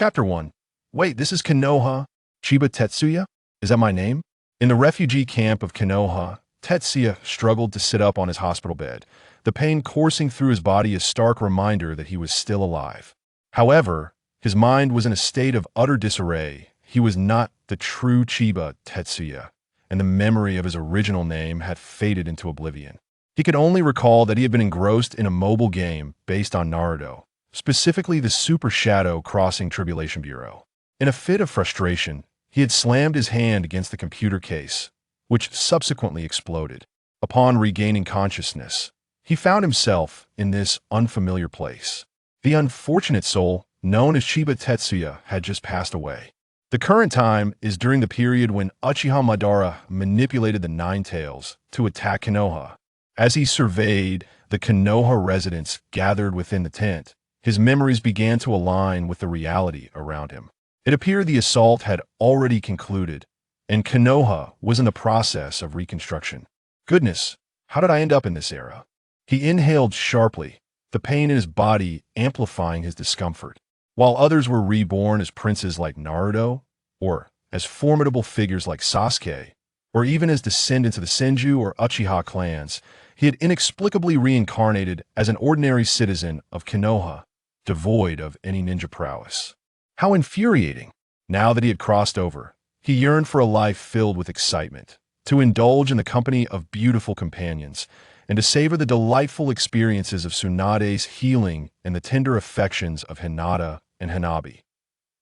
Chapter 1. Wait, this is Konoha? Chiba Tetsuya? Is that my name? In the refugee camp of Konoha, Tetsuya struggled to sit up on his hospital bed, the pain coursing through his body a stark reminder that he was still alive. However, his mind was in a state of utter disarray. He was not the true Chiba Tetsuya, and the memory of his original name had faded into oblivion. He could only recall that he had been engrossed in a mobile game based on Naruto, specifically the Super Shadow Crossing Tribulation Bureau. In a fit of frustration, he had slammed his hand against the computer case, which subsequently exploded. Upon regaining consciousness, he found himself in this unfamiliar place. The unfortunate soul, known as Chiba Tetsuya, had just passed away. The current time is during the period when Uchiha Madara manipulated the Nine Tails to attack Konoha. As he surveyed the Konoha residents gathered within the tent, his memories began to align with the reality around him. It appeared the assault had already concluded, and Konoha was in the process of reconstruction. Goodness, how did I end up in this era? He inhaled sharply, the pain in his body amplifying his discomfort. While others were reborn as princes like Naruto, or as formidable figures like Sasuke, or even as descendants of the Senju or Uchiha clans, he had inexplicably reincarnated as an ordinary citizen of Konoha, devoid of any ninja prowess. How infuriating! Now that he had crossed over, he yearned for a life filled with excitement, to indulge in the company of beautiful companions, and to savor the delightful experiences of Tsunade's healing and the tender affections of Hinata and Hanabi.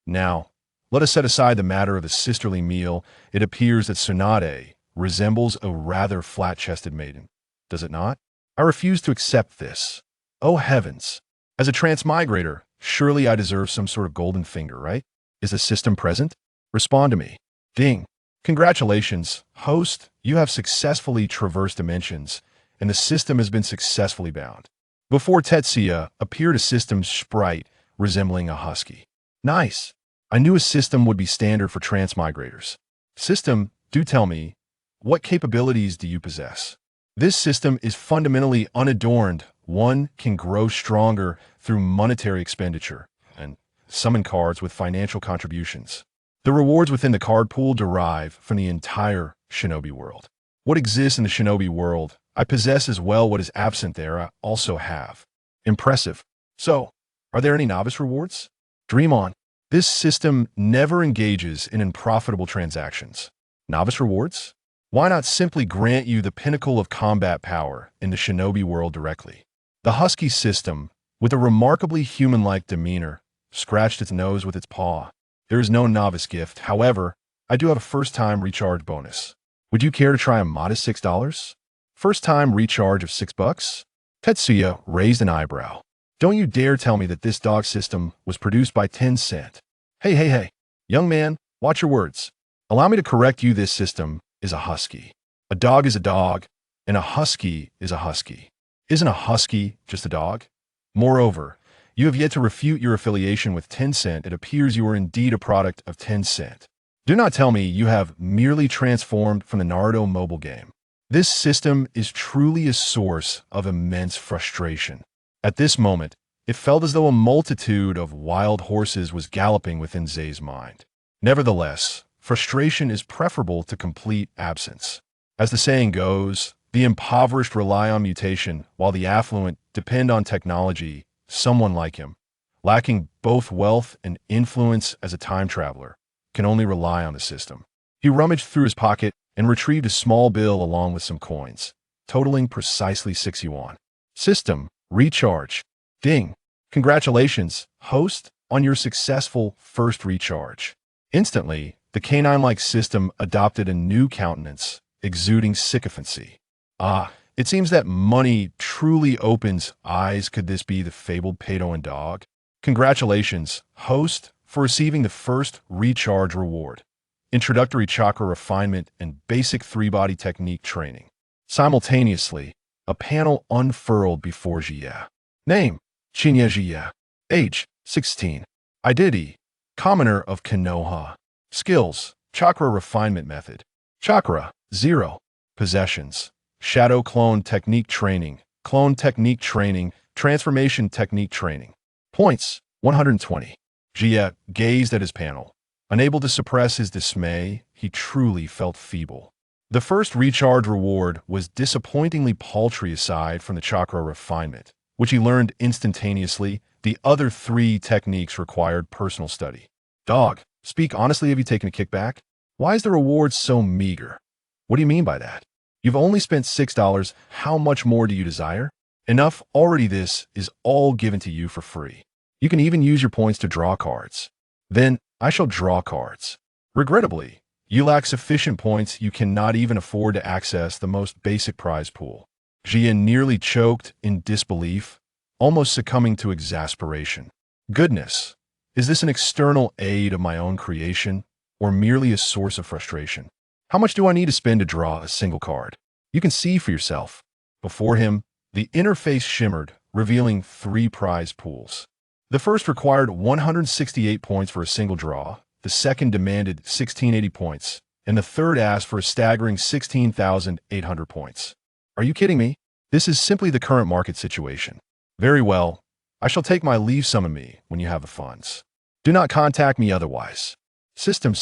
Now, let us set aside the matter of the sisterly meal. It appears that Tsunade resembles a rather flat-chested maiden, does it not? I refuse to accept this. Oh heavens! As a transmigrator, surely I deserve some sort of golden finger, right? Is the system present? Respond to me. Ding. Congratulations, host. You have successfully traversed dimensions, and the system has been successfully bound. Before Tetsuya appeared a system sprite resembling a husky. Nice. I knew a system would be standard for transmigrators. System, do tell me, what capabilities do you possess? This system is fundamentally unadorned. One can grow stronger through monetary expenditure and summon cards with financial contributions. The rewards within the card pool derive from the entire shinobi world. What exists in the shinobi world, I possess as well. What is absent there, I also have. Impressive. So, are there any novice rewards? Dream on. This system never engages in unprofitable transactions. Novice rewards? Why not simply grant you the pinnacle of combat power in the shinobi world directly? The husky system, with a remarkably human-like demeanor, scratched its nose with its paw. There is no novice gift. However, I do have a first-time recharge bonus. Would you care to try a modest $6? First-time recharge of $6? Tetsuya raised an eyebrow. Don't you dare tell me that this dog system was produced by Tencent. Hey. Young man, watch your words. Allow me to correct you. This system is a husky. A dog is a dog, and a husky is a husky. Isn't a husky just a dog? Moreover, you have yet to refute your affiliation with Tencent. It appears you are indeed a product of Tencent. Do not tell me you have merely transformed from the Naruto mobile game. This system is truly a source of immense frustration. At this moment, it felt as though a multitude of wild horses was galloping within Zay's mind. Nevertheless, frustration is preferable to complete absence. As the saying goes, the impoverished rely on mutation, while the affluent depend on technology. Someone like him, lacking both wealth and influence as a time traveler, can only rely on the system. He rummaged through his pocket and retrieved a small bill along with some coins, totaling precisely 6 yuan. System, recharge. Ding. Congratulations, host, on your successful first recharge. Instantly, the canine-like system adopted a new countenance, exuding sycophancy. Ah, it seems that money truly opens eyes. Could this be the fabled Peidoan dog? Congratulations, host, for receiving the first recharge reward. Introductory chakra refinement and basic three-body technique training. Simultaneously, a panel unfurled before Jia. Name, Shinya Jia. Age, 16. Identity, commoner of Konoha. Skills, chakra refinement method. Chakra, 0. Possessions, shadow clone technique training, transformation technique training. Points, 120. Jia gazed at his panel. Unable to suppress his dismay, he truly felt feeble. The first recharge reward was disappointingly paltry aside from the chakra refinement, which he learned instantaneously. The other 3 techniques required personal study. Dog, speak honestly, have you taken a kickback? Why is the reward so meager? What do you mean by that? You've only spent $6. How much more do you desire? Enough already. This is all given to you for free. You can even use your points to draw cards. Then I shall draw cards. Regrettably, you lack sufficient points. You cannot even afford to access the most basic prize pool. Jia nearly choked in disbelief, almost succumbing to exasperation. Goodness, is this an external aid of my own creation, or merely a source of frustration? How much do I need to spend to draw a single card? You can see for yourself. Before him, the interface shimmered, revealing 3 prize pools. The first required 168 points for a single draw, the second demanded 1680 points, and the third asked for a staggering 16,800 points. Are you kidding me? This is simply the current market situation. Very well, I shall take my leave. Summon me when you have the funds. Do not contact me otherwise. System.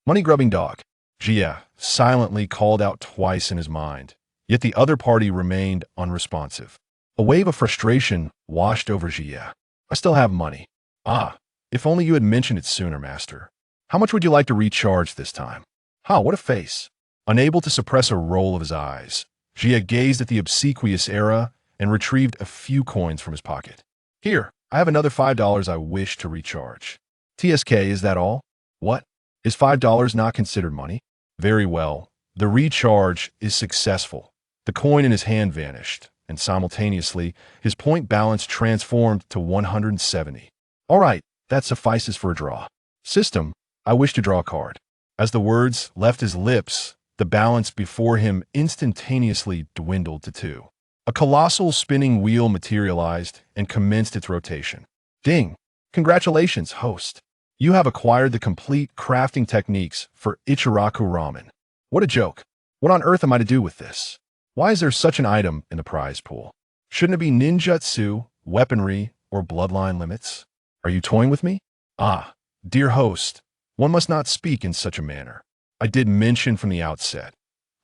Money-grubbing dog. Jia silently called out twice in his mind, yet the other party remained unresponsive. A wave of frustration washed over Jia. I still have money. Ah, if only you had mentioned it sooner, master. How much would you like to recharge this time? Ha, what a face. Unable to suppress a roll of his eyes, Jia gazed at the obsequious era and retrieved a few coins from his pocket. Here, I have another $5 I wish to recharge. TSK, is that all? What? Is $5 not considered money? Very well. The recharge is successful. The coin in his hand vanished, and simultaneously, his point balance transformed to 170. All right, that suffices for a draw. System, I wish to draw a card. As the words left his lips, the balance before him instantaneously dwindled to 2. A colossal spinning wheel materialized and commenced its rotation. Ding! Congratulations, host. You have acquired the complete crafting techniques for Ichiraku ramen. What a joke. What on earth am I to do with this? Why is there such an item in the prize pool? Shouldn't it be ninjutsu, weaponry, or bloodline limits? Are you toying with me? Ah, dear host, one must not speak in such a manner. I did mention from the outset.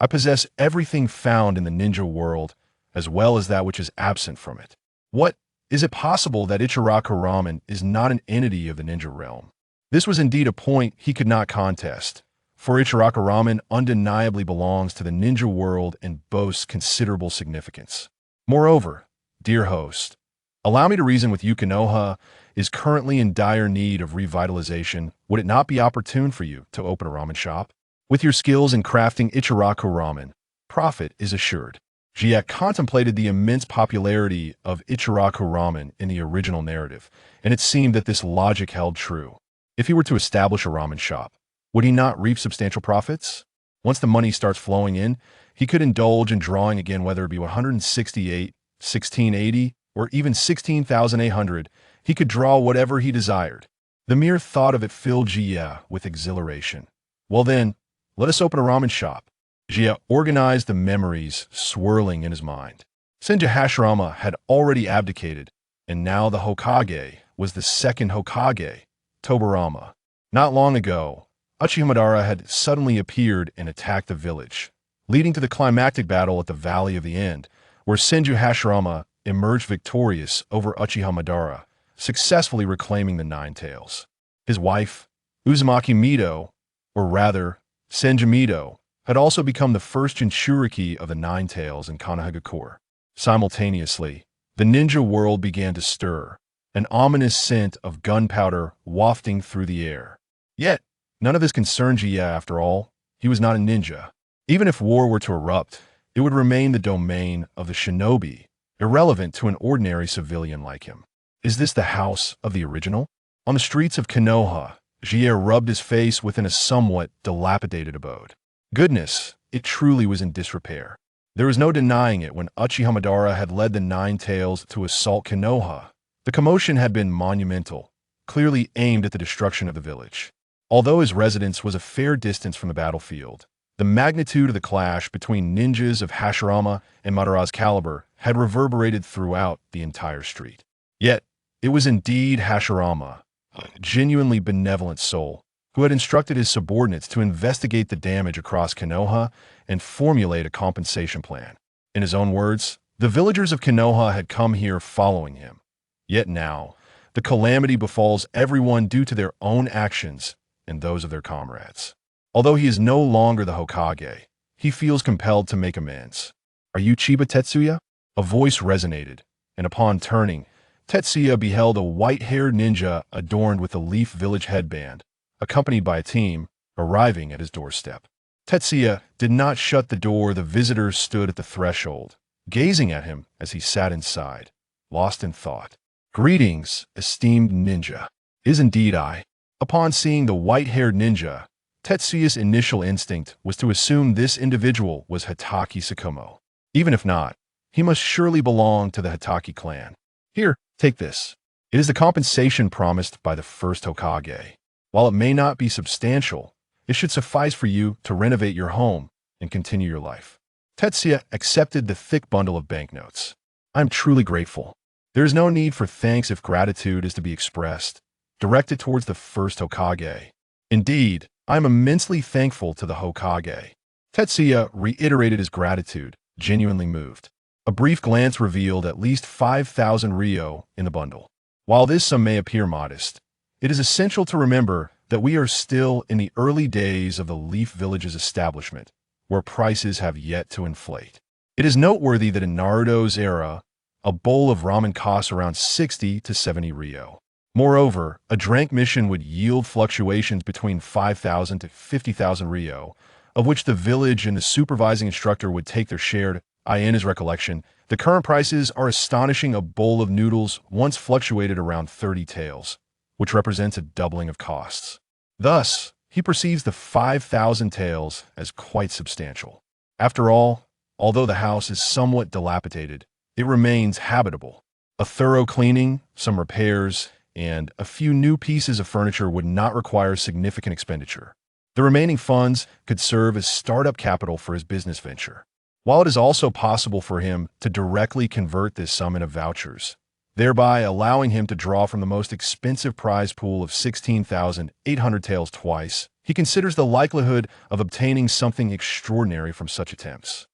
I possess everything found in the ninja world, as well as that which is absent from it. What? Is it possible that Ichiraku ramen is not an entity of the ninja realm? This was indeed a point he could not contest, for Ichiraku ramen undeniably belongs to the ninja world and boasts considerable significance. Moreover, dear host, allow me to reason with you. Konoha is currently in dire need of revitalization. Would it not be opportune for you to open a ramen shop? With your skills in crafting Ichiraku ramen, profit is assured. Jia contemplated the immense popularity of Ichiraku ramen in the original narrative, and it seemed that this logic held true. If he were to establish a ramen shop, would he not reap substantial profits? Once the money starts flowing in, he could indulge in drawing again, whether it be 168, 1680, or even 16,800. He could draw whatever he desired. The mere thought of it filled Jia with exhilaration. Well then, let us open a ramen shop. Jia organized the memories swirling in his mind. Senju Hashirama had already abdicated, and now the Hokage was the second Hokage, Tobarama. Not long ago, Uchihamadara had suddenly appeared and attacked the village, leading to the climactic battle at the Valley of the End, where Senju Hashirama emerged victorious over Uchihamadara, successfully reclaiming the Nine Tails. His wife, Uzumaki Mido, or rather, Senju Mido, had also become the first Jinchuriki of the Nine Tails in Konohagakure. Simultaneously, the ninja world began to stir, an ominous scent of gunpowder wafting through the air. Yet, none of this concerned Jia after all. He was not a ninja. Even if war were to erupt, it would remain the domain of the shinobi, irrelevant to an ordinary civilian like him. Is this the house of the original? On the streets of Konoha, Jia rubbed his face within a somewhat dilapidated abode. Goodness, it truly was in disrepair. There was no denying it. When Uchihamadara had led the Nine Tails to assault Konoha, the commotion had been monumental, clearly aimed at the destruction of the village. Although his residence was a fair distance from the battlefield, the magnitude of the clash between ninjas of Hashirama and Madara's caliber had reverberated throughout the entire street. Yet, It was indeed Hashirama, a genuinely benevolent soul, who had instructed his subordinates to investigate the damage across Konoha and formulate a compensation plan. In his own words, the villagers of Konoha had come here following him. Yet now, the calamity befalls everyone due to their own actions and those of their comrades. Although he is no longer the Hokage, he feels compelled to make amends. "Are you Chiba Tetsuya?" A voice resonated, and upon turning, Tetsuya beheld a white-haired ninja adorned with a leaf village headband, accompanied by a team, arriving at his doorstep. Tetsuya did not shut the door. The visitors stood at the threshold, gazing at him as he sat inside, lost in thought. "Greetings, esteemed ninja. Is indeed I." Upon seeing the white-haired ninja, Tetsuya's initial instinct was to assume this individual was Hitaki Tsukumo. Even if not, he must surely belong to the Hitaki clan. "Here, take this. It is the compensation promised by the first Hokage. While it may not be substantial, it should suffice for you to renovate your home and continue your life." Tetsuya accepted the thick bundle of banknotes. "I am truly grateful. There is no need for thanks if gratitude is to be expressed, directed towards the first Hokage. Indeed, I am immensely thankful to the Hokage." Tetsuya reiterated his gratitude, genuinely moved. A brief glance revealed at least 5,000 ryo in the bundle. While this sum may appear modest, it is essential to remember that we are still in the early days of the Leaf Village's establishment, where prices have yet to inflate. It is noteworthy that in Naruto's era, a bowl of ramen costs around 60 to 70 ryo. Moreover, a drank mission would yield fluctuations between 5,000 to 50,000 ryo, of which the village and the supervising instructor would take their share. In his recollection, the current prices are astonishing. A bowl of noodles once fluctuated around 30 taels, which represents a doubling of costs. Thus, he perceives the 5,000 taels as quite substantial. After all, although the house is somewhat dilapidated, it remains habitable. A thorough cleaning, some repairs, and a few new pieces of furniture would not require significant expenditure. The remaining funds could serve as startup capital for his business venture. While it is also possible for him to directly convert this sum into vouchers, thereby allowing him to draw from the most expensive prize pool of 16,800 taels twice, he considers the likelihood of obtaining something extraordinary from such attempts.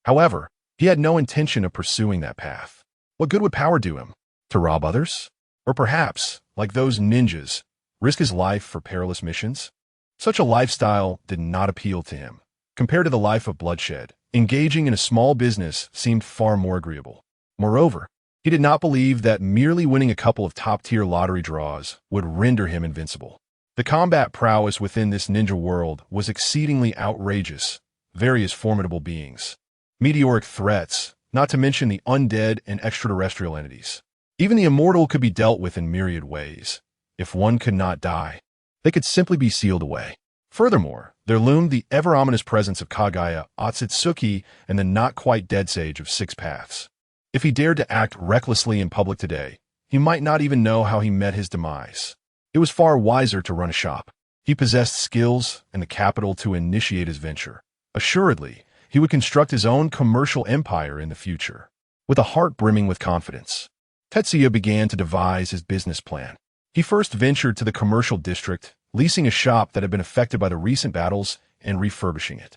However, he had no intention of pursuing that path. What good would power do him? To rob others? Or perhaps, like those ninjas, risk his life for perilous missions? Such a lifestyle did not appeal to him. Compared to the life of bloodshed, engaging in a small business seemed far more agreeable. Moreover, he did not believe that merely winning a couple of top-tier lottery draws would render him invincible. The combat prowess within this ninja world was exceedingly outrageous. Various formidable beings, meteoric threats, not to mention the undead and extraterrestrial entities. Even the immortal could be dealt with in myriad ways. If one could not die, they could simply be sealed away. Furthermore, there loomed the ever-ominous presence of Kagaya Otsutsuki and the not-quite-dead sage of Six Paths. If he dared to act recklessly in public today, he might not even know how he met his demise. It was far wiser to run a shop. He possessed skills and the capital to initiate his venture. Assuredly, he would construct his own commercial empire in the future. With a heart brimming with confidence, Tetsuya began to devise his business plan. He first ventured to the commercial district, leasing a shop that had been affected by the recent battles and refurbishing it.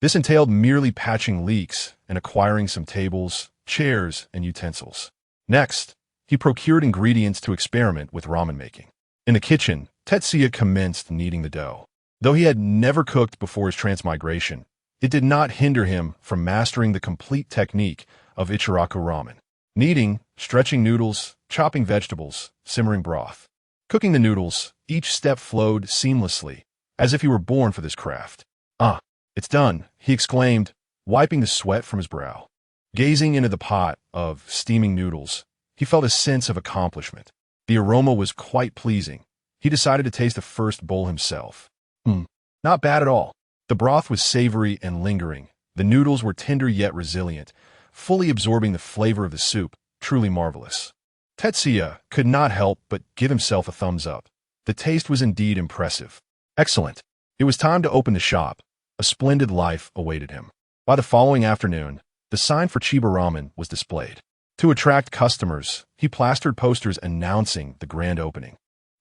This entailed merely patching leaks and acquiring some tables, chairs, and utensils. Next, he procured ingredients to experiment with ramen making. In the kitchen, Tetsuya commenced kneading the dough. Though he had never cooked before his transmigration, it did not hinder him from mastering the complete technique of Ichiraku ramen. Kneading, stretching noodles, chopping vegetables, simmering broth. Cooking the noodles, each step flowed seamlessly, as if he were born for this craft. "Ah, it's done," he exclaimed, wiping the sweat from his brow. Gazing into the pot of steaming noodles, he felt a sense of accomplishment. The aroma was quite pleasing. He decided to taste the first bowl himself. Not bad at all. The broth was savory and lingering. The noodles were tender yet resilient, fully absorbing the flavor of the soup. Truly marvelous. Tetsuya could not help but give himself a thumbs up. The taste was indeed impressive. Excellent. It was time to open the shop. A splendid life awaited him. By the following afternoon, the sign for Chiba Ramen was displayed. To attract customers, he plastered posters announcing the grand opening,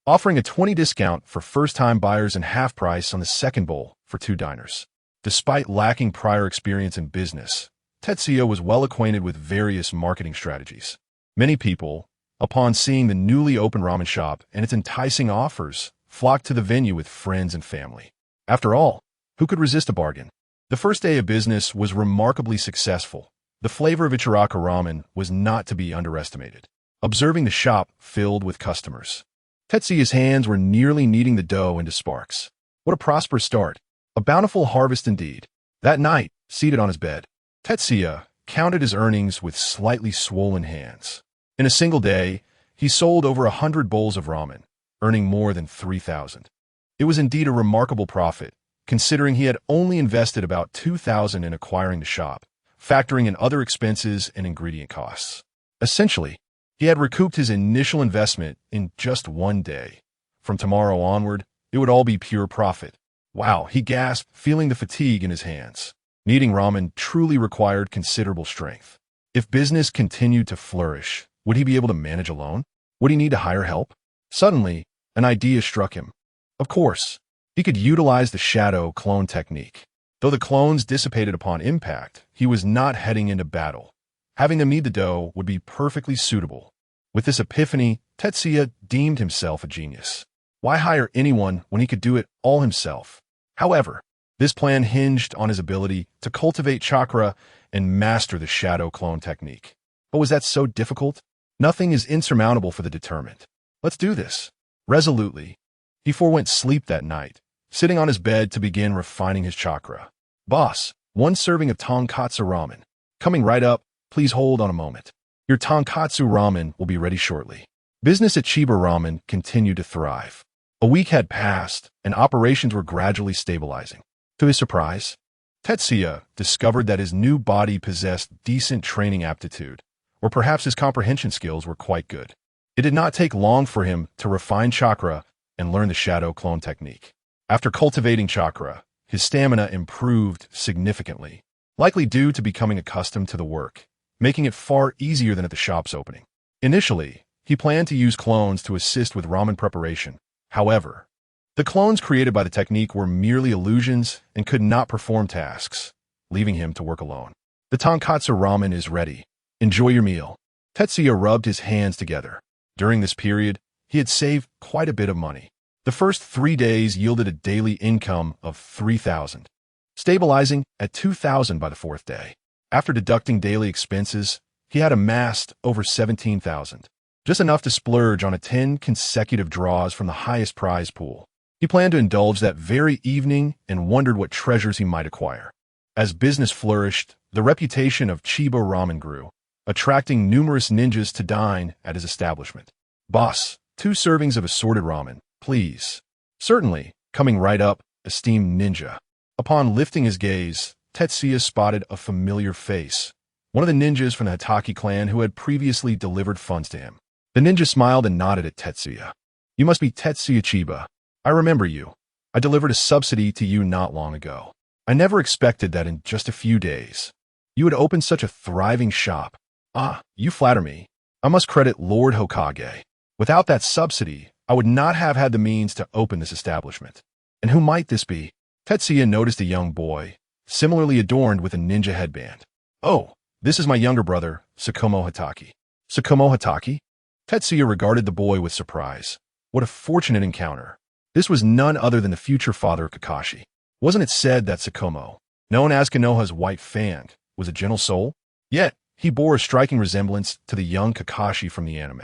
offering a 20% discount for first-time buyers and half price on the second bowl for 2 diners. Despite lacking prior experience in business, Tetsuya was well acquainted with various marketing strategies. Many people, upon seeing the newly opened ramen shop and its enticing offers, flocked to the venue with friends and family. After all, who could resist a bargain? The first day of business was remarkably successful. The flavor of Ichiraka ramen was not to be underestimated. Observing the shop filled with customers, Tetsuya's hands were nearly kneading the dough into sparks. What a prosperous start. A bountiful harvest indeed. That night, seated on his bed, Tetsuya counted his earnings with slightly swollen hands. In a single day, he sold over 100 bowls of ramen, earning more than 3,000. It was indeed a remarkable profit, considering he had only invested about 2,000 in acquiring the shop, factoring in other expenses and ingredient costs. Essentially, he had recouped his initial investment in just one day. From tomorrow onward, it would all be pure profit. Wow, he gasped, feeling the fatigue in his hands. Kneading ramen truly required considerable strength. If business continued to flourish, would he be able to manage alone? Would he need to hire help? Suddenly, an idea struck him. Of course, he could utilize the shadow clone technique. Though the clones dissipated upon impact, he was not heading into battle. Having them knead the dough would be perfectly suitable. With this epiphany, Tetsuya deemed himself a genius. Why hire anyone when he could do it all himself? However, this plan hinged on his ability to cultivate chakra and master the shadow clone technique. But was that so difficult? Nothing is insurmountable for the determined. Let's do this. Resolutely, he forewent sleep that night, sitting on his bed to begin refining his chakra. Boss, 1 serving of tonkatsu ramen. Coming right up, please hold on a moment. Your tonkatsu ramen will be ready shortly. Business at Chiba Ramen continued to thrive. A week had passed, and operations were gradually stabilizing. To his surprise, Tetsuya discovered that his new body possessed decent training aptitude, or perhaps his comprehension skills were quite good. It did not take long for him to refine chakra and learn the shadow clone technique. After cultivating chakra, his stamina improved significantly, likely due to becoming accustomed to the work, making it far easier than at the shop's opening. Initially, he planned to use clones to assist with ramen preparation. However, the clones created by the technique were merely illusions and could not perform tasks, leaving him to work alone. The tonkatsu ramen is ready. Enjoy your meal. Tetsuya rubbed his hands together. During this period, he had saved quite a bit of money. The first 3 days yielded a daily income of 3,000, stabilizing at 2,000 by the 4th day. After deducting daily expenses, he had amassed over 17,000, just enough to splurge on 10 consecutive draws from the highest prize pool. He planned to indulge that very evening and wondered what treasures he might acquire. As business flourished, the reputation of Chiba Ramen grew, attracting numerous ninjas to dine at his establishment. Boss, 2 servings of assorted ramen, please. Certainly, coming right up, esteemed ninja. Upon lifting his gaze, Tetsuya spotted a familiar face, one of the ninjas from the Hitaki clan who had previously delivered funds to him. The ninja smiled and nodded at Tetsuya. You must be Tetsuya Chiba. I remember you. I delivered a subsidy to you not long ago. I never expected that in just a few days you would open such a thriving shop. Ah, you flatter me. I must credit Lord Hokage. Without that subsidy, I would not have had the means to open this establishment. And who might this be? Tetsuya noticed a young boy, similarly adorned with a ninja headband. Oh, this is my younger brother, Tsukumo Hitaki. Tsukumo Hitaki? Tetsuya regarded the boy with surprise. What a fortunate encounter. This was none other than the future father of Kakashi. Wasn't it said that Tsukumo, known as Konoha's white fan, was a gentle soul? Yet, he bore a striking resemblance to the young Kakashi from the anime.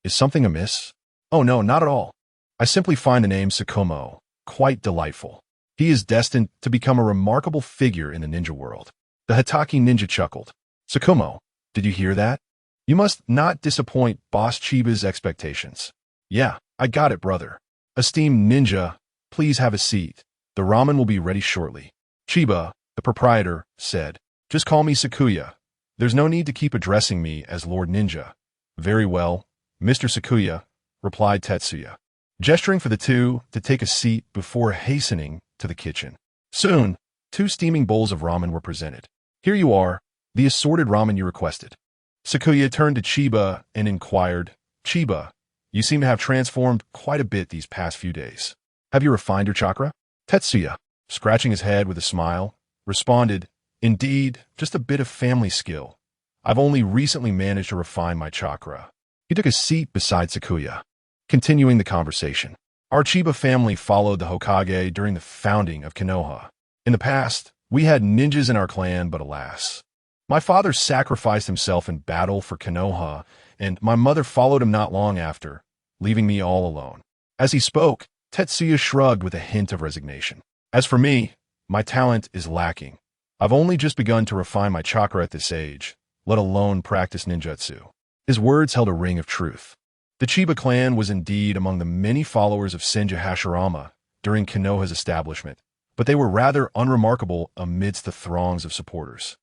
Is something amiss? Oh no, not at all. I simply find the name Tsukumo quite delightful. He is destined to become a remarkable figure in the ninja world. The Hitaki ninja chuckled. Tsukumo, did you hear that? You must not disappoint Boss Chiba's expectations. Yeah, I got it, brother. Esteemed ninja, please have a seat. The ramen will be ready shortly. Chiba, the proprietor, said. Just call me Sakuya. There's no need to keep addressing me as Lord Ninja. Very well, Mr. Sakuya, replied Tetsuya, gesturing for the two to take a seat before hastening to the kitchen. Soon, 2 steaming bowls of ramen were presented. Here you are, the assorted ramen you requested. Sakuya turned to Chiba and inquired, Chiba, you seem to have transformed quite a bit these past few days. Have you refined your chakra? Tetsuya, scratching his head with a smile, responded, Indeed, just a bit of family skill. I've only recently managed to refine my chakra. He took a seat beside Sakuya, continuing the conversation. Our Chiba family followed the Hokage during the founding of Konoha. In the past, we had ninjas in our clan, but alas. My father sacrificed himself in battle for Konoha, and my mother followed him not long after, leaving me all alone. As he spoke, Tetsuya shrugged with a hint of resignation. As for me, my talent is lacking. I've only just begun to refine my chakra at this age, let alone practice ninjutsu. His words held a ring of truth. The Chiba clan was indeed among the many followers of Senju Hashirama during Konoha's establishment, but they were rather unremarkable amidst the throngs of supporters.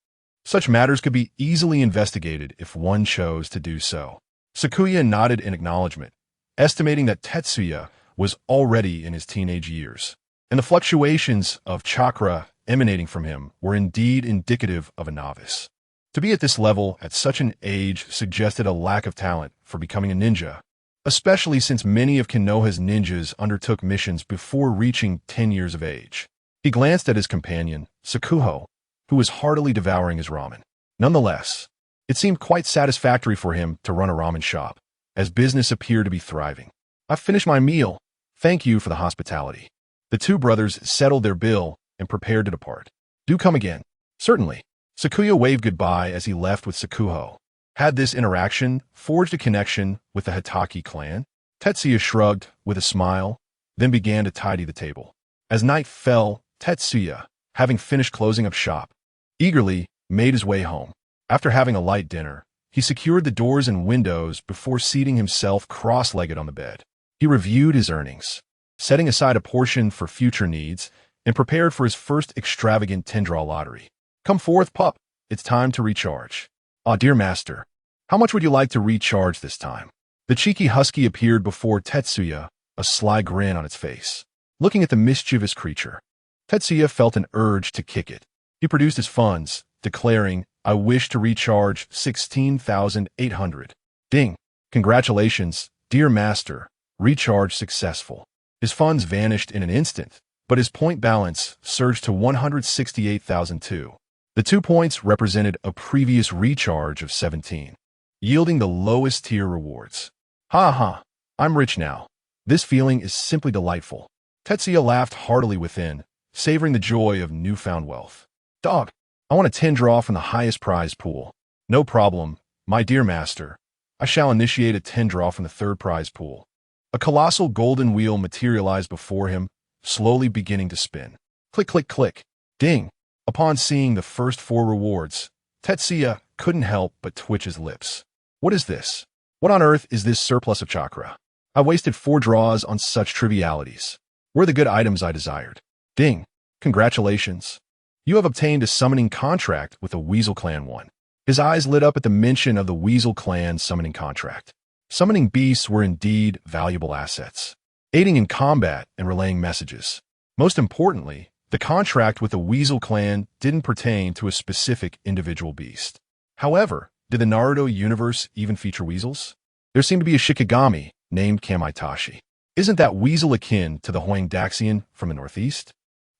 Such matters could be easily investigated if one chose to do so. Sakuya nodded in acknowledgement, estimating that Tetsuya was already in his teenage years, and the fluctuations of chakra emanating from him were indeed indicative of a novice. To be at this level at such an age suggested a lack of talent for becoming a ninja, especially since many of Konoha's ninjas undertook missions before reaching 10 years of age. He glanced at his companion, Sakuho, who was heartily devouring his ramen. Nonetheless, it seemed quite satisfactory for him to run a ramen shop, as business appeared to be thriving. I've finished my meal. Thank you for the hospitality. The two brothers settled their bill and prepared to depart. Do come again. Certainly. Sakuya waved goodbye as he left with Sakuho. Had this interaction forged a connection with the Hitaki clan? Tetsuya shrugged with a smile, then began to tidy the table. As night fell, Tetsuya, having finished closing up shop, eagerly made his way home. After having a light dinner, he secured the doors and windows before seating himself cross-legged on the bed. He reviewed his earnings, setting aside a portion for future needs, and prepared for his first extravagant 10-draw lottery. Come forth, pup. It's time to recharge. Ah, dear master, how much would you like to recharge this time? The cheeky husky appeared before Tetsuya, a sly grin on its face. Looking at the mischievous creature, Tetsuya felt an urge to kick it. He produced his funds, declaring, I wish to recharge 16,800. Ding. Congratulations, dear master. Recharge successful. His funds vanished in an instant, but his point balance surged to 168,002. The 2 points represented a previous recharge of 17, yielding the lowest tier rewards. Ha ha, I'm rich now. This feeling is simply delightful. Tetsuya laughed heartily within, savoring the joy of newfound wealth. Dog, I want a 10 draw from the highest prize pool. No problem, my dear master. I shall initiate a 10 draw from the third prize pool. A colossal golden wheel materialized before him, slowly beginning to spin. Click, click, click. Ding. Upon seeing the first 4 rewards, Tetsuya couldn't help but twitch his lips. What is this? What on earth is this surplus of chakra? I wasted 4 draws on such trivialities. Were the good items I desired? Ding. Congratulations. You have obtained a summoning contract with the Weasel Clan 1. His eyes lit up at the mention of the Weasel Clan summoning contract. Summoning beasts were indeed valuable assets, aiding in combat and relaying messages. Most importantly, the contract with the Weasel Clan didn't pertain to a specific individual beast. However, did the Naruto universe even feature weasels? There seemed to be a Shikigami named Kamaitachi. Isn't that weasel akin to the Hoengdaxian from the northeast?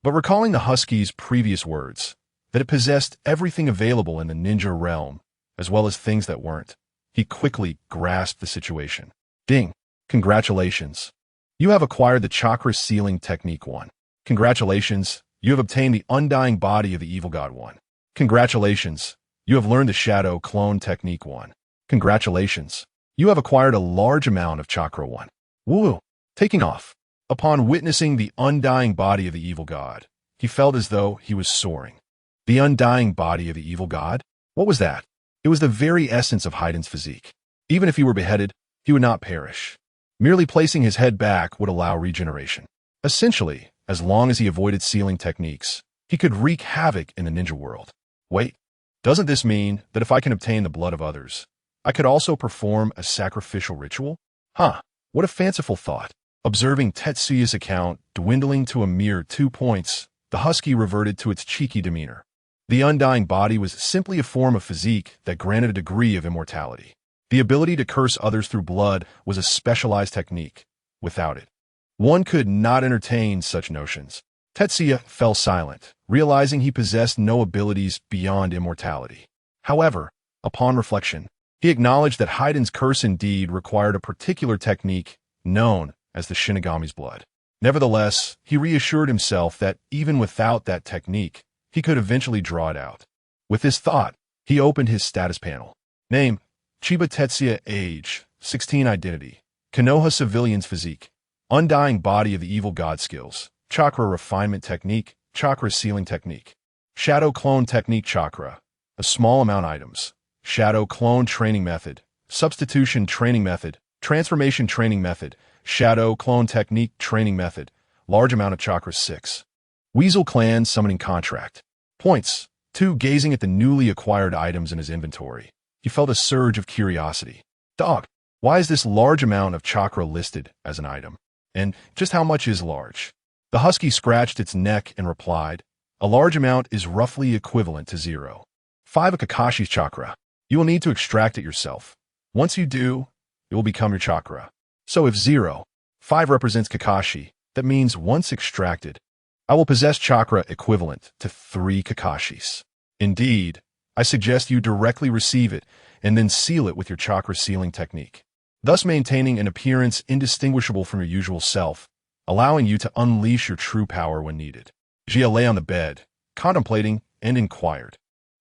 But recalling the Husky's previous words, that it possessed everything available in the ninja realm, as well as things that weren't, he quickly grasped the situation. Ding. Congratulations. You have acquired the Chakra Sealing Technique 1. Congratulations. You have obtained the Undying Body of the Evil God 1. Congratulations. You have learned the Shadow Clone Technique 1. Congratulations. You have acquired a large amount of Chakra 1. Woo! Taking off. Upon witnessing the undying body of the evil god, he felt as though he was soaring. The undying body of the evil god? What was that? It was the very essence of Haiden's physique. Even if he were beheaded, he would not perish. Merely placing his head back would allow regeneration. Essentially, as long as he avoided sealing techniques, he could wreak havoc in the ninja world. Wait, doesn't this mean that if I can obtain the blood of others, I could also perform a sacrificial ritual? Huh, what a fanciful thought. Observing Tetsuya's account dwindling to a mere 2 points, the husky reverted to its cheeky demeanor. The undying body was simply a form of physique that granted a degree of immortality. The ability to curse others through blood was a specialized technique. Without it, one could not entertain such notions. Tetsuya fell silent, realizing he possessed no abilities beyond immortality. However, upon reflection, he acknowledged that Haiden's curse indeed required a particular technique known as the Shinigami's blood. Nevertheless, he reassured himself that even without that technique, he could eventually draw it out. With this thought, he opened his status panel. Name: Chiba Tetsuya. Age: 16. Identity: Konoha civilian's physique. Undying body of the evil god. Skills: Chakra refinement technique, chakra sealing technique. Shadow clone technique. Chakra: a small amount. Items: Shadow clone training method, substitution training method, transformation training method, shadow clone technique training method, large amount of chakra. 6. Weasel Clan summoning contract. Points: 2. Gazing at the newly acquired items in his inventory, he felt a surge of curiosity. Dog, why is this large amount of chakra listed as an item? And just how much is large? The husky scratched its neck and replied, a large amount is roughly equivalent to 0. 5. A Kakashi's chakra. You will need to extract it yourself. Once you do, it will become your chakra. So if 0.5 represents Kakashi, that means once extracted, I will possess chakra equivalent to 3 Kakashis. Indeed, I suggest you directly receive it and then seal it with your chakra sealing technique, thus maintaining an appearance indistinguishable from your usual self, allowing you to unleash your true power when needed. Jia lay on the bed, contemplating, and inquired,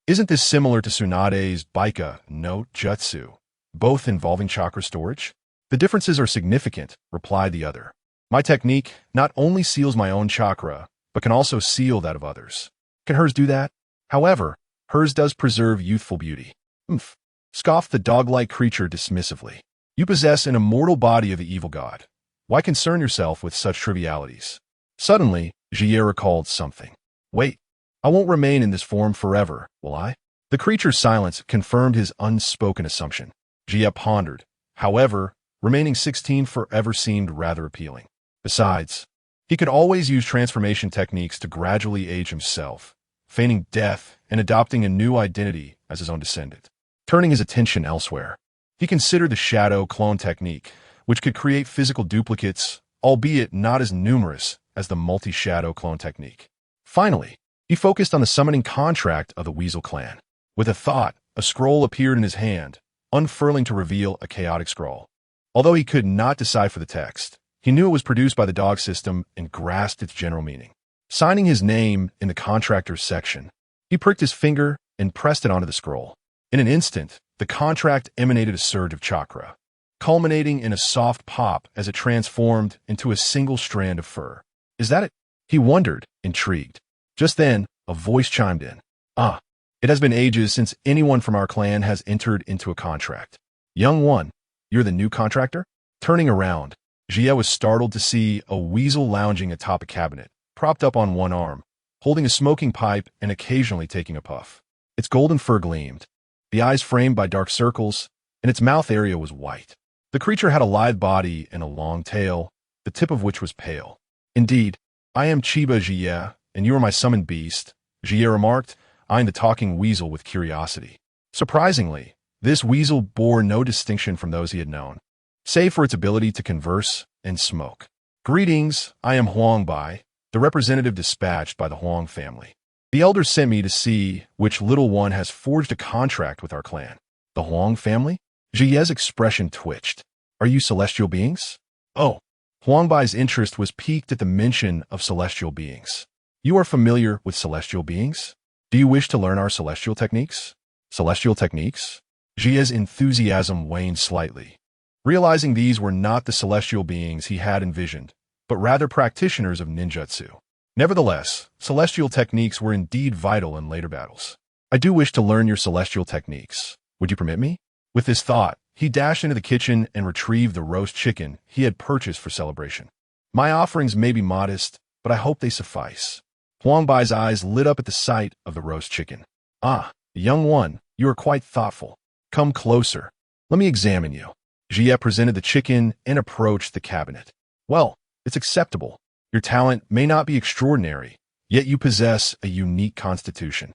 isn't this similar to Tsunade's Baika no Jutsu, both involving chakra storage? The differences are significant, replied the other. My technique not only seals my own chakra, but can also seal that of others. Can hers do that? However, hers does preserve youthful beauty. Hmph, scoffed the dog-like creature dismissively. You possess an immortal body of the evil god. Why concern yourself with such trivialities? Suddenly, Jie recalled something. Wait, I won't remain in this form forever, will I? The creature's silence confirmed his unspoken assumption. Jie pondered. However, remaining 16 forever seemed rather appealing. Besides, he could always use transformation techniques to gradually age himself, feigning death and adopting a new identity as his own descendant. Turning his attention elsewhere, he considered the shadow clone technique, which could create physical duplicates, albeit not as numerous as the multi-shadow clone technique. Finally, he focused on the summoning contract of the Weasel Clan. With a thought, a scroll appeared in his hand, unfurling to reveal a chaotic scroll. Although he could not decipher the text, he knew it was produced by the dog system and grasped its general meaning. Signing his name in the contractors section, he pricked his finger and pressed it onto the scroll. In an instant, the contract emanated a surge of chakra, culminating in a soft pop as it transformed into a single strand of fur. Is that it? He wondered, intrigued. Just then, a voice chimed in. Ah, it has been ages since anyone from our clan has entered into a contract. Young one, you're the new contractor? Turning around, Jie was startled to see a weasel lounging atop a cabinet, propped up on one arm, holding a smoking pipe and occasionally taking a puff. Its golden fur gleamed, the eyes framed by dark circles, and its mouth area was white. The creature had a lithe body and a long tail, the tip of which was pale. Indeed, I am Chiba Jie, and you are my summoned beast, Jie remarked, eyeing the talking weasel with curiosity. Surprisingly, this weasel bore no distinction from those he had known, save for its ability to converse and smoke. Greetings, I am Huang Bai, the representative dispatched by the Huang family. The elders sent me to see which little one has forged a contract with our clan. The Huang family? Jie's expression twitched. Are you celestial beings? Oh, Huang Bai's interest was piqued at the mention of celestial beings. You are familiar with celestial beings? Do you wish to learn our celestial techniques? Celestial techniques? Jie's enthusiasm waned slightly, realizing these were not the celestial beings he had envisioned, but rather practitioners of ninjutsu. Nevertheless, celestial techniques were indeed vital in later battles. I do wish to learn your celestial techniques. Would you permit me? With this thought, he dashed into the kitchen and retrieved the roast chicken he had purchased for celebration. My offerings may be modest, but I hope they suffice. Huang Bai's eyes lit up at the sight of the roast chicken. Ah, young one, you are quite thoughtful. Come closer. Let me examine you. Jie presented the chicken and approached the cabinet. Well, it's acceptable. Your talent may not be extraordinary, yet you possess a unique constitution.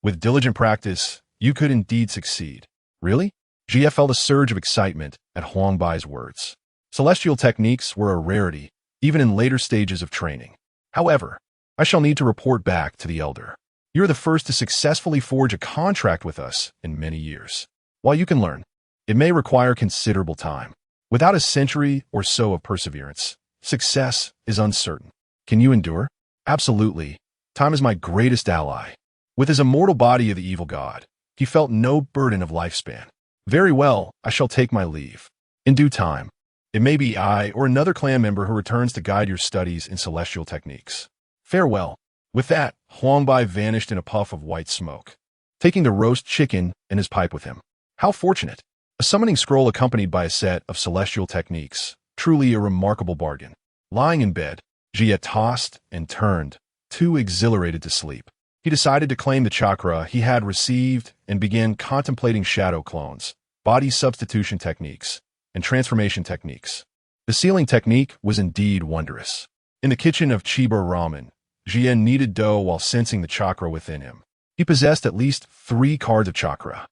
With diligent practice, you could indeed succeed. Really? Jie felt a surge of excitement at Huangbai's words. Celestial techniques were a rarity, even in later stages of training. However, I shall need to report back to the elder. You are the first to successfully forge a contract with us in many years. While you can learn, it may require considerable time. Without a century or so of perseverance, success is uncertain. Can you endure? Absolutely. Time is my greatest ally. With his immortal body of the evil god, he felt no burden of lifespan. Very well, I shall take my leave. In due time, it may be I or another clan member who returns to guide your studies in celestial techniques. Farewell. With that, Huangbai vanished in a puff of white smoke, taking the roast chicken and his pipe with him. How fortunate! A summoning scroll accompanied by a set of celestial techniques. Truly a remarkable bargain. Lying in bed, Jie tossed and turned, too exhilarated to sleep. He decided to claim the chakra he had received and began contemplating shadow clones, body substitution techniques, and transformation techniques. The sealing technique was indeed wondrous. In the kitchen of Chiba Ramen, Jie kneaded dough while sensing the chakra within him. He possessed at least 3 cards of chakra.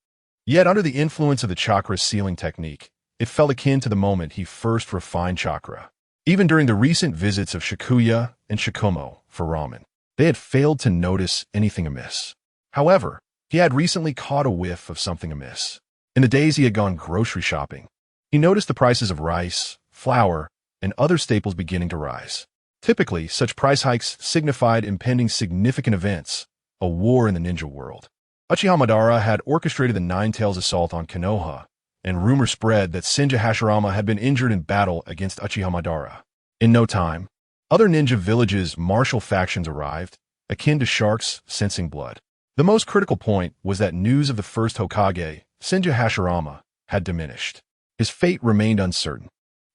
Yet under the influence of the chakra sealing technique, it felt akin to the moment he first refined chakra. Even during the recent visits of Shikuya and Shikumo for ramen, they had failed to notice anything amiss. However, he had recently caught a whiff of something amiss. In the days he had gone grocery shopping, he noticed the prices of rice, flour, and other staples beginning to rise. Typically, such price hikes signified impending significant events, a war in the ninja world. Uchiha Madara had orchestrated the Nine Tails assault on Konoha, and rumor spread that Senja Hashirama had been injured in battle against Uchiha Madara. In no time, other ninja villages' martial factions arrived, akin to sharks sensing blood. The most critical point was that news of the first Hokage, Senja Hashirama, had diminished. His fate remained uncertain.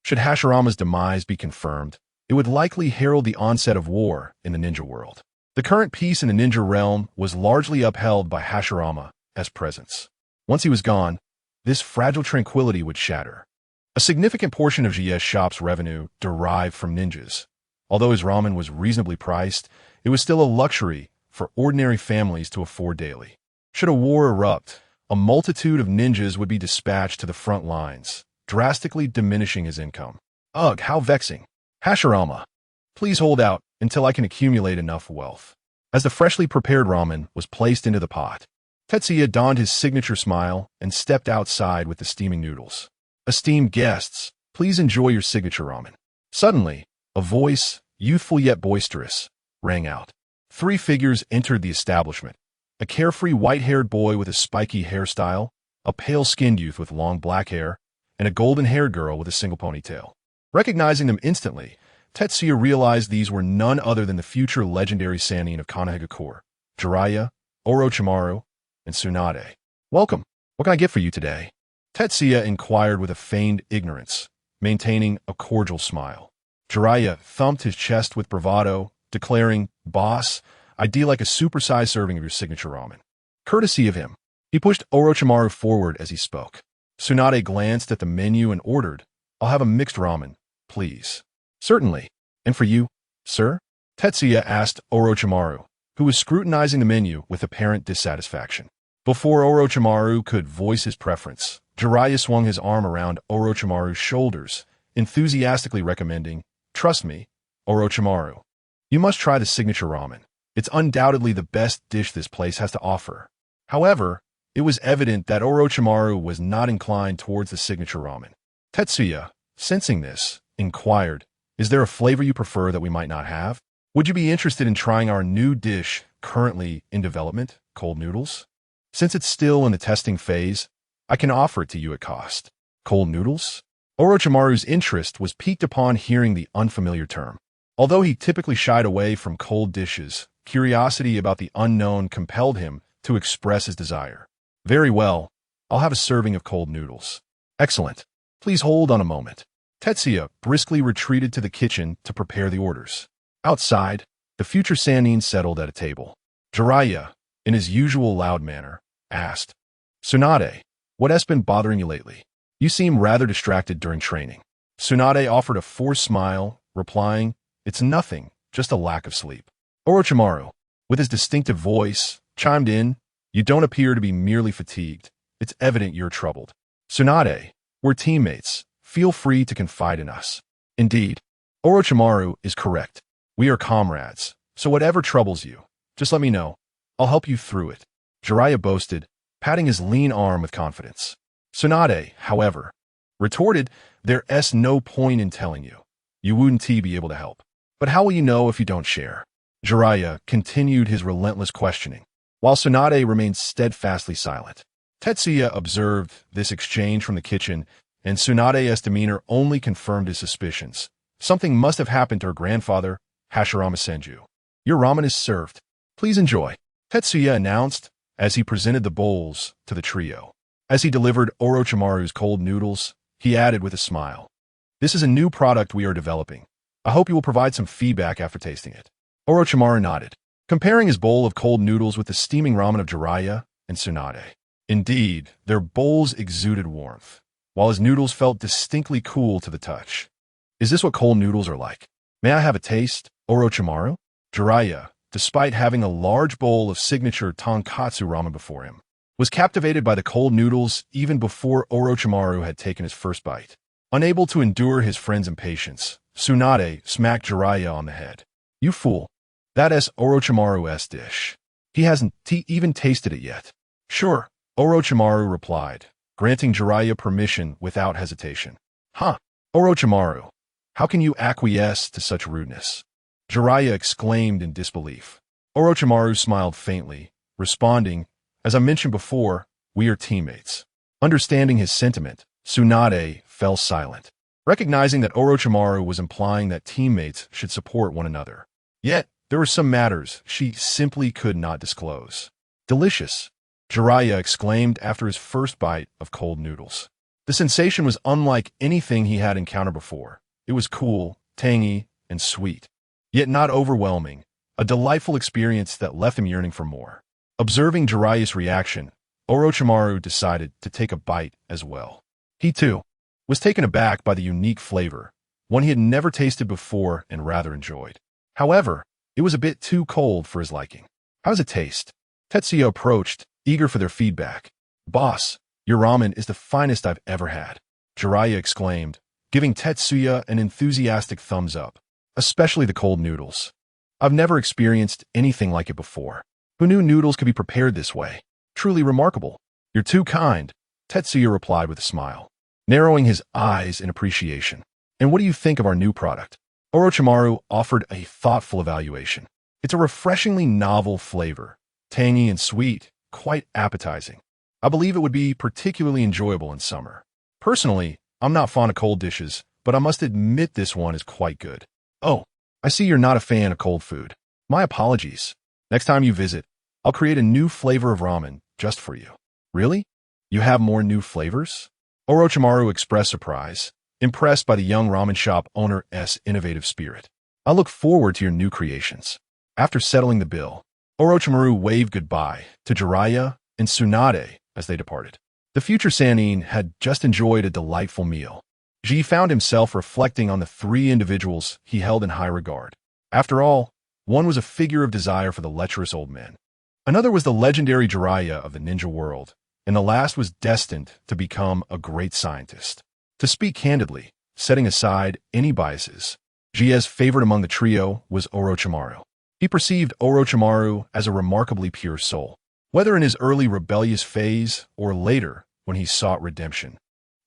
Should Hashirama's demise be confirmed, it would likely herald the onset of war in the ninja world. The current peace in the ninja realm was largely upheld by Hashirama as presence. Once he was gone, this fragile tranquility would shatter. A significant portion of Jie's shop's revenue derived from ninjas. Although his ramen was reasonably priced, it was still a luxury for ordinary families to afford daily. Should a war erupt, a multitude of ninjas would be dispatched to the front lines, drastically diminishing his income. Ugh, how vexing. Hashirama, please hold out until I can accumulate enough wealth. As the freshly prepared ramen was placed into the pot, Tetsuya donned his signature smile and stepped outside with the steaming noodles. Esteemed guests, please enjoy your signature ramen. Suddenly, a voice, youthful yet boisterous, rang out. 3 figures entered the establishment. A carefree white-haired boy with a spiky hairstyle, a pale-skinned youth with long black hair, and a golden-haired girl with a single ponytail. Recognizing them instantly, Tetsuya realized these were none other than the future legendary Sannin of Konohagakure, Jiraiya, Orochimaru, and Tsunade. Welcome. What can I get for you today? Tetsuya inquired with a feigned ignorance, maintaining a cordial smile. Jiraiya thumped his chest with bravado, declaring, "Boss, I'd deal like a supersized serving of your signature ramen." Courtesy of him, he pushed Orochimaru forward as he spoke. Tsunade glanced at the menu and ordered, "I'll have a mixed ramen, please." "Certainly. And for you, sir?" Tetsuya asked Orochimaru, who was scrutinizing the menu with apparent dissatisfaction. Before Orochimaru could voice his preference, Jiraiya swung his arm around Orochimaru's shoulders, enthusiastically recommending, "Trust me, Orochimaru. You must try the signature ramen. It's undoubtedly the best dish this place has to offer." However, it was evident that Orochimaru was not inclined towards the signature ramen. Tetsuya, sensing this, inquired, "Is there a flavor you prefer that we might not have? Would you be interested in trying our new dish currently in development, cold noodles? Since it's still in the testing phase, I can offer it to you at cost." Cold noodles? Orochimaru's interest was piqued upon hearing the unfamiliar term. Although he typically shied away from cold dishes, curiosity about the unknown compelled him to express his desire. "Very well, I'll have a serving of cold noodles." "Excellent. Please hold on a moment." Tetsuya briskly retreated to the kitchen to prepare the orders. Outside, the future Sannin settled at a table. Jiraiya, in his usual loud manner, asked, "Tsunade, what has been bothering you lately? You seem rather distracted during training." Tsunade offered a forced smile, replying, "It's nothing, just a lack of sleep." Orochimaru, with his distinctive voice, chimed in, You don't appear to be merely fatigued. It's evident you're troubled. Tsunade, we're teammates. Feel free to confide in us. Indeed, Orochimaru is correct. We are comrades, so whatever troubles you, just let me know. I'll help you through it. Jiraiya boasted, patting his lean arm with confidence. Tsunade, however, retorted, there's no point in telling you. You wouldn't be able to help. But how will you know if you don't share? Jiraiya continued his relentless questioning, while Tsunade remained steadfastly silent. Tetsuya observed this exchange from the kitchen, and Tsunade's demeanor only confirmed his suspicions. Something must have happened to her grandfather, Hashirama Senju. Your ramen is served. Please enjoy, Tetsuya announced as he presented the bowls to the trio. As he delivered Orochimaru's cold noodles, he added with a smile, this is a new product we are developing. I hope you will provide some feedback after tasting it. Orochimaru nodded, comparing his bowl of cold noodles with the steaming ramen of Jiraiya and Tsunade. Indeed, their bowls exuded warmth, while his noodles felt distinctly cool to the touch. Is this what cold noodles are like? May I have a taste, Orochimaru? Jiraiya, despite having a large bowl of signature tonkatsu ramen before him, was captivated by the cold noodles even before Orochimaru had taken his first bite. Unable to endure his friend's impatience, Tsunade smacked Jiraiya on the head. You fool. That is Orochimaru's dish. He hasn't even tasted it yet. Sure, Orochimaru replied, granting Jiraiya permission without hesitation. Huh, Orochimaru, how can you acquiesce to such rudeness? Jiraiya exclaimed in disbelief. Orochimaru smiled faintly, responding, as I mentioned before, we are teammates. Understanding his sentiment, Tsunade fell silent, recognizing that Orochimaru was implying that teammates should support one another. Yet, there were some matters she simply could not disclose. Delicious, Jiraiya exclaimed after his first bite of cold noodles. The sensation was unlike anything he had encountered before. It was cool, tangy, and sweet, yet not overwhelming, a delightful experience that left him yearning for more. Observing Jiraiya's reaction, Orochimaru decided to take a bite as well. He, too, was taken aback by the unique flavor, one he had never tasted before and rather enjoyed. However, it was a bit too cold for his liking. How does it taste? Tetsuya approached, eager for their feedback. Boss, your ramen is the finest I've ever had, Jiraiya exclaimed, giving Tetsuya an enthusiastic thumbs up, especially the cold noodles. I've never experienced anything like it before. Who knew noodles could be prepared this way? Truly remarkable. You're too kind, Tetsuya replied with a smile, narrowing his eyes in appreciation. And what do you think of our new product? Orochimaru offered a thoughtful evaluation. It's a refreshingly novel flavor, tangy and sweet, quite appetizing. I believe it would be particularly enjoyable in summer. Personally, I'm not fond of cold dishes, but I must admit this one is quite good. Oh, I see you're not a fan of cold food. My apologies. Next time you visit, I'll create a new flavor of ramen just for you. Really? You have more new flavors? Orochimaru expressed surprise, impressed by the young ramen shop owner's innovative spirit. I look forward to your new creations. After settling the bill, Orochimaru waved goodbye to Jiraiya and Tsunade as they departed. The future Sannin had just enjoyed a delightful meal. Ji found himself reflecting on the three individuals he held in high regard. After all, one was a figure of desire for the lecherous old men. Another was the legendary Jiraiya of the ninja world, and the last was destined to become a great scientist. To speak candidly, setting aside any biases, Ji's favorite among the trio was Orochimaru. He perceived Orochimaru as a remarkably pure soul, whether in his early rebellious phase or later when he sought redemption.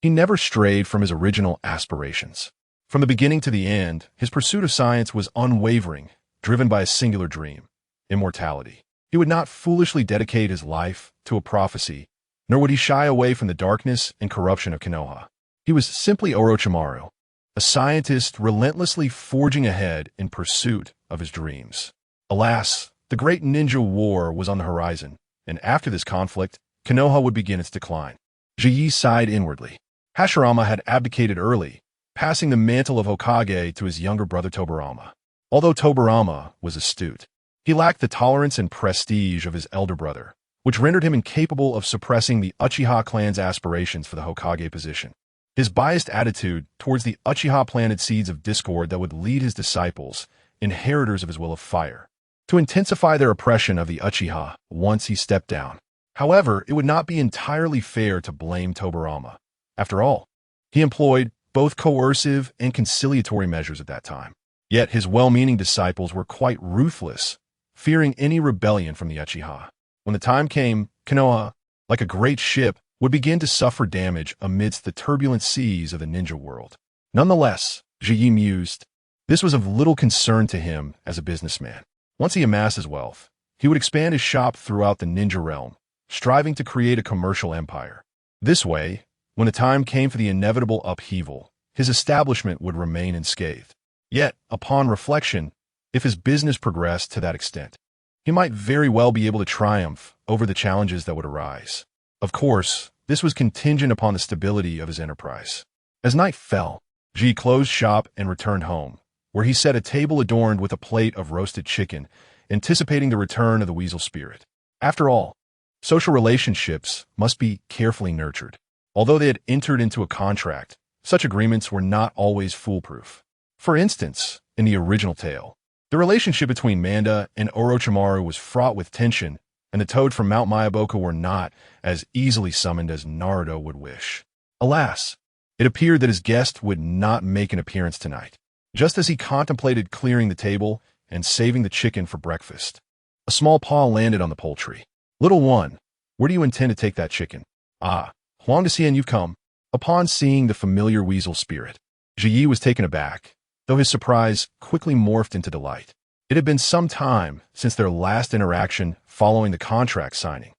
He never strayed from his original aspirations. From the beginning to the end, his pursuit of science was unwavering, driven by a singular dream: immortality. He would not foolishly dedicate his life to a prophecy, nor would he shy away from the darkness and corruption of Konoha. He was simply Orochimaru, a scientist relentlessly forging ahead in pursuit of his dreams. Alas, the great ninja war was on the horizon, and after this conflict, Konoha would begin its decline. Ji sighed inwardly. Hashirama had abdicated early, passing the mantle of Hokage to his younger brother Tobirama. Although Tobirama was astute, he lacked the tolerance and prestige of his elder brother, which rendered him incapable of suppressing the Uchiha clan's aspirations for the Hokage position. His biased attitude towards the Uchiha planted seeds of discord that would lead his disciples, inheritors of his will of fire, to intensify their oppression of the Uchiha once he stepped down. However, it would not be entirely fair to blame Tobarama. After all, he employed both coercive and conciliatory measures at that time. Yet his well-meaning disciples were quite ruthless, fearing any rebellion from the Uchiha. When the time came, Konoha, like a great ship, would begin to suffer damage amidst the turbulent seas of the ninja world. Nonetheless, Ji mused, this was of little concern to him as a businessman. Once he amassed his wealth, he would expand his shop throughout the ninja realm, striving to create a commercial empire. This way, when the time came for the inevitable upheaval, his establishment would remain unscathed. Yet, upon reflection, if his business progressed to that extent, he might very well be able to triumph over the challenges that would arise. Of course, this was contingent upon the stability of his enterprise. As night fell, Ji closed shop and returned home, where he set a table adorned with a plate of roasted chicken, anticipating the return of the weasel spirit. After all, social relationships must be carefully nurtured. Although they had entered into a contract, such agreements were not always foolproof. For instance, in the original tale, the relationship between Manda and Orochimaru was fraught with tension, and the toad from Mount Myaboku were not as easily summoned as Naruto would wish. Alas, it appeared that his guest would not make an appearance tonight. Just as he contemplated clearing the table and saving the chicken for breakfast, a small paw landed on the poultry. Little one, where do you intend to take that chicken? Ah, Huang Dexian, you've come. Upon seeing the familiar weasel spirit, Ji was taken aback, though his surprise quickly morphed into delight. It had been some time since their last interaction following the contract signing.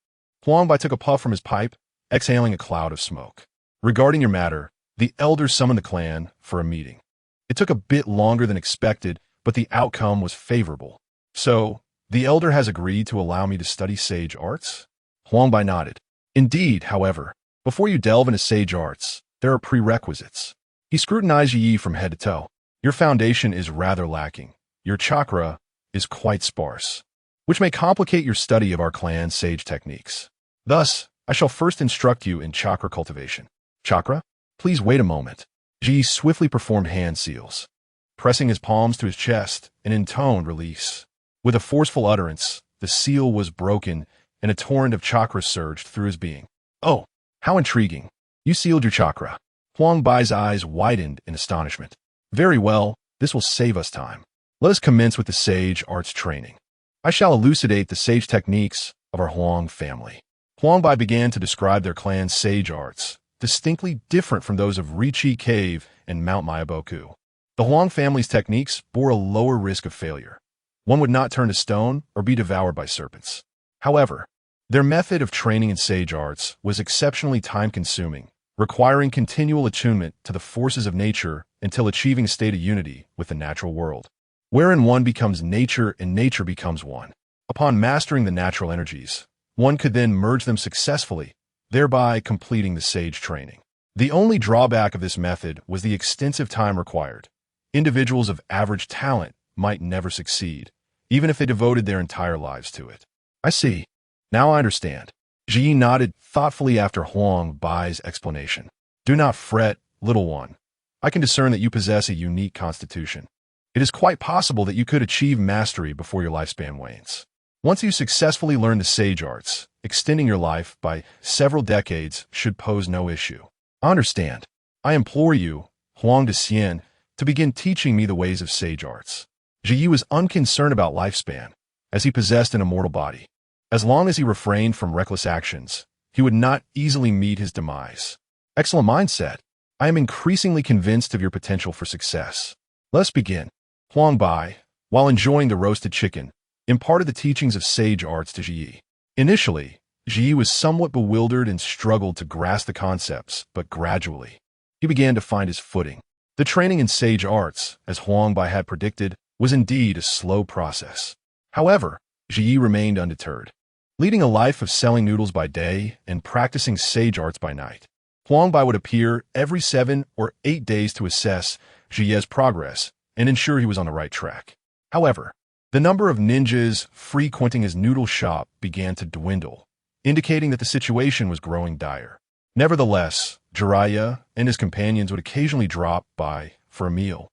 Huang Bai took a puff from his pipe, exhaling a cloud of smoke. Regarding your matter, the elders summoned the clan for a meeting. It took a bit longer than expected, but the outcome was favorable. So, the elder has agreed to allow me to study sage arts? Huang Bai nodded. Indeed, however, before you delve into sage arts, there are prerequisites. He scrutinized Yi from head to toe. Your foundation is rather lacking. Your chakra is quite sparse, which may complicate your study of our clan's sage techniques. Thus, I shall first instruct you in chakra cultivation. Chakra? Please wait a moment. Ji swiftly performed hand seals, pressing his palms to his chest and intoned release. With a forceful utterance, the seal was broken and a torrent of chakra surged through his being. Oh, how intriguing. You sealed your chakra. Huang Bai's eyes widened in astonishment. Very well, this will save us time. Let us commence with the sage arts training. I shall elucidate the sage techniques of our Huang family. Huang Bai began to describe their clan's sage arts, distinctly different from those of Richi Cave and Mount Myaboku. The Huang family's techniques bore a lower risk of failure. One would not turn to stone or be devoured by serpents. However, their method of training in sage arts was exceptionally time-consuming, requiring continual attunement to the forces of nature until achieving a state of unity with the natural world, wherein one becomes nature and nature becomes one. Upon mastering the natural energies, one could then merge them successfully, thereby completing the sage training. The only drawback of this method was the extensive time required. Individuals of average talent might never succeed, even if they devoted their entire lives to it. I see. Now I understand. Ji nodded thoughtfully after Huang Bai's explanation. Do not fret, little one. I can discern that you possess a unique constitution. It is quite possible that you could achieve mastery before your lifespan wanes. Once you successfully learn the sage arts, extending your life by several decades should pose no issue. I understand. I implore you, Huang Dexian, to begin teaching me the ways of sage arts. Ji was unconcerned about lifespan, as he possessed an immortal body. As long as he refrained from reckless actions, he would not easily meet his demise. Excellent mindset. I am increasingly convinced of your potential for success. Let's begin. Huang Bai, while enjoying the roasted chicken, imparted the teachings of sage arts to Ji. Initially, Ji was somewhat bewildered and struggled to grasp the concepts, but gradually, he began to find his footing. The training in sage arts, as Huang Bai had predicted, was indeed a slow process. However, Ji remained undeterred. Leading a life of selling noodles by day and practicing sage arts by night, Huang Bai would appear every 7 or 8 days to assess Ji's progress and ensure he was on the right track. However, the number of ninjas frequenting his noodle shop began to dwindle, indicating that the situation was growing dire. Nevertheless, Jiraiya and his companions would occasionally drop by for a meal,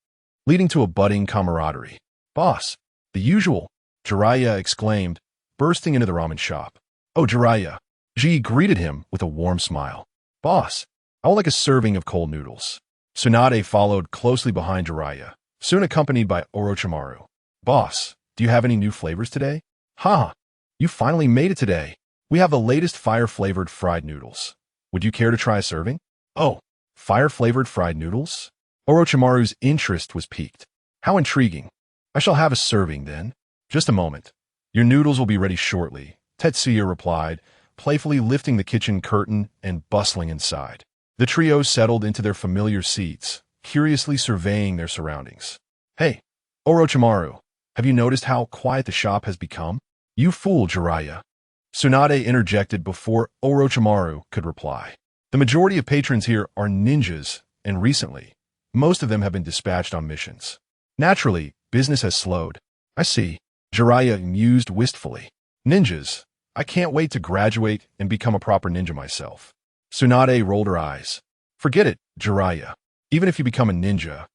leading to a budding camaraderie. Boss, the usual, Jiraiya exclaimed, bursting into the ramen shop. Oh, Jiraiya, Ji greeted him with a warm smile. Boss, I would like a serving of cold noodles. Tsunade followed closely behind Jiraiya, soon accompanied by Orochimaru. Boss, do you have any new flavors today? Ha! You finally made it today. We have the latest fire-flavored fried noodles. Would you care to try a serving? Oh, fire-flavored fried noodles? Orochimaru's interest was piqued. How intriguing. I shall have a serving then. Just a moment. Your noodles will be ready shortly, Tetsuya replied, playfully lifting the kitchen curtain and bustling inside. The trio settled into their familiar seats, curiously surveying their surroundings. Hey, Orochimaru, have you noticed how quiet the shop has become? You fool, Jiraiya. Tsunade interjected before Orochimaru could reply. The majority of patrons here are ninjas, and recently, most of them have been dispatched on missions. Naturally, business has slowed. I see, Jiraiya mused wistfully. Ninjas. I can't wait to graduate and become a proper ninja myself. Tsunade rolled her eyes. Forget it, Jiraiya. Even if you become a ninja,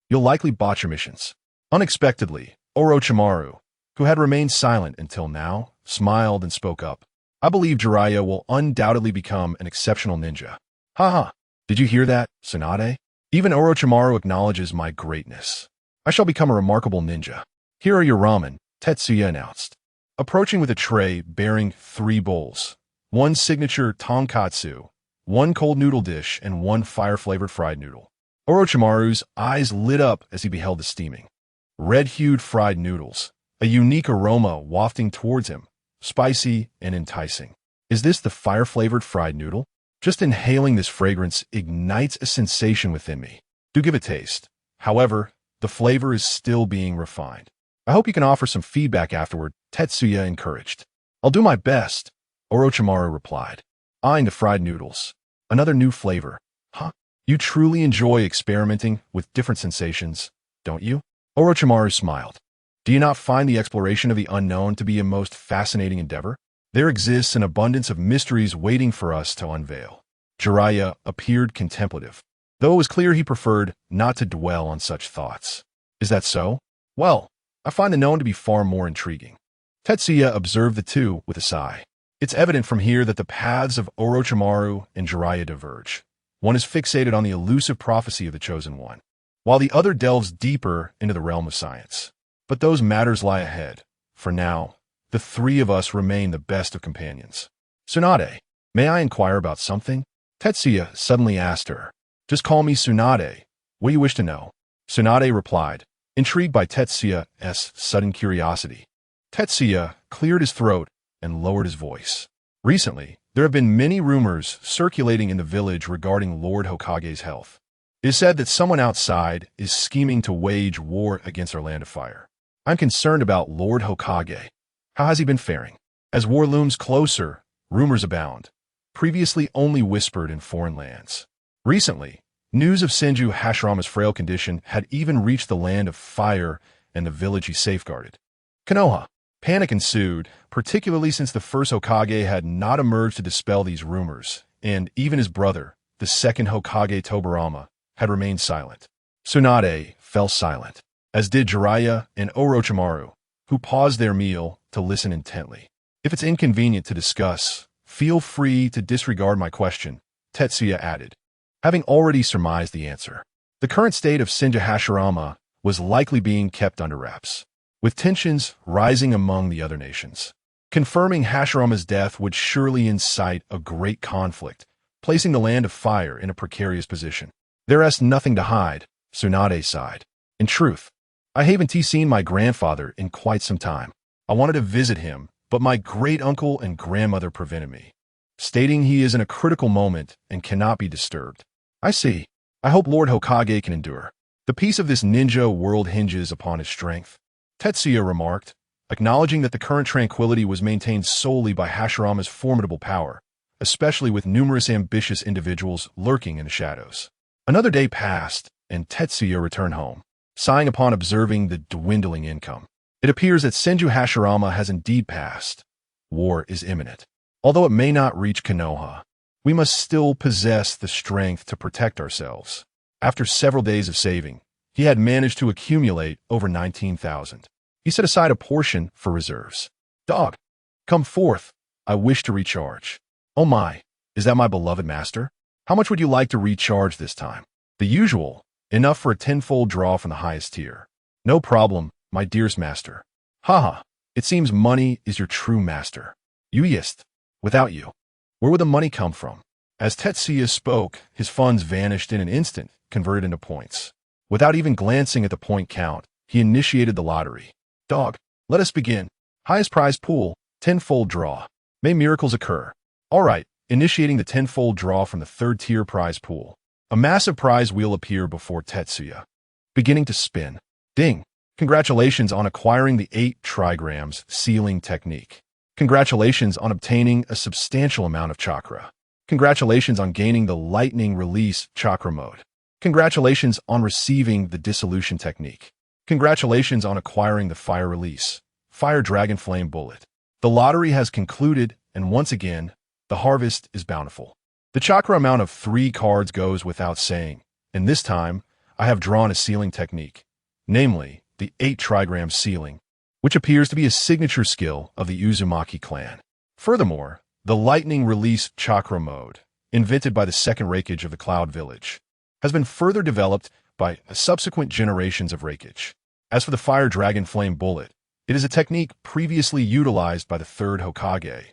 you'll likely botch your missions. Unexpectedly, Orochimaru, who had remained silent until now, smiled and spoke up. I believe Jiraiya will undoubtedly become an exceptional ninja. Haha, did you hear that, Tsunade? Even Orochimaru acknowledges my greatness. I shall become a remarkable ninja. Here are your ramen, Tetsuya announced, approaching with a tray bearing 3 bowls, 1 signature tonkatsu, 1 cold noodle dish, and 1 fire-flavored fried noodle. Orochimaru's eyes lit up as he beheld the steaming, red-hued fried noodles, a unique aroma wafting towards him, spicy and enticing. Is this the fire-flavored fried noodle? Just inhaling this fragrance ignites a sensation within me. Do give a taste. However, the flavor is still being refined. I hope you can offer some feedback afterward, Tetsuya encouraged. I'll do my best, Orochimaru replied, eyeing the fried noodles. Another new flavor. Huh? You truly enjoy experimenting with different sensations, don't you? Orochimaru smiled. Do you not find the exploration of the unknown to be a most fascinating endeavor? There exists an abundance of mysteries waiting for us to unveil. Jiraiya appeared contemplative, though it was clear he preferred not to dwell on such thoughts. Is that so? Well, I find the known to be far more intriguing. Tetsuya observed the two with a sigh. It's evident from here that the paths of Orochimaru and Jiraiya diverge. One is fixated on the elusive prophecy of the Chosen One, while the other delves deeper into the realm of science. But those matters lie ahead. For now, the 3 of us remain the best of companions. Tsunade, may I inquire about something? Tetsuya suddenly asked her. Just call me Tsunade. What do you wish to know? Tsunade replied, intrigued by Tetsuya's sudden curiosity. Tetsuya cleared his throat and lowered his voice. Recently, there have been many rumors circulating in the village regarding Lord Hokage's health. It is said that someone outside is scheming to wage war against our land of fire. I'm concerned about Lord Hokage. How has he been faring? As war looms closer, rumors abound, previously only whispered in foreign lands. Recently, news of Senju Hashirama's frail condition had even reached the land of fire and the village he safeguarded. Konoha. Panic ensued, particularly since the first Hokage had not emerged to dispel these rumors, and even his brother, the second Hokage Tobirama, had remained silent. Tsunade fell silent, as did Jiraiya and Orochimaru, who paused their meal to listen intently. If it's inconvenient to discuss, feel free to disregard my question, Tetsuya added, having already surmised the answer. The current state of Senju Hashirama was likely being kept under wraps, with tensions rising among the other nations. Confirming Hashirama's death would surely incite a great conflict, placing the land of fire in a precarious position. There is nothing to hide, Tsunade sighed. In truth, I haven't seen my grandfather in quite some time. I wanted to visit him, but my great-uncle and grandmother prevented me, stating he is in a critical moment and cannot be disturbed. I see. I hope Lord Hokage can endure. The peace of this ninja world hinges upon his strength, Tetsuya remarked, acknowledging that the current tranquility was maintained solely by Hashirama's formidable power, especially with numerous ambitious individuals lurking in the shadows. Another day passed, and Tetsuya returned home, sighing upon observing the dwindling income. It appears that Senju Hashirama has indeed passed. War is imminent. Although it may not reach Konoha, we must still possess the strength to protect ourselves. After several days of saving, he had managed to accumulate over 19,000. He set aside a portion for reserves. Dog, come forth. I wish to recharge. Oh my, is that my beloved master? How much would you like to recharge this time? The usual, enough for a tenfold draw from the highest tier. No problem, my dearest master. Haha, it seems money is your true master. Yuyist, without you, where would the money come from? As Tetsuya spoke, his funds vanished in an instant, converted into points. Without even glancing at the point count, he initiated the lottery. Dog, let us begin. Highest prize pool, tenfold draw. May miracles occur. All right, initiating the tenfold draw from the third-tier prize pool. A massive prize wheel appeared before Tetsuya, beginning to spin. Ding! Congratulations on acquiring the 8 trigrams sealing technique. Congratulations on obtaining a substantial amount of chakra. Congratulations on gaining the lightning release chakra mode. Congratulations on receiving the dissolution technique. Congratulations on acquiring the fire release, fire dragon flame bullet. The lottery has concluded, and once again, the harvest is bountiful. The chakra amount of 3 cards goes without saying, and this time, I have drawn a sealing technique, namely, the 8 trigram sealing, which appears to be a signature skill of the Uzumaki clan. Furthermore, the lightning release chakra mode, invented by the second Reikage of the Cloud Village, has been further developed by subsequent generations of Reikage. As for the fire dragon flame bullet, it is a technique previously utilized by the third Hokage.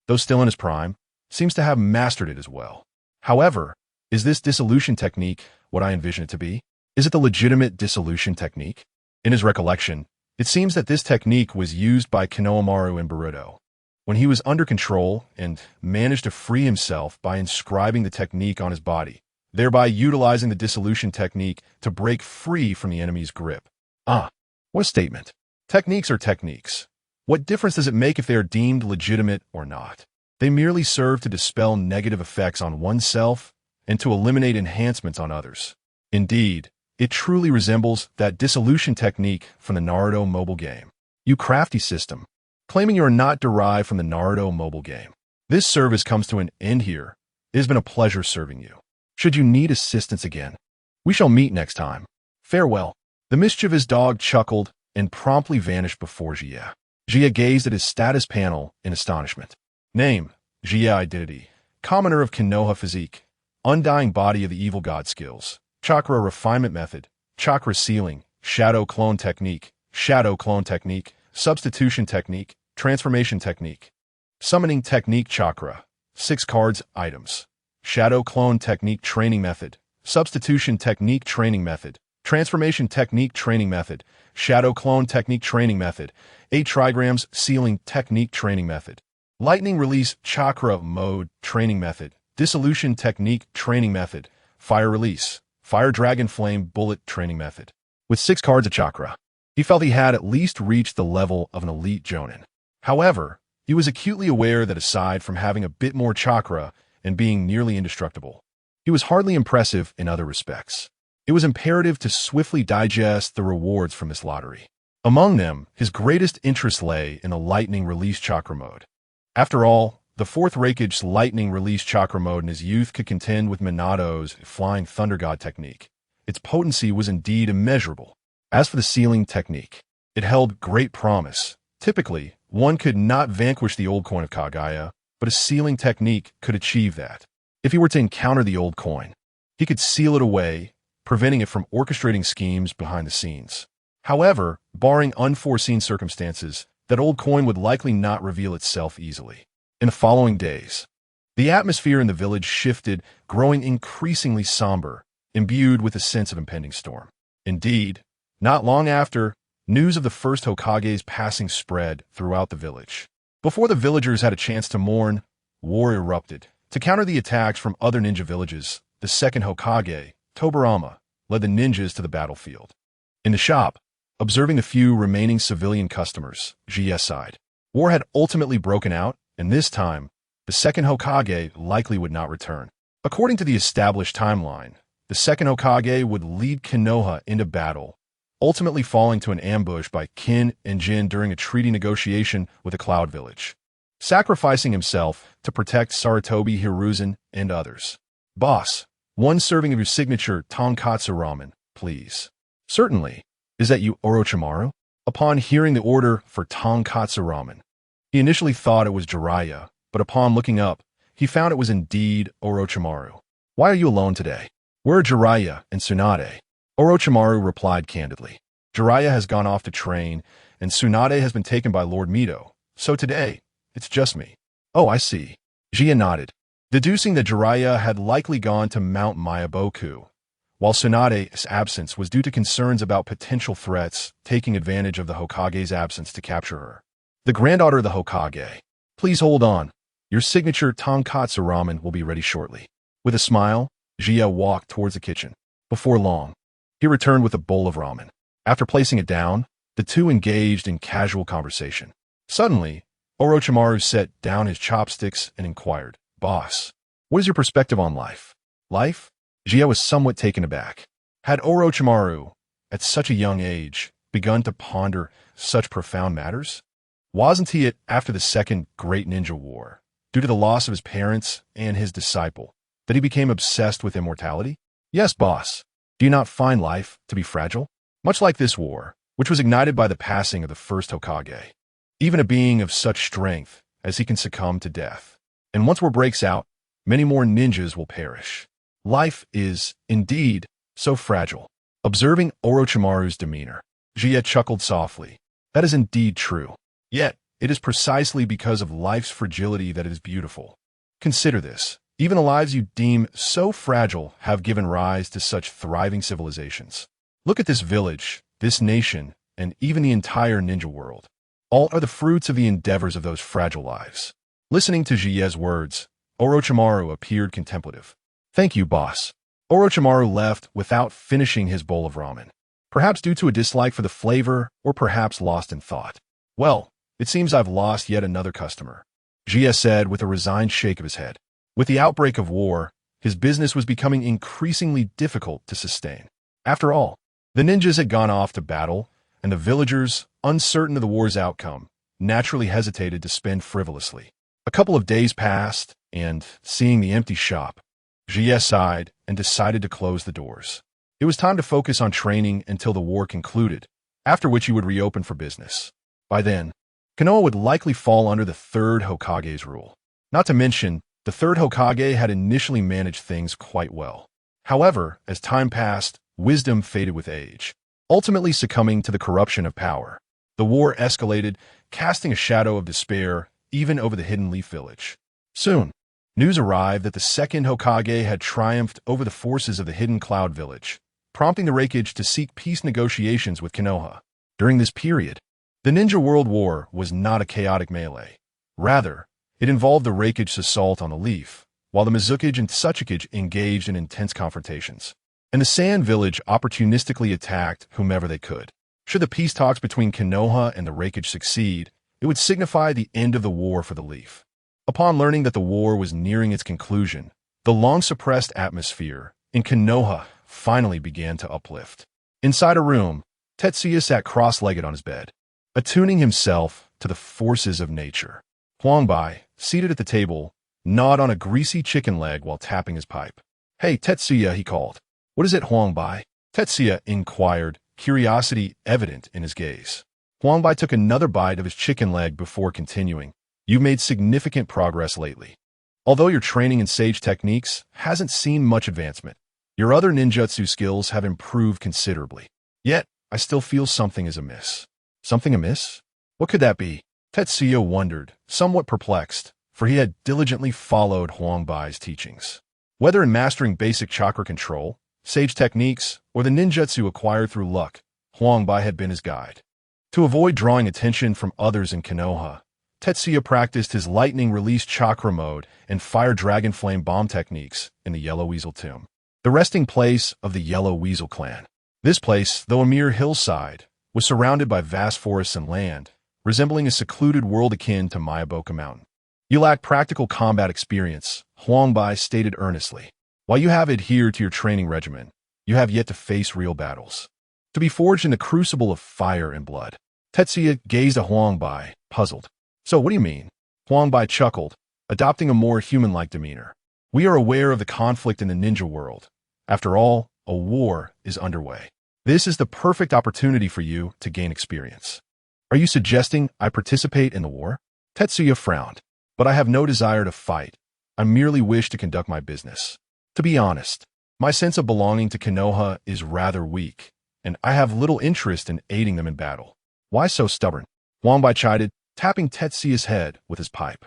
Though still in his prime, seems to have mastered it as well. However, is this dissolution technique what I envision it to be? Is it the legitimate dissolution technique? In his recollection, it seems that this technique was used by Konohamaru in Boruto, when he was under control and managed to free himself by inscribing the technique on his body, thereby utilizing the dissolution technique to break free from the enemy's grip. Ah, what a statement. Techniques are techniques. What difference does it make if they are deemed legitimate or not? They merely serve to dispel negative effects on oneself and to eliminate enhancements on others. Indeed, it truly resembles that dissolution technique from the Naruto mobile game. You crafty system, claiming you are not derived from the Naruto mobile game. This service comes to an end here. It has been a pleasure serving you. Should you need assistance again, we shall meet next time. Farewell. The mischievous dog chuckled and promptly vanished before Jia. Jia gazed at his status panel in astonishment. Name, Jia Identity, Commoner of Konoha Physique, Undying Body of the Evil God Skills, Chakra Refinement Method, Chakra Sealing, Shadow Clone Technique, Substitution Technique, Transformation Technique, Summoning Technique Chakra, 6 cards, items, Shadow Clone Technique Training Method, Substitution Technique Training Method, Transformation Technique Training Method, Shadow Clone Technique Training Method, 8 trigrams Sealing Technique Training Method, Lightning Release Chakra Mode Training Method, Dissolution Technique Training Method, Fire Release, Fire Dragon Flame Bullet Training Method. With 6 cards of chakra, he felt he had at least reached the level of an elite jonin. However, he was acutely aware that aside from having a bit more chakra and being nearly indestructible, he was hardly impressive in other respects. It was imperative to swiftly digest the rewards from this lottery. Among them, his greatest interest lay in the Lightning Release Chakra mode. After all, the 4th Reikage's Lightning Release Chakra mode in his youth could contend with Minato's Flying Thunder God technique. Its potency was indeed immeasurable. As for the sealing technique, it held great promise. Typically, one could not vanquish the old coin of Kaguya, but a sealing technique could achieve that. If he were to encounter the old coin, he could seal it away, preventing it from orchestrating schemes behind the scenes. However, barring unforeseen circumstances, that old coin would likely not reveal itself easily. In the following days, the atmosphere in the village shifted, growing increasingly somber, imbued with a sense of impending storm. Indeed, not long after, news of the first Hokage's passing spread throughout the village. Before the villagers had a chance to mourn, war erupted. To counter the attacks from other ninja villages, the second Hokage, Tobirama, led the ninjas to the battlefield. In the shop, observing the few remaining civilian customers, Jia sighed. War had ultimately broken out, and this time, the second Hokage likely would not return. According to the established timeline, the second Hokage would lead Konoha into battle, ultimately falling to an ambush by Kin and Jin during a treaty negotiation with the Cloud Village, sacrificing himself to protect Sarutobi Hiruzen and others. Boss, 1 serving of your signature tonkatsu ramen, please. Certainly. Is that you, Orochimaru? Upon hearing the order for tonkatsu ramen, he initially thought it was Jiraiya, but upon looking up, he found it was indeed Orochimaru. "Why are you alone today? Where are Jiraiya and Tsunade?" Orochimaru replied candidly. "Jiraiya has gone off to train, and Tsunade has been taken by Lord Mito, so today, it's just me." "Oh, I see." Jia nodded, deducing that Jiraiya had likely gone to Mount Mayaboku, while Tsunade's absence was due to concerns about potential threats taking advantage of the Hokage's absence to capture her. "The granddaughter of the Hokage. Please hold on. Your signature tonkatsu ramen will be ready shortly." With a smile, Jia walked towards the kitchen. Before long, he returned with a bowl of ramen. After placing it down, the two engaged in casual conversation. Suddenly, Orochimaru set down his chopsticks and inquired, "Boss, what is your perspective on life?" Life? Jia was somewhat taken aback. Had Orochimaru, at such a young age, begun to ponder such profound matters? Wasn't he after the Second Great Ninja War, due to the loss of his parents and his disciple, that he became obsessed with immortality? "Yes, boss. Do you not find life to be fragile? Much like this war, which was ignited by the passing of the first Hokage. Even a being of such strength as he can succumb to death. And once war breaks out, many more ninjas will perish. Life is, indeed, so fragile." Observing Orochimaru's demeanor, Jia chuckled softly. "That is indeed true. Yet, it is precisely because of life's fragility that it is beautiful. Consider this. Even the lives you deem so fragile have given rise to such thriving civilizations. Look at this village, this nation, and even the entire ninja world. All are the fruits of the endeavors of those fragile lives." Listening to Jia's words, Orochimaru appeared contemplative. "Thank you, boss." Orochimaru left without finishing his bowl of ramen, perhaps due to a dislike for the flavor or perhaps lost in thought. "Well, it seems I've lost yet another customer," Jia said with a resigned shake of his head. With the outbreak of war, his business was becoming increasingly difficult to sustain. After all, the ninjas had gone off to battle, and the villagers, uncertain of the war's outcome, naturally hesitated to spend frivolously. A couple of days passed, and, seeing the empty shop, Jia sighed and decided to close the doors. It was time to focus on training until the war concluded, after which he would reopen for business. By then, Konoha would likely fall under the third Hokage's rule. Not to mention, the third Hokage had initially managed things quite well. However, as time passed, wisdom faded with age, ultimately succumbing to the corruption of power. The war escalated, casting a shadow of despair even over the Hidden Leaf Village. Soon, news arrived that the second Hokage had triumphed over the forces of the Hidden Cloud Village, prompting the Raikage to seek peace negotiations with Konoha. During this period, the Ninja World War was not a chaotic melee. Rather, it involved the Raikage's assault on the Leaf, while the Mizukage and Tsuchikage engaged in intense confrontations. And the Sand Village opportunistically attacked whomever they could. Should the peace talks between Konoha and the Raikage succeed, it would signify the end of the war for the Leaf. Upon learning that the war was nearing its conclusion, the long-suppressed atmosphere in Konoha finally began to uplift. Inside a room, Tetsuya sat cross-legged on his bed, attuning himself to the forces of nature. Huangbai, seated at the table, gnawed on a greasy chicken leg while tapping his pipe. "Hey, Tetsuya," he called. "What is it, Huangbai?" Tetsuya inquired, curiosity evident in his gaze. Huangbai took another bite of his chicken leg before continuing. "You've made significant progress lately. Although your training in sage techniques hasn't seen much advancement, your other ninjutsu skills have improved considerably. Yet, I still feel something is amiss." "Something amiss? What could that be?" Tetsuya wondered, somewhat perplexed, for he had diligently followed Huangbai's teachings. Whether in mastering basic chakra control, sage techniques, or the ninjutsu acquired through luck, Huangbai had been his guide. To avoid drawing attention from others in Konoha, Tetsuya practiced his lightning release chakra mode and fire dragon flame bomb techniques in the Yellow Weasel tomb, the resting place of the Yellow Weasel clan. This place, though a mere hillside, was surrounded by vast forests and land, resembling a secluded world akin to Mayaboka Mountain. "You lack practical combat experience," Huangbai stated earnestly. "While you have adhered to your training regimen, you have yet to face real battles. To be forged in the crucible of fire and blood." Tetsuya gazed at Huangbai, puzzled. "So what do you mean?" Huangbai chuckled, adopting a more human-like demeanor. "We are aware of the conflict in the ninja world. After all, a war is underway. This is the perfect opportunity for you to gain experience." "Are you suggesting I participate in the war?" Tetsuya frowned. "But I have no desire to fight. I merely wish to conduct my business. To be honest, my sense of belonging to Konoha is rather weak, and I have little interest in aiding them in battle. Why so stubborn? Huangbai chided, tapping Tetsuya's head with his pipe.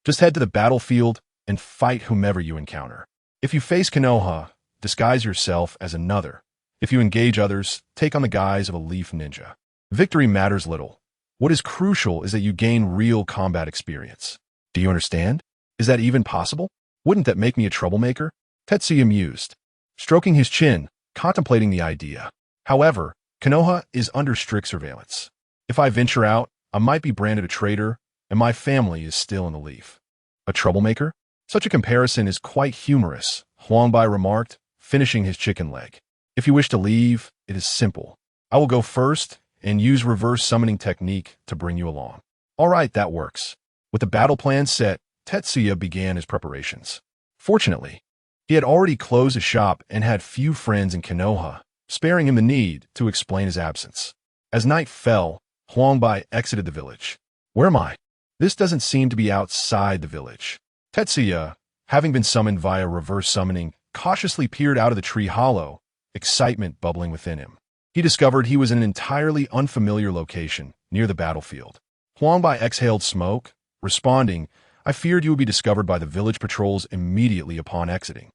Just head to the battlefield and fight whomever you encounter. If you face Konoha, disguise yourself as another. If you engage others, take on the guise of a leaf ninja. Victory matters little. What is crucial is that you gain real combat experience. Do you understand? Is that even possible? Wouldn't that make me a troublemaker? Tetsuya mused, stroking his chin, contemplating the idea. However, Konoha is under strict surveillance. If I venture out, I might be branded a traitor, and my family is still in the leaf. A troublemaker? Such a comparison is quite humorous, Huangbai remarked, finishing his chicken leg. If you wish to leave, it is simple. I will go first and use reverse summoning technique to bring you along. All right, that works. With the battle plan set, Tetsuya began his preparations. Fortunately, he had already closed his shop and had few friends in Konoha, sparing him the need to explain his absence. As night fell, Huangbai exited the village. Where am I? This doesn't seem to be outside the village. Tetsuya, having been summoned via reverse summoning, cautiously peered out of the tree hollow, excitement bubbling within him. He discovered he was in an entirely unfamiliar location, near the battlefield. Huangbai exhaled smoke, responding, I feared you would be discovered by the village patrols immediately upon exiting.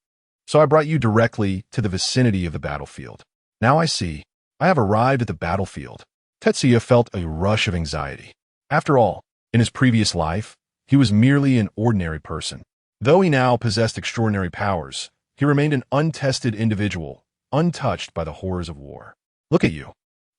So I brought you directly to the vicinity of the battlefield. Now I see. I have arrived at the battlefield. Tetsuya felt a rush of anxiety. After all, in his previous life, he was merely an ordinary person. Though he now possessed extraordinary powers, he remained an untested individual, untouched by the horrors of war. Look at you.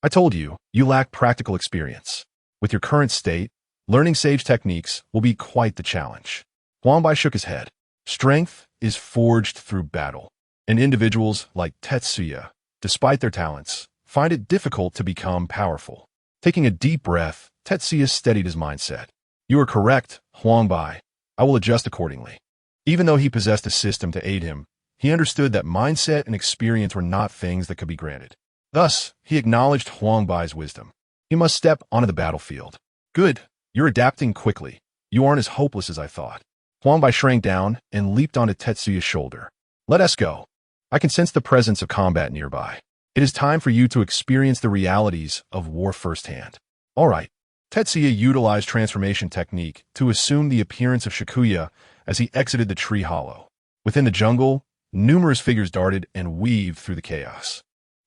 I told you, you lack practical experience. With your current state, learning sage techniques will be quite the challenge. Huangbai shook his head. Strength is forged through battle, and individuals like Tetsuya, despite their talents, find it difficult to become powerful. Taking a deep breath, Tetsuya steadied his mindset. You are correct, Huangbai. I will adjust accordingly. Even though he possessed a system to aid him, he understood that mindset and experience were not things that could be granted. Thus, he acknowledged Huangbai's wisdom. He must step onto the battlefield. Good. You're adapting quickly. You aren't as hopeless as I thought. Huangbai shrank down and leaped onto Tetsuya's shoulder. Let us go. I can sense the presence of combat nearby. It is time for you to experience the realities of war firsthand. All right. Tetsuya utilized transformation technique to assume the appearance of Shikuya as he exited the tree hollow. Within the jungle, numerous figures darted and weaved through the chaos.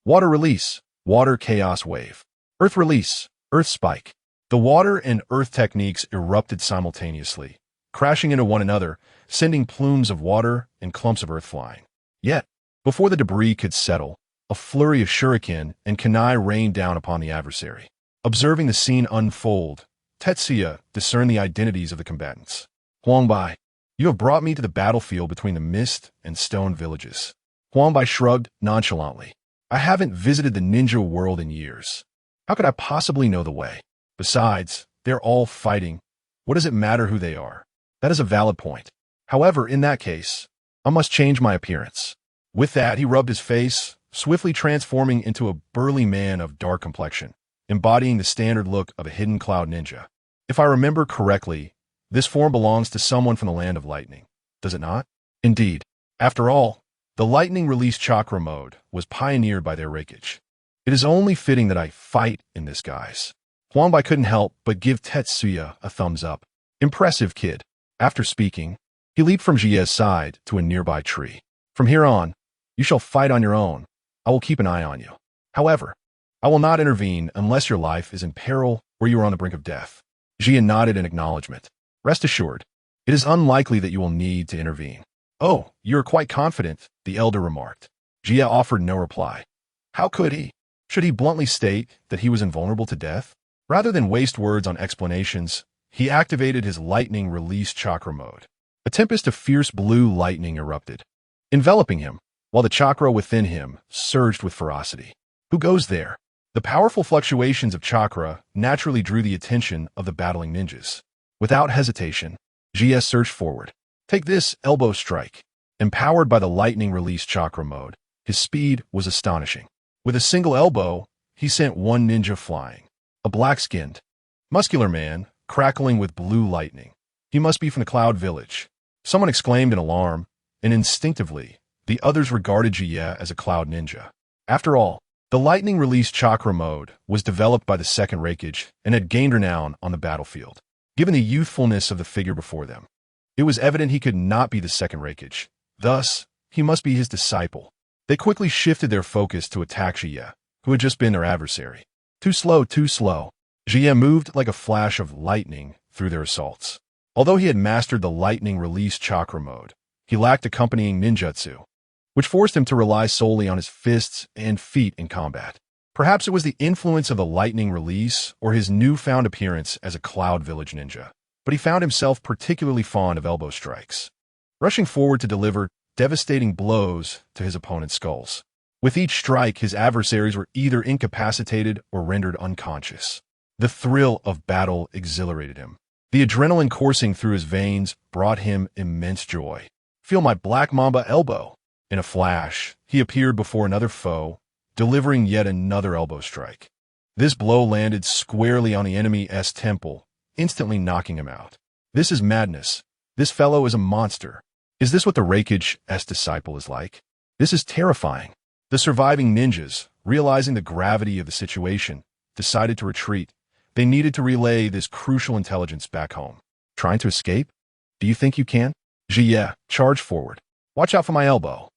Water release, water chaos wave. Earth release, earth spike. The water and earth techniques erupted simultaneously, crashing into one another, sending plumes of water and clumps of earth flying. Yet, before the debris could settle, a flurry of shuriken and kunai rained down upon the adversary. Observing the scene unfold, Tetsuya discerned the identities of the combatants. Huangbai, you have brought me to the battlefield between the mist and stone villages. Huangbai shrugged nonchalantly. I haven't visited the ninja world in years. How could I possibly know the way? Besides, they're all fighting. What does it matter who they are? That is a valid point. However, in that case, I must change my appearance. With that, he rubbed his face, swiftly transforming into a burly man of dark complexion, embodying the standard look of a hidden cloud ninja. If I remember correctly, this form belongs to someone from the land of lightning, does it not? Indeed. After all, the lightning release chakra mode was pioneered by their Reikage. It is only fitting that I fight in this guise. Huangbai couldn't help but give Tetsuya a thumbs up. Impressive kid. After speaking, he leaped from Jie's side to a nearby tree. From here on, you shall fight on your own. I will keep an eye on you. However, I will not intervene unless your life is in peril or you are on the brink of death. Jie nodded in acknowledgement. Rest assured, it is unlikely that you will need to intervene. Oh, you are quite confident, the elder remarked. Jie offered no reply. How could he? Should he bluntly state that he was invulnerable to death? Rather than waste words on explanations, he activated his lightning release chakra mode. A tempest of fierce blue lightning erupted, enveloping him, while the chakra within him surged with ferocity. Who goes there? The powerful fluctuations of chakra naturally drew the attention of the battling ninjas. Without hesitation, Jie surged forward. Take this elbow strike. Empowered by the lightning release chakra mode, his speed was astonishing. With a single elbow, he sent one ninja flying. A black-skinned, muscular man, crackling with blue lightning. He must be from the Cloud Village. Someone exclaimed in alarm, and instinctively, the others regarded Jie as a cloud ninja. After all, the lightning release chakra mode was developed by the second Reikage and had gained renown on the battlefield. Given the youthfulness of the figure before them, it was evident he could not be the second Reikage. Thus, he must be his disciple. They quickly shifted their focus to attack Jie, who had just been their adversary. Too slow, too slow. Jie moved like a flash of lightning through their assaults. Although he had mastered the lightning release chakra mode, he lacked accompanying ninjutsu, which forced him to rely solely on his fists and feet in combat. Perhaps it was the influence of the lightning release or his newfound appearance as a Cloud Village ninja, but he found himself particularly fond of elbow strikes, rushing forward to deliver devastating blows to his opponent's skulls. With each strike, his adversaries were either incapacitated or rendered unconscious. The thrill of battle exhilarated him. The adrenaline coursing through his veins brought him immense joy. Feel my Black Mamba elbow. In a flash, he appeared before another foe, delivering yet another elbow strike. This blow landed squarely on the enemy's temple, instantly knocking him out. This is madness. This fellow is a monster. Is this what the Reikage's disciple is like? This is terrifying. The surviving ninjas, realizing the gravity of the situation, decided to retreat. They needed to relay this crucial intelligence back home. Trying to escape? Do you think you can? Jie, charge forward. Watch out for my elbow.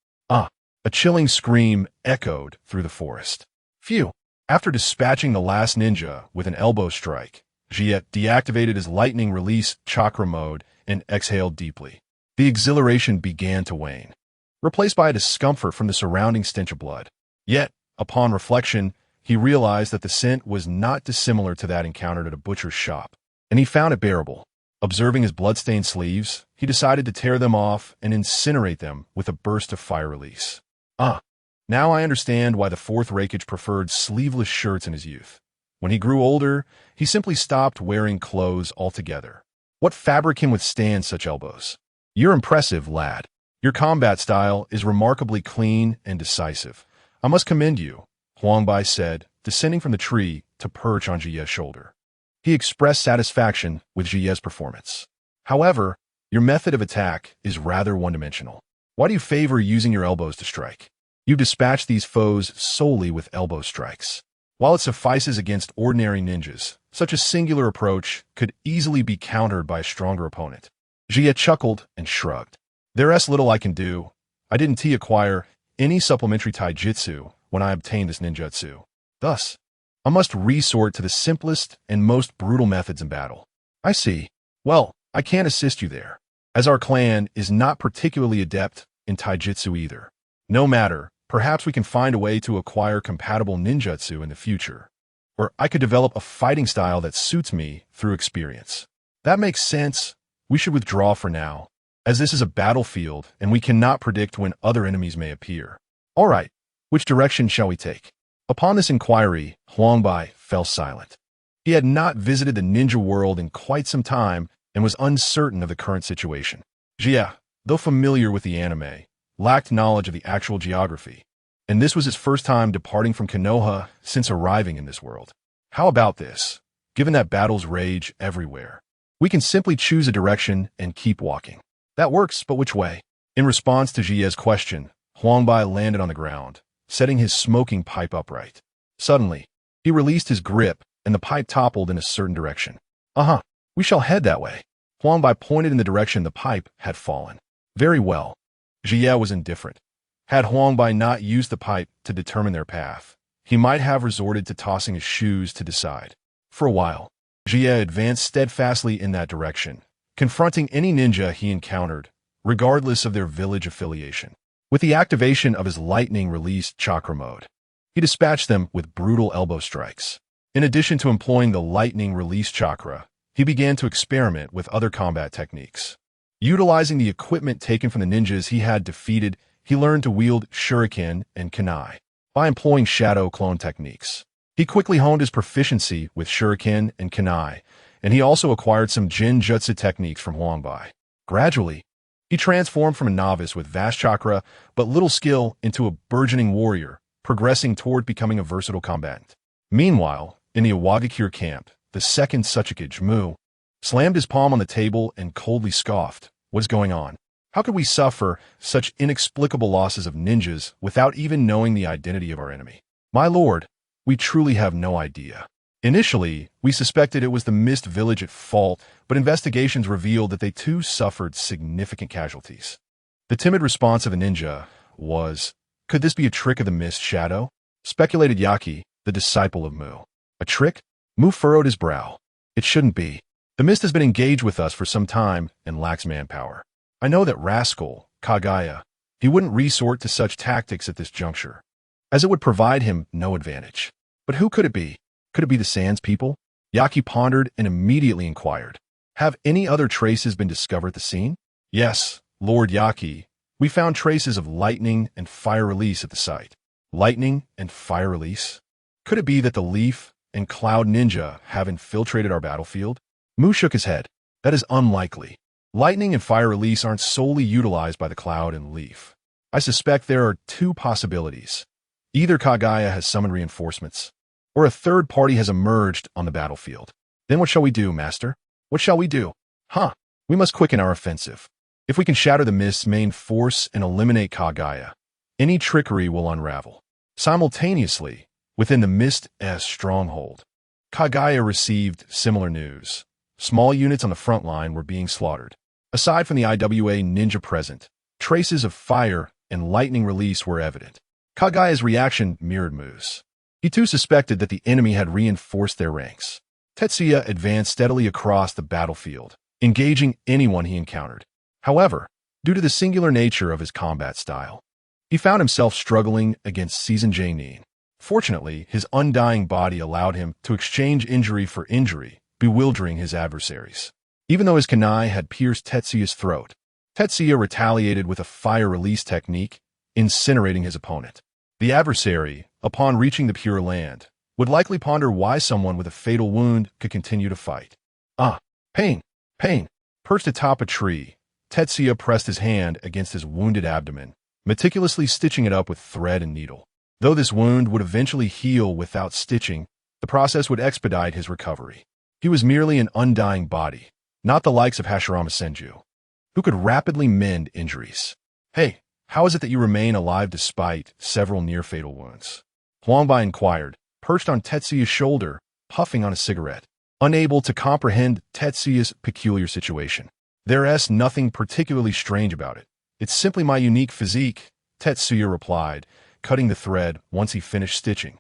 A chilling scream echoed through the forest. Phew! After dispatching the last ninja with an elbow strike, Jie deactivated his lightning release chakra mode and exhaled deeply. The exhilaration began to wane, replaced by a discomfort from the surrounding stench of blood. Yet, upon reflection, he realized that the scent was not dissimilar to that encountered at a butcher's shop, and he found it bearable. Observing his blood-stained sleeves, he decided to tear them off and incinerate them with a burst of fire release. Now I understand why the fourth Reikage preferred sleeveless shirts in his youth. When he grew older, he simply stopped wearing clothes altogether. What fabric can withstand such elbows? You're impressive, lad. Your combat style is remarkably clean and decisive. I must commend you, Huangbai said, descending from the tree to perch on Jie's shoulder. He expressed satisfaction with Jie's performance. However, your method of attack is rather one-dimensional. Why do you favor using your elbows to strike? You dispatch these foes solely with elbow strikes. While it suffices against ordinary ninjas, such a singular approach could easily be countered by a stronger opponent. Jie chuckled and shrugged. There's little I can do. I didn't acquire any supplementary taijutsu when I obtained this ninjutsu. Thus, I must resort to the simplest and most brutal methods in battle. I see. Well, I can't assist you there, as our clan is not particularly adept in taijutsu either. No matter, perhaps we can find a way to acquire compatible ninjutsu in the future. Or I could develop a fighting style that suits me through experience. That makes sense. We should withdraw for now, as this is a battlefield and we cannot predict when other enemies may appear. All right, which direction shall we take? Upon this inquiry, Huangbai fell silent. He had not visited the ninja world in quite some time and was uncertain of the current situation. Jie, though familiar with the anime, lacked knowledge of the actual geography, and this was his first time departing from Konoha since arriving in this world. How about this? Given that battles rage everywhere, we can simply choose a direction and keep walking. That works, but which way? In response to Jie's question, Huangbai landed on the ground, setting his smoking pipe upright. Suddenly, he released his grip, and the pipe toppled in a certain direction. We shall head that way. Huangbai pointed in the direction the pipe had fallen. Very well. Jie was indifferent. Had Huangbai not used the pipe to determine their path, he might have resorted to tossing his shoes to decide. For a while, Jie advanced steadfastly in that direction, confronting any ninja he encountered, regardless of their village affiliation. With the activation of his lightning release chakra mode, he dispatched them with brutal elbow strikes. In addition to employing the lightning release chakra, he began to experiment with other combat techniques. Utilizing the equipment taken from the ninjas he had defeated, he learned to wield shuriken and canine by employing shadow clone techniques. He quickly honed his proficiency with shuriken and canine, and he also acquired some genjutsu techniques from Huangbai. Gradually, he transformed from a novice with vast chakra but little skill into a burgeoning warrior, progressing toward becoming a versatile combatant. Meanwhile, in the Awagakure camp, the second Suchikage Mu slammed his palm on the table and coldly scoffed, What's going on? How could we suffer such inexplicable losses of ninjas without even knowing the identity of our enemy? My lord, we truly have no idea. Initially, we suspected it was the Mist Village at fault, but investigations revealed that they too suffered significant casualties. The timid response of a ninja was, could this be a trick of the Mist Shadow? Speculated Yaki, the disciple of Mu. A trick? Mu furrowed his brow. It shouldn't be. The Mist has been engaged with us for some time and lacks manpower. I know that rascal, Kagaya, he wouldn't resort to such tactics at this juncture, as it would provide him no advantage. But who could it be? Could it be the Sands people? Yaki pondered and immediately inquired. Have any other traces been discovered at the scene? Yes, Lord Yaki. We found traces of lightning and fire release at the site. Lightning and fire release? Could it be that the Leaf and Cloud Ninja have infiltrated our battlefield? Mu shook his head. That is unlikely. Lightning and fire release aren't solely utilized by the Cloud and Leaf. I suspect there are two possibilities. Either Kagaya has summoned reinforcements, or a third party has emerged on the battlefield. Then what shall we do, Master? What shall we do? We must quicken our offensive. If we can shatter the Mist's main force and eliminate Kagaya, any trickery will unravel. Simultaneously, within the Mist's stronghold, Kagaya received similar news. Small units on the front line were being slaughtered. Aside from the IWA ninja present, traces of fire and lightning release were evident. Kagaya's reaction mirrored Mu's. He too suspected that the enemy had reinforced their ranks. Tetsuya advanced steadily across the battlefield, engaging anyone he encountered. However, due to the singular nature of his combat style, he found himself struggling against seasoned Jainin. Fortunately, his undying body allowed him to exchange injury for injury, bewildering his adversaries. Even though his canine had pierced Tetsuya's throat, Tetsuya retaliated with a fire release technique, incinerating his opponent. The adversary, upon reaching the Pure Land, would likely ponder why someone with a fatal wound could continue to fight. Pain! Pain! Perched atop a tree, Tetsuya pressed his hand against his wounded abdomen, meticulously stitching it up with thread and needle. Though this wound would eventually heal without stitching, the process would expedite his recovery. He was merely an undying body, not the likes of Hashirama Senju, who could rapidly mend injuries. Hey, how is it that you remain alive despite several near-fatal wounds? Huangbai inquired, perched on Tetsuya's shoulder, puffing on a cigarette, unable to comprehend Tetsuya's peculiar situation. There's nothing particularly strange about it. It's simply my unique physique, Tetsuya replied, cutting the thread once he finished stitching.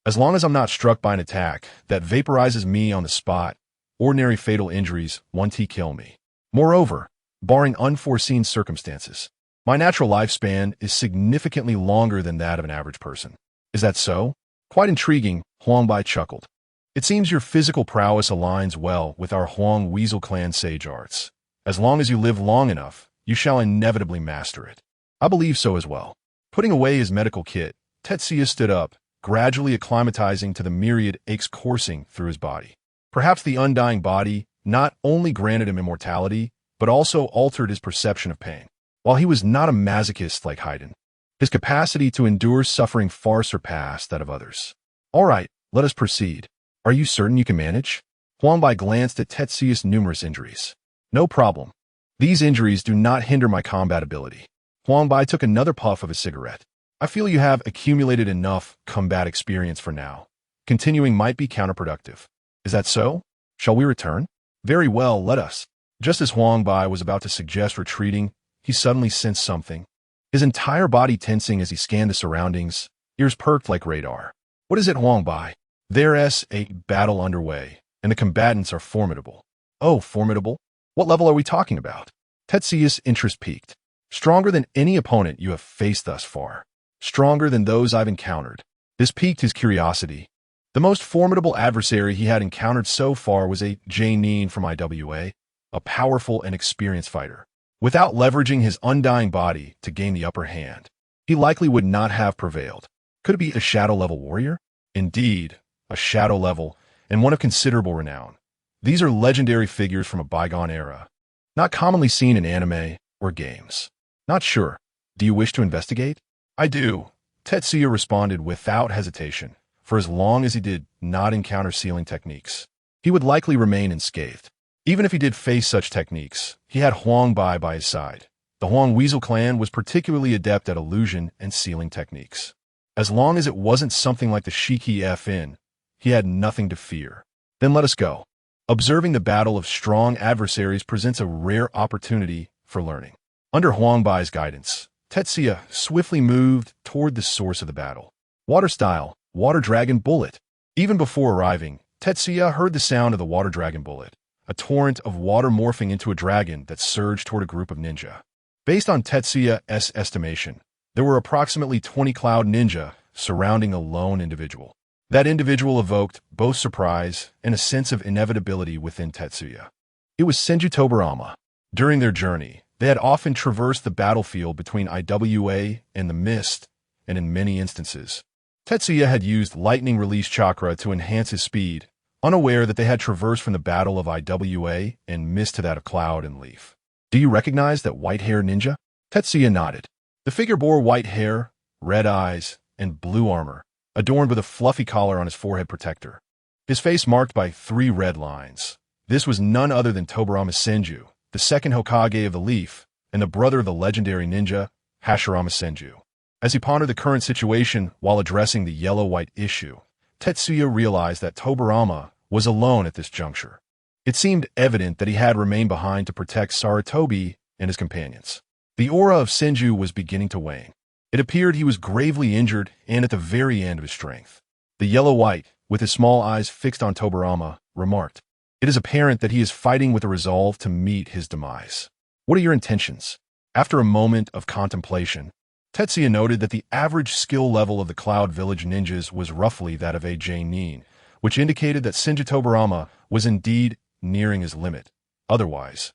As long as I'm not struck by an attack that vaporizes me on the spot, ordinary fatal injuries won't kill me. Moreover, barring unforeseen circumstances, my natural lifespan is significantly longer than that of an average person. Is that so? Quite intriguing, Huangbai chuckled. It seems your physical prowess aligns well with our Huang Weasel clan sage arts. As long as you live long enough, you shall inevitably master it. I believe so as well. Putting away his medical kit, Tetsuya stood up, gradually acclimatizing to the myriad aches coursing through his body. Perhaps the undying body not only granted him immortality, but also altered his perception of pain. While he was not a masochist like Haydn, his capacity to endure suffering far surpassed that of others. All right, let us proceed. Are you certain you can manage? Huangbai glanced at Tetsuya's numerous injuries. No problem. These injuries do not hinder my combat ability. Huangbai took another puff of his cigarette. I feel you have accumulated enough combat experience for now. Continuing might be counterproductive. Is that so? Shall we return? Very well, let us. Just as Huangbai was about to suggest retreating, he suddenly sensed something. His entire body tensing as he scanned the surroundings, ears perked like radar. What is it, Huangbai? There's a battle underway, and the combatants are formidable. Oh, formidable? What level are we talking about? Tetsuya's interest peaked. Stronger than any opponent you have faced thus far. Stronger than those I've encountered. This piqued his curiosity. The most formidable adversary he had encountered so far was a Jainin from IWA, a powerful and experienced fighter. Without leveraging his undying body to gain the upper hand, he likely would not have prevailed. Could it be a shadow-level warrior? Indeed, a shadow level, and one of considerable renown. These are legendary figures from a bygone era, not commonly seen in anime or games. Not sure. Do you wish to investigate? I do, Tetsuya responded without hesitation. For as long as he did not encounter sealing techniques, he would likely remain unscathed. Even if he did face such techniques, he had Huang Bai by his side. The Huang Weasel clan was particularly adept at illusion and sealing techniques. As long as it wasn't something like the Shiki FN, he had nothing to fear. Then let us go. Observing the battle of strong adversaries presents a rare opportunity for learning. Under Huang Bai's guidance, Tetsuya swiftly moved toward the source of the battle. Water style, water dragon bullet. Even before arriving, Tetsuya heard the sound of the water dragon bullet, a torrent of water morphing into a dragon that surged toward a group of ninja. Based on Tetsuya's estimation, there were approximately 20 cloud ninja surrounding a lone individual. That individual evoked both surprise and a sense of inevitability within Tetsuya. It was Senju Tobarama. During their journey, they had often traversed the battlefield between IWA and the Mist, and in many instances, Tetsuya had used lightning release chakra to enhance his speed, unaware that they had traversed from the battle of IWA and Mist to that of Cloud and Leaf. Do you recognize that white-haired ninja? Tetsuya nodded. The figure bore white hair, red eyes, and blue armor, adorned with a fluffy collar on his forehead protector. His face marked by 3 red lines. This was none other than Tobarama Senju, the second Hokage of the Leaf, and the brother of the legendary ninja, Hashirama Senju. As he pondered the current situation while addressing the yellow-white issue, Tetsuya realized that Tobarama was alone at this juncture. It seemed evident that he had remained behind to protect Sarutobi and his companions. The aura of Senju was beginning to wane. It appeared he was gravely injured and at the very end of his strength. The yellow-white, with his small eyes fixed on Tobarama, remarked, "It is apparent that he is fighting with a resolve to meet his demise. What are your intentions?" After a moment of contemplation, Tetsuya noted that the average skill level of the Cloud Village ninjas was roughly that of a Nin, which indicated that Senju Tobarama was indeed nearing his limit. Otherwise,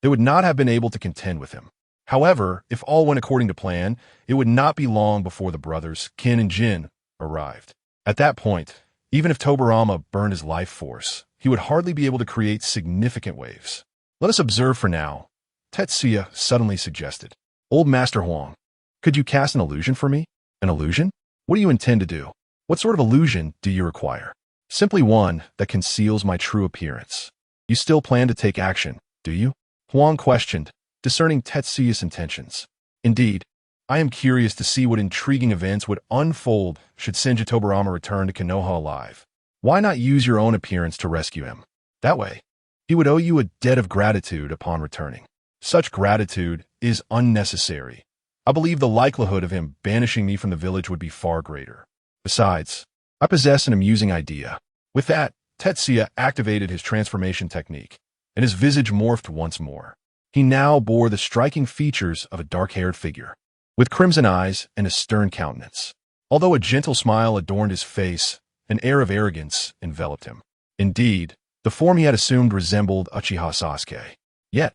they would not have been able to contend with him. However, if all went according to plan, it would not be long before the brothers, Kin and Jin, arrived. At that point, even if Tobarama burned his life force, he would hardly be able to create significant waves. "Let us observe for now," Tetsuya suddenly suggested. "Old Master Huang, could you cast an illusion for me?" "An illusion? What do you intend to do? What sort of illusion do you require?" "Simply one that conceals my true appearance." "You still plan to take action, do you?" Huang questioned, discerning Tetsuya's intentions. "Indeed, I am curious to see what intriguing events would unfold should Senju Tobarama return to Konoha alive. Why not use your own appearance to rescue him? That way, he would owe you a debt of gratitude upon returning. Such gratitude is unnecessary. I believe the likelihood of him banishing me from the village would be far greater. Besides, I possess an amusing idea." With that, Tetsuya activated his transformation technique, and his visage morphed once more. He now bore the striking features of a dark-haired figure, with crimson eyes and a stern countenance. Although a gentle smile adorned his face, an air of arrogance enveloped him. Indeed, the form he had assumed resembled Uchiha Sasuke. Yet,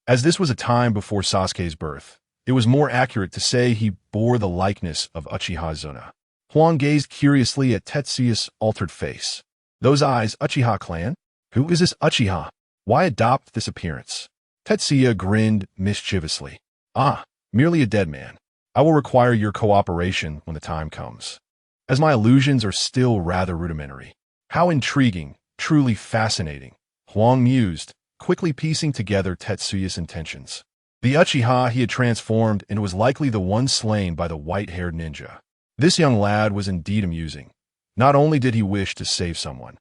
as this was a time before Sasuke's birth, it was more accurate to say he bore the likeness of Uchiha Zuna. Huang gazed curiously at Tetsuya's altered face. Those eyes, Uchiha clan? Who is this Uchiha? Why adopt this appearance? Tetsuya grinned mischievously. "Ah, merely a dead man. I will require your cooperation when the time comes, as my illusions are still rather rudimentary." "How intriguing, truly fascinating," Huang mused, quickly piecing together Tetsuya's intentions. The Uchiha he had transformed into was likely the one slain by the white-haired ninja. This young lad was indeed amusing. Not only did he wish to save someone,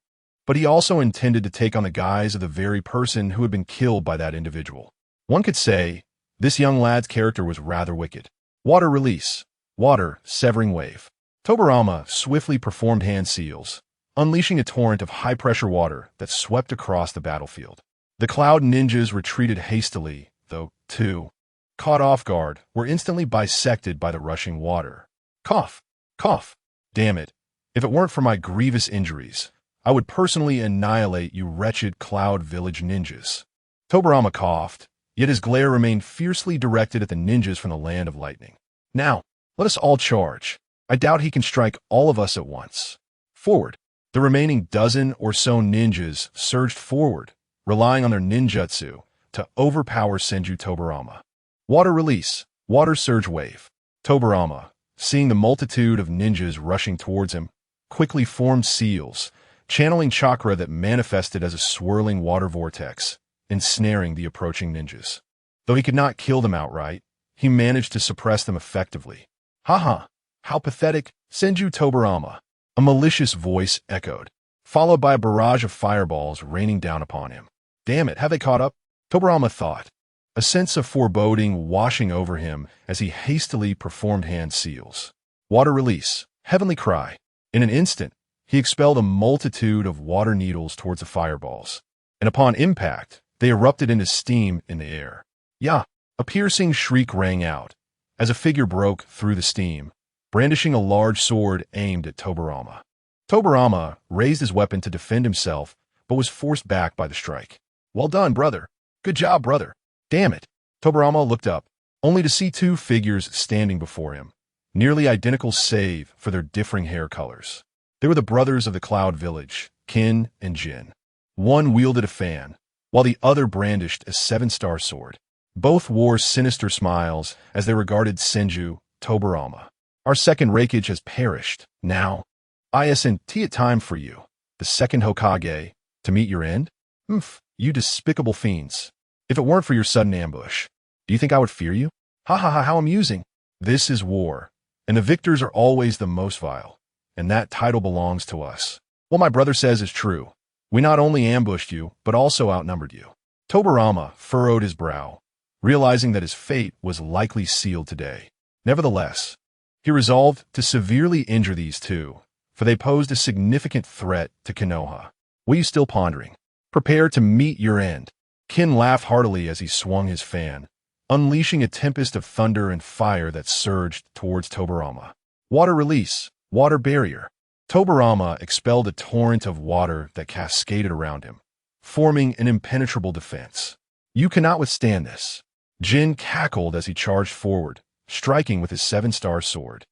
but he also intended to take on the guise of the very person who had been killed by that individual. One could say, this young lad's character was rather wicked. Water release. Water, severing wave. Tobarama swiftly performed hand seals, unleashing a torrent of high-pressure water that swept across the battlefield. The Cloud ninjas retreated hastily, though, too, caught off guard, were instantly bisected by the rushing water. Cough! Cough! Damn it. If it weren't for my grievous injuries, I would personally annihilate you wretched Cloud Village ninjas. Tobarama coughed, yet his glare remained fiercely directed at the ninjas from the land of lightning. "Now, let us all charge. I doubt he can strike all of us at once." Forward. The remaining dozen or so ninjas surged forward, relying on their ninjutsu to overpower Senju Tobarama. Water release. Water surge wave. Tobarama, seeing the multitude of ninjas rushing towards him, quickly formed seals, channeling chakra that manifested as a swirling water vortex. ensnaring the approaching ninjas. Though he could not kill them outright, he managed to suppress them effectively. Haha, how pathetic, Senju Tobarama. A malicious voice echoed, followed by a barrage of fireballs raining down upon him. Damn it, have they caught up? Tobarama thought, a sense of foreboding washing over him as he hastily performed hand seals. Water release, heavenly cry. In an instant, he expelled a multitude of water needles towards the fireballs, and upon impact, they erupted into steam in the air. Yah! A piercing shriek rang out, as a figure broke through the steam, brandishing a large sword aimed at Tobarama. Tobarama raised his weapon to defend himself, but was forced back by the strike. Well done, brother. Good job, brother. Damn it. Tobarama looked up, only to see two figures standing before him, nearly identical save for their differing hair colors. They were the brothers of the Cloud Village, Kin and Jin. One wielded a fan, while the other brandished a seven-star sword. Both wore sinister smiles as they regarded Senju Tobarama. Our second Raikage has perished. Now, isn't it time for you, the second Hokage, to meet your end? Hmph, you despicable fiends. If it weren't for your sudden ambush, do you think I would fear you? Ha ha ha, how amusing. This is war, and the victors are always the most vile, and that title belongs to us. What my brother says is true. We not only ambushed you, but also outnumbered you. Tobarama furrowed his brow, realizing that his fate was likely sealed today. Nevertheless, he resolved to severely injure these two, for they posed a significant threat to Konoha. Were you still pondering? Prepare to meet your end. Kin laughed heartily as he swung his fan, unleashing a tempest of thunder and fire that surged towards Tobarama. Water release, water barrier. Tobarama expelled a torrent of water that cascaded around him, forming an impenetrable defense. You cannot withstand this. Jin cackled as he charged forward, striking with his seven-star sword,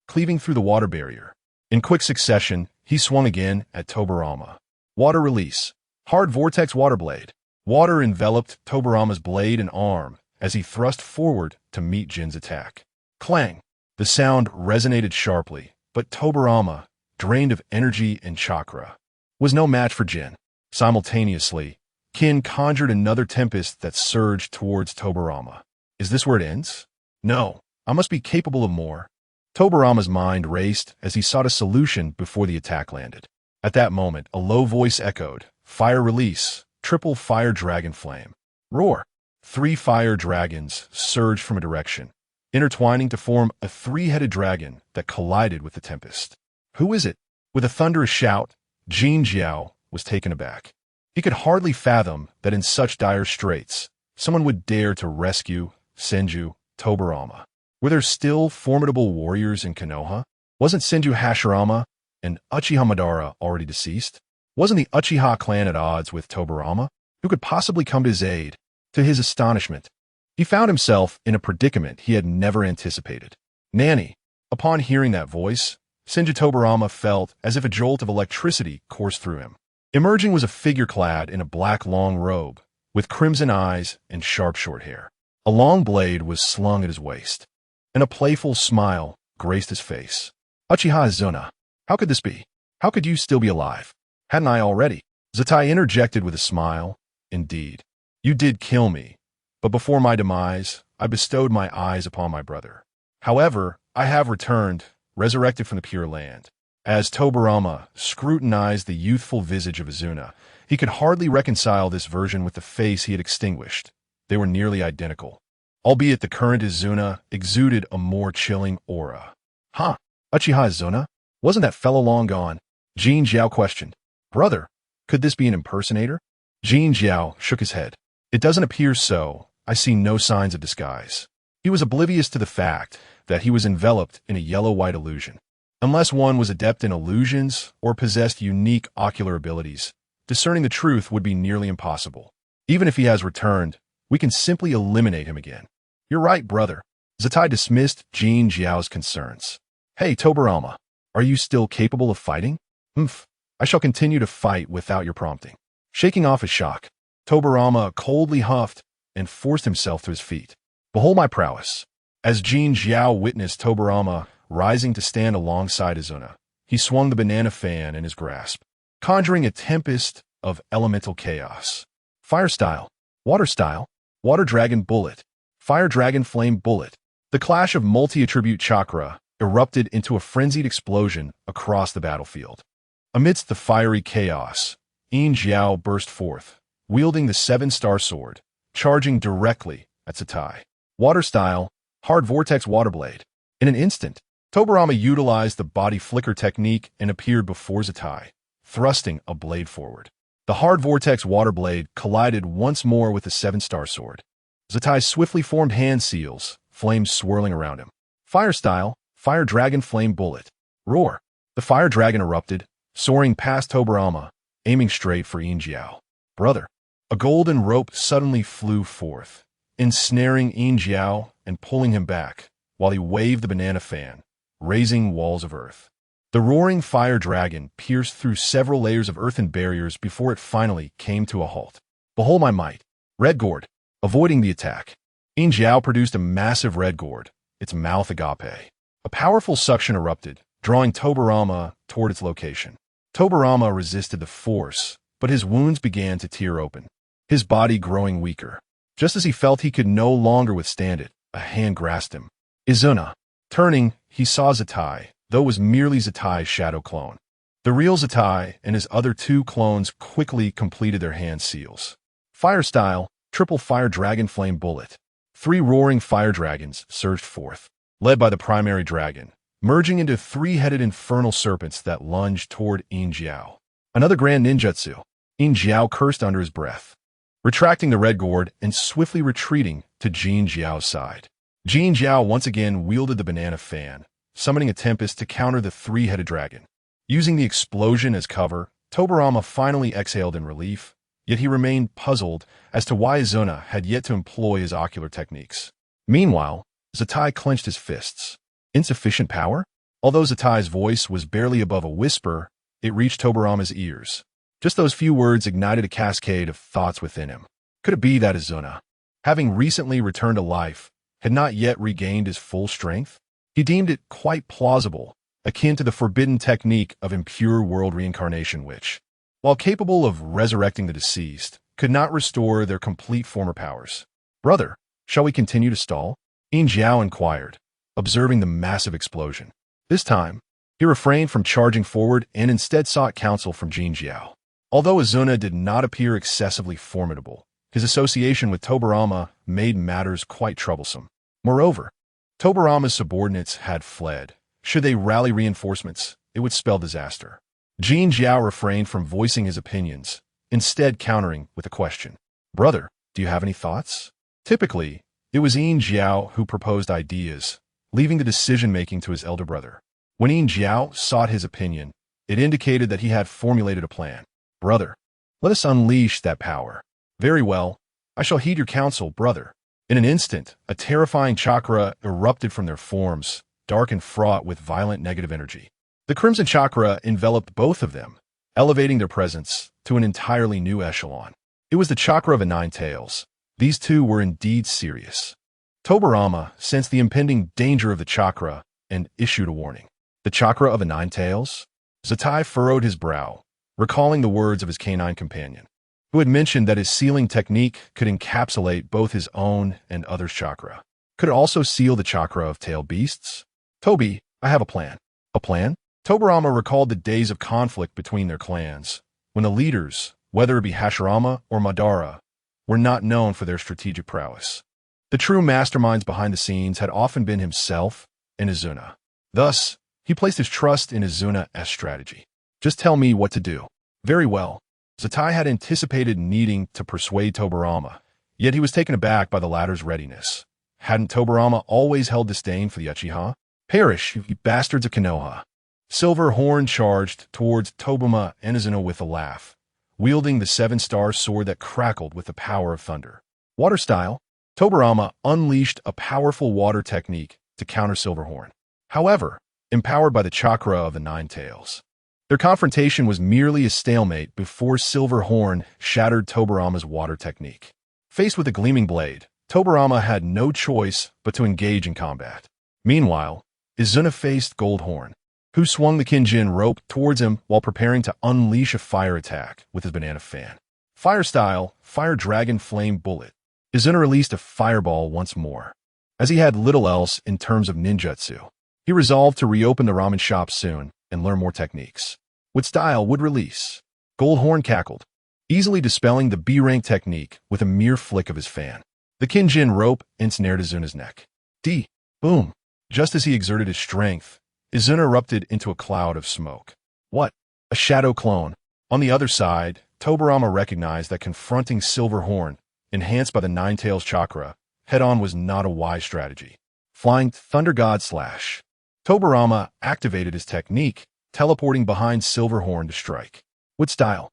cleaving through the water barrier. In quick succession, he swung again at Tobarama. Water release, hard vortex water blade. Water enveloped Tobarama's blade and arm as he thrust forward to meet Jin's attack. Clang! The sound resonated sharply, but Tobarama, drained of energy and chakra, was no match for Jin. Simultaneously, Kin conjured another tempest that surged towards Tobarama. Is this where it ends? No, I must be capable of more. Tobarama's mind raced as he sought a solution before the attack landed. At that moment, a low voice echoed, fire release, triple fire dragon flame. Roar! 3 fire dragons surged from a direction, intertwining to form a 3-headed dragon that collided with the tempest. Who is it? With a thunderous shout, Jin Jiao was taken aback. He could hardly fathom that in such dire straits, someone would dare to rescue Senju Tobarama. Were there still formidable warriors in Konoha? Wasn't Senju Hashirama and Uchiha Madara already deceased? Wasn't the Uchiha clan at odds with Tobarama? Who could possibly come to his aid? To his astonishment, he found himself in a predicament he had never anticipated. Nanny! Upon hearing that voice, Senju Tobarama felt as if a jolt of electricity coursed through him. Emerging was a figure clad in a black long robe, with crimson eyes and sharp short hair. A long blade was slung at his waist, and a playful smile graced his face. Uchiha Izuna, how could this be? How could you still be alive? Hadn't I already? Zatai interjected with a smile. Indeed, you did kill me, but before my demise, I bestowed my eyes upon my brother. However, I have returned, resurrected from the Pure Land. As Tobarama scrutinized the youthful visage of Izuna, he could hardly reconcile this version with the face he had extinguished. They were nearly identical, albeit the current Izuna exuded a more chilling aura. Huh? Uchiha Izuna? Wasn't that fellow long gone? Jin Jiao questioned. Brother, could this be an impersonator? Jin Jiao shook his head. It doesn't appear so. I see no signs of disguise. He was oblivious to the fact that he was enveloped in a yellow-white illusion. Unless one was adept in illusions or possessed unique ocular abilities, discerning the truth would be nearly impossible. Even if he has returned, we can simply eliminate him again. You're right, brother. Zatai dismissed Jin Jiao's concerns. Hey, Tobarama, are you still capable of fighting? I shall continue to fight without your prompting. Shaking off his shock, Tobarama coldly huffed and forced himself to his feet. Behold my prowess. As Jin Jiao witnessed Tobarama rising to stand alongside Izuna, he swung the banana fan in his grasp, conjuring a tempest of elemental chaos. Fire style. Water style, Water Dragon Bullet, Fire Dragon Flame Bullet. The clash of multi-attribute chakra erupted into a frenzied explosion across the battlefield. Amidst the fiery chaos, Yin Jiao burst forth, wielding the seven-star sword, charging directly at Zatai. Water style, Hard Vortex Water Blade. In an instant, Tobarama utilized the body flicker technique and appeared before Zatai, thrusting a blade forward. The Hard Vortex Water Blade collided once more with the seven-star sword. Zatai swiftly formed hand seals, flames swirling around him. Fire style, Fire Dragon Flame Bullet. Roar. The fire dragon erupted, soaring past Tobarama, aiming straight for Yin Jiao. Brother. A golden rope suddenly flew forth, ensnaring Yin Jiao and pulling him back, while he waved the banana fan, raising walls of earth. The roaring fire dragon pierced through several layers of earthen barriers before it finally came to a halt. Behold my might. Red gourd. Avoiding the attack, Yin Jiao produced a massive red gourd, its mouth agape. A powerful suction erupted, drawing Tobarama toward its location. Tobarama resisted the force, but his wounds began to tear open, his body growing weaker. Just as he felt he could no longer withstand it, a hand grasped him. Izuna. Turning, he saw Zatai, though it was merely Zatai's shadow clone. The real Zatai and his other two clones quickly completed their hand seals. Fire style, Triple Fire Dragon Flame Bullet. 3 roaring fire dragons surged forth, led by the primary dragon, merging into 3-headed infernal serpents that lunged toward Yin Jiao. Another grand ninjutsu. Yin Jiao cursed under his breath, retracting the red gourd and swiftly retreating to Jin Jiao's side. Jin Jiao once again wielded the banana fan, summoning a tempest to counter the 3-headed dragon. Using the explosion as cover, Tobarama finally exhaled in relief, yet he remained puzzled as to why Izuna had yet to employ his ocular techniques. Meanwhile, Zatai clenched his fists. Insufficient power? Although Zatai's voice was barely above a whisper, it reached Tobarama's ears. Just those few words ignited a cascade of thoughts within him. Could it be that Izuna, having recently returned to life, had not yet regained his full strength? He deemed it quite plausible, akin to the forbidden technique of impure world reincarnation which, while capable of resurrecting the deceased, could not restore their complete former powers. Brother, shall we continue to stall? Yin Jiao inquired, observing the massive explosion. This time, he refrained from charging forward and instead sought counsel from Jin Jiao. Although Izuna did not appear excessively formidable, his association with Tobarama made matters quite troublesome. Moreover, Tobarama's subordinates had fled. Should they rally reinforcements, it would spell disaster. Jin Jiao refrained from voicing his opinions, instead countering with a question. Brother, do you have any thoughts? Typically, it was Yin Jiao who proposed ideas, leaving the decision-making to his elder brother. When Yin Jiao sought his opinion, it indicated that he had formulated a plan. Brother, let us unleash that power. Very well, I shall heed your counsel, brother. In an instant, a terrifying chakra erupted from their forms, dark and fraught with violent negative energy. The crimson chakra enveloped both of them, elevating their presence to an entirely new echelon. It was the chakra of a 9 tails. These two were indeed serious. Tobarama sensed the impending danger of the chakra and issued a warning. The chakra of a 9 tails? Zatai furrowed his brow, recalling the words of his canine companion, who had mentioned that his sealing technique could encapsulate both his own and others' chakra. Could it also seal the chakra of tailed beasts? Toby, I have a plan. A plan? Tobarama recalled the days of conflict between their clans, when the leaders, whether it be Hashirama or Madara, were not known for their strategic prowess. The true masterminds behind the scenes had often been himself and Izuna. Thus, he placed his trust in Izuna's strategy. Just tell me what to do. Very well. Zatai had anticipated needing to persuade Tobarama, yet he was taken aback by the latter's readiness. Hadn't Tobarama always held disdain for the Uchiha? Perish, you bastards of Konoha. Silver Horn charged towards Tobuma and Izuna with a laugh, wielding the 7-star sword that crackled with the power of thunder. Water style, Tobarama unleashed a powerful water technique to counter Silverhorn. However, empowered by the chakra of the 9 tails, their confrontation was merely a stalemate before Silverhorn shattered Tobarama's water technique. Faced with a gleaming blade, Tobarama had no choice but to engage in combat. Meanwhile, Izuna faced Goldhorn, who swung the Kinjin rope towards him while preparing to unleash a fire attack with his banana fan. Fire style, fire dragon flame bullet. Izuna released a fireball once more. As he had little else in terms of ninjutsu, he resolved to reopen the ramen shop soon and learn more techniques. With style would release. Goldhorn cackled, easily dispelling the B-rank technique with a mere flick of his fan. The Kinjin rope ensnared Izuna's neck. Boom. Just as he exerted his strength, Izuna erupted into a cloud of smoke. What? A shadow clone. On the other side, Tobirama recognized that confronting Silverhorn, enhanced by the Nine-Tails chakra, head-on was not a wise strategy. Flying Thunder God Slash. Tobirama activated his technique, teleporting behind Silverhorn to strike. With style.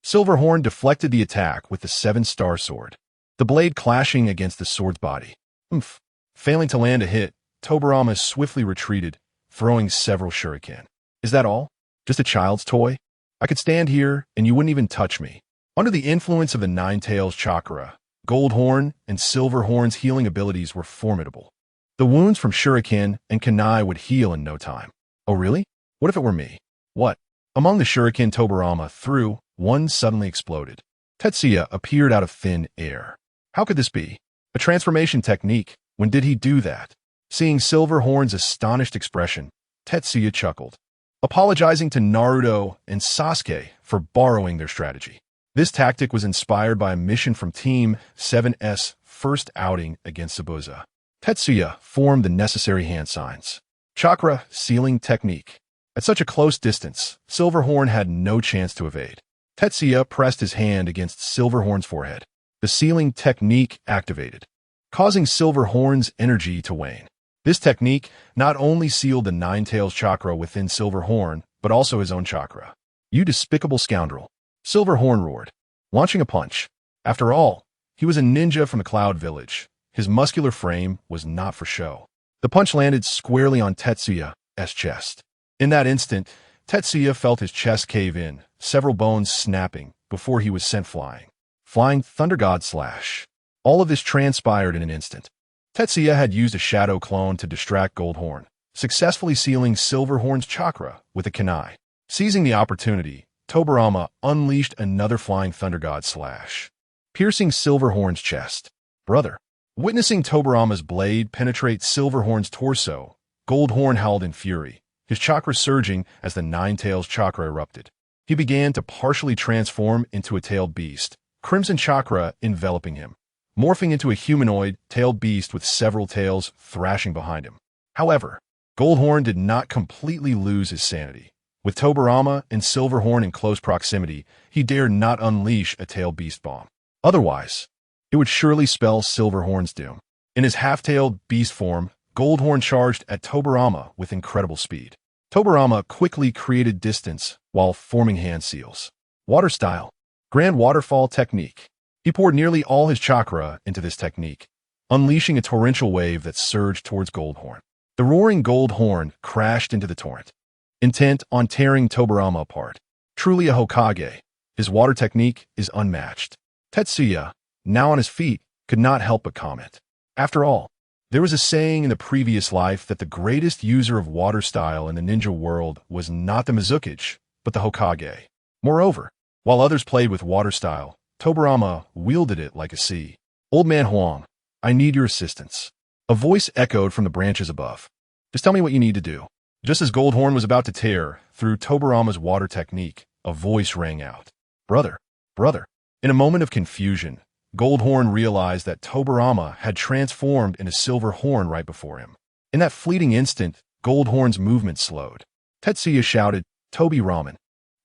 Silverhorn deflected the attack with the 7-star sword, the blade clashing against the sword's body. Hmph. Failing to land a hit, Tobirama swiftly retreated, throwing several shuriken. Is that all? Just a child's toy? I could stand here, and you wouldn't even touch me. Under the influence of the Nine-Tails chakra, Goldhorn and Silverhorn's healing abilities were formidable. The wounds from shuriken and kunai would heal in no time. Oh really? What if it were me? What? Among the shuriken Tobirama threw, one suddenly exploded. Tetsuya appeared out of thin air. How could this be? A transformation technique. When did he do that? Seeing Silverhorn's astonished expression, Tetsuya chuckled, apologizing to Naruto and Sasuke for borrowing their strategy. This tactic was inspired by a mission from Team 7's first outing against Zabuza. Tetsuya formed the necessary hand signs. Chakra sealing technique. At such a close distance, Silverhorn had no chance to evade. Tetsuya pressed his hand against Silverhorn's forehead. The sealing technique activated, causing Silverhorn's energy to wane. This technique not only sealed the Nine-Tails chakra within Silverhorn, but also his own chakra. You despicable scoundrel. Silverhorn roared, launching a punch. After all, he was a ninja from the Cloud Village. His muscular frame was not for show. The punch landed squarely on Tetsuya's chest. In that instant, Tetsuya felt his chest cave in, several bones snapping, before he was sent flying. Flying Thunder God Slash. All of this transpired in an instant. Tetsuya had used a shadow clone to distract Goldhorn, successfully sealing Silverhorn's chakra with a kunai. Seizing the opportunity, Tobirama unleashed another Flying Thunder God Slash, piercing Silverhorn's chest. Brother. Witnessing Tobirama's blade penetrate Silverhorn's torso, Goldhorn howled in fury, his chakra surging as the Nine-Tails chakra erupted. He began to partially transform into a tailed beast, crimson chakra enveloping him, morphing into a humanoid, tailed beast with several tails thrashing behind him. However, Goldhorn did not completely lose his sanity. With Tobirama and Silverhorn in close proximity, he dared not unleash a tailed beast bomb. Otherwise, it would surely spell Silverhorn's doom. In his half-tailed beast form, Goldhorn charged at Tobirama with incredible speed. Tobirama quickly created distance while forming hand seals. Water style. Grand waterfall technique. He poured nearly all his chakra into this technique, unleashing a torrential wave that surged towards Goldhorn. The roaring Goldhorn crashed into the torrent, intent on tearing Tobirama apart. Truly a Hokage, his water technique is unmatched. Tetsuya, now on his feet, could not help but comment. After all, there was a saying in the previous life that the greatest user of water style in the ninja world was not the Mizukage, but the Hokage. Moreover, while others played with water style, Tobirama wielded it like a sea. Old man Huang, I need your assistance. A voice echoed from the branches above. Just tell me what you need to do. Just as Goldhorn was about to tear through Tobirama's water technique, a voice rang out. Brother. In a moment of confusion, Goldhorn realized that Tobirama had transformed into Silverhorn right before him. In that fleeting instant, Goldhorn's movement slowed. Tetsuya shouted, Tobi Ramen.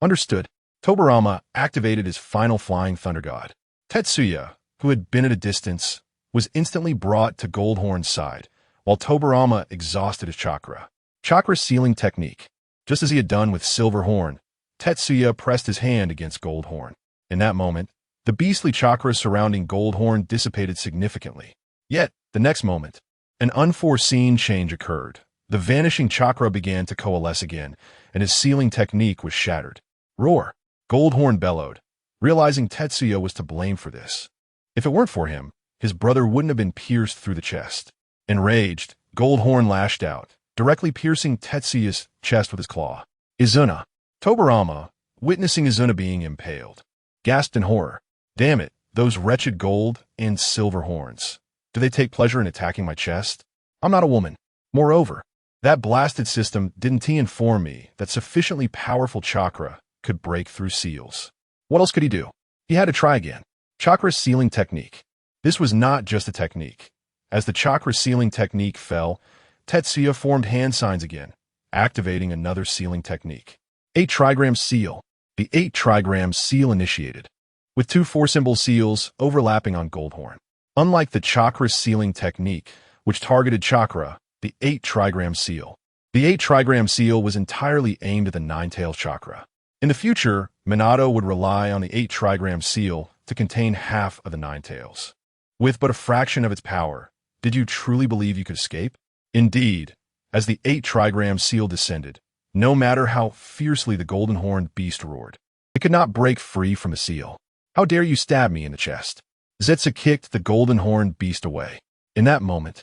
Understood. Tobirama activated his final Flying Thunder God. Tetsuya, who had been at a distance, was instantly brought to Goldhorn's side, while Tobirama exhausted his chakra. Chakra sealing technique. Just as he had done with Silverhorn, Tetsuya pressed his hand against Goldhorn. In that moment, the beastly chakra surrounding Goldhorn dissipated significantly. Yet, the next moment, an unforeseen change occurred. The vanishing chakra began to coalesce again, and his sealing technique was shattered. Roar! Goldhorn bellowed, realizing Tetsuya was to blame for this. If it weren't for him, his brother wouldn't have been pierced through the chest. Enraged, Goldhorn lashed out, directly piercing Tetsuya's chest with his claw. Izuna. Tobirama, witnessing Izuna being impaled, gasped in horror. Damn it, those wretched gold and silver horns. Do they take pleasure in attacking my chest? I'm not a woman. Moreover, that blasted system didn't inform me that sufficiently powerful chakra could break through seals. What else could he do? He had to try again. Chakra sealing technique. This was not just a technique. As the chakra sealing technique fell, Tetsuya formed hand signs again, activating another sealing technique. 8 trigram seal. The 8 trigram seal initiated, with 2 4-symbol seals overlapping on Goldhorn. Unlike the chakra sealing technique, which targeted chakra, the 8 trigram seal. The 8 trigram seal was entirely aimed at the Ninetails chakra. In the future, Minato would rely on the 8 trigram seal to contain half of the Ninetails. With but a fraction of its power, did you truly believe you could escape? Indeed, as the 8 trigram seal descended, no matter how fiercely the golden-horned beast roared, it could not break free from the seal. How dare you stab me in the chest? Zetsu kicked the golden-horned beast away. In that moment,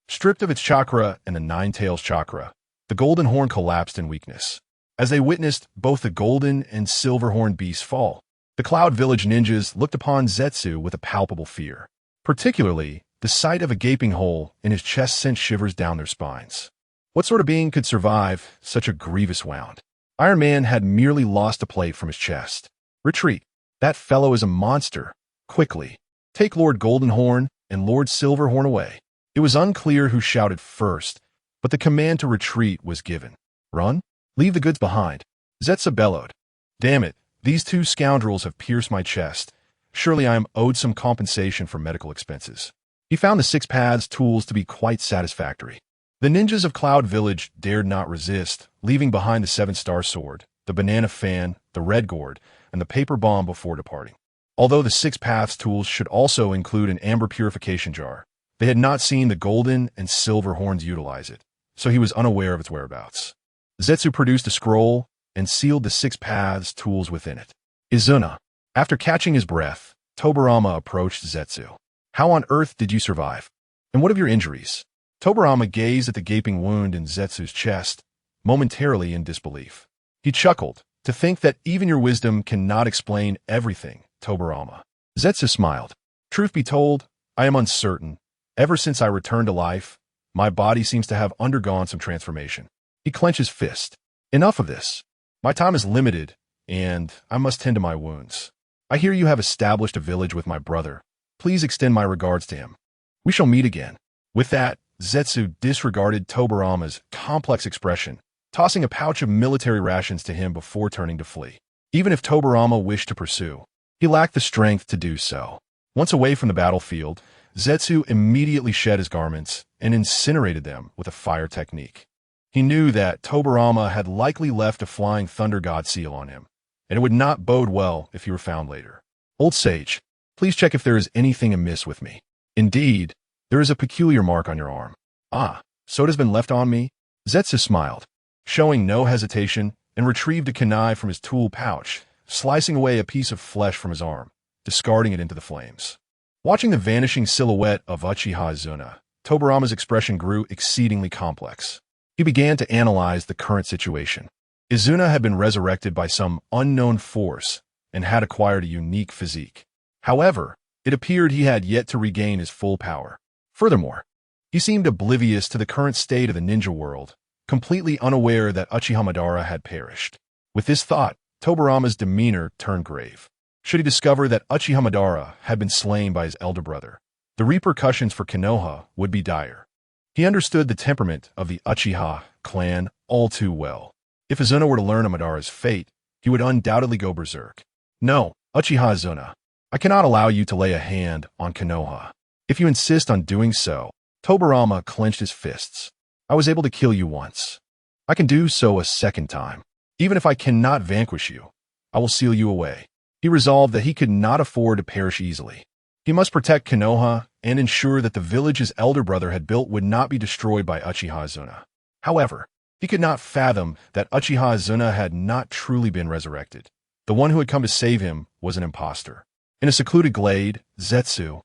stripped of its chakra and the Ninetails chakra, the golden horn collapsed in weakness. As they witnessed both the golden and silver-horned beasts fall, the Cloud Village ninjas looked upon Zetsu with a palpable fear. Particularly, the sight of a gaping hole in his chest sent shivers down their spines. What sort of being could survive such a grievous wound? Iron Man had merely lost a plate from his chest. Retreat. That fellow is a monster. Quickly. Take Lord Goldenhorn and Lord Silverhorn away. It was unclear who shouted first, but the command to retreat was given. Run? Leave the goods behind. Zetsu bellowed. Damn it, these 2 scoundrels have pierced my chest. Surely I am owed some compensation for medical expenses. He found the 6 paths tools to be quite satisfactory. The ninjas of Cloud Village dared not resist, leaving behind the 7-star sword, the banana fan, the red gourd, and the paper bomb before departing. Although the 6 paths tools should also include an amber purification jar, they had not seen the golden and silver horns utilize it, so he was unaware of its whereabouts. Zetsu produced a scroll and sealed the 6 paths tools within it. Izuna. After catching his breath, Tobarama approached Zetsu. How on earth did you survive? And what of your injuries? Tobarama gazed at the gaping wound in Zetsu's chest, momentarily in disbelief. He chuckled, to think that even your wisdom cannot explain everything, Tobarama. Zetsu smiled. Truth be told, I am uncertain. Ever since I returned to life, my body seems to have undergone some transformation. He clenched his fist. Enough of this. My time is limited, and I must tend to my wounds. I hear you have established a village with my brother. Please extend my regards to him. We shall meet again. With that, Zetsu disregarded Tobarama's complex expression, tossing a pouch of military rations to him before turning to flee. Even if Tobarama wished to pursue, he lacked the strength to do so. Once away from the battlefield, Zetsu immediately shed his garments and incinerated them with a fire technique. He knew that Tobarama had likely left a flying thunder god seal on him, and it would not bode well if he were found later. Old sage, please check if there is anything amiss with me. Indeed, there is a peculiar mark on your arm. Ah, so it has been left on me? Zetsu smiled, showing no hesitation, and retrieved a kunai from his tool pouch, slicing away a piece of flesh from his arm, discarding it into the flames. Watching the vanishing silhouette of Uchiha Izuna, Tobarama's expression grew exceedingly complex. He began to analyze the current situation. Izuna had been resurrected by some unknown force and had acquired a unique physique. However, it appeared he had yet to regain his full power. Furthermore, he seemed oblivious to the current state of the ninja world, completely unaware that Uchiha Madara had perished. With this thought, Tobarama's demeanor turned grave. Should he discover that Uchiha Madara had been slain by his elder brother, the repercussions for Konoha would be dire. He understood the temperament of the Uchiha clan all too well. If Izuna were to learn of Madara's fate, he would undoubtedly go berserk. No, Uchiha Izuna, I cannot allow you to lay a hand on Konoha. If you insist on doing so, Tobarama clenched his fists. I was able to kill you once. I can do so a second time. Even if I cannot vanquish you, I will seal you away. He resolved that he could not afford to perish easily. He must protect Konoha and ensure that the village his elder brother had built would not be destroyed by Uchiha Izuna. However, he could not fathom that Uchiha Izuna had not truly been resurrected. The one who had come to save him was an impostor. In a secluded glade, Zetsu,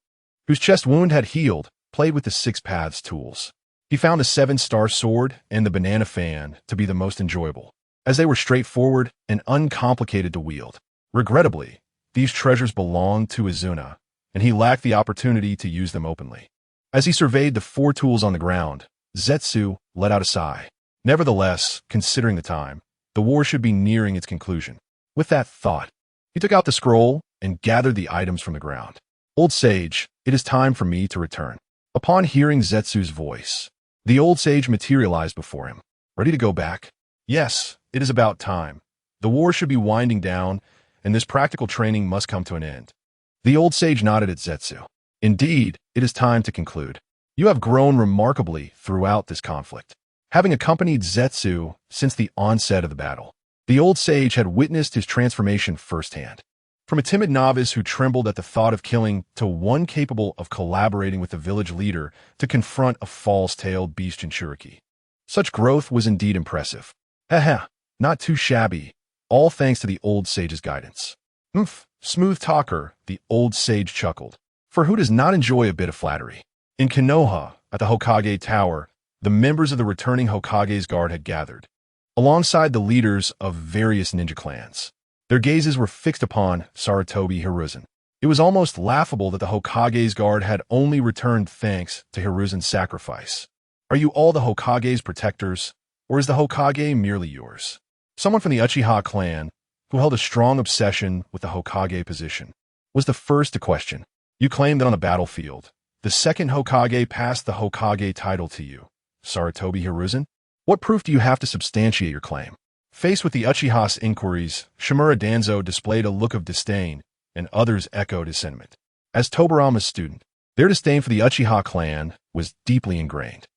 whose chest wound had healed, played with the 6 paths tools. He found a 7-star sword and the banana fan to be the most enjoyable, as they were straightforward and uncomplicated to wield. Regrettably, These treasures belonged to Izuna, and he lacked the opportunity to use them openly. As he surveyed the 4 tools on the ground, Zetsu let out a sigh. Nevertheless, considering the time, the war should be nearing its conclusion. With that thought, he took out the scroll and gathered the items from the ground. Old sage, it is time for me to return. Upon hearing Zetsu's voice, the old sage materialized before him. Ready to go back? Yes, it is about time. The war should be winding down, and this practical training must come to an end. The old sage nodded at Zetsu. Indeed, it is time to conclude. You have grown remarkably throughout this conflict. Having accompanied Zetsu since the onset of the battle, the old sage had witnessed his transformation firsthand. From a timid novice who trembled at the thought of killing to one capable of collaborating with the village leader to confront a false-tailed beast Jinchuriki. Such growth was indeed impressive. Not too shabby, all thanks to the old sage's guidance. Hmph, smooth talker, the old sage chuckled. For who does not enjoy a bit of flattery? In Konoha, at the Hokage Tower, the members of the returning Hokage's guard had gathered, alongside the leaders of various ninja clans. Their gazes were fixed upon Sarutobi Hiruzen. It was almost laughable that the Hokage's guard had only returned thanks to Hiruzen's sacrifice. Are you all the Hokage's protectors, or is the Hokage merely yours? Someone from the Uchiha clan, who held a strong obsession with the Hokage position, was the first to question. You claimed that on the battlefield, the second Hokage passed the Hokage title to you, Sarutobi Hiruzen. What proof do you have to substantiate your claim? Faced with the Uchiha's inquiries, Shimura Danzo displayed a look of disdain, and others echoed his sentiment. As Tobarama's student, their disdain for the Uchiha clan was deeply ingrained.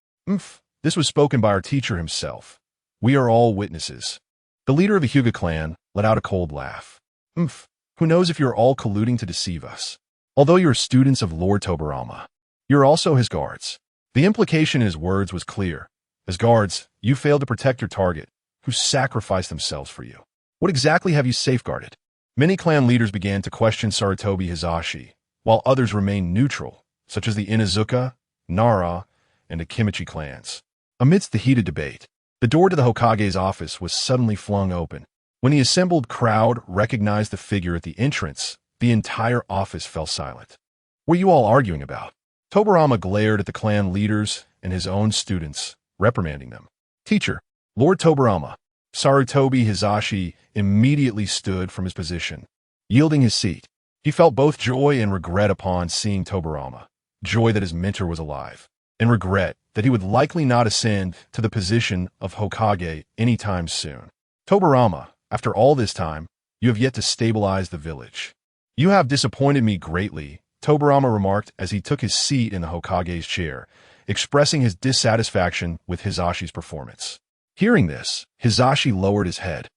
This was spoken by our teacher himself. We are all witnesses. The leader of the Hyuga clan let out a cold laugh. Who knows if you're all colluding to deceive us? Although you're students of Lord Tobarama, you're also his guards. The implication in his words was clear. As guards, you failed to protect your target, who sacrificed themselves for you. What exactly have you safeguarded? Many clan leaders began to question Sarutobi Hizashi, while others remained neutral, such as the Inuzuka, Nara, and the Kimichi clans. Amidst the heated debate, the door to the Hokage's office was suddenly flung open. When the assembled crowd recognized the figure at the entrance, the entire office fell silent. What are you all arguing about? Tobarama glared at the clan leaders and his own students, reprimanding them. Teacher, Lord Tobarama. Sarutobi Hizashi immediately stood from his position, yielding his seat. He felt both joy and regret upon seeing Tobarama, joy that his mentor was alive, and regret that he would likely not ascend to the position of Hokage anytime soon. Tobarama, after all this time, you have yet to stabilize the village. You have disappointed me greatly, Tobarama remarked as he took his seat in the Hokage's chair, expressing his dissatisfaction with Hizashi's performance. Hearing this, Hizashi lowered his head,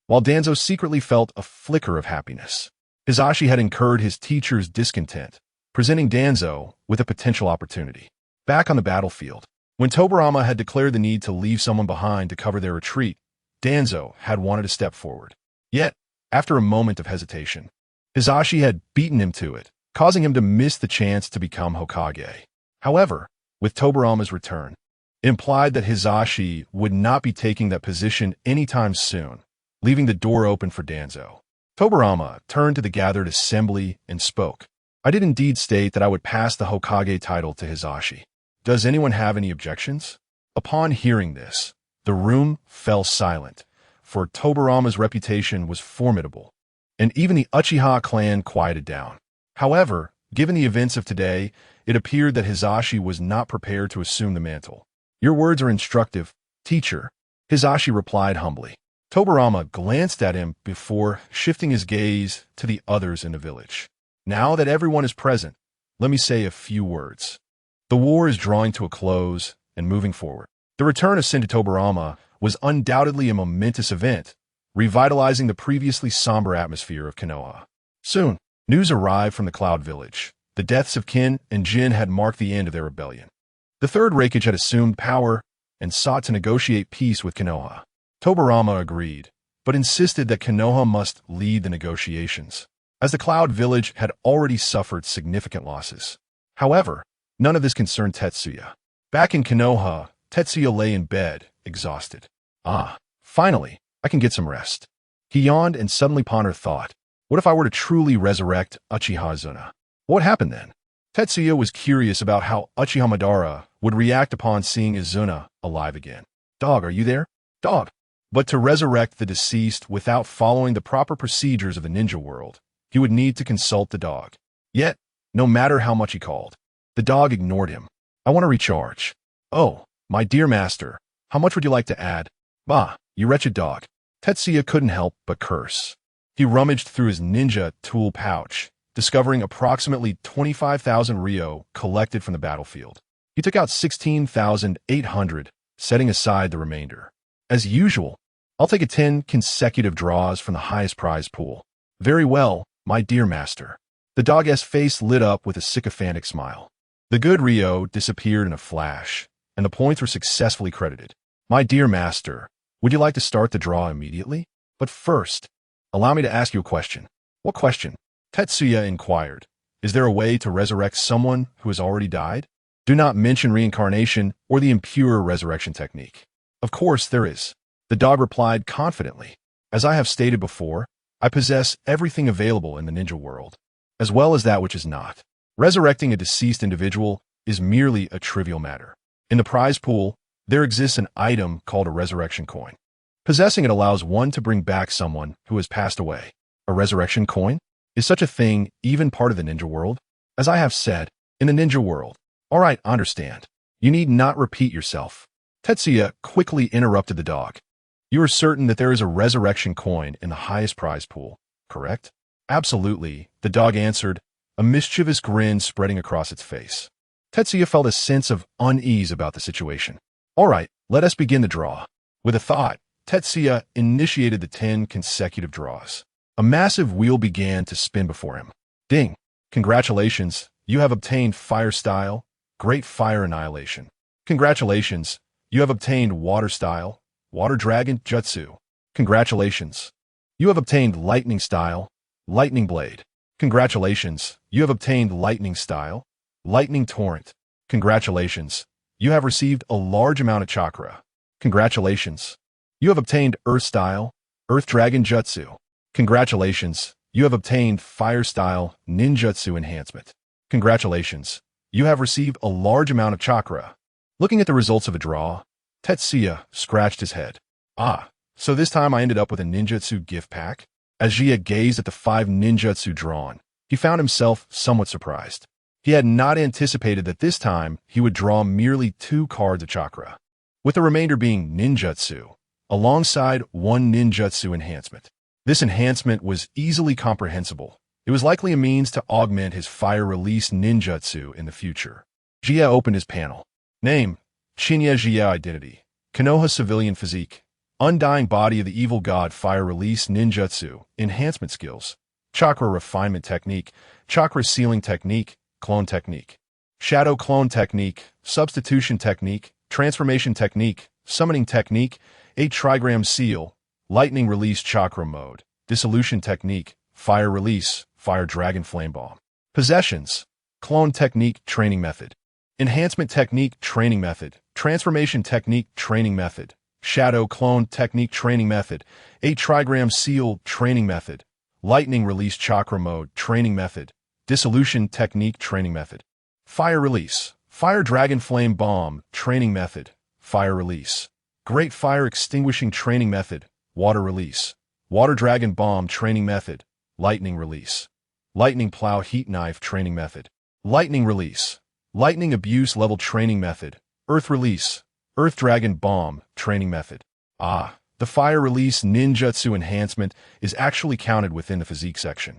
while Danzo secretly felt a flicker of happiness. Hizashi had incurred his teacher's discontent, presenting Danzo with a potential opportunity. Back on the battlefield, when Tobarama had declared the need to leave someone behind to cover their retreat, Danzo had wanted to step forward. Yet, after a moment of hesitation, Hizashi had beaten him to it, causing him to miss the chance to become Hokage. However, with Tobarama's return, it implied that Hizashi would not be taking that position anytime soon, leaving the door open for Danzo. Tobarama turned to the gathered assembly and spoke. I did indeed state that I would pass the Hokage title to Hizashi. Does anyone have any objections? Upon hearing this, the room fell silent, for Tobarama's reputation was formidable, and even the Uchiha clan quieted down. However, given the events of today, it appeared that Hizashi was not prepared to assume the mantle. Your words are instructive, teacher, Hizashi replied humbly. Tobarama glanced at him before shifting his gaze to the others in the village. Now that everyone is present, let me say a few words. The war is drawing to a close and moving forward. The return of Senju Tobarama was undoubtedly a momentous event, revitalizing the previously somber atmosphere of Konoha. Soon, news arrived from the Cloud Village. The deaths of Kin and Jin had marked the end of their rebellion. The third Raikage had assumed power and sought to negotiate peace with Konoha. Tobarama agreed, but insisted that Konoha must lead the negotiations, as the Cloud Village had already suffered significant losses. However, none of this concerned Tetsuya. Back in Konoha, Tetsuya lay in bed, exhausted. Finally, I can get some rest. He yawned and suddenly pondered thought. What if I were to truly resurrect Uchiha Azuna? What happened then? Tetsuya was curious about how Uchiha Madara would react upon seeing Izuna alive again. Dog, are you there? Dog. But to resurrect the deceased without following the proper procedures of the ninja world, he would need to consult the dog. Yet, no matter how much he called, the dog ignored him. I want to recharge. Oh, my dear master, how much would you like to add? Bah, you wretched dog. Tetsuya couldn't help but curse. He rummaged through his ninja tool pouch, discovering approximately 25,000 ryo collected from the battlefield. He took out 16,800, setting aside the remainder. As usual, I'll take 10 consecutive draws from the highest prize pool. Very well, my dear master. The dog's face lit up with a sycophantic smile. The good ryo disappeared in a flash, and the points were successfully credited. My dear master, would you like to start the draw immediately? But first, allow me to ask you a question. What question? Tetsuya inquired. Is there a way to resurrect someone who has already died? Do not mention reincarnation or the impure resurrection technique. Of course there is. The dog replied confidently. As I have stated before, I possess everything available in the ninja world, as well as that which is not. Resurrecting a deceased individual is merely a trivial matter. In the prize pool, there exists an item called a resurrection coin. Possessing it allows one to bring back someone who has passed away. A resurrection coin? Is such a thing even part of the ninja world? As I have said, in the ninja world. All right, I understand. You need not repeat yourself. Tetsuya quickly interrupted the dog. You are certain that there is a resurrection coin in the highest prize pool, correct? Absolutely, the dog answered, a mischievous grin spreading across its face. Tetsuya felt a sense of unease about the situation. All right, let us begin the draw. With a thought, Tetsuya initiated the 10 consecutive draws. A massive wheel began to spin before him. Ding! Congratulations, you have obtained Fire Style, Great Fire Annihilation. Congratulations, you have obtained Water Style, Water Dragon Jutsu. Congratulations, you have obtained Lightning Style, Lightning Blade. Congratulations, you have obtained Lightning Style, Lightning Torrent. Congratulations, you have received a large amount of chakra. Congratulations, you have obtained Earth Style, Earth Dragon Jutsu. Congratulations, you have obtained Fire Style Ninjutsu Enhancement. Congratulations, you have received a large amount of chakra. Looking at the results of a draw, Tetsuya scratched his head. Ah, so this time I ended up with a ninjutsu gift pack? As Jia gazed at the 5 ninjutsu drawn, he found himself somewhat surprised. He had not anticipated that this time he would draw merely 2 cards of chakra, with the remainder being ninjutsu, alongside 1 ninjutsu enhancement. This enhancement was easily comprehensible. It was likely a means to augment his fire release ninjutsu in the future. Jia opened his panel. Name, Shinya Jia Identity, Konoha Civilian Physique, Undying Body of the Evil God Fire Release Ninjutsu, Enhancement Skills, Chakra Refinement Technique, Chakra Sealing Technique, Clone Technique, Shadow Clone Technique, Substitution Technique, Transformation Technique, Summoning Technique, 8 Trigram Seal, Lightning Release Chakra Mode, Dissolution Technique, Fire Release, Fire Dragon Flame Bomb. Possessions, Clone Technique Training Method, Enhancement Technique Training Method, Transformation Technique Training Method, Shadow Clone Technique Training Method, 8 Trigram Seal Training Method, Lightning Release Chakra Mode Training Method, Dissolution Technique Training Method. Fire Release, Fire Dragon Flame Bomb Training Method, Fire Release. Great Fire Extinguishing Training Method, Water Release. Water Dragon Bomb Training Method, Lightning Release. Lightning Plow Heat Knife Training Method, Lightning Release. Lightning Abuse Level Training Method, Earth Release. Earth Dragon Bomb Training Method. Ah, the Fire Release Ninjutsu Enhancement is actually counted within the physique section.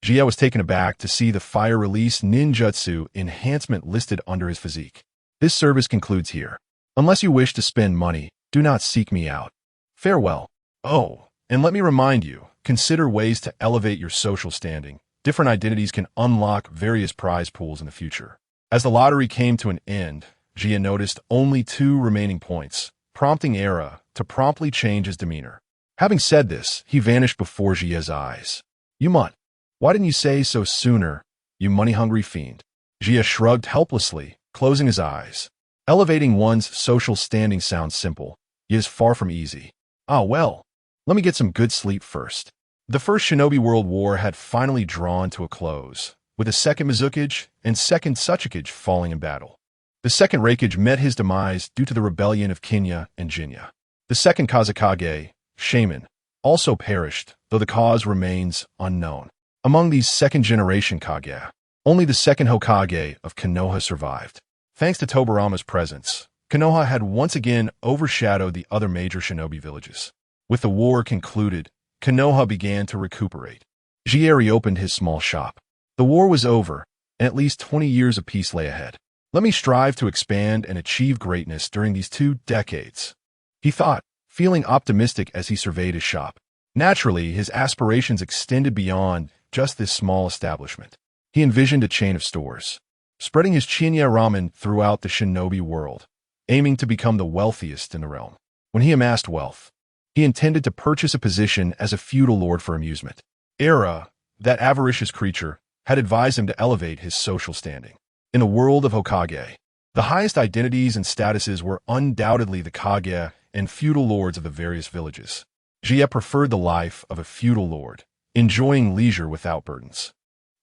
Jia was taken aback to see the Fire Release Ninjutsu Enhancement listed under his physique. This service concludes here. Unless you wish to spend money, do not seek me out. Farewell. Oh, and let me remind you, consider ways to elevate your social standing. Different identities can unlock various prize pools in the future. As the lottery came to an end, Jia noticed only 2 remaining points, prompting Era to promptly change his demeanor. Having said this, he vanished before Jia's eyes. You mutt. Why didn't you say so sooner, you money-hungry fiend? Jia shrugged helplessly, closing his eyes. Elevating one's social standing sounds simple, yet is far from easy. Ah well, let me get some good sleep first. The First Shinobi World War had finally drawn to a close, with the Second Mizukage and Second Tsuchikage falling in battle. The Second Reikage met his demise due to the rebellion of Kinya and Jinya. The Second Kazekage, Shaman, also perished, though the cause remains unknown. Among these second-generation Kage, only the second Hokage of Konoha survived. Thanks to Tobarama's presence, Konoha had once again overshadowed the other major shinobi villages. With the war concluded, Konoha began to recuperate. Jie reopened his small shop. The war was over, and at least 20 years of peace lay ahead. Let me strive to expand and achieve greatness during these 2 decades, he thought, feeling optimistic as he surveyed his shop. Naturally, his aspirations extended beyond just this small establishment. He envisioned a chain of stores, spreading his Chinya ramen throughout the shinobi world, aiming to become the wealthiest in the realm. When he amassed wealth, he intended to purchase a position as a feudal lord for amusement. Era, that avaricious creature, had advised him to elevate his social standing. In the world of Hokage, the highest identities and statuses were undoubtedly the Kage and feudal lords of the various villages. Jie preferred the life of a feudal lord, enjoying leisure without burdens.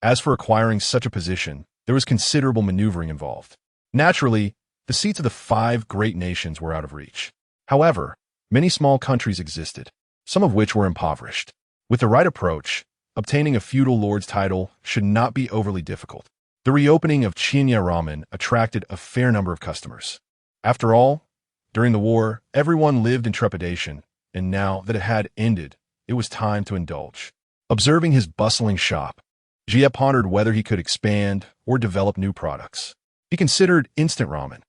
As for acquiring such a position, there was considerable maneuvering involved. Naturally, the seats of the 5 great nations were out of reach. However, many small countries existed, some of which were impoverished. With the right approach, obtaining a feudal lord's title should not be overly difficult. The reopening of Chinya Ramen attracted a fair number of customers. After all, during the war, everyone lived in trepidation, and now that it had ended, it was time to indulge. Observing his bustling shop, Jie pondered whether he could expand or develop new products. He considered instant ramen.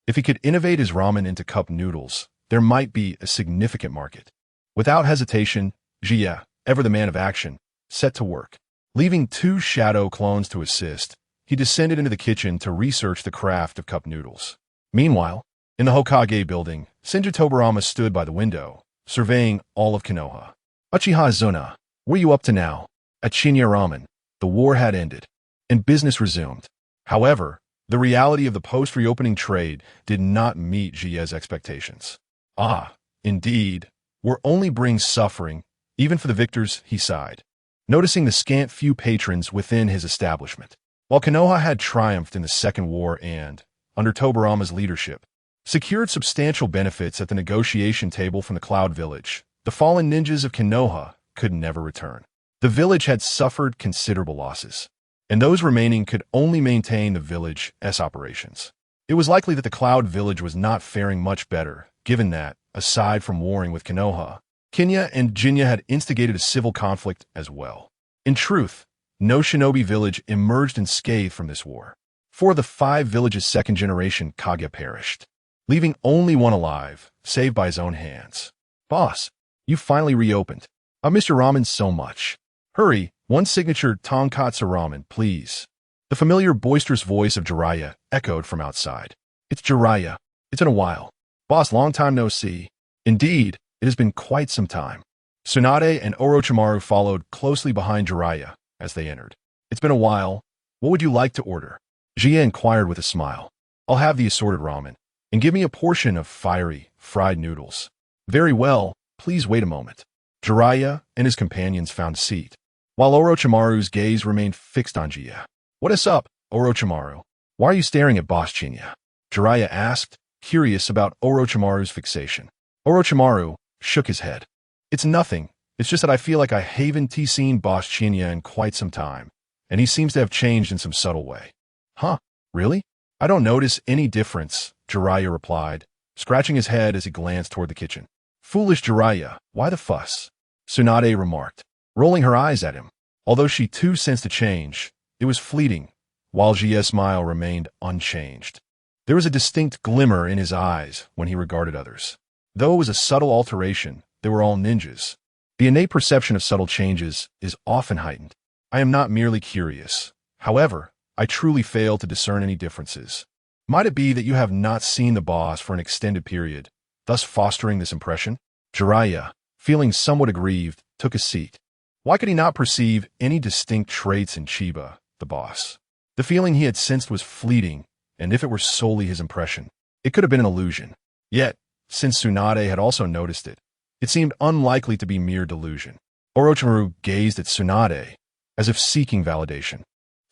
If he could innovate his ramen into cup noodles, there might be a significant market. Without hesitation, Jie, ever the man of action, set to work. Leaving 2 shadow clones to assist, he descended into the kitchen to research the craft of cup noodles. Meanwhile, in the Hokage building, Senju Tobarama stood by the window, surveying all of Konoha. Uchiha Zuna, what are you up to now? At Chinya Ramen, the war had ended, and business resumed. However, the reality of the post-reopening trade did not meet Jie's expectations. Ah, indeed, war only brings suffering, even for the victors, he sighed, noticing the scant few patrons within his establishment. While Konoha had triumphed in the Second War and, under Tobarama's leadership, secured substantial benefits at the negotiation table from the Cloud Village, the fallen ninjas of Konoha could never return. The village had suffered considerable losses, and those remaining could only maintain the village's operations. It was likely that the Cloud Village was not faring much better, given that, aside from warring with Konoha, Kinya and Jinya had instigated a civil conflict as well. In truth, no shinobi village emerged unscathed from this war. 4 of the 5 villages' second-generation Kage perished, leaving only one alive, saved by his own hands. Boss, you finally reopened. I miss your ramen so much. Hurry, 1 signature tonkatsu ramen, please. The familiar boisterous voice of Jiraiya echoed from outside. It's Jiraiya. It's been a while. Boss, long time no see. Indeed, it has been quite some time. Tsunade and Orochimaru followed closely behind Jiraiya as they entered. It's been a while. What would you like to order? Jie inquired with a smile. I'll have the assorted ramen, and give me a portion of fiery, fried noodles. Very well, please wait a moment. Jiraiya and his companions found a seat, while Orochimaru's gaze remained fixed on Jie. What is up, Orochimaru? Why are you staring at Boss Chinya? Jiraiya asked, curious about Orochimaru's fixation. Orochimaru shook his head. It's nothing. It's just that I feel like I haven't seen Boss Chinya in quite some time, and he seems to have changed in some subtle way. Huh? Really? I don't notice any difference, Jiraiya replied, scratching his head as he glanced toward the kitchen. Foolish Jiraiya, why the fuss? Tsunade remarked, rolling her eyes at him. Although she too sensed a change, it was fleeting, while Jie's smile remained unchanged. There was a distinct glimmer in his eyes when he regarded others. Though it was a subtle alteration, they were all ninjas. The innate perception of subtle changes is often heightened. I am not merely curious. However, I truly fail to discern any differences. Might it be that you have not seen the boss for an extended period, thus fostering this impression? Jiraiya, feeling somewhat aggrieved, took a seat. Why could he not perceive any distinct traits in Chiba, the boss? The feeling he had sensed was fleeting, and if it were solely his impression, it could have been an illusion. Yet, since Tsunade had also noticed it, it seemed unlikely to be mere delusion. Orochimaru gazed at Tsunade, as if seeking validation.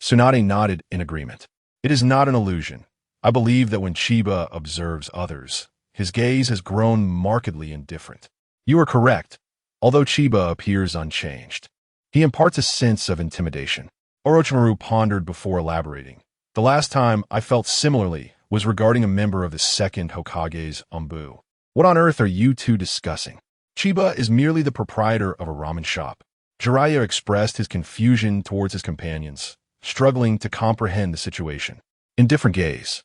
Tsunade nodded in agreement. It is not an illusion. I believe that when Chiba observes others, his gaze has grown markedly indifferent. You are correct, although Chiba appears unchanged. He imparts a sense of intimidation. Orochimaru pondered before elaborating. The last time I felt similarly was regarding a member of the second Hokage's Umbu. What on earth are you two discussing? Chiba is merely the proprietor of a ramen shop. Jiraiya expressed his confusion towards his companions, struggling to comprehend the situation. Indifferent gaze.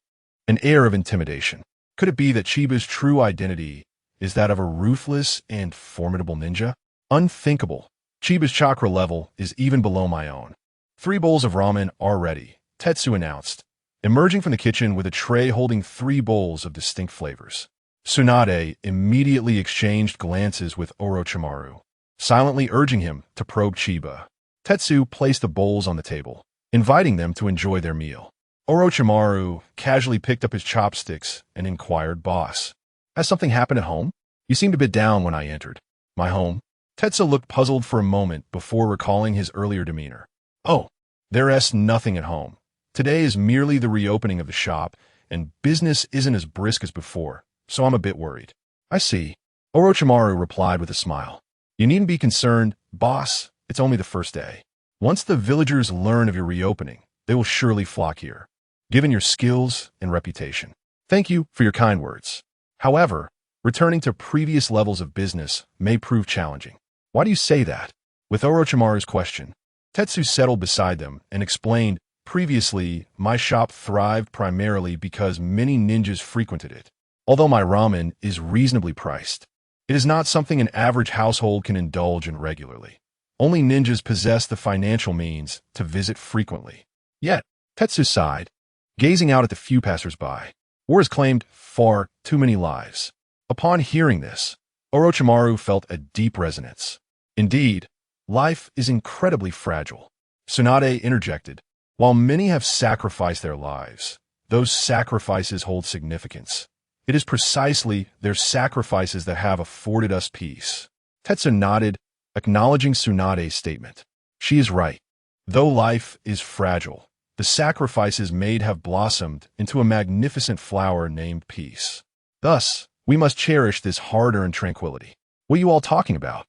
An air of intimidation. Could it be that Chiba's true identity is that of a ruthless and formidable ninja? Unthinkable. Chiba's chakra level is even below my own. 3 bowls of ramen are ready, Tetsu announced, emerging from the kitchen with a tray holding 3 bowls of distinct flavors. Tsunade immediately exchanged glances with Orochimaru, silently urging him to probe Chiba. Tetsu placed the bowls on the table, inviting them to enjoy their meal. Orochimaru casually picked up his chopsticks and inquired, "Boss, has something happened at home? You seemed a bit down when I entered." "My home?" Tetsu looked puzzled for a moment before recalling his earlier demeanor. "Oh, there's nothing at home. Today is merely the reopening of the shop, and business isn't as brisk as before, so I'm a bit worried." "I see," Orochimaru replied with a smile. "You needn't be concerned, boss. It's only the first day. Once the villagers learn of your reopening, they will surely flock here, given your skills and reputation. Thank you for your kind words. However, returning to previous levels of business may prove challenging." "Why do you say that?" With Orochimaru's question, Tetsu settled beside them and explained, "Previously, my shop thrived primarily because many ninjas frequented it. Although my ramen is reasonably priced, it is not something an average household can indulge in regularly. Only ninjas possess the financial means to visit frequently." Yet, Tetsu sighed, gazing out at the few passers-by. War has claimed far too many lives. Upon hearing this, Orochimaru felt a deep resonance. Indeed, life is incredibly fragile. Tsunade interjected, "While many have sacrificed their lives, those sacrifices hold significance. It is precisely their sacrifices that have afforded us peace." Tetsu nodded, acknowledging Tsunade's statement. She is right. Though life is fragile, the sacrifices made have blossomed into a magnificent flower named peace. Thus, we must cherish this hard-earned tranquility. "What are you all talking about?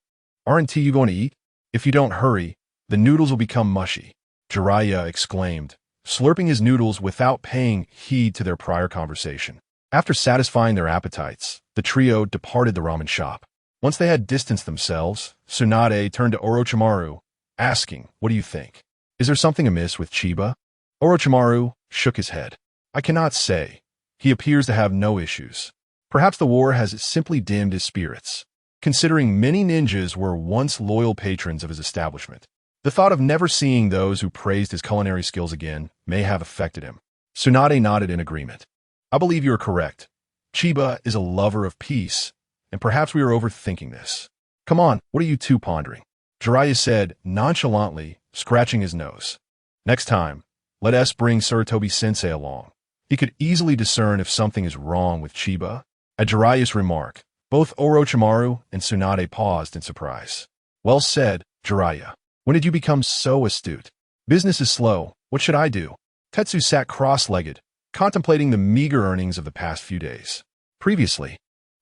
Aren't you going to eat? If you don't hurry, the noodles will become mushy," Jiraiya exclaimed, slurping his noodles without paying heed to their prior conversation. After satisfying their appetites, the trio departed the ramen shop. Once they had distanced themselves, Tsunade turned to Orochimaru, asking, "What do you think? Is there something amiss with Chiba?" Orochimaru shook his head. "I cannot say. He appears to have no issues. Perhaps the war has simply dimmed his spirits, considering many ninjas were once loyal patrons of his establishment. The thought of never seeing those who praised his culinary skills again may have affected him." Tsunade nodded in agreement. "I believe you are correct. Chiba is a lover of peace, and perhaps we are overthinking this. Come on, what are you two pondering?" Jiraiya said nonchalantly, scratching his nose. "Next time, let us bring Sarutobi-sensei along. He could easily discern if something is wrong with Chiba." At Jiraiya's remark, both Orochimaru and Tsunade paused in surprise. "Well said, Jiraiya. When did you become so astute? Business is slow. What should I do?" Tetsu sat cross-legged, contemplating the meager earnings of the past few days. Previously,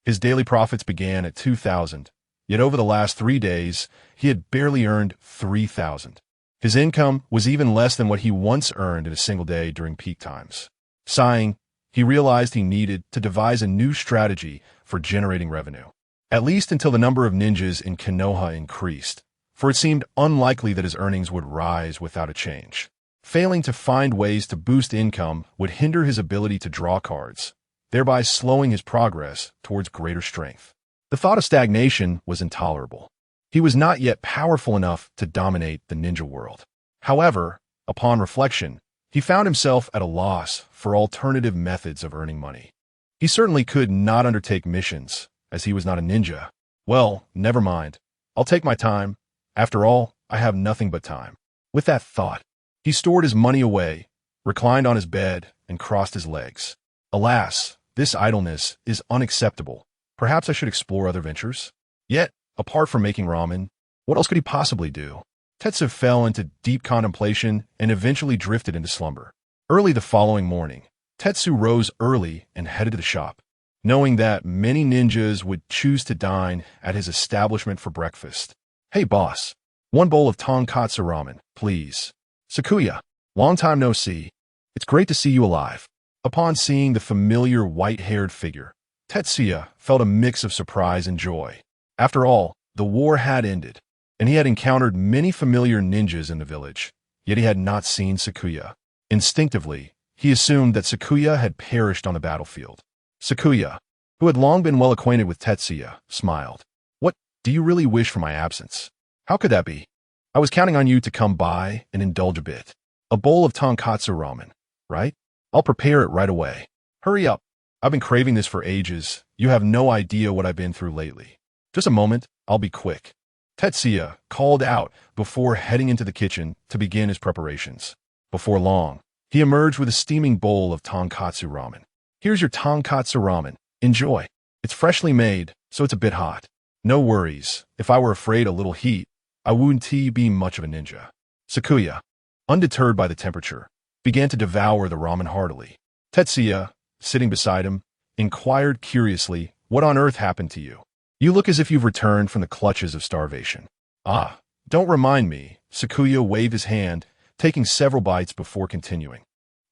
his daily profits began at 2,000, yet over the last 3 days, he had barely earned 3,000. His income was even less than what he once earned in a single day during peak times. Sighing, he realized he needed to devise a new strategy for generating revenue, at least until the number of ninjas in Konoha increased, for it seemed unlikely that his earnings would rise without a change. Failing to find ways to boost income would hinder his ability to draw cards, thereby slowing his progress towards greater strength. The thought of stagnation was intolerable. He was not yet powerful enough to dominate the ninja world. However, upon reflection, he found himself at a loss for alternative methods of earning money. He certainly could not undertake missions, as he was not a ninja. Well, never mind. I'll take my time. After all, I have nothing but time. With that thought, he stored his money away, reclined on his bed, and crossed his legs. Alas, this idleness is unacceptable. Perhaps I should explore other ventures? Yet, apart from making ramen, What else could he possibly do? Tetsuya fell into deep contemplation and eventually drifted into slumber. Early the following morning, Tetsuya rose early and headed to the shop, knowing that many ninjas would choose to dine at his establishment for breakfast. Hey boss, one bowl of tonkatsu ramen, please. Sakuya, long time no see. It's great to see you alive. Upon seeing the familiar white-haired figure, Tetsuya felt a mix of surprise and joy. After all, the war had ended, and he had encountered many familiar ninjas in the village, yet he had not seen Sakuya. Instinctively, he assumed that Sakuya had perished on the battlefield. Sakuya, who had long been well acquainted with Tetsuya, smiled. What, do you really wish for my absence? How could that be? I was counting on you to come by and indulge a bit. A bowl of tonkatsu ramen, right? I'll prepare it right away. Hurry up. I've been craving this for ages. You have no idea what I've been through lately. Just a moment, I'll be quick. Tetsuya called out before heading into the kitchen to begin his preparations. Before long, he emerged with a steaming bowl of tonkatsu ramen. Here's your tonkatsu ramen. Enjoy. It's freshly made, so it's a bit hot. No worries. If I were afraid of little heat, I wouldn't be much of a ninja. Sakuya, undeterred by the temperature, began to devour the ramen heartily. Tetsuya, sitting beside him, inquired curiously, what on earth happened to you? You look as if you've returned from the clutches of starvation. Ah, don't remind me. Sakuya waved his hand, taking several bites before continuing.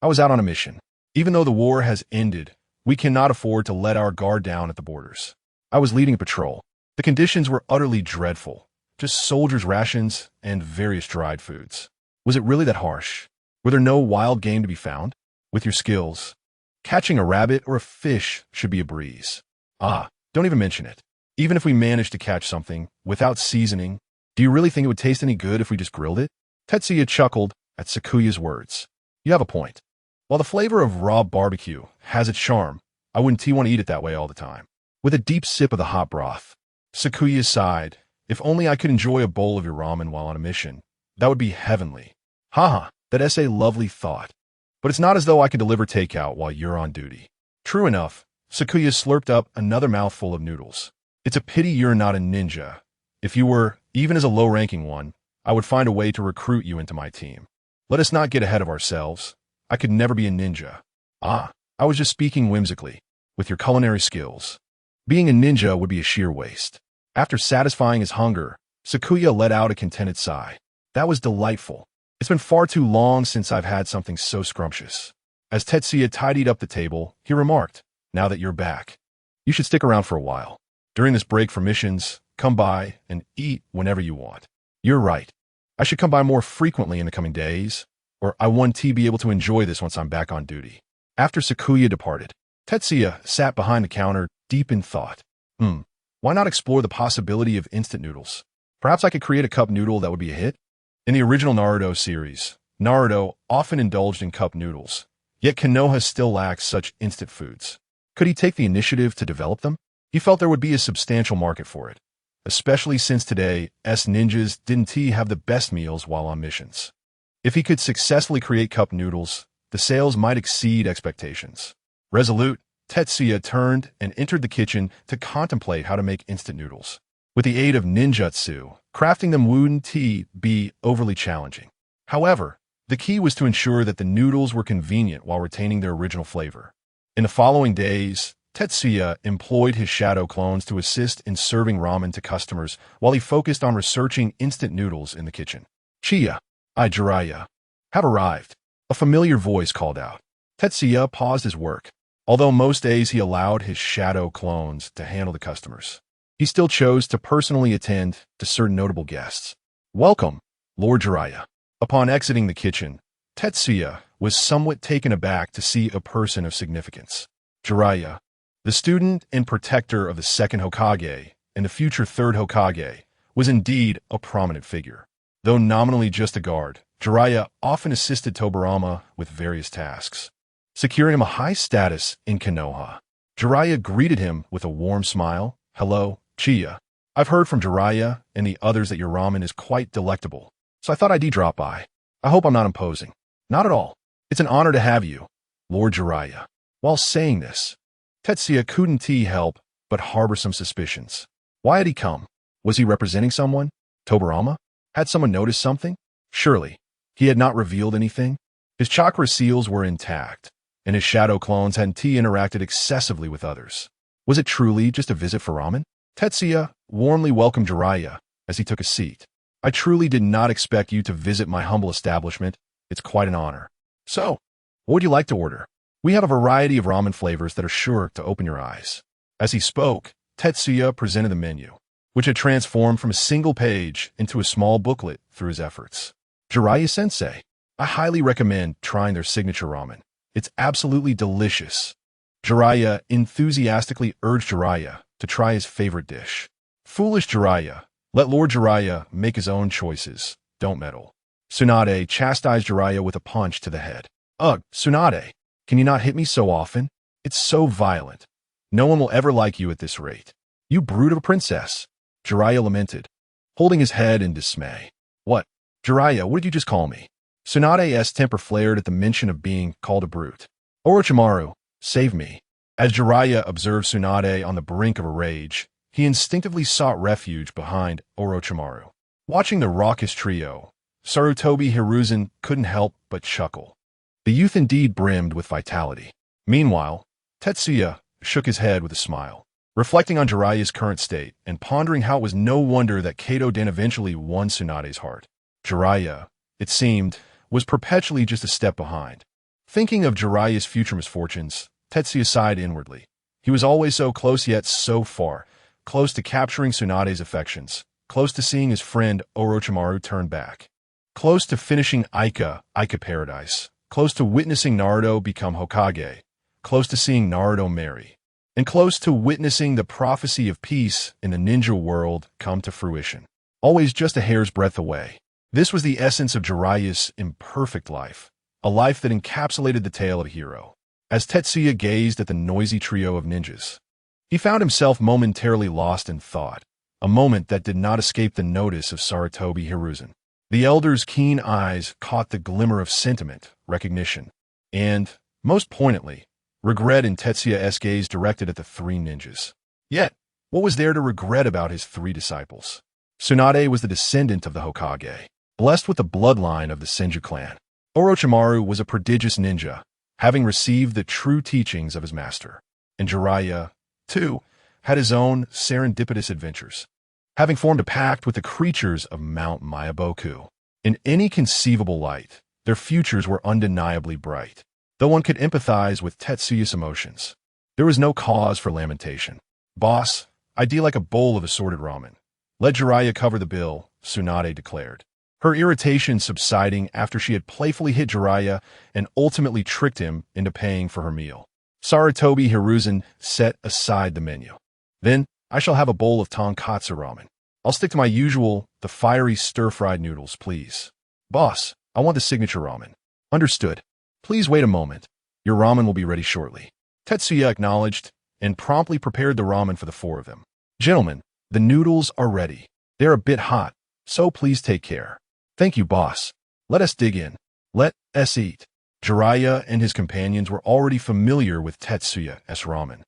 I was out on a mission. Even though the war has ended, we cannot afford to let our guard down at the borders. I was leading a patrol. The conditions were utterly dreadful. Just soldiers' rations and various dried foods. Was it really that harsh? Were there no wild game to be found? With your skills, catching a rabbit or a fish should be a breeze. Ah, don't even mention it. Even if we managed to catch something, without seasoning, do you really think it would taste any good if we just grilled it? Tetsuya chuckled at Sakuya's words. You have a point. While the flavor of raw barbecue has its charm, I wouldn't want to eat it that way all the time. With a deep sip of the hot broth, Sakuya sighed. If only I could enjoy a bowl of your ramen while on a mission. That would be heavenly. Haha, that's a lovely thought. But it's not as though I could deliver takeout while you're on duty. True enough, Sakuya slurped up another mouthful of noodles. It's a pity you're not a ninja. If you were, even as a low-ranking one, I would find a way to recruit you into my team. Let us not get ahead of ourselves. I could never be a ninja. Ah, I was just speaking whimsically. With your culinary skills, being a ninja would be a sheer waste. After satisfying his hunger, Sakuya let out a contented sigh. That was delightful. It's been far too long since I've had something so scrumptious. As Tetsuya tidied up the table, he remarked, now that you're back, you should stick around for a while. During this break for missions, come by and eat whenever you want. You're right. I should come by more frequently in the coming days, or I want to be able to enjoy this once I'm back on duty. After Sakuya departed, Tetsuya sat behind the counter, deep in thought. Why not explore the possibility of instant noodles? Perhaps I could create a cup noodle that would be a hit? In the original Naruto series, Naruto often indulged in cup noodles, yet Konoha still lacks such instant foods. Could he take the initiative to develop them? He felt there would be a substantial market for it, especially since today's ninjas didn't have the best meals while on missions. If he could successfully create cup noodles, the sales might exceed expectations. Resolute, Tetsuya turned and entered the kitchen to contemplate how to make instant noodles. With the aid of ninjutsu, crafting them wouldn't be overly challenging. However, the key was to ensure that the noodles were convenient while retaining their original flavor. In the following days, Tetsuya employed his shadow clones to assist in serving ramen to customers while he focused on researching instant noodles in the kitchen. Chia, Jiraiya, have arrived. A familiar voice called out. Tetsuya paused his work. Although most days he allowed his shadow clones to handle the customers, he still chose to personally attend to certain notable guests. Welcome, Lord Jiraiya. Upon exiting the kitchen, Tetsuya was somewhat taken aback to see a person of significance. Jiraiya, the student and protector of the second Hokage and the future third Hokage, was indeed a prominent figure. Though nominally just a guard, Jiraiya often assisted Tobirama with various tasks, securing him a high status in Konoha. Jiraiya greeted him with a warm smile. Hello, Chia. I've heard from Jiraiya and the others that your ramen is quite delectable, so I thought I'd drop by. I hope I'm not imposing. Not at all. It's an honor to have you, Lord Jiraiya. While saying this, Tetsuya couldn't help but harbor some suspicions. Why had he come? Was he representing someone? Tobarama? Had someone noticed something? Surely, he had not revealed anything. His chakra seals were intact, and his shadow clones hadn't interacted excessively with others. Was it truly just a visit for ramen? Tetsuya warmly welcomed Jiraiya as he took a seat. I truly did not expect you to visit my humble establishment. It's quite an honor. So, what would you like to order? We have a variety of ramen flavors that are sure to open your eyes. As he spoke, Tetsuya presented the menu, which had transformed from a single page into a small booklet through his efforts. Jiraiya-sensei, I highly recommend trying their signature ramen. It's absolutely delicious. Jiraiya enthusiastically urged Jiraiya to try his favorite dish. Foolish Jiraiya, let Lord Jiraiya make his own choices. Don't meddle. Tsunade chastised Jiraiya with a punch to the head. Ugh, Tsunade, can you not hit me so often? It's so violent. No one will ever like you at this rate. You brute of a princess. Jiraiya lamented, holding his head in dismay. What? Jiraiya, what did you just call me? Tsunade's temper flared at the mention of being called a brute. Orochimaru, save me. As Jiraiya observed Tsunade on the brink of a rage, he instinctively sought refuge behind Orochimaru. Watching the raucous trio, Sarutobi Hiruzen couldn't help but chuckle. The youth indeed brimmed with vitality. Meanwhile, Tetsuya shook his head with a smile, reflecting on Jiraiya's current state and pondering how it was no wonder that Kato-den eventually won Tsunade's heart. Jiraiya, it seemed, was perpetually just a step behind. Thinking of Jiraiya's future misfortunes, Tetsuya sighed inwardly. He was always so close yet so far, close to capturing Tsunade's affections, close to seeing his friend Orochimaru turn back, close to finishing Ika Paradise, close to witnessing Naruto become Hokage, close to seeing Naruto marry, and close to witnessing the prophecy of peace in the ninja world come to fruition. Always just a hair's breadth away. This was the essence of Jiraiya's imperfect life, a life that encapsulated the tale of a hero. As Tetsuya gazed at the noisy trio of ninjas, he found himself momentarily lost in thought, a moment that did not escape the notice of Sarutobi Hiruzen. The elder's keen eyes caught the glimmer of sentiment, recognition, and, most poignantly, regret in Tetsuya's gaze directed at the three ninjas. Yet, what was there to regret about his three disciples? Tsunade was the descendant of the Hokage, blessed with the bloodline of the Senju clan. Orochimaru was a prodigious ninja, having received the true teachings of his master. And Jiraiya, too, had his own serendipitous adventures, having formed a pact with the creatures of Mount Myaboku. In any conceivable light, their futures were undeniably bright. Though one could empathize with Tetsuya's emotions, there was no cause for lamentation. Boss, I'd like a bowl of assorted ramen. Let Jiraiya cover the bill, Tsunade declared, her irritation subsiding after she had playfully hit Jiraiya and ultimately tricked him into paying for her meal. Sarutobi Hiruzen set aside the menu. Then, I shall have a bowl of tonkatsu ramen. I'll stick to my usual, the fiery stir-fried noodles, please. Boss, I want the signature ramen. Understood. Please wait a moment. Your ramen will be ready shortly. Tetsuya acknowledged and promptly prepared the ramen for the four of them. Gentlemen, the noodles are ready. They're a bit hot, so please take care. Thank you, boss. Let us dig in. Let us eat. Jiraiya and his companions were already familiar with Tetsuya's ramen,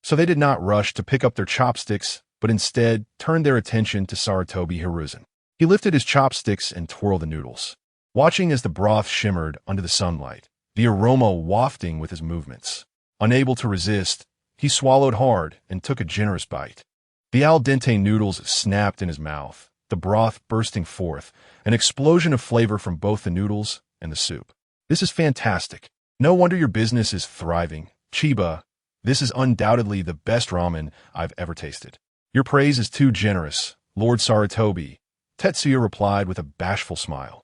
so they did not rush to pick up their chopsticks, but instead turned their attention to Sarutobi Hiruzen. He lifted his chopsticks and twirled the noodles, watching as the broth shimmered under the sunlight, the aroma wafting with his movements. Unable to resist, he swallowed hard and took a generous bite. The al dente noodles snapped in his mouth, the broth bursting forth, an explosion of flavor from both the noodles and the soup. This is fantastic. No wonder your business is thriving. Chiba, this is undoubtedly the best ramen I've ever tasted. Your praise is too generous, Lord Sarutobi, Tetsuya replied with a bashful smile.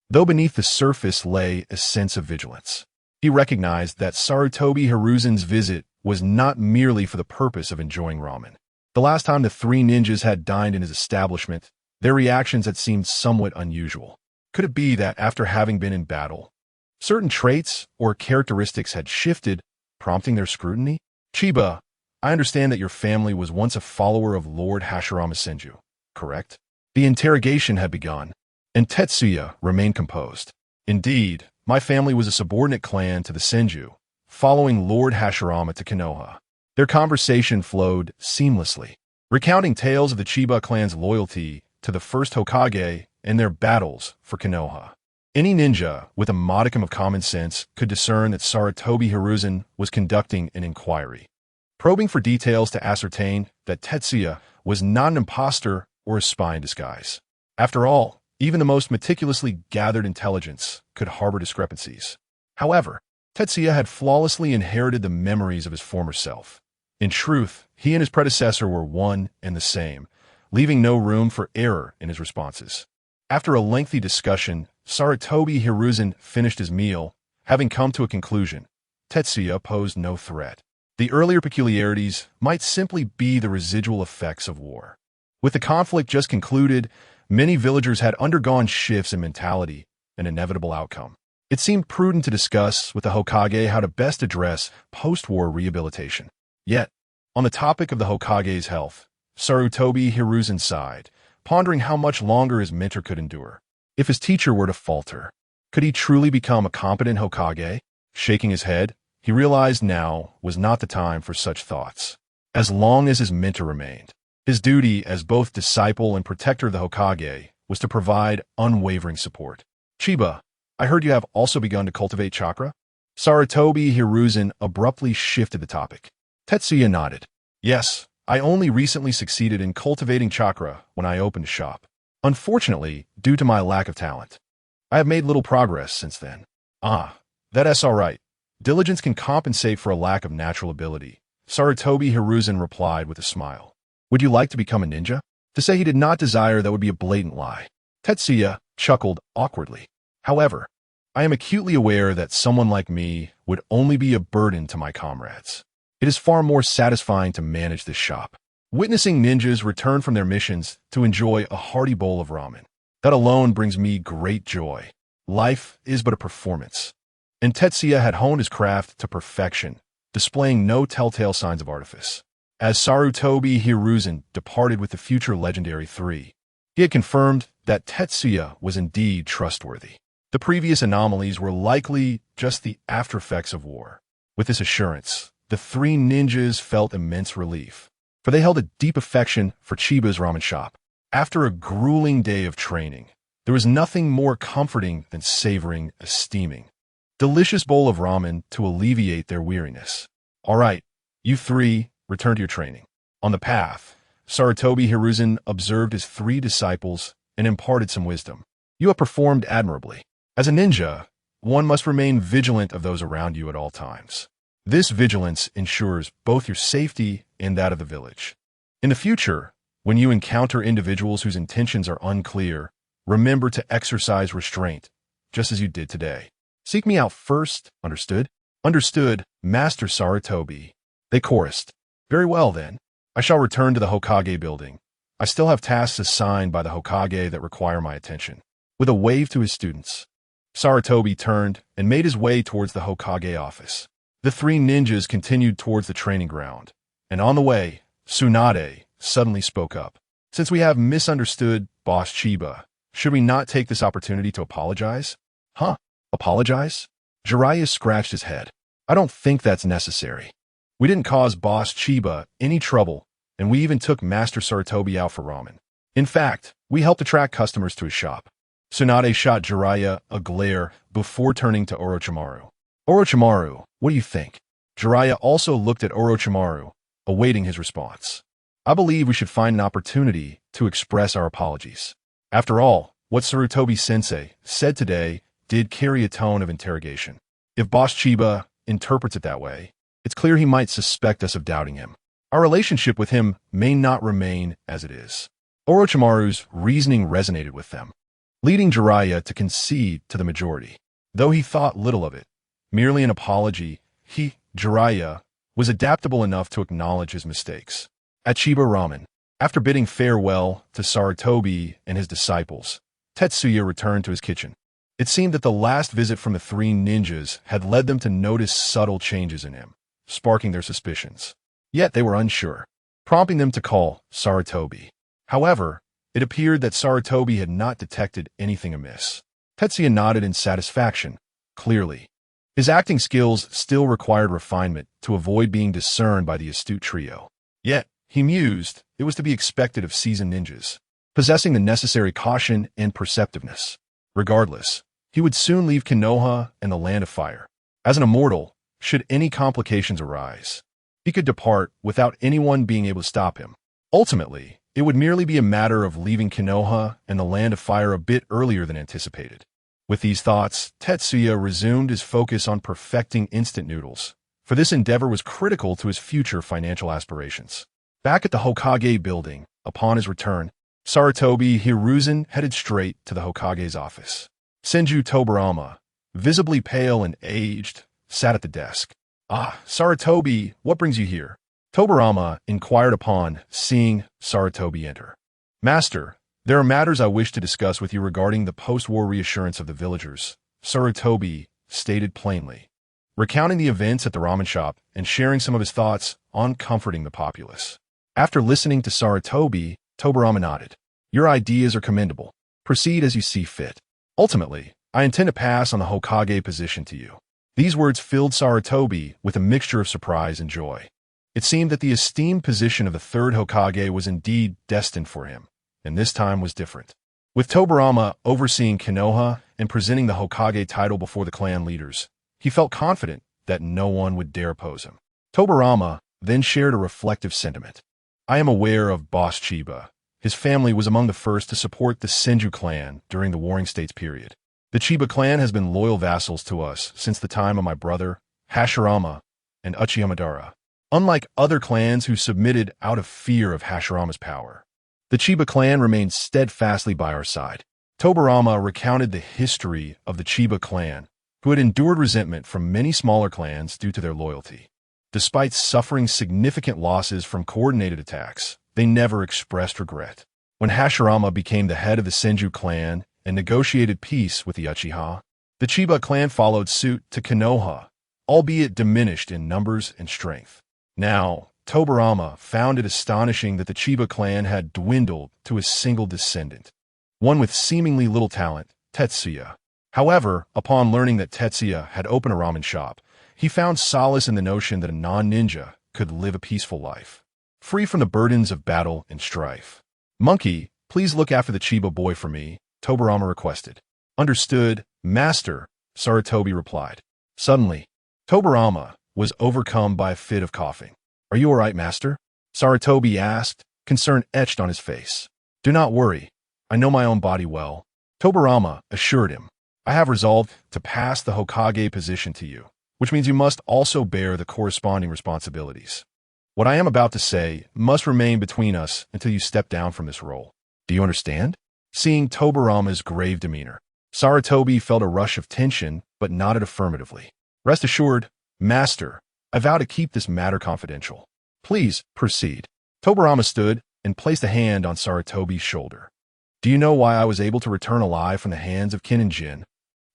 Though beneath the surface lay a sense of vigilance, he recognized that Sarutobi Hiruzen's visit was not merely for the purpose of enjoying ramen. The last time the three ninjas had dined in his establishment, their reactions had seemed somewhat unusual. Could it be that after having been in battle, certain traits or characteristics had shifted, prompting their scrutiny? Chiba, I understand that your family was once a follower of Lord Hashirama Senju, correct? The interrogation had begun, and Tetsuya remained composed. Indeed, my family was a subordinate clan to the Senju, following Lord Hashirama to Konoha. Their conversation flowed seamlessly, recounting tales of the Chiba clan's loyalty to the first Hokage and their battles for Konoha. Any ninja with a modicum of common sense could discern that Sarutobi Hiruzen was conducting an inquiry, probing for details to ascertain that Tetsuya was not an imposter or a spy in disguise. After all, even the most meticulously gathered intelligence could harbor discrepancies. However, Tetsuya had flawlessly inherited the memories of his former self. In truth, he and his predecessor were one and the same, leaving no room for error in his responses. After a lengthy discussion, Sarutobi Hiruzen finished his meal, having come to a conclusion. Tetsuya posed no threat. The earlier peculiarities might simply be the residual effects of war. With the conflict just concluded, many villagers had undergone shifts in mentality, an inevitable outcome. It seemed prudent to discuss with the Hokage how to best address post-war rehabilitation. Yet, on the topic of the Hokage's health, Sarutobi Hiruzen sighed, pondering how much longer his mentor could endure. If his teacher were to falter, could he truly become a competent Hokage? Shaking his head, he realized now was not the time for such thoughts. As long as his mentor remained, his duty as both disciple and protector of the Hokage was to provide unwavering support. Chiba, I heard you have also begun to cultivate chakra? Sarutobi Hiruzen abruptly shifted the topic. Tetsuya nodded. Yes, I only recently succeeded in cultivating chakra when I opened a shop. Unfortunately, due to my lack of talent, I have made little progress since then. That's all right. Diligence can compensate for a lack of natural ability, Sarutobi Hiruzen replied with a smile. Would you like to become a ninja? To say he did not desire that would be a blatant lie. Tetsuya chuckled awkwardly. However, I am acutely aware that someone like me would only be a burden to my comrades. It is far more satisfying to manage this shop. Witnessing ninjas return from their missions to enjoy a hearty bowl of ramen. That alone brings me great joy. Life is but a performance. And Tetsuya had honed his craft to perfection, displaying no telltale signs of artifice. As Sarutobi Hiruzen departed with the future legendary 3, he had confirmed that Tetsuya was indeed trustworthy. The previous anomalies were likely just the aftereffects of war. With this assurance, the 3 ninjas felt immense relief, for they held a deep affection for Chiba's ramen shop. After a grueling day of training, there was nothing more comforting than savoring a steaming, delicious bowl of ramen to alleviate their weariness. All right, you 3, return to your training. On the path, Sarutobi Hiruzen observed his 3 disciples and imparted some wisdom. You have performed admirably. As a ninja, one must remain vigilant of those around you at all times. This vigilance ensures both your safety and that of the village. In the future, when you encounter individuals whose intentions are unclear, remember to exercise restraint, just as you did today. Seek me out first, understood? Understood, Master Sarutobi. They chorused. Very well, then. I shall return to the Hokage building. I still have tasks assigned by the Hokage that require my attention. With a wave to his students, Sarutobi turned and made his way towards the Hokage office. The 3 ninjas continued towards the training ground, and on the way, Tsunade suddenly spoke up. Since we have misunderstood Boss Chiba, should we not take this opportunity to apologize? Apologize? Jiraiya scratched his head. I don't think that's necessary. We didn't cause Boss Chiba any trouble, and we even took Master Sarutobi out for ramen. In fact, we helped attract customers to his shop. Tsunade shot Jiraiya a glare before turning to Orochimaru. Orochimaru, what do you think? Jiraiya also looked at Orochimaru, awaiting his response. I believe we should find an opportunity to express our apologies. After all, what Sarutobi-sensei said today did carry a tone of interrogation. If Boss Chiba interprets it that way, it's clear he might suspect us of doubting him. Our relationship with him may not remain as it is. Orochimaru's reasoning resonated with them, leading Jiraiya to concede to the majority. Though he thought little of it, merely an apology, Jiraiya, was adaptable enough to acknowledge his mistakes. At Chiba Ramen, after bidding farewell to Sarutobi and his disciples, Tetsuya returned to his kitchen. It seemed that the last visit from the 3 ninjas had led them to notice subtle changes in him, sparking their suspicions. Yet they were unsure, prompting them to call Sarutobi. However, it appeared that Sarutobi had not detected anything amiss. Tetsuya nodded in satisfaction. Clearly, his acting skills still required refinement to avoid being discerned by the astute trio. Yet, he mused, it was to be expected of seasoned ninjas. possessing the necessary caution and perceptiveness. Regardless, he would soon leave Konoha and the Land of Fire. As an immortal, should any complications arise, he could depart without anyone being able to stop him. Ultimately, it would merely be a matter of leaving Konoha and the Land of Fire a bit earlier than anticipated. With these thoughts, Tetsuya resumed his focus on perfecting instant noodles, for this endeavor was critical to his future financial aspirations. Back at the Hokage building, upon his return, Sarutobi Hiruzen headed straight to the Hokage's office. Senju Tobirama, visibly pale and aged, sat at the desk. "Ah, Sarutobi, what brings you here?" Tobirama inquired upon seeing Sarutobi enter. "Master, there are matters I wish to discuss with you regarding the post-war reassurance of the villagers," Sarutobi stated plainly, recounting the events at the ramen shop and sharing some of his thoughts on comforting the populace. After listening to Sarutobi, Tobirama nodded. "Your ideas are commendable. Proceed as you see fit. Ultimately, I intend to pass on the Hokage position to you." These words filled Sarutobi with a mixture of surprise and joy. It seemed that the esteemed position of the third Hokage was indeed destined for him, and this time was different. With Tobirama overseeing Konoha and presenting the Hokage title before the clan leaders, he felt confident that no one would dare oppose him. Tobirama then shared a reflective sentiment. "I am aware of Boss Chiba. His family was among the first to support the Senju clan during the Warring States period. The Chiba clan has been loyal vassals to us since the time of my brother, Hashirama, and Uchihamadara. Unlike other clans who submitted out of fear of Hashirama's power, the Chiba clan remained steadfastly by our side." Tobirama recounted the history of the Chiba clan, who had endured resentment from many smaller clans due to their loyalty. Despite suffering significant losses from coordinated attacks, they never expressed regret. When Hashirama became the head of the Senju clan and negotiated peace with the Uchiha, the Chiba clan followed suit to Konoha, albeit diminished in numbers and strength. Now, Tobirama found it astonishing that the Chiba clan had dwindled to a single descendant, one with seemingly little talent, Tetsuya. However, upon learning that Tetsuya had opened a ramen shop, he found solace in the notion that a non-ninja could live a peaceful life, free from the burdens of battle and strife. "Monkey, please look after the Chiba boy for me," Tobirama requested. "Understood, master," Sarutobi replied. Suddenly, Tobirama was overcome by a fit of coughing. "Are you all right, master?" Sarutobi asked, concern etched on his face. "Do not worry. I know my own body well," Tobirama assured him. "I have resolved to pass the Hokage position to you, which means you must also bear the corresponding responsibilities. What I am about to say must remain between us until you step down from this role. Do you understand?" Seeing Tobirama's grave demeanor, Sarutobi felt a rush of tension but nodded affirmatively. "Rest assured, master, I vow to keep this matter confidential. Please proceed." Tobirama stood and placed a hand on Sarutobi's shoulder. "Do you know why I was able to return alive from the hands of Kin and Jin?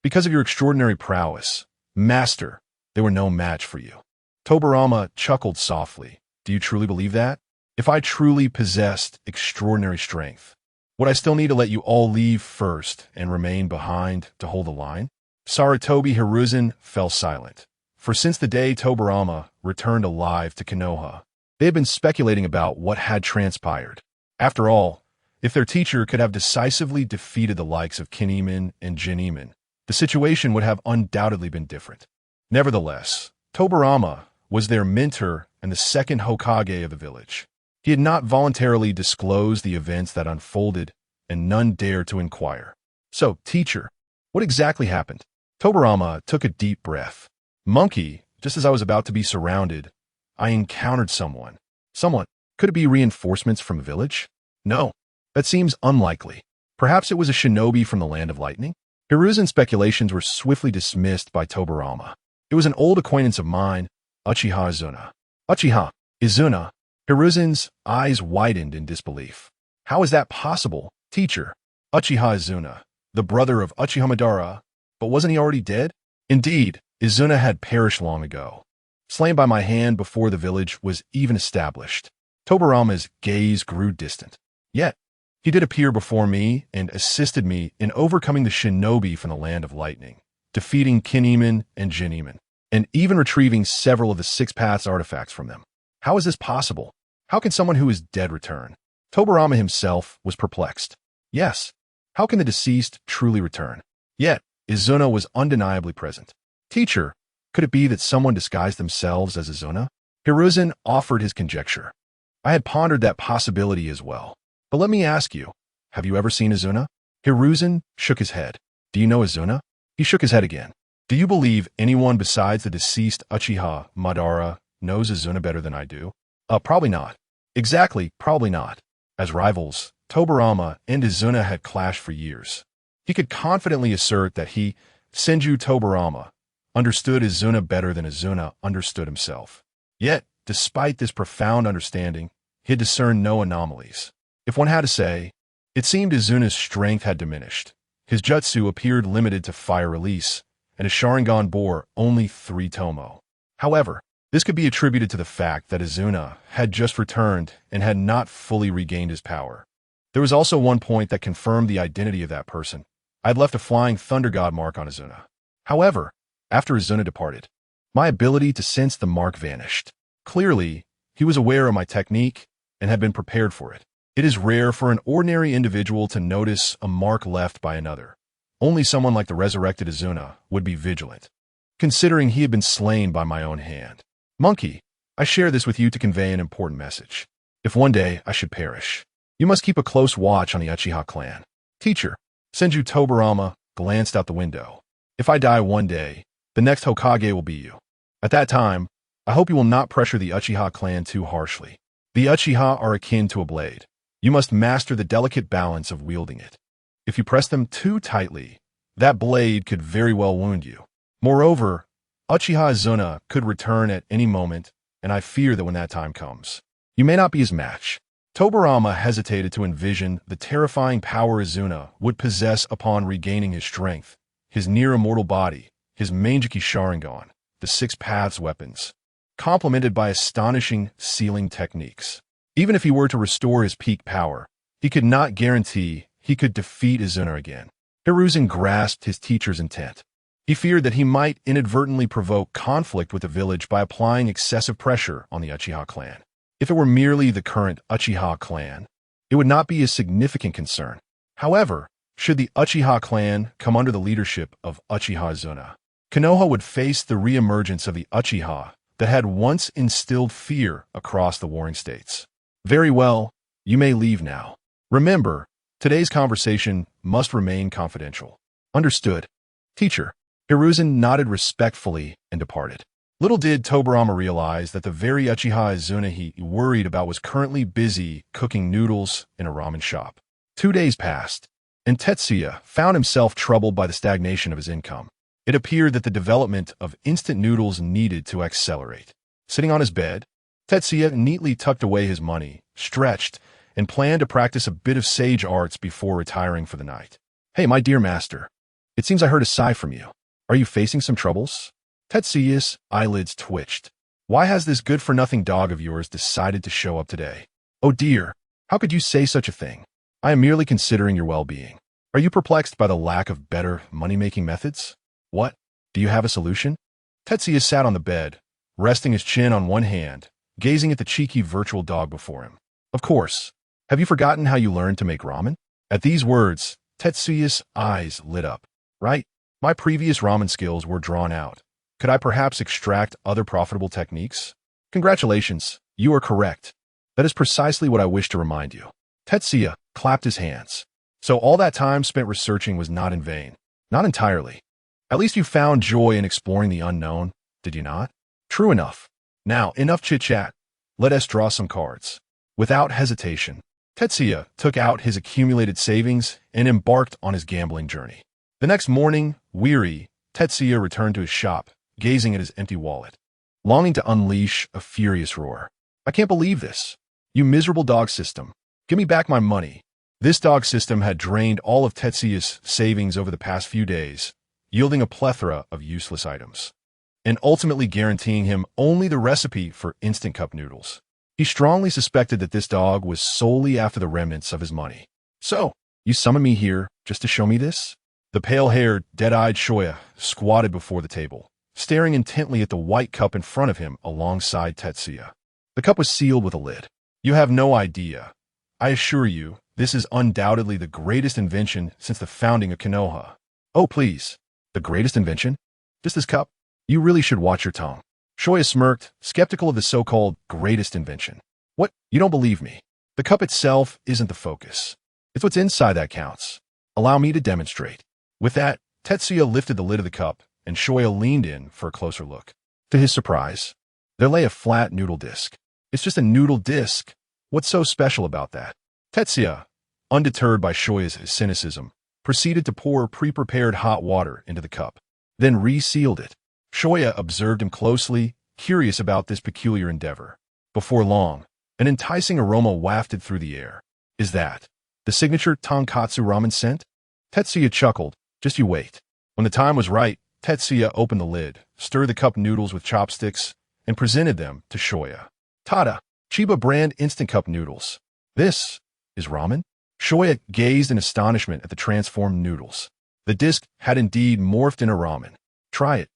Because of your extraordinary prowess. Master, they were no match for you." Tobirama chuckled softly. "Do you truly believe that? If I truly possessed extraordinary strength, would I still need to let you all leave first and remain behind to hold the line?" Sarutobi Hiruzen fell silent, for since the day Tobirama returned alive to Konoha, they had been speculating about what had transpired. After all, if their teacher could have decisively defeated the likes of Kinemon and Jinemon, the situation would have undoubtedly been different. Nevertheless, Tobirama was their mentor and the second Hokage of the village. He had not voluntarily disclosed the events that unfolded, and none dared to inquire. "So, teacher, what exactly happened?" Tobirama took a deep breath. "Monkey, just as I was about to be surrounded, I encountered someone. Someone? Could it be reinforcements from a village? No, that seems unlikely. Perhaps it was a shinobi from the Land of Lightning?" Hiruzen's speculations were swiftly dismissed by Tobirama. "It was an old acquaintance of mine, Uchiha Izuna." "Uchiha Izuna?" Hiruzen's eyes widened in disbelief. "How is that possible, teacher?" "Uchiha Izuna, the brother of Uchiha Madara, but wasn't he already dead?" "Indeed, Izuna had perished long ago, slain by my hand before the village was even established." Tobirama's gaze grew distant. "Yet, he did appear before me and assisted me in overcoming the shinobi from the Land of Lightning, defeating Kinemon and Jinemon, and even retrieving several of the Six Paths artifacts from them. How is this possible? How can someone who is dead return?" Tobarama himself was perplexed. Yes, how can the deceased truly return? Yet, Izuna was undeniably present. Teacher, could it be that someone disguised themselves as Izuna? Hiruzen offered his conjecture. I had pondered that possibility as well. But let me ask you, have you ever seen Izuna? Hiruzen shook his head. Do you know Izuna? He shook his head again. Do you believe anyone besides the deceased Uchiha Madara knows Izuna better than I do? Probably not. Exactly, probably not. As rivals, Tobarama and Izuna had clashed for years. He could confidently assert that he, Senju Tobarama, understood Izuna better than Izuna understood himself. Yet, despite this profound understanding, he had discerned no anomalies. If one had to say, it seemed Izuna's strength had diminished. His jutsu appeared limited to fire release, and his Sharingan bore only 3 tomo. However, this could be attributed to the fact that Izuna had just returned and had not fully regained his power. There was also one point that confirmed the identity of that person. I had left a flying thunder god mark on Izuna. However, after Izuna departed, my ability to sense the mark vanished. Clearly, he was aware of my technique and had been prepared for it. It is rare for an ordinary individual to notice a mark left by another. Only someone like the resurrected Izuna would be vigilant, considering he had been slain by my own hand. Monkey, I share this with you to convey an important message. If one day I should perish, you must keep a close watch on the Uchiha clan. Teacher, Senju Tobarama glanced out the window. If I die one day, the next Hokage will be you. At that time, I hope you will not pressure the Uchiha clan too harshly. The Uchiha are akin to a blade. You must master the delicate balance of wielding it. If you press them too tightly, that blade could very well wound you. Moreover, Uchiha Izuna could return at any moment, and I fear that when that time comes, you may not be his match. Tobarama hesitated to envision the terrifying power Izuna would possess upon regaining his strength, his near-immortal body, his Mangeki Sharingan, the 6 paths weapons, complemented by astonishing sealing techniques. Even if he were to restore his peak power, he could not guarantee he could defeat Izuna again. Hiruzen grasped his teacher's intent. He feared that he might inadvertently provoke conflict with the village by applying excessive pressure on the Uchiha clan. If it were merely the current Uchiha clan, it would not be a significant concern. However, should the Uchiha clan come under the leadership of Uchiha Izuna, Konoha would face the reemergence of the Uchiha that had once instilled fear across the warring states. Very well, you may leave now. Remember, today's conversation must remain confidential. Understood. Teacher. Hiruzen nodded respectfully and departed. Little did Tobarama realize that the very Uchiha Izuna he worried about was currently busy cooking noodles in a ramen shop. 2 days passed, and Tetsuya found himself troubled by the stagnation of his income. It appeared that the development of instant noodles needed to accelerate. Sitting on his bed, Tetsuya neatly tucked away his money, stretched, and planned to practice a bit of sage arts before retiring for the night. Hey, my dear master, it seems I heard a sigh from you. Are you facing some troubles? Tetsuya's eyelids twitched. Why has this good-for-nothing dog of yours decided to show up today? Oh dear, how could you say such a thing? I am merely considering your well-being. Are you perplexed by the lack of better money-making methods? What? Do you have a solution? Tetsuya sat on the bed, resting his chin on one hand, gazing at the cheeky virtual dog before him. Of course. Have you forgotten how you learned to make ramen? At these words, Tetsuya's eyes lit up. Right? My previous ramen skills were drawn out. Could I perhaps extract other profitable techniques? Congratulations, you are correct. That is precisely what I wish to remind you. Tetsuya clapped his hands. So all that time spent researching was not in vain. Not entirely. At least you found joy in exploring the unknown, did you not? True enough. Now, enough chit-chat. Let us draw some cards. Without hesitation, Tetsuya took out his accumulated savings and embarked on his gambling journey. The next morning, weary, Tetsuya returned to his shop, gazing at his empty wallet, longing to unleash a furious roar. I can't believe this. You miserable dog system. Give me back my money. This dog system had drained all of Tetsuya's savings over the past few days, yielding a plethora of useless items, and ultimately guaranteeing him only the recipe for instant cup noodles. He strongly suspected that this dog was solely after the remnants of his money. So, you summoned me here just to show me this? The pale-haired, dead-eyed Shoya squatted before the table, staring intently at the white cup in front of him alongside Tetsuya. The cup was sealed with a lid. You have no idea. I assure you, this is undoubtedly the greatest invention since the founding of Konoha. Oh, please. The greatest invention? Just this cup? You really should watch your tongue. Shoya smirked, skeptical of the so-called greatest invention. What? You don't believe me? The cup itself isn't the focus. It's what's inside that counts. Allow me to demonstrate. With that, Tetsuya lifted the lid of the cup, and Shoya leaned in for a closer look. To his surprise, there lay a flat noodle disc. It's just a noodle disc. What's so special about that? Tetsuya, undeterred by Shoya's cynicism, proceeded to pour pre-prepared hot water into the cup, then resealed it. Shoya observed him closely, curious about this peculiar endeavor. Before long, an enticing aroma wafted through the air. Is that the signature tonkatsu ramen scent? Tetsuya chuckled. Just you wait. When the time was right, Tetsuya opened the lid, stirred the cup noodles with chopsticks, and presented them to Shoya. Tada! Chiba brand instant cup noodles. This is ramen? Shoya gazed in astonishment at the transformed noodles. The disc had indeed morphed into ramen. Try it.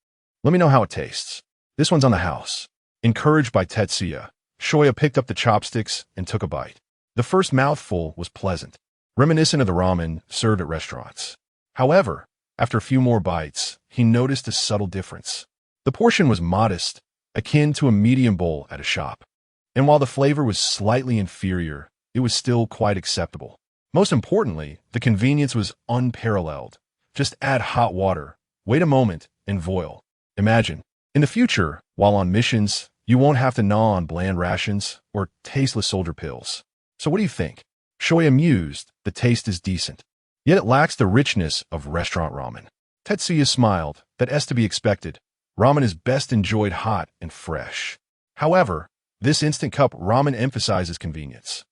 Let me know how it tastes. This one's on the house. Encouraged by Tetsuya, Shoya picked up the chopsticks and took a bite. The first mouthful was pleasant, reminiscent of the ramen served at restaurants. However, after a few more bites, he noticed a subtle difference. The portion was modest, akin to a medium bowl at a shop. And while the flavor was slightly inferior, it was still quite acceptable. Most importantly, the convenience was unparalleled. Just add hot water, wait a moment, and voil. Imagine, in the future, while on missions, you won't have to gnaw on bland rations or tasteless soldier pills. So what do you think? Shoya mused, the taste is decent. Yet it lacks the richness of restaurant ramen. Tetsuya smiled, that's to be expected. Ramen is best enjoyed hot and fresh. However, this instant cup ramen emphasizes convenience.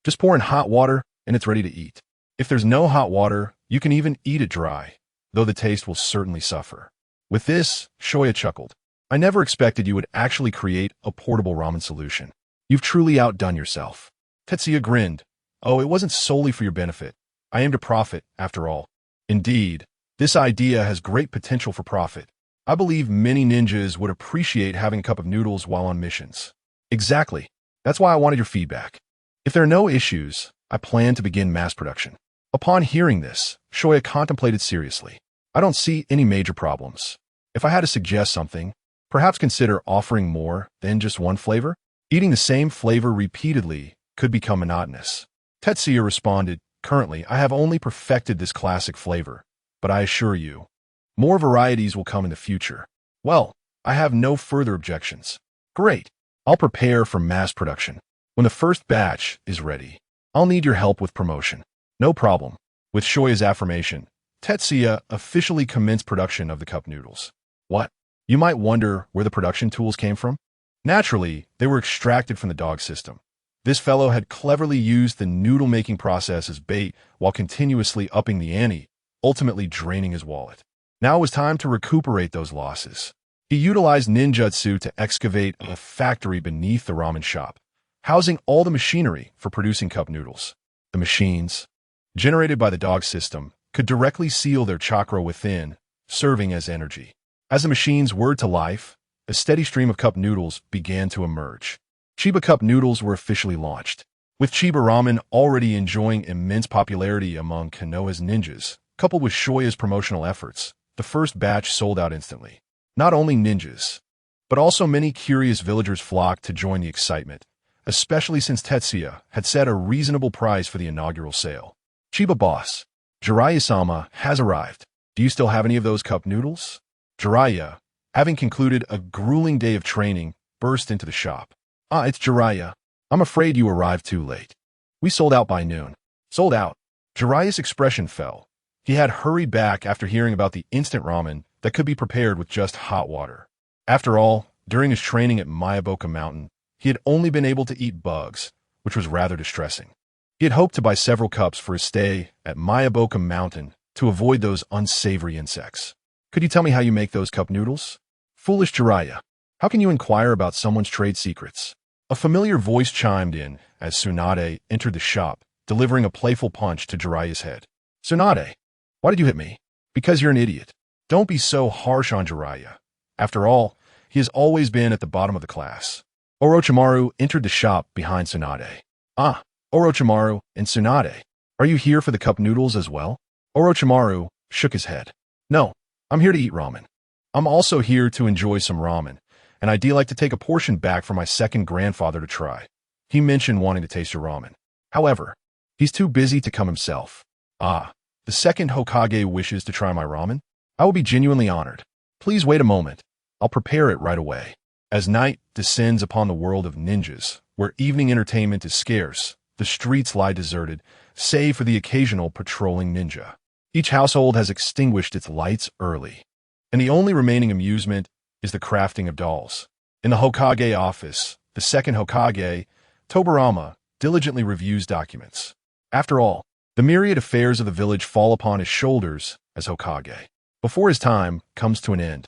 Just pour in hot water and it's ready to eat. If there's no hot water, you can even eat it dry, though the taste will certainly suffer. With this, Shoya chuckled. I never expected you would actually create a portable ramen solution. You've truly outdone yourself. Tetsuya grinned. Oh, it wasn't solely for your benefit. I aim to profit, after all. Indeed, this idea has great potential for profit. I believe many ninjas would appreciate having a cup of noodles while on missions. Exactly. That's why I wanted your feedback. If there are no issues, I plan to begin mass production. Upon hearing this, Shoya contemplated seriously. I don't see any major problems. If I had to suggest something, perhaps consider offering more than just one flavor. Eating the same flavor repeatedly could become monotonous. Tetsuya responded, currently, I have only perfected this classic flavor, but I assure you, more varieties will come in the future. Well, I have no further objections. Great. I'll prepare for mass production. When the first batch is ready, I'll need your help with promotion. No problem. With Shoya's affirmation, Tetsuya officially commenced production of the cup noodles. What? You might wonder where the production tools came from? Naturally, they were extracted from the dog system. This fellow had cleverly used the noodle-making process as bait while continuously upping the ante, ultimately draining his wallet. Now it was time to recuperate those losses. He utilized ninjutsu to excavate a factory beneath the ramen shop, housing all the machinery for producing cup noodles. The machines, generated by the dog system, could directly seal their chakra within, serving as energy. As the machines whirred to life, a steady stream of cup noodles began to emerge. Chiba cup noodles were officially launched. With Chiba ramen already enjoying immense popularity among Konoha's ninjas, coupled with Shoya's promotional efforts, the first batch sold out instantly. Not only ninjas, but also many curious villagers flocked to join the excitement, especially since Tetsuya had set a reasonable price for the inaugural sale. Chiba boss, Jiraiya-sama has arrived. Do you still have any of those cup noodles? Jiraiya, having concluded a grueling day of training, burst into the shop. Ah, it's Jiraiya. I'm afraid you arrived too late. We sold out by noon. Sold out. Jiraiya's expression fell. He had hurried back after hearing about the instant ramen that could be prepared with just hot water. After all, during his training at Mayaboka Mountain, he had only been able to eat bugs, which was rather distressing. He had hoped to buy several cups for his stay at Mayaboka Mountain to avoid those unsavory insects. Could you tell me how you make those cup noodles? Foolish Jiraiya, how can you inquire about someone's trade secrets? A familiar voice chimed in as Tsunade entered the shop, delivering a playful punch to Jiraiya's head. Tsunade, why did you hit me? Because you're an idiot. Don't be so harsh on Jiraiya. After all, he has always been at the bottom of the class. Orochimaru entered the shop behind Tsunade. Ah, Orochimaru and Tsunade. Are you here for the cup noodles as well? Orochimaru shook his head. No, I'm here to eat ramen. I'm also here to enjoy some ramen, and I'd like to take a portion back for my second grandfather to try. He mentioned wanting to taste your ramen. However, he's too busy to come himself. Ah, the second Hokage wishes to try my ramen? I will be genuinely honored. Please wait a moment. I'll prepare it right away. As night descends upon the world of ninjas, where evening entertainment is scarce, the streets lie deserted, save for the occasional patrolling ninja. Each household has extinguished its lights early, and the only remaining amusement is the crafting of dolls. In the Hokage office, the second Hokage, Tobirama, diligently reviews documents. After all, the myriad affairs of the village fall upon his shoulders as Hokage. Before his time comes to an end,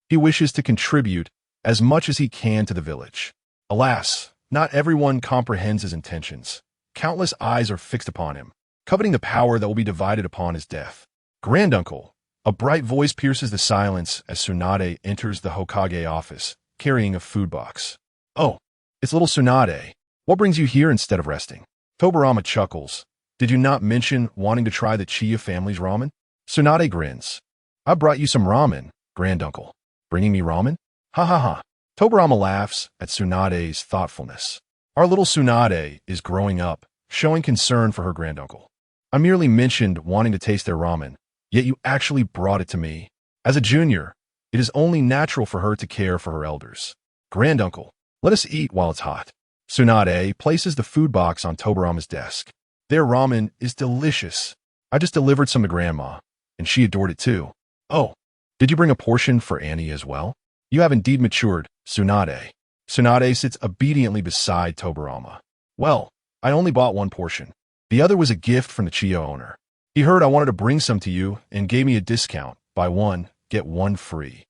he wishes to contribute as much as he can to the village. Alas, not everyone comprehends his intentions. Countless eyes are fixed upon him, coveting the power that will be divided upon his death. Granduncle, a bright voice pierces the silence as Tsunade enters the Hokage office, carrying a food box. Oh, it's little Tsunade. What brings you here instead of resting? Tobirama chuckles. Did you not mention wanting to try the Chiba family's ramen? Tsunade grins. I brought you some ramen, Granduncle. Bringing me ramen? Ha ha ha. Tobirama laughs at Tsunade's thoughtfulness. Our little Tsunade is growing up, showing concern for her granduncle. I merely mentioned wanting to taste their ramen, yet you actually brought it to me. As a junior, it is only natural for her to care for her elders. Granduncle, let us eat while it's hot. Tsunade places the food box on Tobirama's desk. Their ramen is delicious. I just delivered some to Grandma, and she adored it too. Oh, did you bring a portion for Annie as well? You have indeed matured, Tsunade. Tsunade sits obediently beside Tobirama. Well, I only bought one portion. The other was a gift from the Chiba owner. He heard I wanted to bring some to you and gave me a discount, buy one, get one free,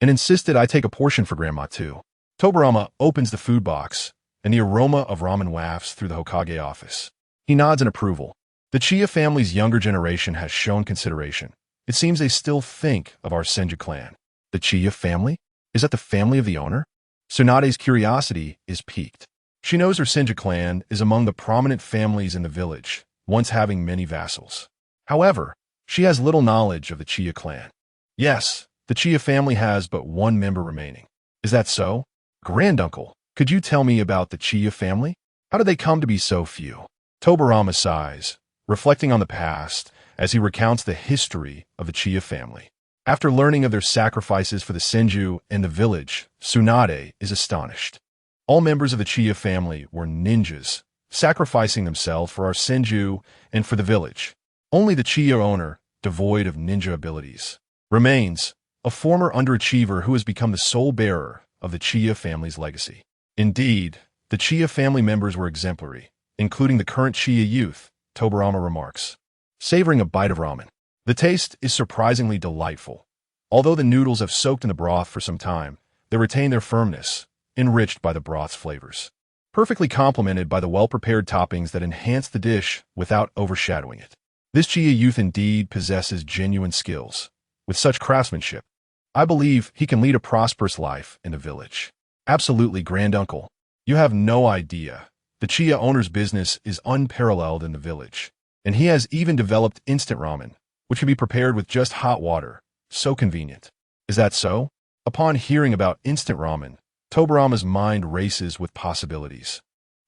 and insisted I take a portion for Grandma too. Tobirama opens the food box, and the aroma of ramen wafts through the Hokage office. He nods in approval. The Chiba family's younger generation has shown consideration. It seems they still think of our Senju clan. The Chiba family? Is that the family of the owner? Tsunade's curiosity is piqued. She knows her Senju clan is among the prominent families in the village, once having many vassals. However, she has little knowledge of the Chiba clan. Yes, the Chiba family has but one member remaining. Is that so? Granduncle, could you tell me about the Chiba family? How did they come to be so few? Tobirama sighs, reflecting on the past as he recounts the history of the Chiba family. After learning of their sacrifices for the Senju and the village, Tsunade is astonished. All members of the Chiba family were ninjas, sacrificing themselves for our Senju and for the village. Only the Chiba owner, devoid of ninja abilities, remains, a former underachiever who has become the sole bearer of the Chiba family's legacy. Indeed, the Chiba family members were exemplary, including the current Chiba youth, Tobirama remarks. Savoring a bite of ramen. The taste is surprisingly delightful. Although the noodles have soaked in the broth for some time, they retain their firmness, enriched by the broth's flavors. Perfectly complemented by the well-prepared toppings that enhance the dish without overshadowing it. This Chiba youth indeed possesses genuine skills. With such craftsmanship, I believe he can lead a prosperous life in the village. Absolutely, Granduncle. You have no idea. The Chiba owner's business is unparalleled in the village, and he has even developed instant ramen, which can be prepared with just hot water. So convenient. Is that so? Upon hearing about instant ramen, Tobirama's mind races with possibilities,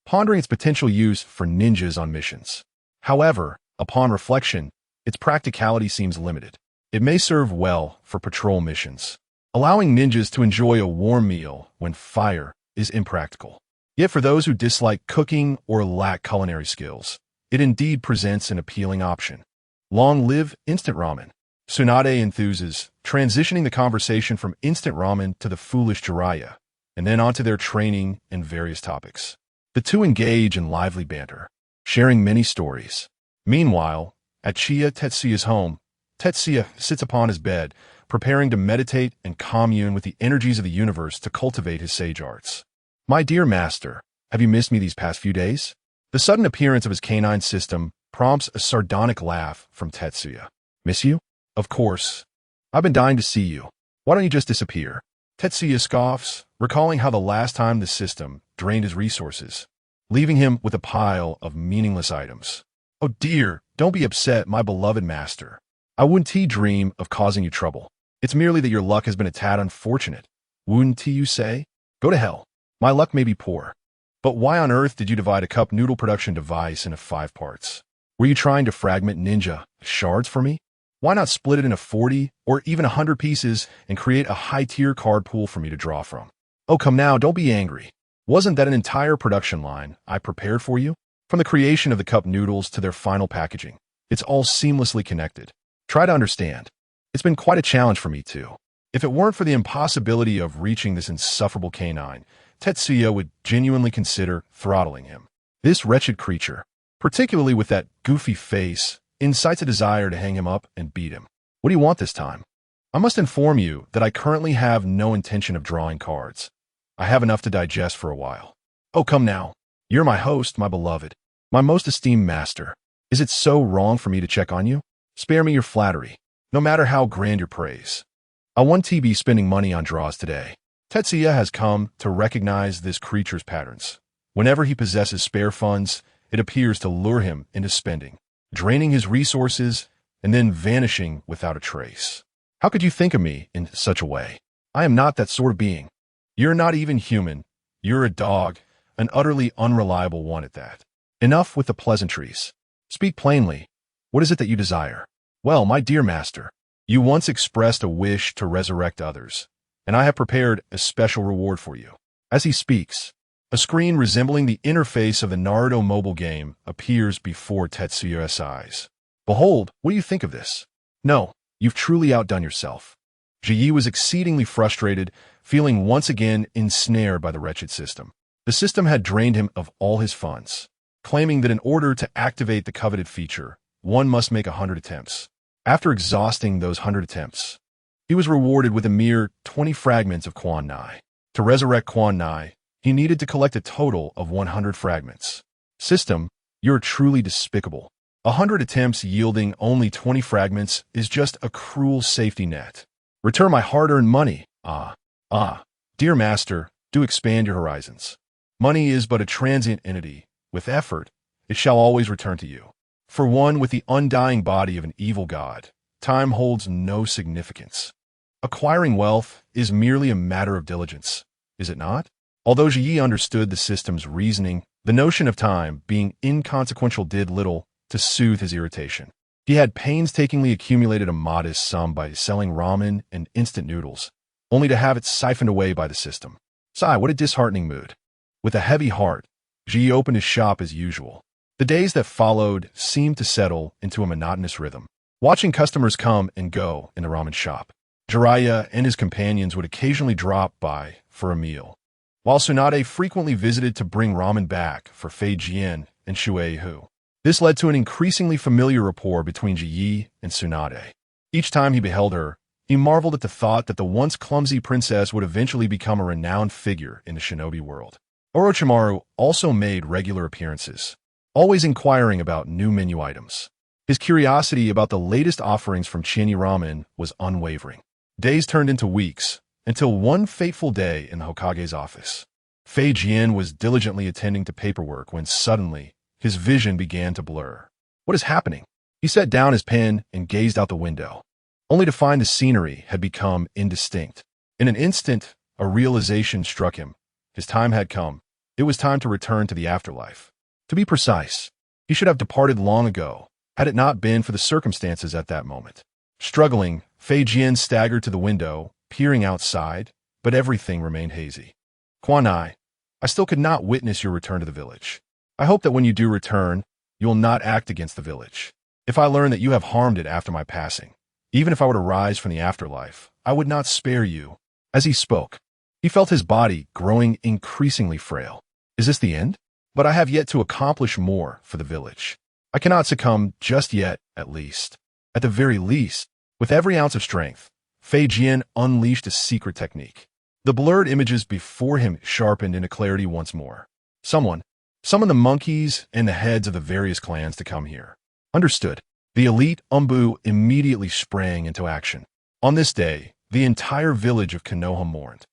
pondering its potential use for ninjas on missions. However, upon reflection, its practicality seems limited. It may serve well for patrol missions. Allowing ninjas to enjoy a warm meal when fire is impractical. Yet for those who dislike cooking or lack culinary skills, it indeed presents an appealing option. Long live instant ramen. Tsunade enthuses, transitioning the conversation from instant ramen to the foolish Jiraiya, and then onto their training and various topics. The two engage in lively banter, sharing many stories. Meanwhile, at Chiba Tetsuya's home, Tetsuya sits upon his bed, preparing to meditate and commune with the energies of the universe to cultivate his sage arts. My dear master, have you missed me these past few days? The sudden appearance of his canine system prompts a sardonic laugh from Tetsuya. Miss you? Of course. I've been dying to see you. Why don't you just disappear? Tetsuya scoffs, recalling how the last time the system drained his resources, leaving him with a pile of meaningless items. Oh dear, don't be upset, my beloved master. I wouldn't dream of causing you trouble. It's merely that your luck has been a tad unfortunate. Wouldn't you say? Go to hell. My luck may be poor. But why on earth did you divide a cup noodle production device into 5 parts? Were you trying to fragment ninja shards for me? Why not split it into 40 or even 100 pieces and create a high-tier card pool for me to draw from? Oh, come now, don't be angry. Wasn't that an entire production line I prepared for you? From the creation of the cup noodles to their final packaging, it's all seamlessly connected. Try to understand. It's been quite a challenge for me, too. If it weren't for the impossibility of reaching this insufferable canine, Tetsuya would genuinely consider throttling him. This wretched creature, particularly with that goofy face, incites a desire to hang him up and beat him. What do you want this time? I must inform you that I currently have no intention of drawing cards. I have enough to digest for a while. Oh, come now. You're my host, my beloved, my most esteemed master. Is it so wrong for me to check on you? Spare me your flattery, no matter how grand your praise. I won't be spending money on draws today. Tetsuya has come to recognize this creature's patterns. Whenever he possesses spare funds, it appears to lure him into spending, draining his resources, and then vanishing without a trace. How could you think of me in such a way? I am not that sort of being. You're not even human. You're a dog, an utterly unreliable one at that. Enough with the pleasantries. Speak plainly. What is it that you desire? Well, my dear master, you once expressed a wish to resurrect others, and I have prepared a special reward for you. As he speaks, a screen resembling the interface of the Naruto mobile game appears before Tetsuya's eyes. Behold, what do you think of this? No, you've truly outdone yourself. Ji was exceedingly frustrated, feeling once again ensnared by the wretched system. The system had drained him of all his funds, claiming that in order to activate the coveted feature, one must make 100 attempts. After exhausting those 100 attempts, he was rewarded with a mere 20 fragments of Quan Nai. To resurrect Quan Nai, he needed to collect a total of 100 fragments. System, you're truly despicable. 100 attempts yielding only 20 fragments is just a cruel safety net. Return my hard-earned money. Dear master, do expand your horizons. Money is but a transient entity. With effort, it shall always return to you. For one with the undying body of an evil god, time holds no significance. Acquiring wealth is merely a matter of diligence, is it not? Although Ji understood the system's reasoning, the notion of time being inconsequential did little to soothe his irritation. He had painstakingly accumulated a modest sum by selling ramen and instant noodles, only to have it siphoned away by the system. Sigh, what a disheartening mood. With a heavy heart, Ji opened his shop as usual. The days that followed seemed to settle into a monotonous rhythm. Watching customers come and go in the ramen shop, Jiraiya and his companions would occasionally drop by for a meal, while Tsunade frequently visited to bring ramen back for Fei Jian and Shuei Hu. This led to an increasingly familiar rapport between Ji and Tsunade. Each time he beheld her, he marveled at the thought that the once clumsy princess would eventually become a renowned figure in the shinobi world. Orochimaru also made regular appearances, always inquiring about new menu items. His curiosity about the latest offerings from Chinny Ramen was unwavering. Days turned into weeks, until one fateful day in the Hokage's office. Fei Jian was diligently attending to paperwork when suddenly his vision began to blur. What is happening? He set down his pen and gazed out the window, only to find the scenery had become indistinct. In an instant, a realization struck him. His time had come. It was time to return to the afterlife. To be precise, he should have departed long ago, had it not been for the circumstances at that moment. Struggling, Fei Jian staggered to the window, peering outside, but everything remained hazy. Quan Nai, I still could not witness your return to the village. I hope that when you do return, you will not act against the village. If I learn that you have harmed it after my passing, even if I were to rise from the afterlife, I would not spare you. As he spoke, he felt his body growing increasingly frail. Is this the end? But I have yet to accomplish more for the village. I cannot succumb just yet, at least. At the very least, with every ounce of strength, Fei Jian unleashed a secret technique. The blurred images before him sharpened into clarity once more. Summon the monkeys and the heads of the various clans to come here. Understood. The elite Umbu immediately sprang into action. On this day, the entire village of Konoha mourned.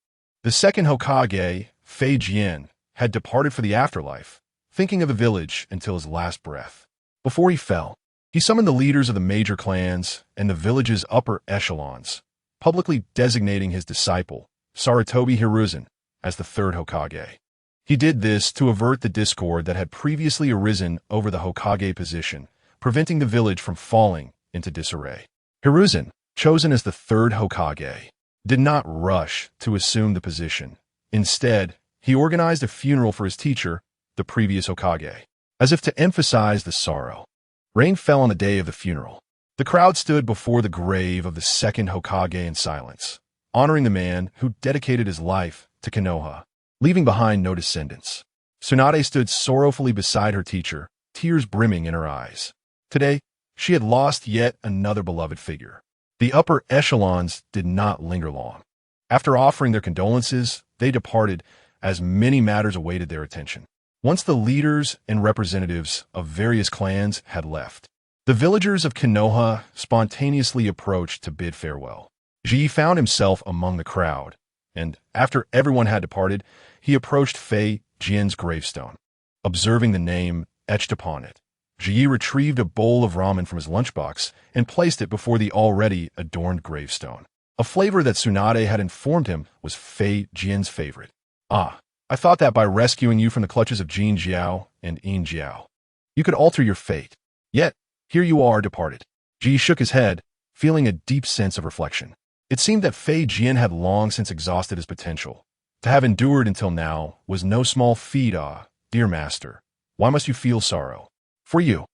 The second Hokage, Fei Jian, had departed for the afterlife, thinking of the village until his last breath. Before he fell, he summoned the leaders of the major clans and the village's upper echelons, publicly designating his disciple, Sarutobi Hiruzen, as the third Hokage. He did this to avert the discord that had previously arisen over the Hokage position, preventing the village from falling into disarray. Hiruzen, chosen as the third Hokage, did not rush to assume the position. Instead, he organized a funeral for his teacher, the previous Hokage, as if to emphasize the sorrow. Rain fell on the day of the funeral. The crowd stood before the grave of the second Hokage in silence, honoring the man who dedicated his life to Konoha, leaving behind no descendants. Tsunade stood sorrowfully beside her teacher, tears brimming in her eyes. Today, she had lost yet another beloved figure. The upper echelons did not linger long. After offering their condolences, they departed as many matters awaited their attention. Once the leaders and representatives of various clans had left, the villagers of Konoha spontaneously approached to bid farewell. Ji found himself among the crowd, and after everyone had departed, he approached Fei Jian's gravestone. Observing the name etched upon it, Ji retrieved a bowl of ramen from his lunchbox and placed it before the already adorned gravestone. A flavor that Tsunade had informed him was Fei Jian's favorite. Ah, I thought that by rescuing you from the clutches of Jin Jiao and Yin Jiao, you could alter your fate. Yet, here you are departed. Ji shook his head, feeling a deep sense of reflection. It seemed that Fei Jian had long since exhausted his potential. To have endured until now was no small feat. Ah, dear master, why must you feel sorrow? For you,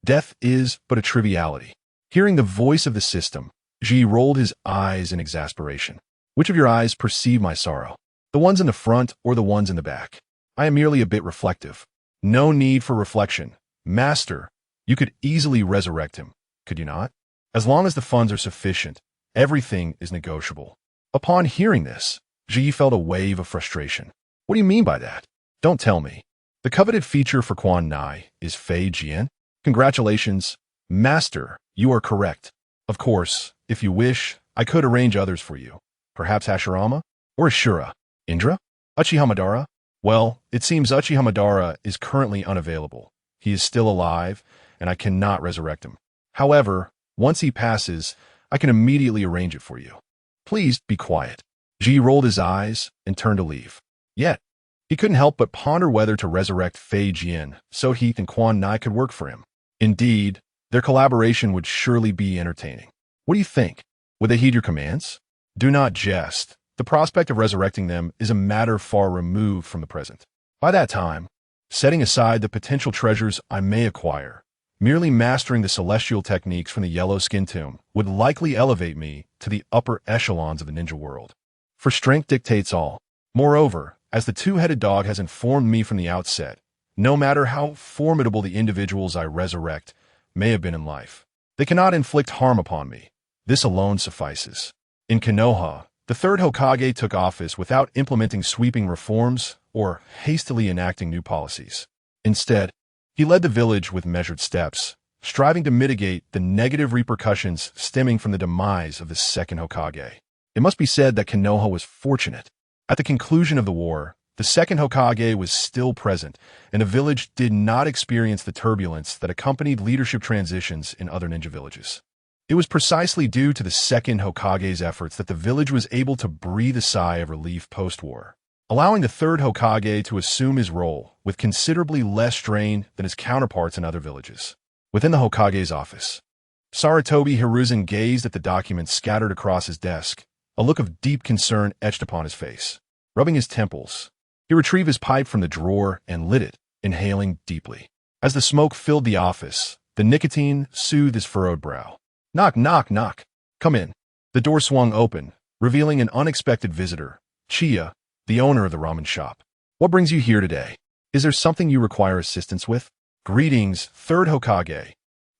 death is but a triviality. Hearing the voice of the system, Ji rolled his eyes in exasperation. Which of your eyes perceive my sorrow? The ones in the front or the ones in the back? I am merely a bit reflective. No need for reflection. Master, you could easily resurrect him, could you not? As long as the funds are sufficient, everything is negotiable. Upon hearing this, Ji felt a wave of frustration. What do you mean by that? Don't tell me. The coveted feature for Quan Nai is Fei Jian? Congratulations, Master, you are correct. Of course, if you wish, I could arrange others for you. Perhaps Hashirama? Or Ashura? Indra? Uchihamadara? Well, it seems Uchihamadara is currently unavailable. He is still alive, and I cannot resurrect him. However, once he passes, I can immediately arrange it for you. Please be quiet. Ji rolled his eyes and turned to leave. Yet, he couldn't help but ponder whether to resurrect Fei Jian so Heath and Quan Nai could work for him. Indeed, their collaboration would surely be entertaining. What do you think? Would they heed your commands? Do not jest. The prospect of resurrecting them is a matter far removed from the present. By that time, setting aside the potential treasures I may acquire, merely mastering the celestial techniques from the yellow skin tomb would likely elevate me to the upper echelons of the ninja world. For strength dictates all. Moreover, as the two-headed dog has informed me from the outset, no matter how formidable the individuals I resurrect may have been in life, they cannot inflict harm upon me. This alone suffices. In Konoha, the third Hokage took office without implementing sweeping reforms or hastily enacting new policies. Instead, he led the village with measured steps, striving to mitigate the negative repercussions stemming from the demise of the second Hokage. It must be said that Konoha was fortunate. At the conclusion of the war, the second Hokage was still present, and the village did not experience the turbulence that accompanied leadership transitions in other ninja villages. It was precisely due to the second Hokage's efforts that the village was able to breathe a sigh of relief post-war, allowing the third Hokage to assume his role with considerably less strain than his counterparts in other villages. Within the Hokage's office, Sarutobi Hiruzen gazed at the documents scattered across his desk, a look of deep concern etched upon his face. Rubbing his temples, he retrieved his pipe from the drawer and lit it, inhaling deeply. As the smoke filled the office, the nicotine soothed his furrowed brow. Knock, knock, knock. Come in. The door swung open, revealing an unexpected visitor, Chiya, the owner of the ramen shop. What brings you here today? Is there something you require assistance with? Greetings, third Hokage,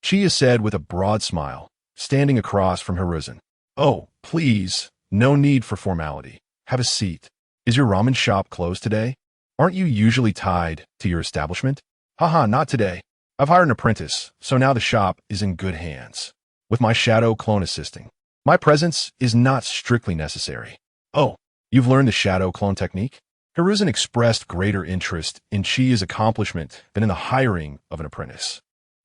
Chiya said with a broad smile, standing across from Hiruzen. Oh, please, no need for formality. Have a seat. Is your ramen shop closed today? Aren't you usually tied to your establishment? Haha, not today. I've hired an apprentice, so now the shop is in good hands. With my shadow clone assisting, my presence is not strictly necessary. Oh, you've learned the shadow clone technique? Hiruzen expressed greater interest in Chiya's accomplishment than in the hiring of an apprentice.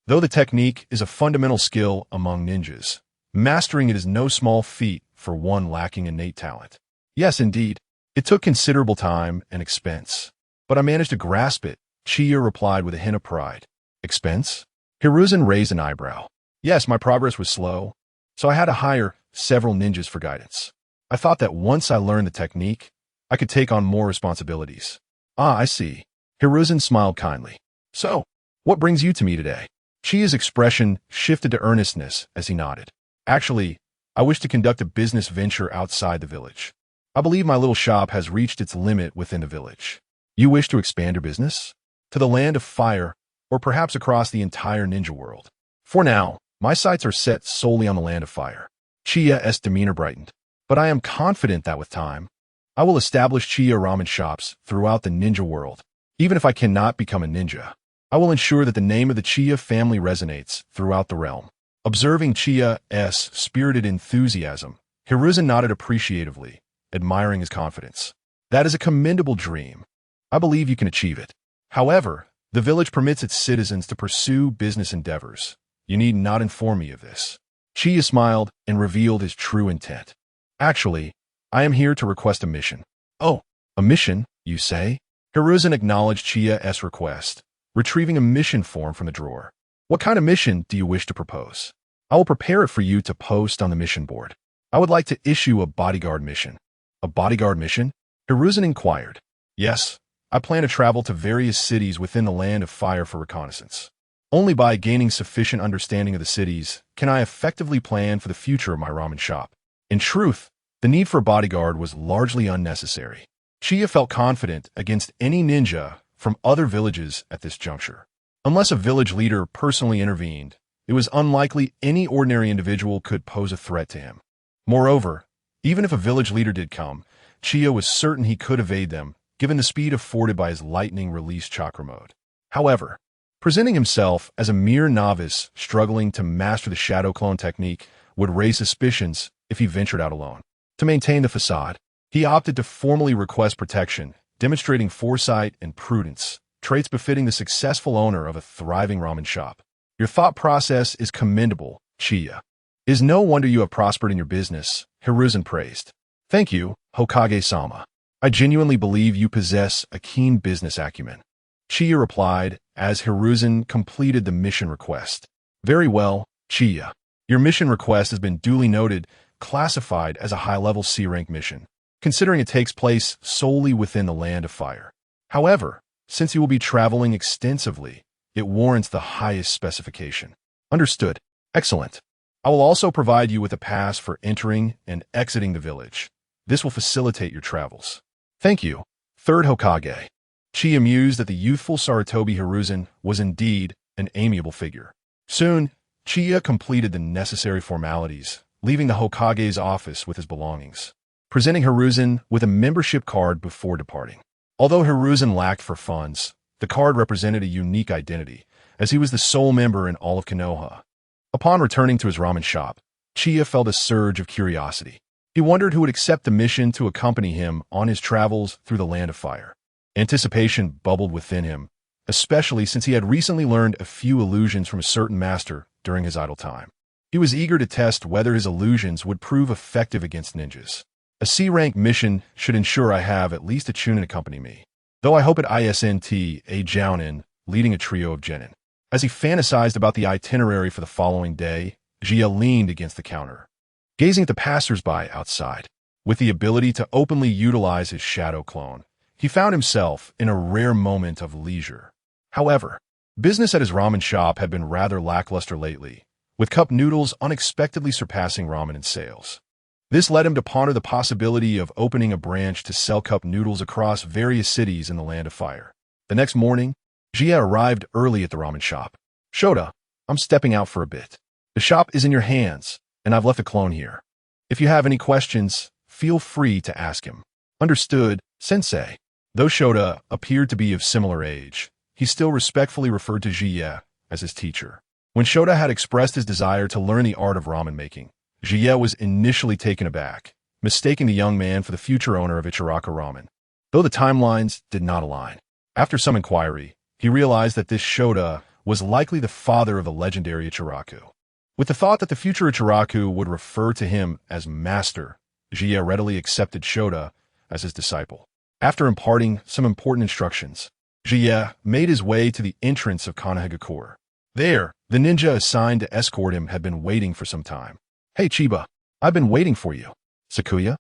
Though the technique is a fundamental skill among ninjas, mastering it is no small feat for one lacking innate talent. Yes, indeed, it took considerable time and expense, but I managed to grasp it, Chiya replied with a hint of pride. Expense? Hiruzen raised an eyebrow. Yes, my progress was slow, so I had to hire several ninjas for guidance. I thought that once I learned the technique, I could take on more responsibilities. Ah, I see. Hiruzen smiled kindly. So, what brings you to me today? Chiya's expression shifted to earnestness as he nodded. Actually, I wish to conduct a business venture outside the village. I believe my little shop has reached its limit within the village. You wish to expand your business? To the land of fire, or perhaps across the entire ninja world? For now, my sights are set solely on the land of fire. Chiya's demeanor brightened. But I am confident that with time, I will establish Chiya ramen shops throughout the ninja world. Even if I cannot become a ninja, I will ensure that the name of the Chiya family resonates throughout the realm. Observing Chiya's spirited enthusiasm, Hiruzen nodded appreciatively, admiring his confidence. That is a commendable dream. I believe you can achieve it. However, the village permits its citizens to pursue business endeavors. You need not inform me of this. Chiya smiled and revealed his true intent. Actually, I am here to request a mission. Oh, a mission, you say? Hiruzen acknowledged Chiya's request, retrieving a mission form from the drawer. What kind of mission do you wish to propose? I will prepare it for you to post on the mission board. I would like to issue a bodyguard mission. A bodyguard mission? Hiruzen inquired. Yes, I plan to travel to various cities within the land of fire for reconnaissance. Only by gaining sufficient understanding of the cities can I effectively plan for the future of my ramen shop. In truth, the need for a bodyguard was largely unnecessary. Chiya felt confident against any ninja from other villages at this juncture. Unless a village leader personally intervened, it was unlikely any ordinary individual could pose a threat to him. Moreover, even if a village leader did come, Chiya was certain he could evade them, given the speed afforded by his lightning-release chakra mode. However, presenting himself as a mere novice struggling to master the shadow clone technique would raise suspicions if he ventured out alone. To maintain the facade, he opted to formally request protection, demonstrating foresight and prudence, traits befitting the successful owner of a thriving ramen shop. Your thought process is commendable, Chiya. It is no wonder you have prospered in your business, Hiruzen praised. Thank you, Hokage-sama. I genuinely believe you possess a keen business acumen. Chiya replied as Hiruzen completed the mission request. Very well, Chiya. Your mission request has been duly noted, classified as a high-level C-rank mission, considering it takes place solely within the land of fire. However, since you will be traveling extensively, it warrants the highest specification. Understood. Excellent. I will also provide you with a pass for entering and exiting the village. This will facilitate your travels. Thank you, Third Hokage. Chiya mused that the youthful Sarutobi Hiruzen was indeed an amiable figure. Soon, Chiya completed the necessary formalities, leaving the Hokage's office with his belongings, presenting Hiruzen with a membership card before departing. Although Hiruzen lacked for funds, the card represented a unique identity, as he was the sole member in all of Konoha. Upon returning to his ramen shop, Chiya felt a surge of curiosity. He wondered who would accept the mission to accompany him on his travels through the land of fire. Anticipation bubbled within him, especially since he had recently learned a few illusions from a certain master during his idle time. He was eager to test whether his illusions would prove effective against ninjas. A C-rank mission should ensure I have at least a Chunin accompany me, though I hope at ISNT a Jounin leading a trio of genin. As he fantasized about the itinerary for the following day, Jia leaned against the counter, gazing at the passers-by outside. With the ability to openly utilize his shadow clone, he found himself in a rare moment of leisure. However, business at his ramen shop had been rather lackluster lately, with cup noodles unexpectedly surpassing ramen in sales. This led him to ponder the possibility of opening a branch to sell cup noodles across various cities in the land of fire. The next morning, Jia arrived early at the ramen shop. Shota, I'm stepping out for a bit. The shop is in your hands, and I've left a clone here. If you have any questions, feel free to ask him. Understood, Sensei. Though Shota appeared to be of similar age, he still respectfully referred to Jia as his teacher. When Shota had expressed his desire to learn the art of ramen making, Jia was initially taken aback, mistaking the young man for the future owner of Ichiraka Ramen. though the timelines did not align. After some inquiry, he realized that this Shota was likely the father of the legendary Ichiraku. With the thought that the future Ichiraku would refer to him as Master, Jie readily accepted Shota as his disciple. After imparting some important instructions, Jie made his way to the entrance of Kanahagakure. There, the ninja assigned to escort him had been waiting for some time. "Hey Chiba, I've been waiting for you." "Sakuya?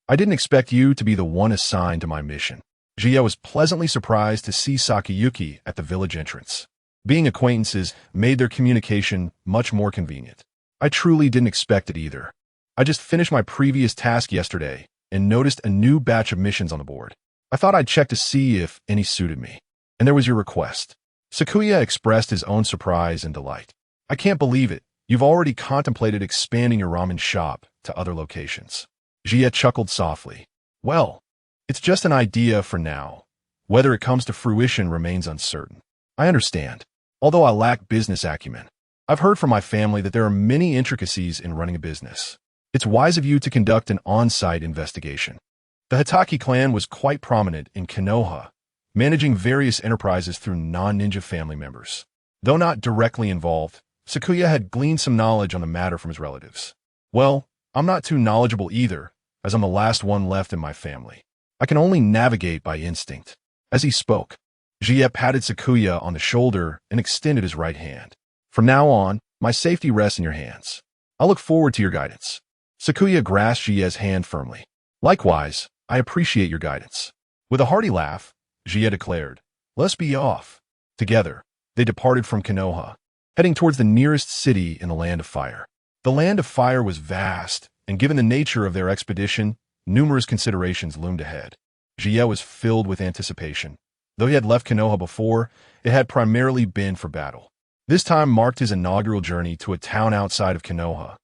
I didn't expect you to be the one assigned to my mission." Jie was pleasantly surprised to see Sakayuki at the village entrance. Being acquaintances made their communication much more convenient. "I truly didn't expect it either. I just finished my previous task yesterday and noticed a new batch of missions on the board. I thought I'd check to see if any suited me. And there was your request." Sakuya expressed his own surprise and delight. "I can't believe it. You've already contemplated expanding your ramen shop to other locations." Jie chuckled softly. "Well, it's just an idea for now. Whether it comes to fruition remains uncertain. I understand, although I lack business acumen. I've heard from my family that there are many intricacies in running a business. It's wise of you to conduct an on-site investigation." The Hitaki clan was quite prominent in Konoha, managing various enterprises through non-ninja family members. Though not directly involved, Sakuya had gleaned some knowledge on the matter from his relatives. "Well, I'm not too knowledgeable either, as I'm the last one left in my family. I can only navigate by instinct." As he spoke, Jie patted Sakuya on the shoulder and extended his right hand. "From now on, my safety rests in your hands. I look forward to your guidance." Sakuya grasped Jie's hand firmly. "Likewise, I appreciate your guidance." With a hearty laugh, Jie declared, "Let's be off." Together, they departed from Konoha, heading towards the nearest city in the Land of Fire. The Land of Fire was vast, and given the nature of their expedition, numerous considerations loomed ahead. Jie was filled with anticipation. Though he had left Konoha before, it had primarily been for battle. This time marked his inaugural journey to a town outside of Konoha,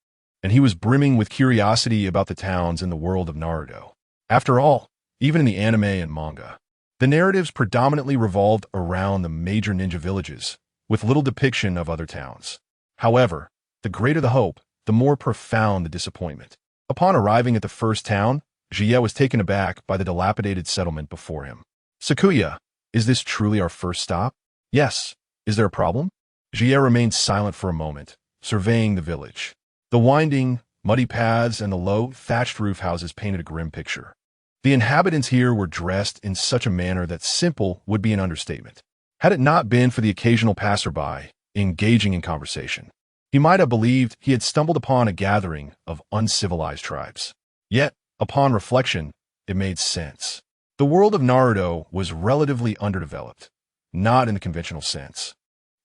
and he was brimming with curiosity about the towns in the world of Naruto. After all, even in the anime and manga, the narratives predominantly revolved around the major ninja villages, with little depiction of other towns. However, the greater the hope, the more profound the disappointment. Upon arriving at the first town, Jie was taken aback by the dilapidated settlement before him. "Sakuya, is this truly our first stop?" "Yes. Is there a problem?" Jie remained silent for a moment, surveying the village. The winding, muddy paths and the low, thatched roof houses painted a grim picture. The inhabitants here were dressed in such a manner that simple would be an understatement. Had it not been for the occasional passerby engaging in conversation, he might have believed he had stumbled upon a gathering of uncivilized tribes. Yet, upon reflection, it made sense. The world of Naruto was relatively underdeveloped, not in the conventional sense,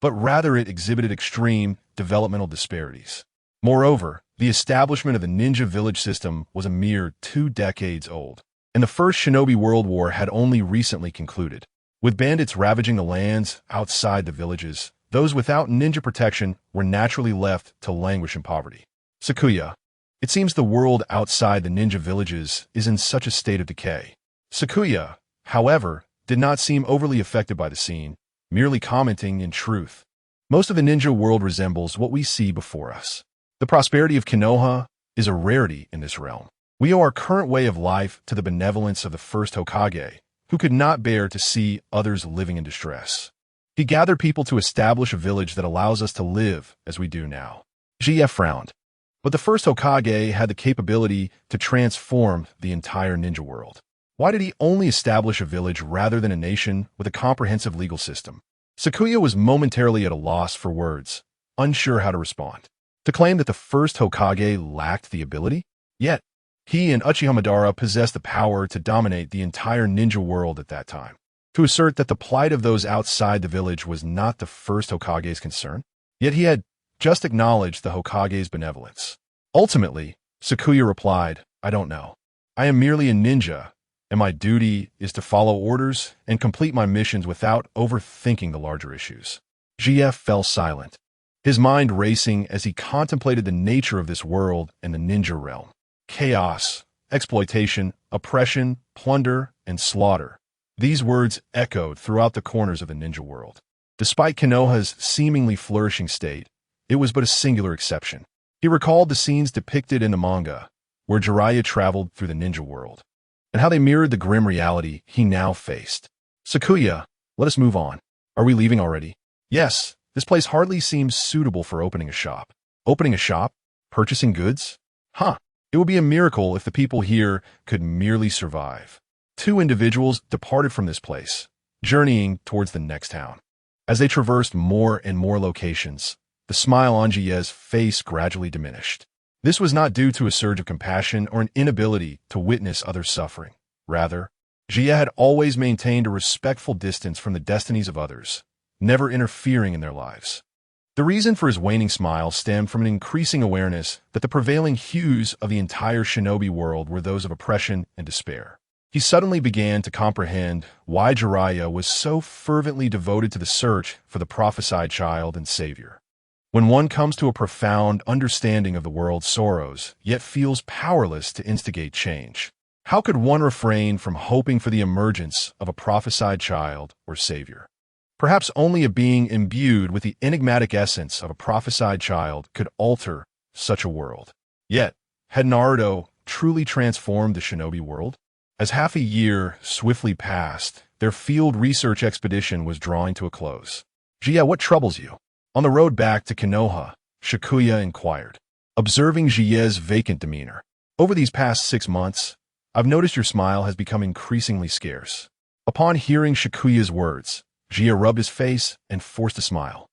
but rather it exhibited extreme developmental disparities. Moreover, the establishment of the ninja village system was a mere 2 decades old, and the First Shinobi World War had only recently concluded. With bandits ravaging the lands outside the villages, those without ninja protection were naturally left to languish in poverty. "Sakuya, it seems the world outside the ninja villages is in such a state of decay." Sakuya, however, did not seem overly affected by the scene, merely commenting in truth. "Most of the ninja world resembles what we see before us. The prosperity of Konoha is a rarity in this realm. We owe our current way of life to the benevolence of the first Hokage, who could not bear to see others living in distress. He gathered people to establish a village that allows us to live as we do now." Jie frowned. But the first Hokage had the capability to transform the entire ninja world. Why did he only establish a village rather than a nation with a comprehensive legal system? Sakuya was momentarily at a loss for words, unsure how to respond. To claim that the first Hokage lacked the ability? Yet, he and Uchiha Madara possessed the power to dominate the entire ninja world at that time. To assert that the plight of those outside the village was not the first Hokage's concern? Yet he had just acknowledged the Hokage's benevolence. Ultimately, Sakuya replied, "I don't know. I am merely a ninja, and my duty is to follow orders and complete my missions without overthinking the larger issues." Jie fell silent, his mind racing as he contemplated the nature of this world and the ninja realm. Chaos, exploitation, oppression, plunder, and slaughter. These words echoed throughout the corners of the ninja world. Despite Konoha's seemingly flourishing state, it was but a singular exception. He recalled the scenes depicted in the manga, where Jiraiya traveled through the ninja world, and how they mirrored the grim reality he now faced. Sakuya, let us move on. Are we leaving already? Yes, this place hardly seems suitable for opening a shop. Opening a shop? Purchasing goods? Huh. It would be a miracle if the people here could merely survive. Two individuals departed from this place, journeying towards the next town. As they traversed more and more locations, the smile on Jie's face gradually diminished. This was not due to a surge of compassion or an inability to witness others' suffering. Rather, Jie had always maintained a respectful distance from the destinies of others, never interfering in their lives. The reason for his waning smile stemmed from an increasing awareness that the prevailing hues of the entire shinobi world were those of oppression and despair. He suddenly began to comprehend why Jiraiya was so fervently devoted to the search for the prophesied child and savior. When one comes to a profound understanding of the world's sorrows, yet feels powerless to instigate change, how could one refrain from hoping for the emergence of a prophesied child or savior? Perhaps only a being imbued with the enigmatic essence of a prophesied child could alter such a world. Yet, had Naruto truly transformed the shinobi world? As half a year swiftly passed, their field research expedition was drawing to a close. Jie, what troubles you? On the road back to Konoha, Sakuya inquired, observing Jie's vacant demeanor. Over these past 6 months, I've noticed your smile has become increasingly scarce. Upon hearing Sakuya's words, Jie rubbed his face and forced a smile.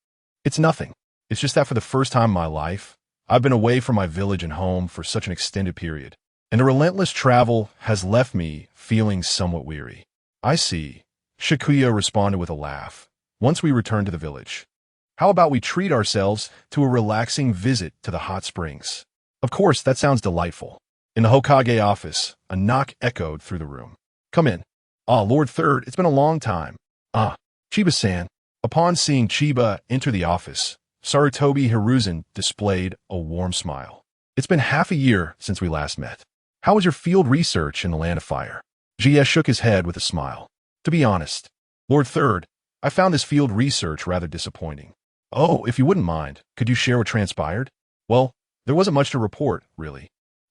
It's nothing. It's just that for the first time in my life, I've been away from my village and home for such an extended period, and the relentless travel has left me feeling somewhat weary. I see, Sakuya responded with a laugh. Once we return to the village, how about we treat ourselves to a relaxing visit to the hot springs? Of course, that sounds delightful. In the Hokage office, a knock echoed through the room. Come in. Ah, Lord Third, it's been a long time. Ah, Chiba-san. Upon seeing Chiba enter the office, Sarutobi Hiruzen displayed a warm smile. It's been half a year since we last met. How was your field research in the Land of Fire? Jie shook his head with a smile. To be honest, Lord Third, I found this field research rather disappointing. Oh, if you wouldn't mind, could you share what transpired? Well, there wasn't much to report, really.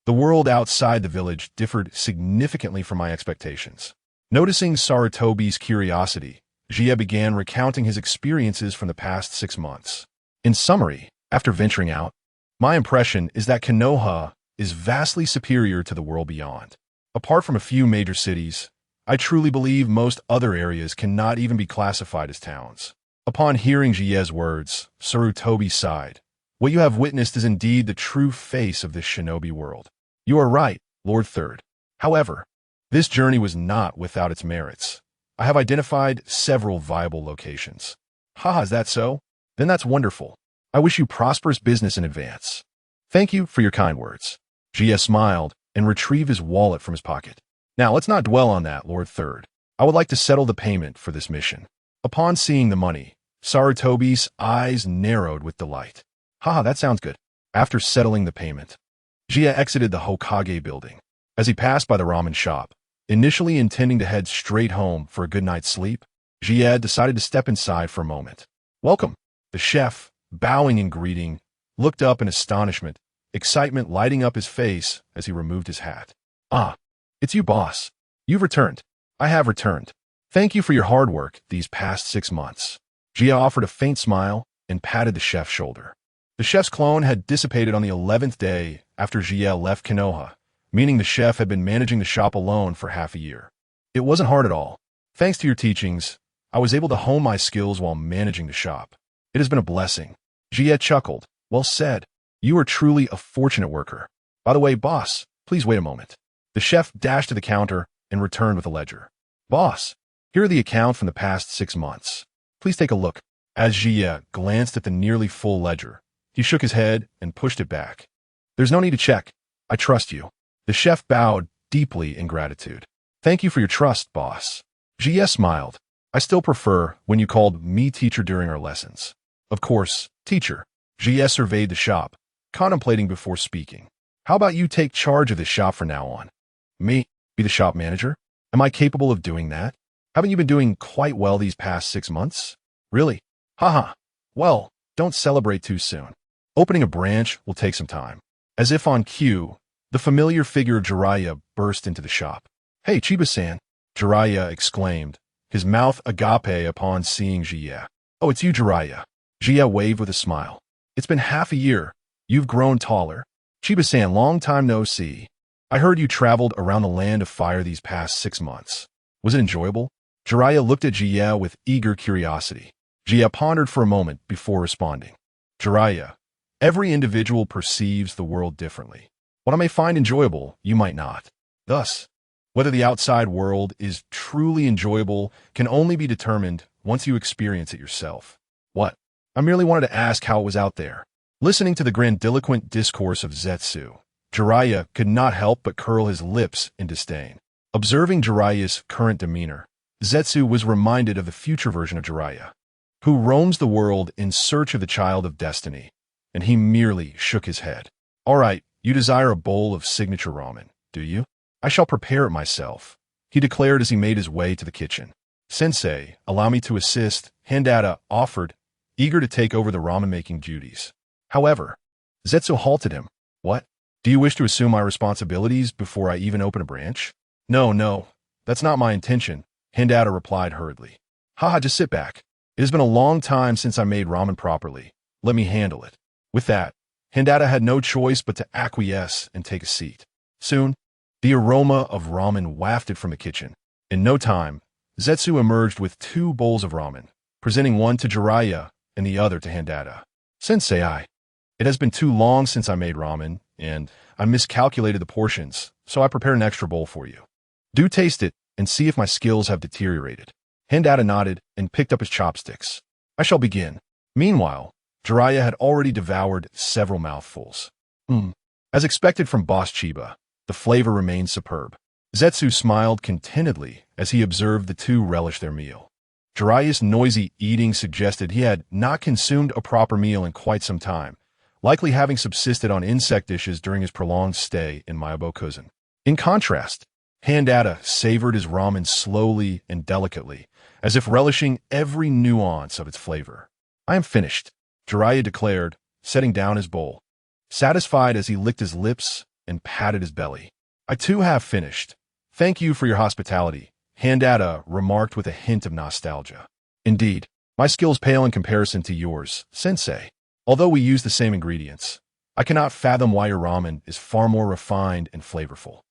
The world outside the village differed significantly from my expectations. Noticing Sarutobi's curiosity, Jie began recounting his experiences from the past 6 months. In summary, after venturing out, my impression is that Konoha is vastly superior to the world beyond. Apart from a few major cities, I truly believe most other areas cannot even be classified as towns. Upon hearing Jie's words, Sarutobi sighed. What you have witnessed is indeed the true face of this shinobi world. You are right, Lord Third. However, this journey was not without its merits. I have identified several viable locations. Haha, is that so? Then that's wonderful. I wish you prosperous business in advance. Thank you for your kind words. Jie smiled and retrieved his wallet from his pocket. Now, let's not dwell on that, Lord Third. I would like to settle the payment for this mission. Upon seeing the money, Sarutobi's eyes narrowed with delight. Haha, that sounds good. After settling the payment, Jie exited the Hokage building. As he passed by the ramen shop, initially intending to head straight home for a good night's sleep, Jie decided to step inside for a moment. Welcome. The chef, bowing in greeting, looked up in astonishment, excitement lighting up his face as he removed his hat. Ah, it's you, boss. You've returned. I have returned. Thank you for your hard work these past 6 months. Jie offered a faint smile and patted the chef's shoulder. The chef's clone had dissipated on the 11th day after Jie left Konoha, meaning the chef had been managing the shop alone for half a year. It wasn't hard at all. Thanks to your teachings, I was able to hone my skills while managing the shop. It has been a blessing. Jie chuckled. Well said. You are truly a fortunate worker. By the way, boss, please wait a moment. The chef dashed to the counter and returned with a ledger. Boss, here are the accounts from the past 6 months. Please take a look. As Jie glanced at the nearly full ledger, he shook his head and pushed it back. There's no need to check. I trust you. The chef bowed deeply in gratitude. Thank you for your trust, boss. Jie smiled. I still prefer when you called me teacher during our lessons. Of course, teacher. Jie surveyed the shop, contemplating before speaking. How about you take charge of this shop from now on? Me? Be the shop manager? Am I capable of doing that? Haven't you been doing quite well these past 6 months? Really? Haha. Well, don't celebrate too soon. Opening a branch will take some time. As if on cue, the familiar figure of Jiraiya burst into the shop. Hey, Chiba-san, Jiraiya exclaimed, his mouth agape upon seeing Jie. Oh, it's you, Jiraiya. Jie waved with a smile. It's been half a year. You've grown taller. Chiba-san, long time no see. I heard you traveled around the land of fire these past 6 months. Was it enjoyable? Jiraiya looked at Jie with eager curiosity. Jie pondered for a moment before responding. Jiraiya, every individual perceives the world differently. What I may find enjoyable, you might not. Thus, whether the outside world is truly enjoyable can only be determined once you experience it yourself. What? I merely wanted to ask how it was out there. Listening to the grandiloquent discourse of Zetsu, Jiraiya could not help but curl his lips in disdain. Observing Jiraiya's current demeanor, Zetsu was reminded of the future version of Jiraiya, who roams the world in search of the child of destiny, and he merely shook his head. All right, you desire a bowl of signature ramen, do you? I shall prepare it myself, he declared as he made his way to the kitchen. Sensei, allow me to assist, Handata offered, eager to take over the ramen-making duties. However, Zetsu halted him. What? Do you wish to assume my responsibilities before I even open a branch? No, that's not my intention, Handata replied hurriedly. Haha, just sit back. It has been a long time since I made ramen properly. Let me handle it. With that, Handata had no choice but to acquiesce and take a seat. Soon, the aroma of ramen wafted from the kitchen. In no time, Zetsu emerged with 2 bowls of ramen, presenting one to Jiraiya and the other to Handata. Sensei, it has been too long since I made ramen, and I miscalculated the portions, so I prepared an extra bowl for you. Do taste it and see if my skills have deteriorated. Handata nodded and picked up his chopsticks. I shall begin. Meanwhile, Jiraiya had already devoured several mouthfuls. As expected from Boss Chiba, the flavor remained superb. Zetsu smiled contentedly as he observed the two relish their meal. Jiraiya's noisy eating suggested he had not consumed a proper meal in quite some time, likely having subsisted on insect dishes during his prolonged stay in Myobokuzen. In contrast, Handata savored his ramen slowly and delicately, as if relishing every nuance of its flavor. I am finished, Jiraiya declared, setting down his bowl. Satisfied as he licked his lips and patted his belly. I too have finished. Thank you for your hospitality, Handata remarked with a hint of nostalgia. Indeed, my skills pale in comparison to yours, Sensei. Although we use the same ingredients, I cannot fathom why your ramen is far more refined and flavorful.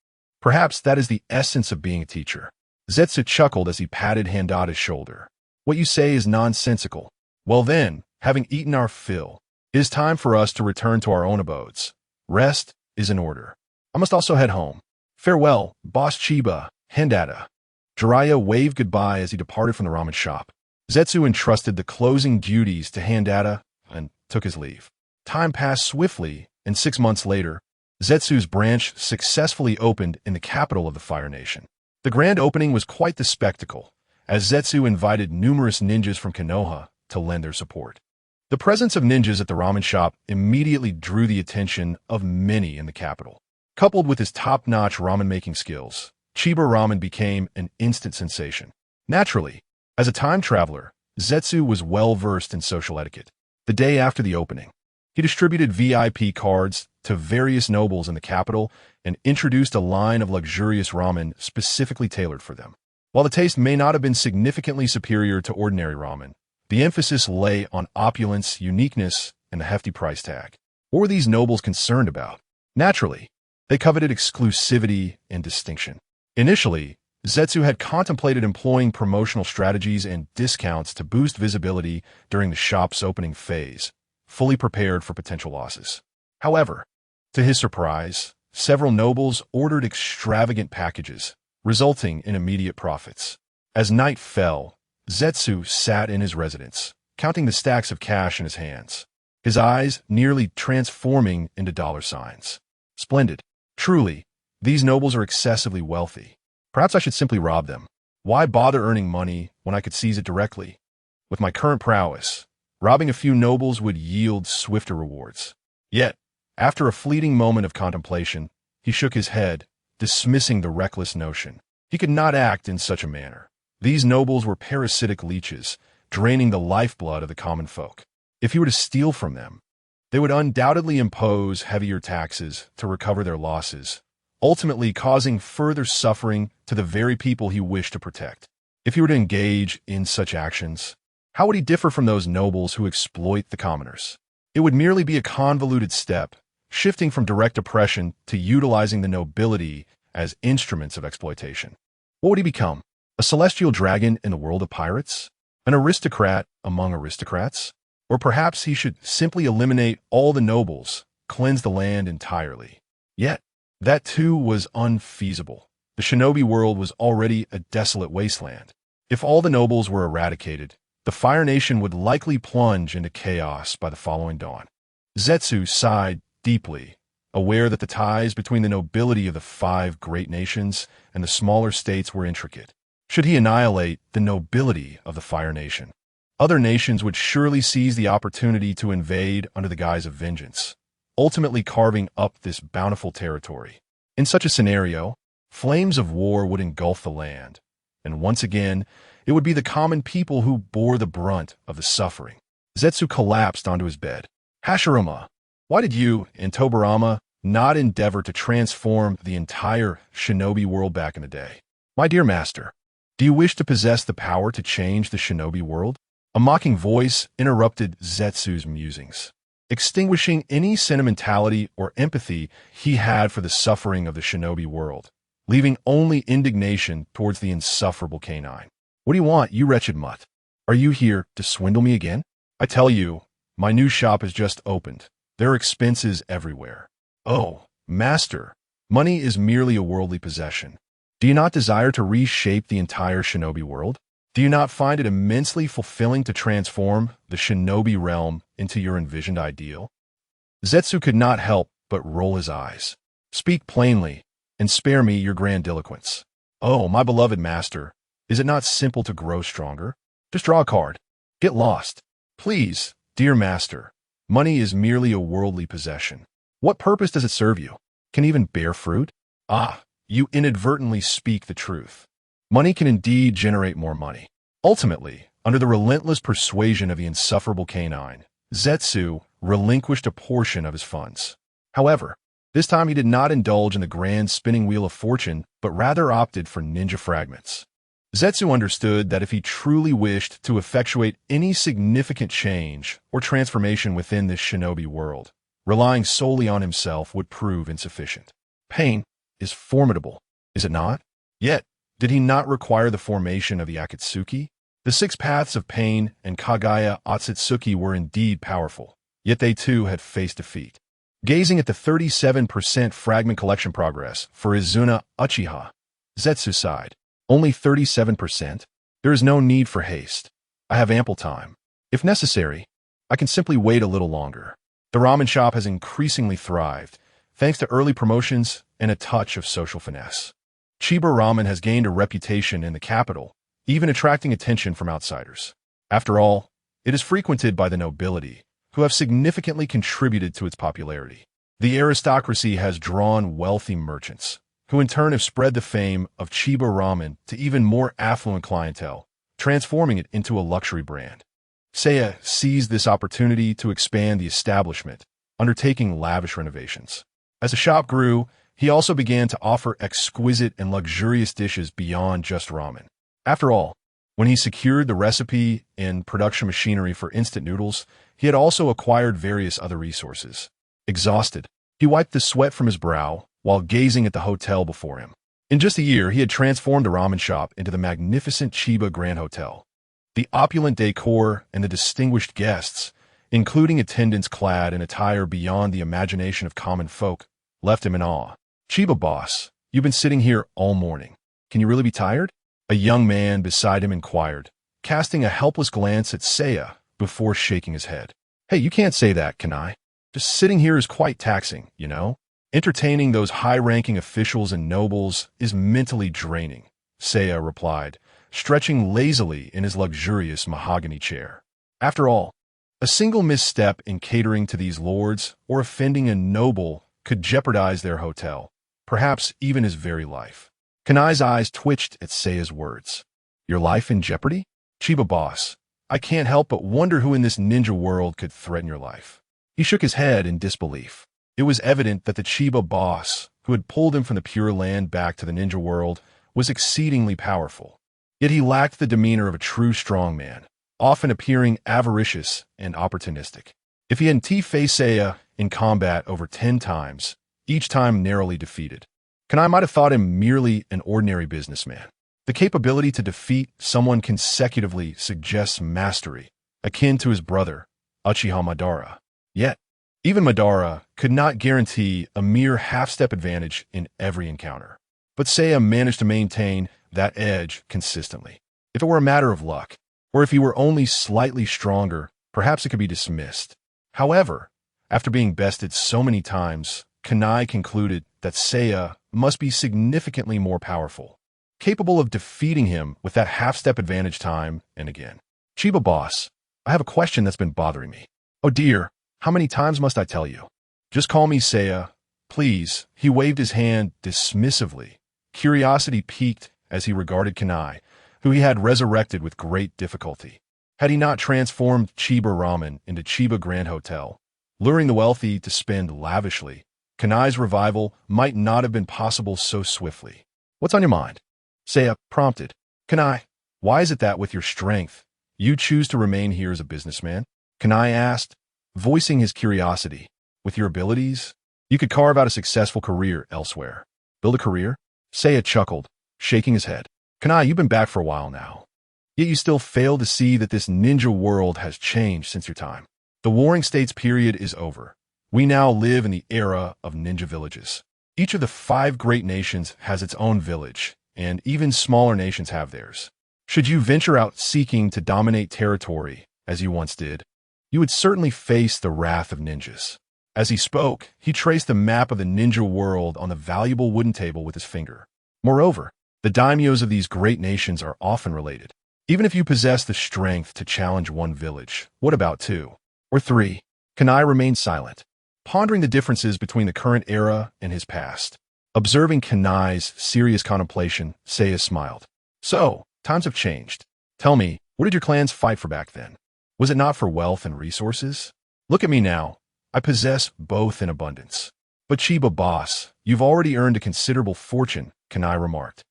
Perhaps that is the essence of being a teacher. Zetsu chuckled as he patted Handata's shoulder. What you say is nonsensical. Well then, having eaten our fill, it is time for us to return to our own abodes. Rest is in order. I must also head home. Farewell, Boss Chiba, Handata. Jiraiya waved goodbye as he departed from the ramen shop. Zetsu entrusted the closing duties to Handata and took his leave. Time passed swiftly, and 6 months later, Zetsu's branch successfully opened in the capital of the Fire Nation. The grand opening was quite the spectacle, as Zetsu invited numerous ninjas from Konoha to lend their support. The presence of ninjas at the ramen shop immediately drew the attention of many in the capital. Coupled with his top-notch ramen-making skills, Chiba Ramen became an instant sensation. Naturally, as a time traveler, Zetsu was well-versed in social etiquette. The day after the opening, he distributed VIP cards to various nobles in the capital and introduced a line of luxurious ramen specifically tailored for them. While the taste may not have been significantly superior to ordinary ramen, the emphasis lay on opulence, uniqueness, and the hefty price tag. What were these nobles concerned about? Naturally, they coveted exclusivity and distinction. Initially, Zetsu had contemplated employing promotional strategies and discounts to boost visibility during the shop's opening phase, fully prepared for potential losses. However, to his surprise, several nobles ordered extravagant packages, resulting in immediate profits. As night fell, Zetsu sat in his residence, counting the stacks of cash in his hands, his eyes nearly transforming into dollar signs. Splendid. Truly, these nobles are excessively wealthy. Perhaps I should simply rob them. Why bother earning money when I could seize it directly? With my current prowess, robbing a few nobles would yield swifter rewards. Yet, after a fleeting moment of contemplation, he shook his head, dismissing the reckless notion. He could not act in such a manner. These nobles were parasitic leeches, draining the lifeblood of the common folk. If he were to steal from them, they would undoubtedly impose heavier taxes to recover their losses, ultimately causing further suffering to the very people he wished to protect. If he were to engage in such actions, how would he differ from those nobles who exploit the commoners? It would merely be a convoluted step, shifting from direct oppression to utilizing the nobility as instruments of exploitation. What would he become? A celestial dragon in the world of pirates? An aristocrat among aristocrats? Or perhaps he should simply eliminate all the nobles, cleanse the land entirely. Yet, that too was unfeasible. The shinobi world was already a desolate wasteland. If all the nobles were eradicated, the Fire Nation would likely plunge into chaos by the following dawn. Zetsu sighed deeply, aware that the ties between the nobility of the 5 great nations and the smaller states were intricate. Should he annihilate the nobility of the Fire Nation, other nations would surely seize the opportunity to invade under the guise of vengeance, ultimately carving up this bountiful territory. In such a scenario, flames of war would engulf the land, and once again, it would be the common people who bore the brunt of the suffering. Zetsu collapsed onto his bed. Hashirama, why did you and Tobarama not endeavor to transform the entire shinobi world back in the day? My dear master, do you wish to possess the power to change the shinobi world? A mocking voice interrupted Zetsu's musings, extinguishing any sentimentality or empathy he had for the suffering of the shinobi world, leaving only indignation towards the insufferable canine. What do you want, you wretched mutt? Are you here to swindle me again? I tell you, my new shop has just opened. There are expenses everywhere. Oh, master, money is merely a worldly possession. Do you not desire to reshape the entire shinobi world? Do you not find it immensely fulfilling to transform the shinobi realm into your envisioned ideal? Zetsu could not help but roll his eyes. Speak plainly, and spare me your grandiloquence. Oh, my beloved master, is it not simple to grow stronger? Just draw a card. Get lost. Please, dear master, money is merely a worldly possession. What purpose does it serve you? Can it even bear fruit? Ah, you inadvertently speak the truth. Money can indeed generate more money. Ultimately, under the relentless persuasion of the insufferable canine, Zetsu relinquished a portion of his funds. However, this time he did not indulge in the grand spinning wheel of fortune, but rather opted for ninja fragments. Zetsu understood that if he truly wished to effectuate any significant change or transformation within this shinobi world, relying solely on himself would prove insufficient. Pain is formidable, is it not? Yet, did he not require the formation of the Akatsuki? The 6 paths of pain and Kagaya Otsutsuki were indeed powerful, yet they too had faced defeat. Gazing at the 37% fragment collection progress for Izuna Uchiha, Zetsu sighed. Only 37%? There is no need for haste. I have ample time. If necessary, I can simply wait a little longer. The ramen shop has increasingly thrived, thanks to early promotions and a touch of social finesse. Chiba Ramen has gained a reputation in the capital, even attracting attention from outsiders. After all, it is frequented by the nobility, who have significantly contributed to its popularity. The aristocracy has drawn wealthy merchants, who in turn have spread the fame of Chiba Ramen to even more affluent clientele, transforming it into a luxury brand. Seiya seized this opportunity to expand the establishment, undertaking lavish renovations. As the shop grew, he also began to offer exquisite and luxurious dishes beyond just ramen. After all, when he secured the recipe and production machinery for instant noodles, he had also acquired various other resources. Exhausted, he wiped the sweat from his brow while gazing at the hotel before him. In just a year, he had transformed the ramen shop into the magnificent Chiba Grand Hotel. The opulent decor and the distinguished guests, including attendants clad in attire beyond the imagination of common folk, left him in awe. Chiba boss, you've been sitting here all morning. Can you really be tired? A young man beside him inquired, casting a helpless glance at Seiya before shaking his head. Hey, you can't say that, can I? Just sitting here is quite taxing, you know? Entertaining those high-ranking officials and nobles is mentally draining, Seiya replied, stretching lazily in his luxurious mahogany chair. After all, a single misstep in catering to these lords or offending a noble could jeopardize their hotel, perhaps even his very life. Kanai's eyes twitched at Seiya's words. Your life in jeopardy? Chiba boss, I can't help but wonder who in this ninja world could threaten your life. He shook his head in disbelief. It was evident that the Chiba boss who had pulled him from the Pure Land back to the ninja world, was exceedingly powerful. Yet he lacked the demeanor of a true strongman, often appearing avaricious and opportunistic. If he hadn't faced Seiya in combat over 10 times, each time narrowly defeated, Kanai might have thought him merely an ordinary businessman. The capability to defeat someone consecutively suggests mastery, akin to his brother, Uchiha Madara. Yet, even Madara could not guarantee a mere half-step advantage in every encounter. But Seiya managed to maintain that edge consistently. If it were a matter of luck, or if he were only slightly stronger, perhaps it could be dismissed. However, after being bested so many times, Kanai concluded that Seiya must be significantly more powerful, capable of defeating him with that half-step advantage time and again. Chiba boss, I have a question that's been bothering me. Oh dear, how many times must I tell you? Just call me Seiya, please. He waved his hand dismissively. Curiosity piqued as he regarded Kanai, who he had resurrected with great difficulty. Had he not transformed Chiba Ramen into Chiba Grand Hotel, luring the wealthy to spend lavishly, Kanai's revival might not have been possible so swiftly. What's on your mind? Seiya prompted. Kanai, why is it that with your strength, you choose to remain here as a businessman? Kanai asked, voicing his curiosity. With your abilities, you could carve out a successful career elsewhere. Build a career? Seiya chuckled, shaking his head. Kanai, you've been back for a while now. Yet you still fail to see that this ninja world has changed since your time. The Warring States period is over. We now live in the era of ninja villages. Each of the 5 great nations has its own village, and even smaller nations have theirs. Should you venture out seeking to dominate territory, as you once did, you would certainly face the wrath of ninjas. As he spoke, he traced the map of the ninja world on the valuable wooden table with his finger. Moreover, the daimyos of these great nations are often related. Even if you possess the strength to challenge one village, what about 2 or 3? Kanai remained silent, pondering the differences between the current era and his past. Observing Kanai's serious contemplation, Seiya smiled. So, times have changed. Tell me, what did your clans fight for back then? Was it not for wealth and resources? Look at me now. I possess both in abundance. But Chiba boss, you've already earned a considerable fortune, Kanai remarked.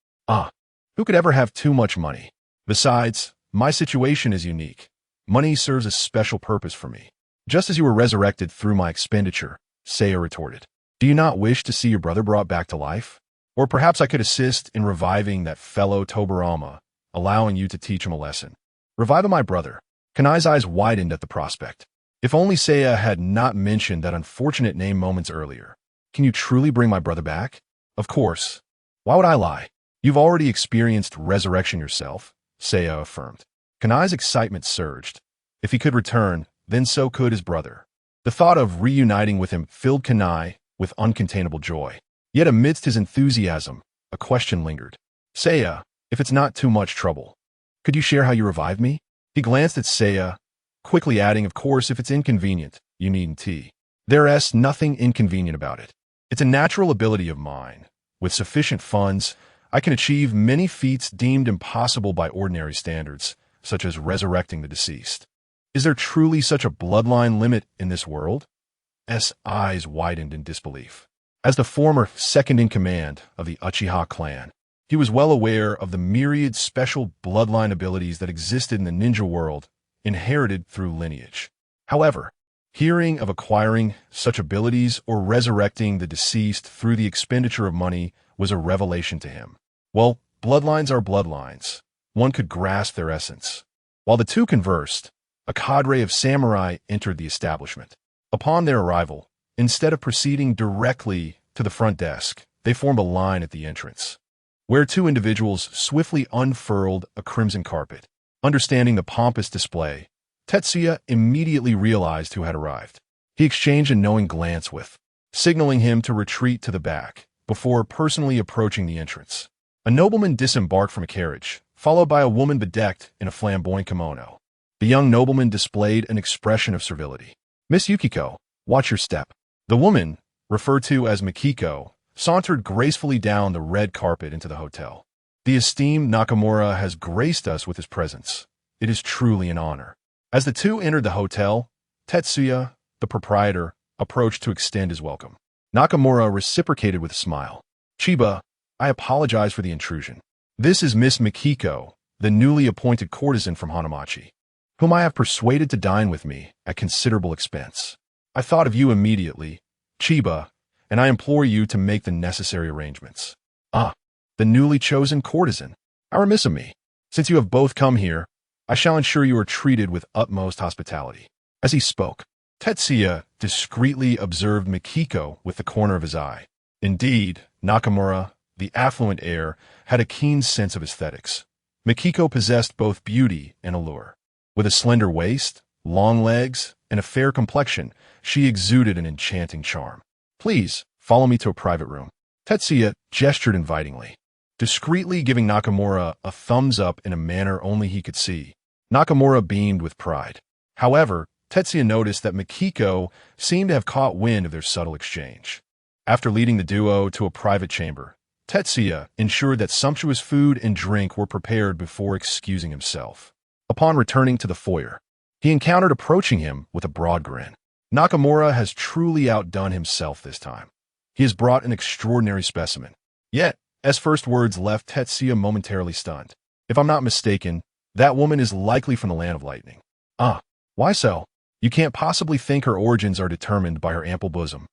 Who could ever have too much money? Besides, my situation is unique. Money serves a special purpose for me. Just as you were resurrected through my expenditure, Seiya retorted. Do you not wish to see your brother brought back to life? Or perhaps I could assist in reviving that fellow Tobirama, allowing you to teach him a lesson. Reviving my brother. Kanai's eyes widened at the prospect. If only Seiya had not mentioned that unfortunate name moments earlier. Can you truly bring my brother back? Of course. Why would I lie? You've already experienced resurrection yourself, Seiya affirmed. Kanai's excitement surged. If he could return, then so could his brother. The thought of reuniting with him filled Kanai with uncontainable joy. Yet amidst his enthusiasm, a question lingered. Seiya, if it's not too much trouble, could you share how you revived me? He glanced at Seiya, quickly adding, of course, if it's inconvenient, you needn't tea. There's nothing inconvenient about it. It's a natural ability of mine. With sufficient funds, I can achieve many feats deemed impossible by ordinary standards, such as resurrecting the deceased. Is there truly such a bloodline limit in this world? S. eyes widened in disbelief. As the former second-in-command of the Uchiha clan, he was well aware of the myriad special bloodline abilities that existed in the ninja world, inherited through lineage. However, hearing of acquiring such abilities or resurrecting the deceased through the expenditure of money was a revelation to him. Well, bloodlines are bloodlines. One could grasp their essence. While the two conversed, a cadre of samurai entered the establishment. Upon their arrival, instead of proceeding directly to the front desk, they formed a line at the entrance, where 2 individuals swiftly unfurled a crimson carpet. Understanding the pompous display, Tetsuya immediately realized who had arrived. He exchanged a knowing glance with, signaling him to retreat to the back, before personally approaching the entrance. A nobleman disembarked from a carriage, followed by a woman bedecked in a flamboyant kimono. The young nobleman displayed an expression of servility. Miss Yukiko, watch your step. The woman, referred to as Mikiko, sauntered gracefully down the red carpet into the hotel. The esteemed Nakamura has graced us with his presence. It is truly an honor. As the two entered the hotel, Tetsuya, the proprietor, approached to extend his welcome. Nakamura reciprocated with a smile. Chiba, I apologize for the intrusion. This is Miss Mikiko, the newly appointed courtesan from Hanamachi, whom I have persuaded to dine with me at considerable expense. I thought of you immediately, Chiba, and I implore you to make the necessary arrangements. Ah, the newly chosen courtesan. How remiss of me. Since you have both come here, I shall ensure you are treated with utmost hospitality. As he spoke, Tetsuya discreetly observed Mikiko with the corner of his eye. Indeed, Nakamura, the affluent heir, had a keen sense of aesthetics. Mikiko possessed both beauty and allure. With a slender waist, long legs, and a fair complexion, she exuded an enchanting charm. Please, follow me to a private room. Tetsuya gestured invitingly, discreetly giving Nakamura a thumbs up in a manner only he could see. Nakamura beamed with pride. However, Tetsuya noticed that Mikiko seemed to have caught wind of their subtle exchange. After leading the duo to a private chamber, Tetsuya ensured that sumptuous food and drink were prepared before excusing himself. Upon returning to the foyer, he encountered approaching him with a broad grin. Nakamura has truly outdone himself this time. He has brought an extraordinary specimen. Yet, as first words left Tetsuya momentarily stunned. If I'm not mistaken, that woman is likely from the land of lightning. Ah, why so? You can't possibly think her origins are determined by her ample bosom.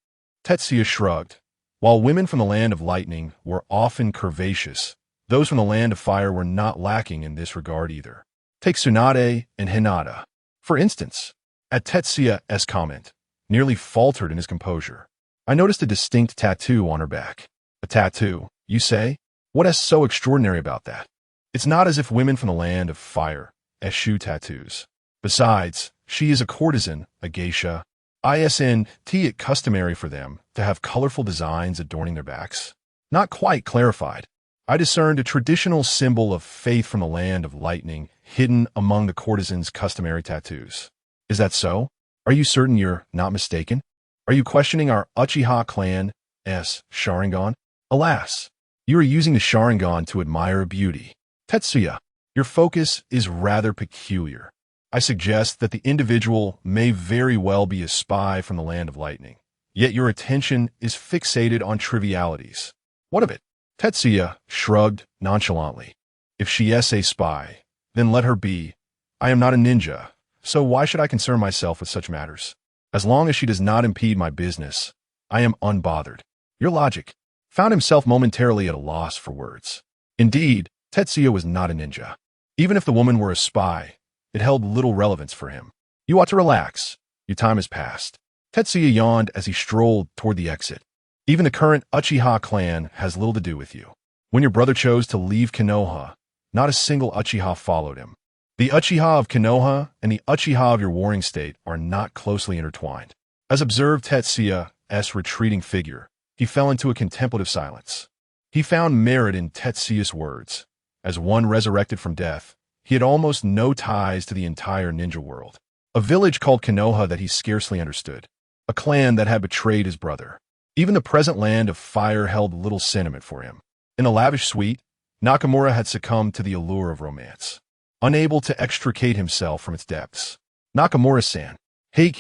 Tetsuya shrugged. While women from the land of lightning were often curvaceous, those from the land of fire were not lacking in this regard either. Take Tsunade and Hinata, for instance. At Tetsuya's comment, nearly faltered in his composure. I noticed a distinct tattoo on her back. A tattoo, you say? What is so extraordinary about that? It's not as if women from the land of fire eschew tattoos. Besides, she is a courtesan, a geisha. Isn't it customary for them to have colorful designs adorning their backs? Not quite clarified. I discerned a traditional symbol of faith from the land of lightning hidden among the courtesan's customary tattoos. Is that so? Are you certain you're not mistaken? Are you questioning our Uchiha clan's Sharingan? Alas, you are using the Sharingan to admire beauty. Tetsuya, your focus is rather peculiar. I suggest that the individual may very well be a spy from the land of lightning, yet your attention is fixated on trivialities. What of it? Tetsuya shrugged nonchalantly. If she is a spy, then let her be. I am not a ninja, so why should I concern myself with such matters? As long as she does not impede my business, I am unbothered. Your logic found himself momentarily at a loss for words. Indeed, Tetsuya was not a ninja. Even if the woman were a spy, it held little relevance for him. You ought to relax. Your time has passed. Tetsuya yawned as he strolled toward the exit. Even the current Uchiha clan has little to do with you. When your brother chose to leave Konoha, not a single Uchiha followed him. The Uchiha of Konoha and the Uchiha of your warring state are not closely intertwined. As observed Tetsuya's retreating figure, he fell into a contemplative silence. He found merit in Tetsuya's words. As one resurrected from death, he had almost no ties to the entire ninja world. A village called Konoha that he scarcely understood. A clan that had betrayed his brother. Even the present land of fire held little sentiment for him. In a lavish suite, Nakamura had succumbed to the allure of romance. Unable to extricate himself from its depths. Nakamura-san. Hey,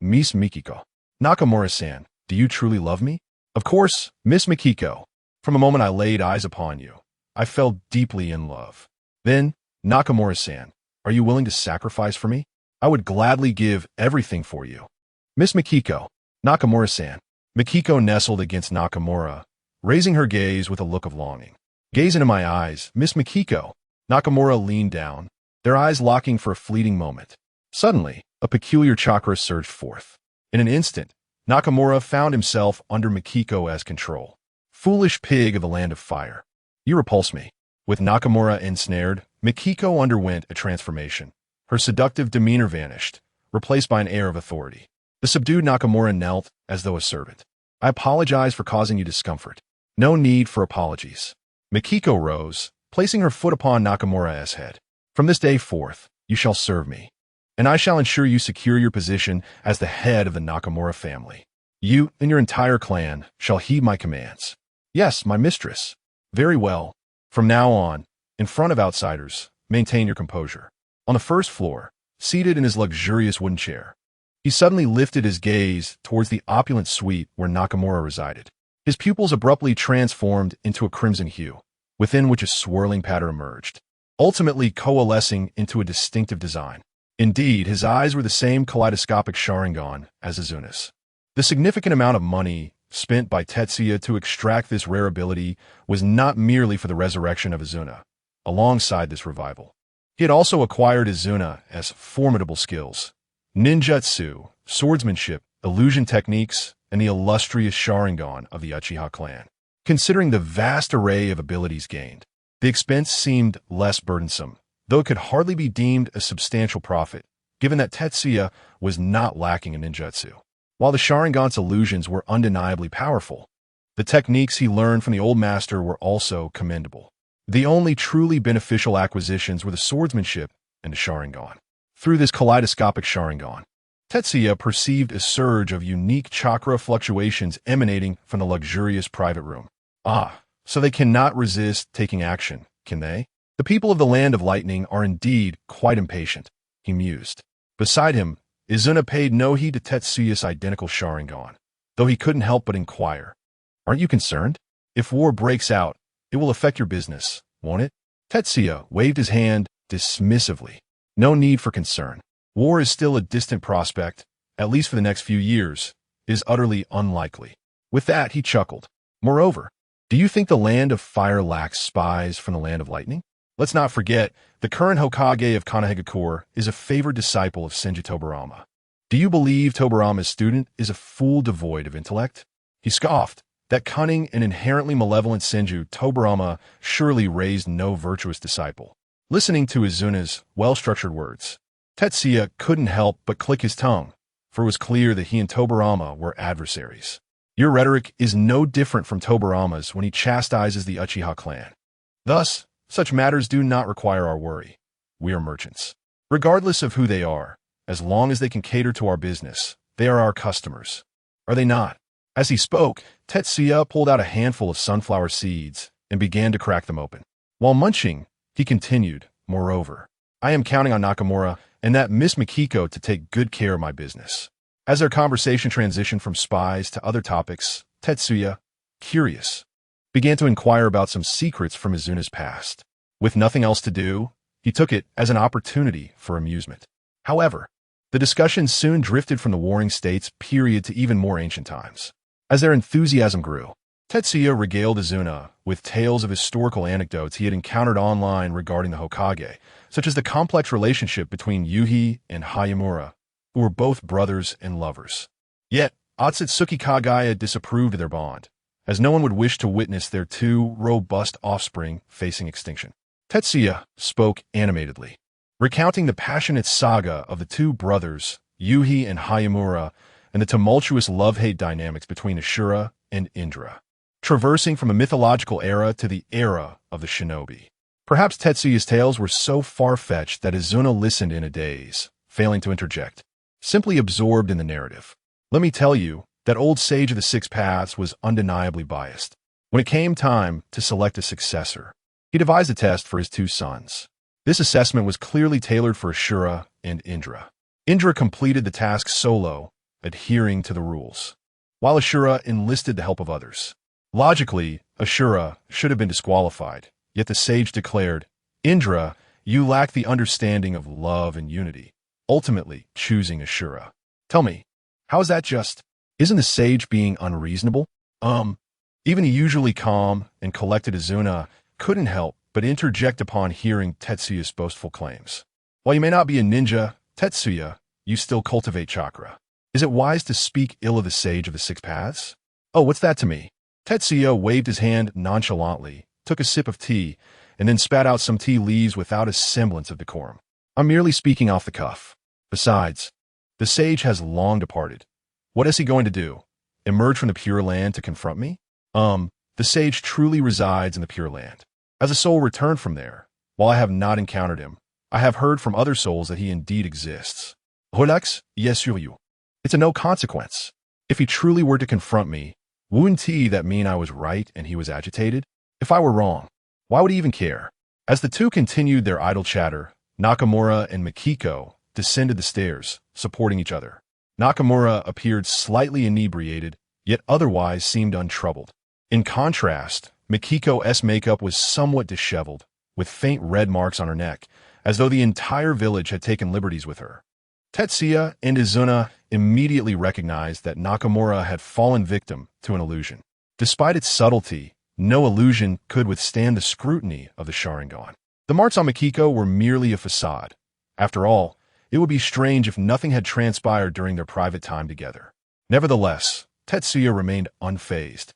Miss Mikiko. Nakamura-san, do you truly love me? Of course, Miss Mikiko. From the moment I laid eyes upon you, I fell deeply in love. Then, Nakamura-san, are you willing to sacrifice for me? I would gladly give everything for you. Miss Mikiko. Nakamura-san. Mikiko nestled against Nakamura, raising her gaze with a look of longing. Gaze into my eyes, Miss Mikiko. Nakamura leaned down, their eyes locking for a fleeting moment. Suddenly, a peculiar chakra surged forth. In an instant, Nakamura found himself under Mikiko's control. Foolish pig of the land of fire. You repulse me. With Nakamura ensnared, Mikiko underwent a transformation. Her seductive demeanor vanished, replaced by an air of authority. The subdued Nakamura knelt as though a servant. I apologize for causing you discomfort. No need for apologies. Mikiko rose, placing her foot upon Nakamura's head. From this day forth, you shall serve me, and I shall ensure you secure your position as the head of the Nakamura family. You and your entire clan shall heed my commands. Yes, my mistress. Very well. From now on, in front of outsiders, maintain your composure. On the first floor, seated in his luxurious wooden chair, He suddenly lifted his gaze towards the opulent suite where Nakamura resided. His pupils abruptly transformed into a crimson hue, within which a swirling pattern emerged, ultimately coalescing into a distinctive design. Indeed, his eyes were the same kaleidoscopic Sharingan as Azuna's. The significant amount of money spent by Tetsuya to extract this rare ability was not merely for the resurrection of Azuna. Alongside this revival, he had also acquired Azuna as formidable skills: ninjutsu, swordsmanship, illusion techniques, and the illustrious Sharingan of the Uchiha clan. Considering the vast array of abilities gained, the expense seemed less burdensome, though it could hardly be deemed a substantial profit, given that Tetsuya was not lacking in ninjutsu. While the Sharingan's illusions were undeniably powerful, the techniques he learned from the old master were also commendable. The only truly beneficial acquisitions were the swordsmanship and the Sharingan. Through this kaleidoscopic Sharingan, Tetsuya perceived a surge of unique chakra fluctuations emanating from the luxurious private room. Ah, so they cannot resist taking action, can they? The people of the Land of Lightning are indeed quite impatient, he mused. Beside him, Izuna paid no heed to Tetsuya's identical Sharingan, though he couldn't help but inquire. Aren't you concerned? If war breaks out, it will affect your business, won't it? Tetsuya waved his hand dismissively. No need for concern. War is still a distant prospect, at least for the next few years. It is utterly unlikely. With that, he chuckled. Moreover, do you think the Land of Fire lacks spies from the Land of Lightning? Let's not forget, the current Hokage of Konohagakure is a favored disciple of Senju Tobirama. Do you believe Tobirama's student is a fool devoid of intellect? He scoffed. That cunning and inherently malevolent Senju Tobirama surely raised no virtuous disciple. Listening to Izuna's well-structured words, Tetsuya couldn't help but click his tongue, for it was clear that he and Tobirama were adversaries. Your rhetoric is no different from Tobirama's when he chastises the Uchiha clan. Thus, such matters do not require our worry. We are merchants. Regardless of who they are, as long as they can cater to our business, they are our customers. Are they not? As he spoke, Tetsuya pulled out a handful of sunflower seeds and began to crack them open. While munching, he continued, moreover, I am counting on Nakamura and that Miss Mikiko to take good care of my business. As their conversation transitioned from spies to other topics, Tetsuya, curious, began to inquire about some secrets from Izuna's past. With nothing else to do, he took it as an opportunity for amusement. However, the discussion soon drifted from the Warring States period to even more ancient times. As their enthusiasm grew, Tetsuya regaled Izuna with tales of historical anecdotes he had encountered online regarding the Hokage, such as the complex relationship between Yuhi and Hayamura, who were both brothers and lovers. Yet, Otsutsuki Kagaya disapproved of their bond, as no one would wish to witness their two robust offspring facing extinction. Tetsuya spoke animatedly, recounting the passionate saga of the two brothers, Yuhi and Hayamura, and the tumultuous love-hate dynamics between Ashura and Indra, traversing from a mythological era to the era of the shinobi. Perhaps Tetsuya's tales were so far-fetched that Izuna listened in a daze, failing to interject, simply absorbed in the narrative. Let me tell you, that old sage of the Six Paths was undeniably biased. When it came time to select a successor, he devised a test for his two sons. This assessment was clearly tailored for Ashura and Indra. Indra completed the task solo, adhering to the rules, while Ashura enlisted the help of others. Logically, Ashura should have been disqualified, yet the sage declared, Indra, you lack the understanding of love and unity, ultimately choosing Ashura. Tell me, how is that just? Isn't the sage being unreasonable? Even the usually calm and collected Izuna couldn't help but interject upon hearing Tetsuya's boastful claims. While you may not be a ninja, Tetsuya, you still cultivate chakra. Is it wise to speak ill of the sage of the Six Paths? Oh, what's that to me? Tetsuya waved his hand nonchalantly, took a sip of tea, and then spat out some tea leaves without a semblance of decorum. I'm merely speaking off the cuff. Besides, the sage has long departed. What is he going to do? Emerge from the Pure Land to confront me? The sage truly resides in the Pure Land. As a soul returned from there, while I have not encountered him, I have heard from other souls that he indeed exists. Relax, yes, you. It's a no consequence. If he truly were to confront me, wouldn't that mean I was right and he was agitated? If I were wrong, why would he even care? As the two continued their idle chatter, Nakamura and Mikiko descended the stairs, supporting each other. Nakamura appeared slightly inebriated, yet otherwise seemed untroubled. In contrast, Mikiko's makeup was somewhat disheveled, with faint red marks on her neck, as though the entire village had taken liberties with her. Tetsuya and Izuna immediately recognized that Nakamura had fallen victim to an illusion. Despite its subtlety, no illusion could withstand the scrutiny of the Sharingan. The marks on Mikiko were merely a facade. After all, it would be strange if nothing had transpired during their private time together. Nevertheless, Tetsuya remained unfazed.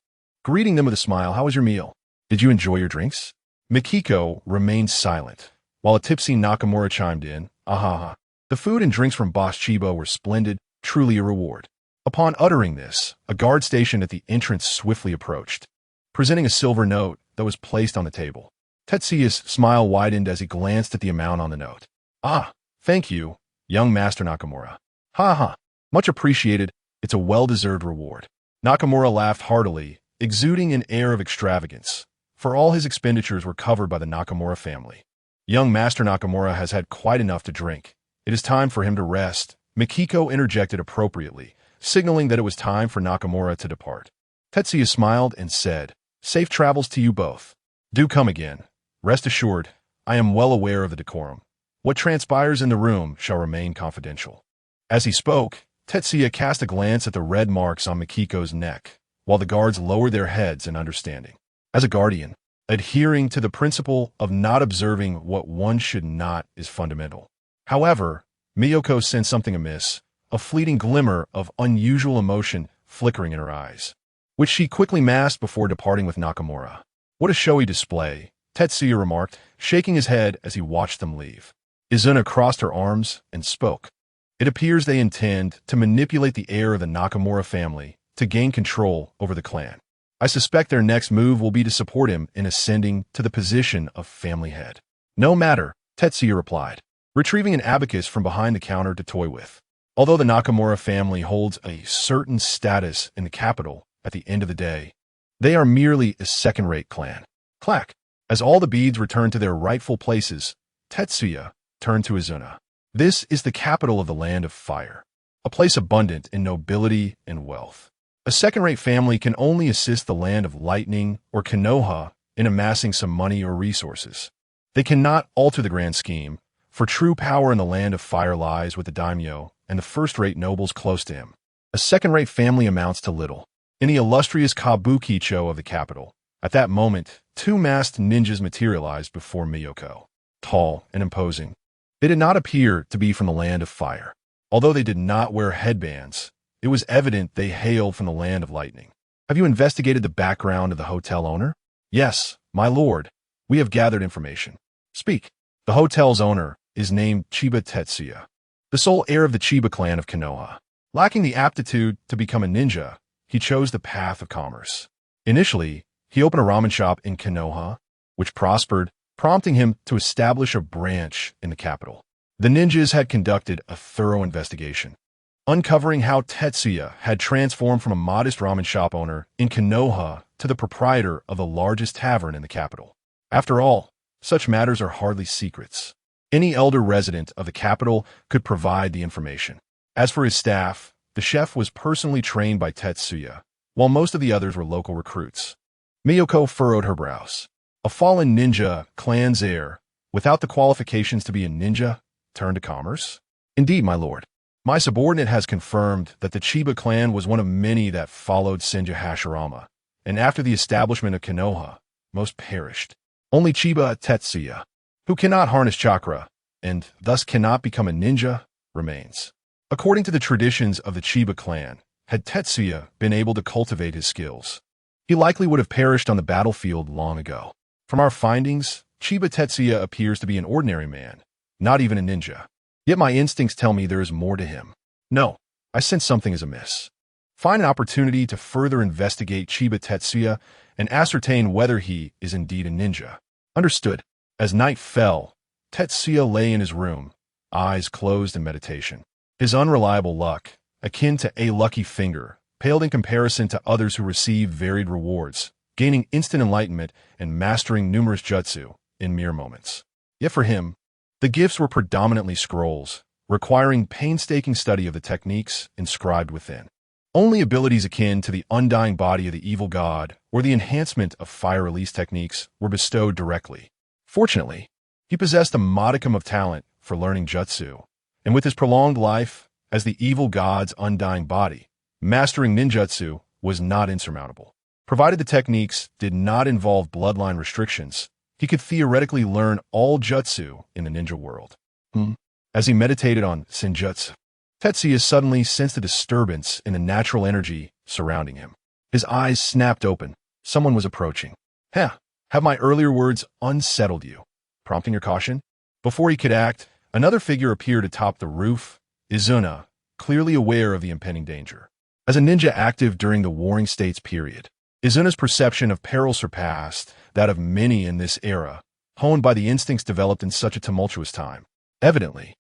Greeting them with a smile, "How was your meal? Did you enjoy your drinks?" Mikiko remained silent, while a tipsy Nakamura chimed in, "Ahaha. The food and drinks from Boss Chiba were splendid, truly a reward." Upon uttering this, a guard stationed at the entrance swiftly approached, presenting a silver note that was placed on the table. Tetsuya's smile widened as he glanced at the amount on the note. "Ah, thank you, young Master Nakamura. Ha ha, much appreciated. It's a well-deserved reward." Nakamura laughed heartily, exuding an air of extravagance, for all his expenditures were covered by the Nakamura family. "Young Master Nakamura has had quite enough to drink. It is time for him to rest." Mikiko interjected appropriately, signaling that it was time for Nakamura to depart. Tetsuya smiled and said, "Safe travels to you both. Do come again. Rest assured, I am well aware of the decorum. What transpires in the room shall remain confidential." As he spoke, Tetsuya cast a glance at the red marks on Mikiko's neck, while the guards lowered their heads in understanding. As a guardian, adhering to the principle of not observing what one should not is fundamental. However, Miyako sensed something amiss, a fleeting glimmer of unusual emotion flickering in her eyes, which she quickly masked before departing with Nakamura. "What a showy display," Tetsuya remarked, shaking his head as he watched them leave. Izuna crossed her arms and spoke. "It appears they intend to manipulate the heir of the Nakamura family to gain control over the clan. I suspect their next move will be to support him in ascending to the position of family head." "No matter," Tetsuya replied, retrieving an abacus from behind the counter to toy with. Although the Nakamura family holds a certain status in the capital, at the end of the day, they are merely a second-rate clan. Clack! As all the beads returned to their rightful places, Tetsuya turned to Izuna. "This is the capital of the Land of Fire, a place abundant in nobility and wealth. A second-rate family can only assist the Land of Lightning or Konoha in amassing some money or resources. They cannot alter the grand scheme, for true power in the Land of Fire lies with the daimyo and the first-rate nobles close to him. A second-rate family amounts to little." In the illustrious Kabukicho of the capital, at that moment, two masked ninjas materialized before Miyako. Tall and imposing, they did not appear to be from the Land of Fire. Although they did not wear headbands, it was evident they hailed from the Land of Lightning. "Have you investigated the background of the hotel owner?" "Yes, my lord. We have gathered information." "Speak." "The hotel's owner is named Chiba Tetsuya, the sole heir of the Chiba clan of Konoha. Lacking the aptitude to become a ninja, he chose the path of commerce. Initially, he opened a ramen shop in Konoha, which prospered, prompting him to establish a branch in the capital. The ninjas had conducted a thorough investigation, uncovering how Tetsuya had transformed from a modest ramen shop owner in Konoha to the proprietor of the largest tavern in the capital. After all, such matters are hardly secrets. Any elder resident of the capital could provide the information. As for his staff, the chef was personally trained by Tetsuya, while most of the others were local recruits. Miyako furrowed her brows. A fallen ninja, clan's heir, without the qualifications to be a ninja, turned to commerce? Indeed, my lord. My subordinate has confirmed that the Chiba clan was one of many that followed Senju Hashirama, and after the establishment of Konoha, most perished. Only Chiba Tetsuya, who cannot harness chakra, and thus cannot become a ninja, remains. According to the traditions of the Chiba clan, had Tetsuya been able to cultivate his skills, he likely would have perished on the battlefield long ago. From our findings, Chiba Tetsuya appears to be an ordinary man, not even a ninja. Yet my instincts tell me there is more to him. No, I sense something is amiss. Find an opportunity to further investigate Chiba Tetsuya and ascertain whether he is indeed a ninja. Understood. As night fell, Tetsuya lay in his room, eyes closed in meditation. His unreliable luck, akin to a lucky finger, paled in comparison to others who received varied rewards, gaining instant enlightenment and mastering numerous jutsu in mere moments. Yet for him, the gifts were predominantly scrolls, requiring painstaking study of the techniques inscribed within. Only abilities akin to the undying body of the evil god or the enhancement of fire release techniques were bestowed directly. Fortunately, he possessed a modicum of talent for learning jutsu, and with his prolonged life as the evil god's undying body, mastering ninjutsu was not insurmountable. Provided the techniques did not involve bloodline restrictions, he could theoretically learn all jutsu in the ninja world. As he meditated on senjutsu, Tetsuya suddenly sensed a disturbance in the natural energy surrounding him. His eyes snapped open. Someone was approaching. Have my earlier words unsettled you? Prompting your caution? Before he could act, another figure appeared atop the roof, Izuna, clearly aware of the impending danger. As a ninja active during the Warring States period, Izuna's perception of peril surpassed that of many in this era, honed by the instincts developed in such a tumultuous time. Evidently,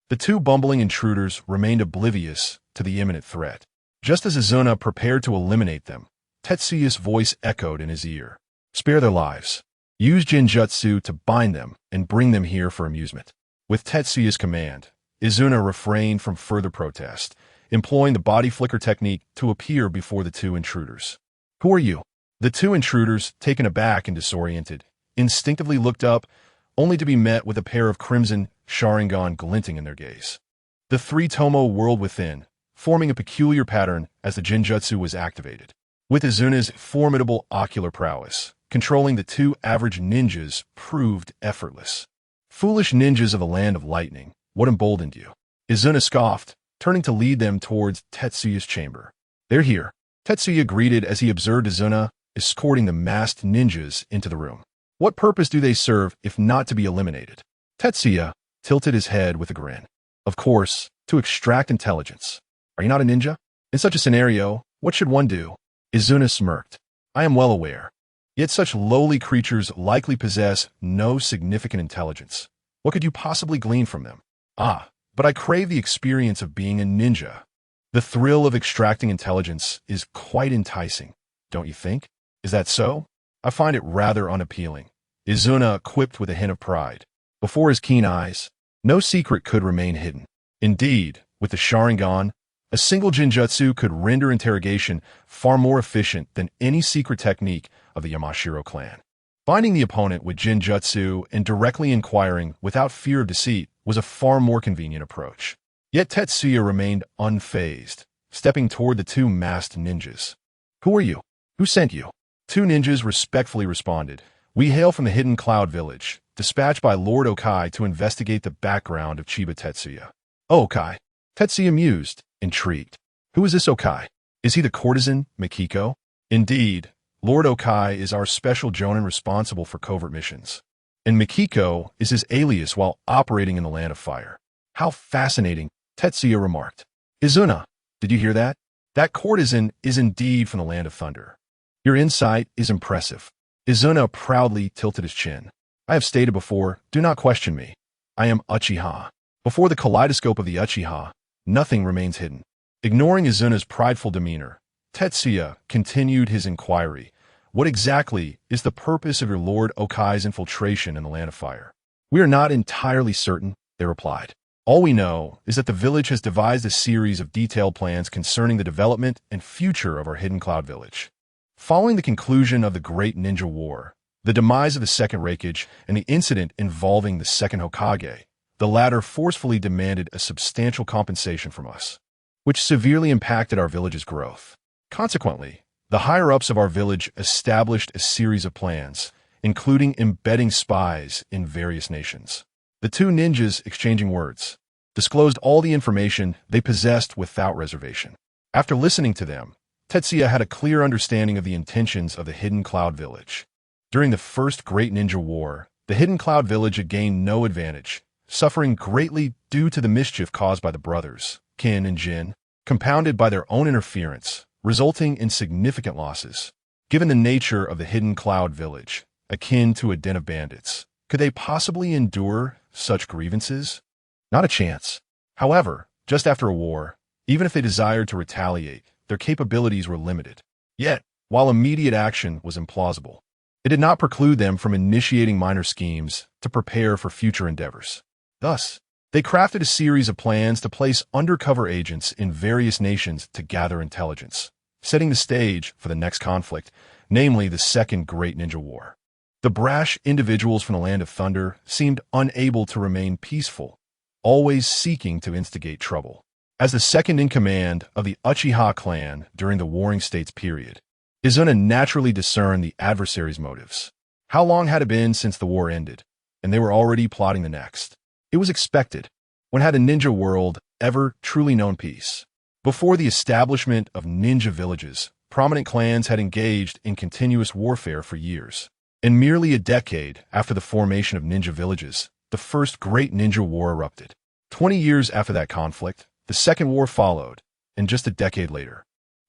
the two bumbling intruders remained oblivious to the imminent threat. Just as Izuna prepared to eliminate them, Tetsuya's voice echoed in his ear. Spare their lives. Use Jinjutsu to bind them and bring them here for amusement. With Tetsuya's command, Izuna refrained from further protest, employing the body flicker technique to appear before the two intruders. Who are you? The two intruders, taken aback and disoriented, instinctively looked up, only to be met with a pair of crimson Sharingan glinting in their gaze. The three-tomo whirled within, forming a peculiar pattern as the Jinjutsu was activated. With Izuna's formidable ocular prowess, controlling the two average ninjas proved effortless. Foolish ninjas of the land of lightning, what emboldened you? Izuna scoffed, turning to lead them towards Tetsuya's chamber. They're here. Tetsuya greeted as he observed Izuna escorting the masked ninjas into the room. What purpose do they serve if not to be eliminated? Tetsuya tilted his head with a grin. Of course, to extract intelligence. Are you not a ninja? In such a scenario, what should one do? Izuna smirked. I am well aware. Yet such lowly creatures likely possess no significant intelligence. What could you possibly glean from them? But I crave the experience of being a ninja. The thrill of extracting intelligence is quite enticing, don't you think? Is that so? I find it rather unappealing. Izuna quipped with a hint of pride. Before his keen eyes, no secret could remain hidden. Indeed, with the Sharingan, a single Jinjutsu could render interrogation far more efficient than any secret technique of the Yamashiro clan. Finding the opponent with Jinjutsu and directly inquiring without fear of deceit was a far more convenient approach. Yet Tetsuya remained unfazed, stepping toward the two masked ninjas. Who are you? Who sent you? Two ninjas respectfully responded. We hail from the Hidden Cloud Village, dispatched by Lord Okai to investigate the background of Chiba Tetsuya. Oh, Okai. Tetsuya mused, intrigued. Who is this Okai? Is he the courtesan, Mikiko? Indeed, Lord Okai is our special jonin responsible for covert missions. And Mikiko is his alias while operating in the Land of Fire. How fascinating, Tetsuya remarked. Izuna, did you hear that? That courtesan is indeed from the Land of Thunder. Your insight is impressive. Izuna proudly tilted his chin. I have stated before, do not question me. I am Uchiha. Before the kaleidoscope of the Uchiha, nothing remains hidden. Ignoring Izuna's prideful demeanor, Tetsuya continued his inquiry. What exactly is the purpose of your Lord Okai's infiltration in the Land of Fire? We are not entirely certain, they replied. All we know is that the village has devised a series of detailed plans concerning the development and future of our Hidden Cloud Village. Following the conclusion of the Great Ninja War, the demise of the Second Raikage, and the incident involving the Second Hokage, the latter forcefully demanded a substantial compensation from us, which severely impacted our village's growth. Consequently, the higher-ups of our village established a series of plans, including embedding spies in various nations. The two ninjas, exchanging words, disclosed all the information they possessed without reservation. After listening to them, Tetsuya had a clear understanding of the intentions of the Hidden Cloud Village. During the First Great Ninja War, the Hidden Cloud Village had gained no advantage, suffering greatly due to the mischief caused by the brothers, Kin and Jin, compounded by their own interference, resulting in significant losses. Given the nature of the Hidden Cloud Village, akin to a den of bandits, could they possibly endure such grievances? Not a chance. However, just after a war, even if they desired to retaliate, their capabilities were limited. Yet, while immediate action was implausible, it did not preclude them from initiating minor schemes to prepare for future endeavors. Thus, They crafted a series of plans to place undercover agents in various nations to gather intelligence, setting the stage for the next conflict, namely the Second Great Ninja War. The brash individuals from the Land of Thunder seemed unable to remain peaceful, always seeking to instigate trouble. As the second-in-command of the Uchiha clan during the Warring States period, Izuna naturally discerned the adversary's motives. How long had it been since the war ended, and they were already plotting the next? It was expected. When had a ninja world ever truly known peace? Before the establishment of ninja villages, prominent clans had engaged in continuous warfare for years. And merely a decade after the formation of ninja villages, the first great ninja war erupted. 20 years after that conflict, the Second War followed, and just a decade later,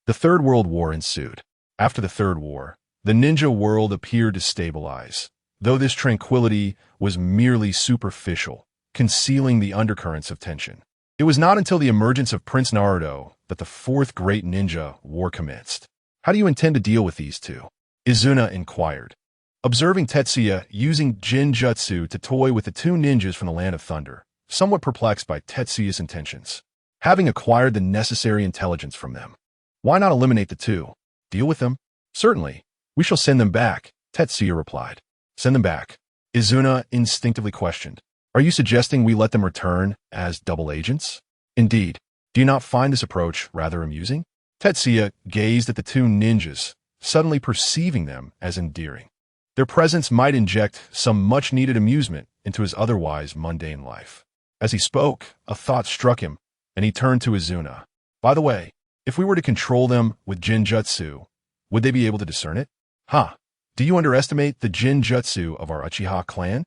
the Third World War ensued. After the Third War, the ninja world appeared to stabilize, though this tranquility was merely superficial, concealing the undercurrents of tension. It was not until the emergence of Prince Naruto that the Fourth Great Ninja War commenced. How do you intend to deal with these two? Izuna inquired. Observing Tetsuya using Jinjutsu to toy with the two ninjas from the Land of Thunder, somewhat perplexed by Tetsuya's intentions. Having acquired the necessary intelligence from them, why not eliminate the two? Deal with them? Certainly. We shall send them back, Tetsuya replied. Send them back. Izuna instinctively questioned. Are you suggesting we let them return as double agents? Indeed. Do you not find this approach rather amusing? Tetsuya gazed at the two ninjas, suddenly perceiving them as endearing. Their presence might inject some much-needed amusement into his otherwise mundane life. As he spoke, a thought struck him, and he turned to Izuna. By the way, if we were to control them with Jinjutsu, would they be able to discern it? Do you underestimate the Jinjutsu of our Uchiha clan?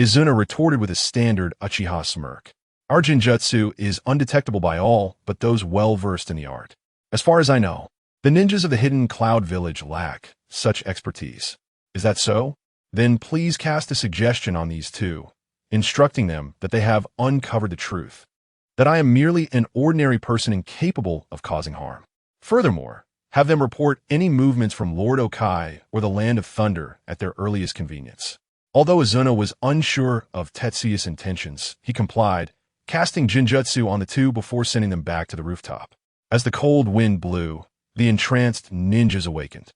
Izuna retorted with a standard Uchiha smirk. Our Jinjutsu is undetectable by all but those well-versed in the art. As far as I know, the ninjas of the Hidden Cloud Village lack such expertise. Is that so? Then please cast a suggestion on these two, instructing them that they have uncovered the truth, that I am merely an ordinary person incapable of causing harm. Furthermore, have them report any movements from Lord Okai or the Land of Thunder at their earliest convenience. Although Izuna was unsure of Tetsuya's intentions, he complied, casting Jinjutsu on the two before sending them back to the rooftop. As the cold wind blew, the entranced ninjas awakened.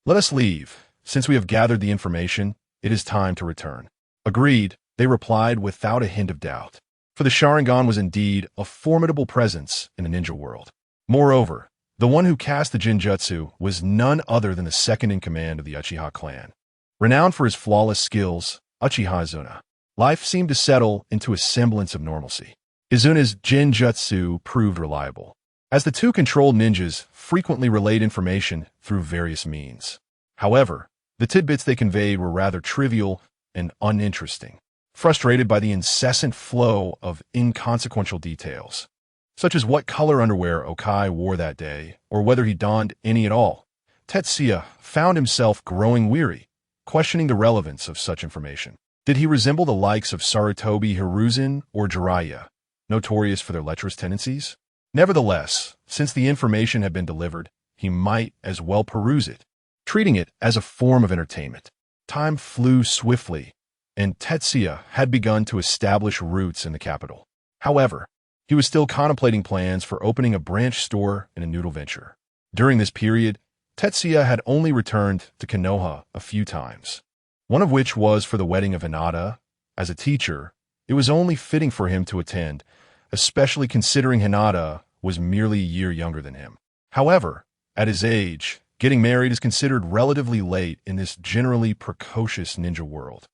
Let us leave. Since we have gathered the information, it is time to return. Agreed, they replied without a hint of doubt. For the Sharingan was indeed a formidable presence in the ninja world. Moreover, the one who cast the Jinjutsu was none other than the second-in-command of the Uchiha clan. Renowned for his flawless skills, Uchiha Izuna. Life seemed to settle into a semblance of normalcy. Izuna's Jinjutsu proved reliable, as the two controlled ninjas frequently relayed information through various means. However, the tidbits they conveyed were rather trivial and uninteresting, frustrated by the incessant flow of inconsequential details, such as what color underwear Okai wore that day, or whether he donned any at all. Tetsuya found himself growing weary, questioning the relevance of such information. Did he resemble the likes of Sarutobi Hiruzen or Jiraiya, notorious for their lecherous tendencies? Nevertheless, since the information had been delivered, he might as well peruse it, treating it as a form of entertainment. Time flew swiftly, and Tetsuya had begun to establish roots in the capital. However, he was still contemplating plans for opening a branch store in a noodle venture. During this period, Tetsuya had only returned to Konoha a few times, one of which was for the wedding of Hinata. As a teacher, it was only fitting for him to attend, especially considering Hinata was merely a year younger than him. However, at his age, getting married is considered relatively late in this generally precocious ninja world.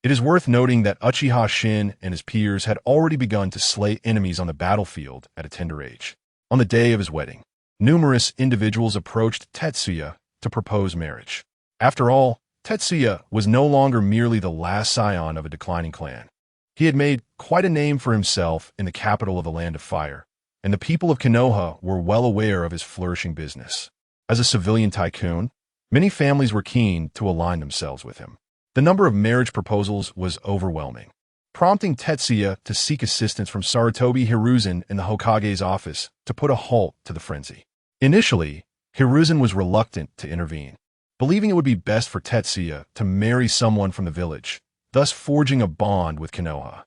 It is worth noting that Uchiha Shin and his peers had already begun to slay enemies on the battlefield at a tender age. On the day of his wedding, numerous individuals approached Tetsuya to propose marriage. After all, Tetsuya was no longer merely the last scion of a declining clan. He had made quite a name for himself in the capital of the Land of Fire, and the people of Konoha were well aware of his flourishing business. As a civilian tycoon, many families were keen to align themselves with him. The number of marriage proposals was overwhelming, prompting Tetsuya to seek assistance from Sarutobi Hiruzen in the Hokage's office to put a halt to the frenzy. Initially, Hiruzen was reluctant to intervene, believing it would be best for Tetsuya to marry someone from the village, thus forging a bond with Konoha.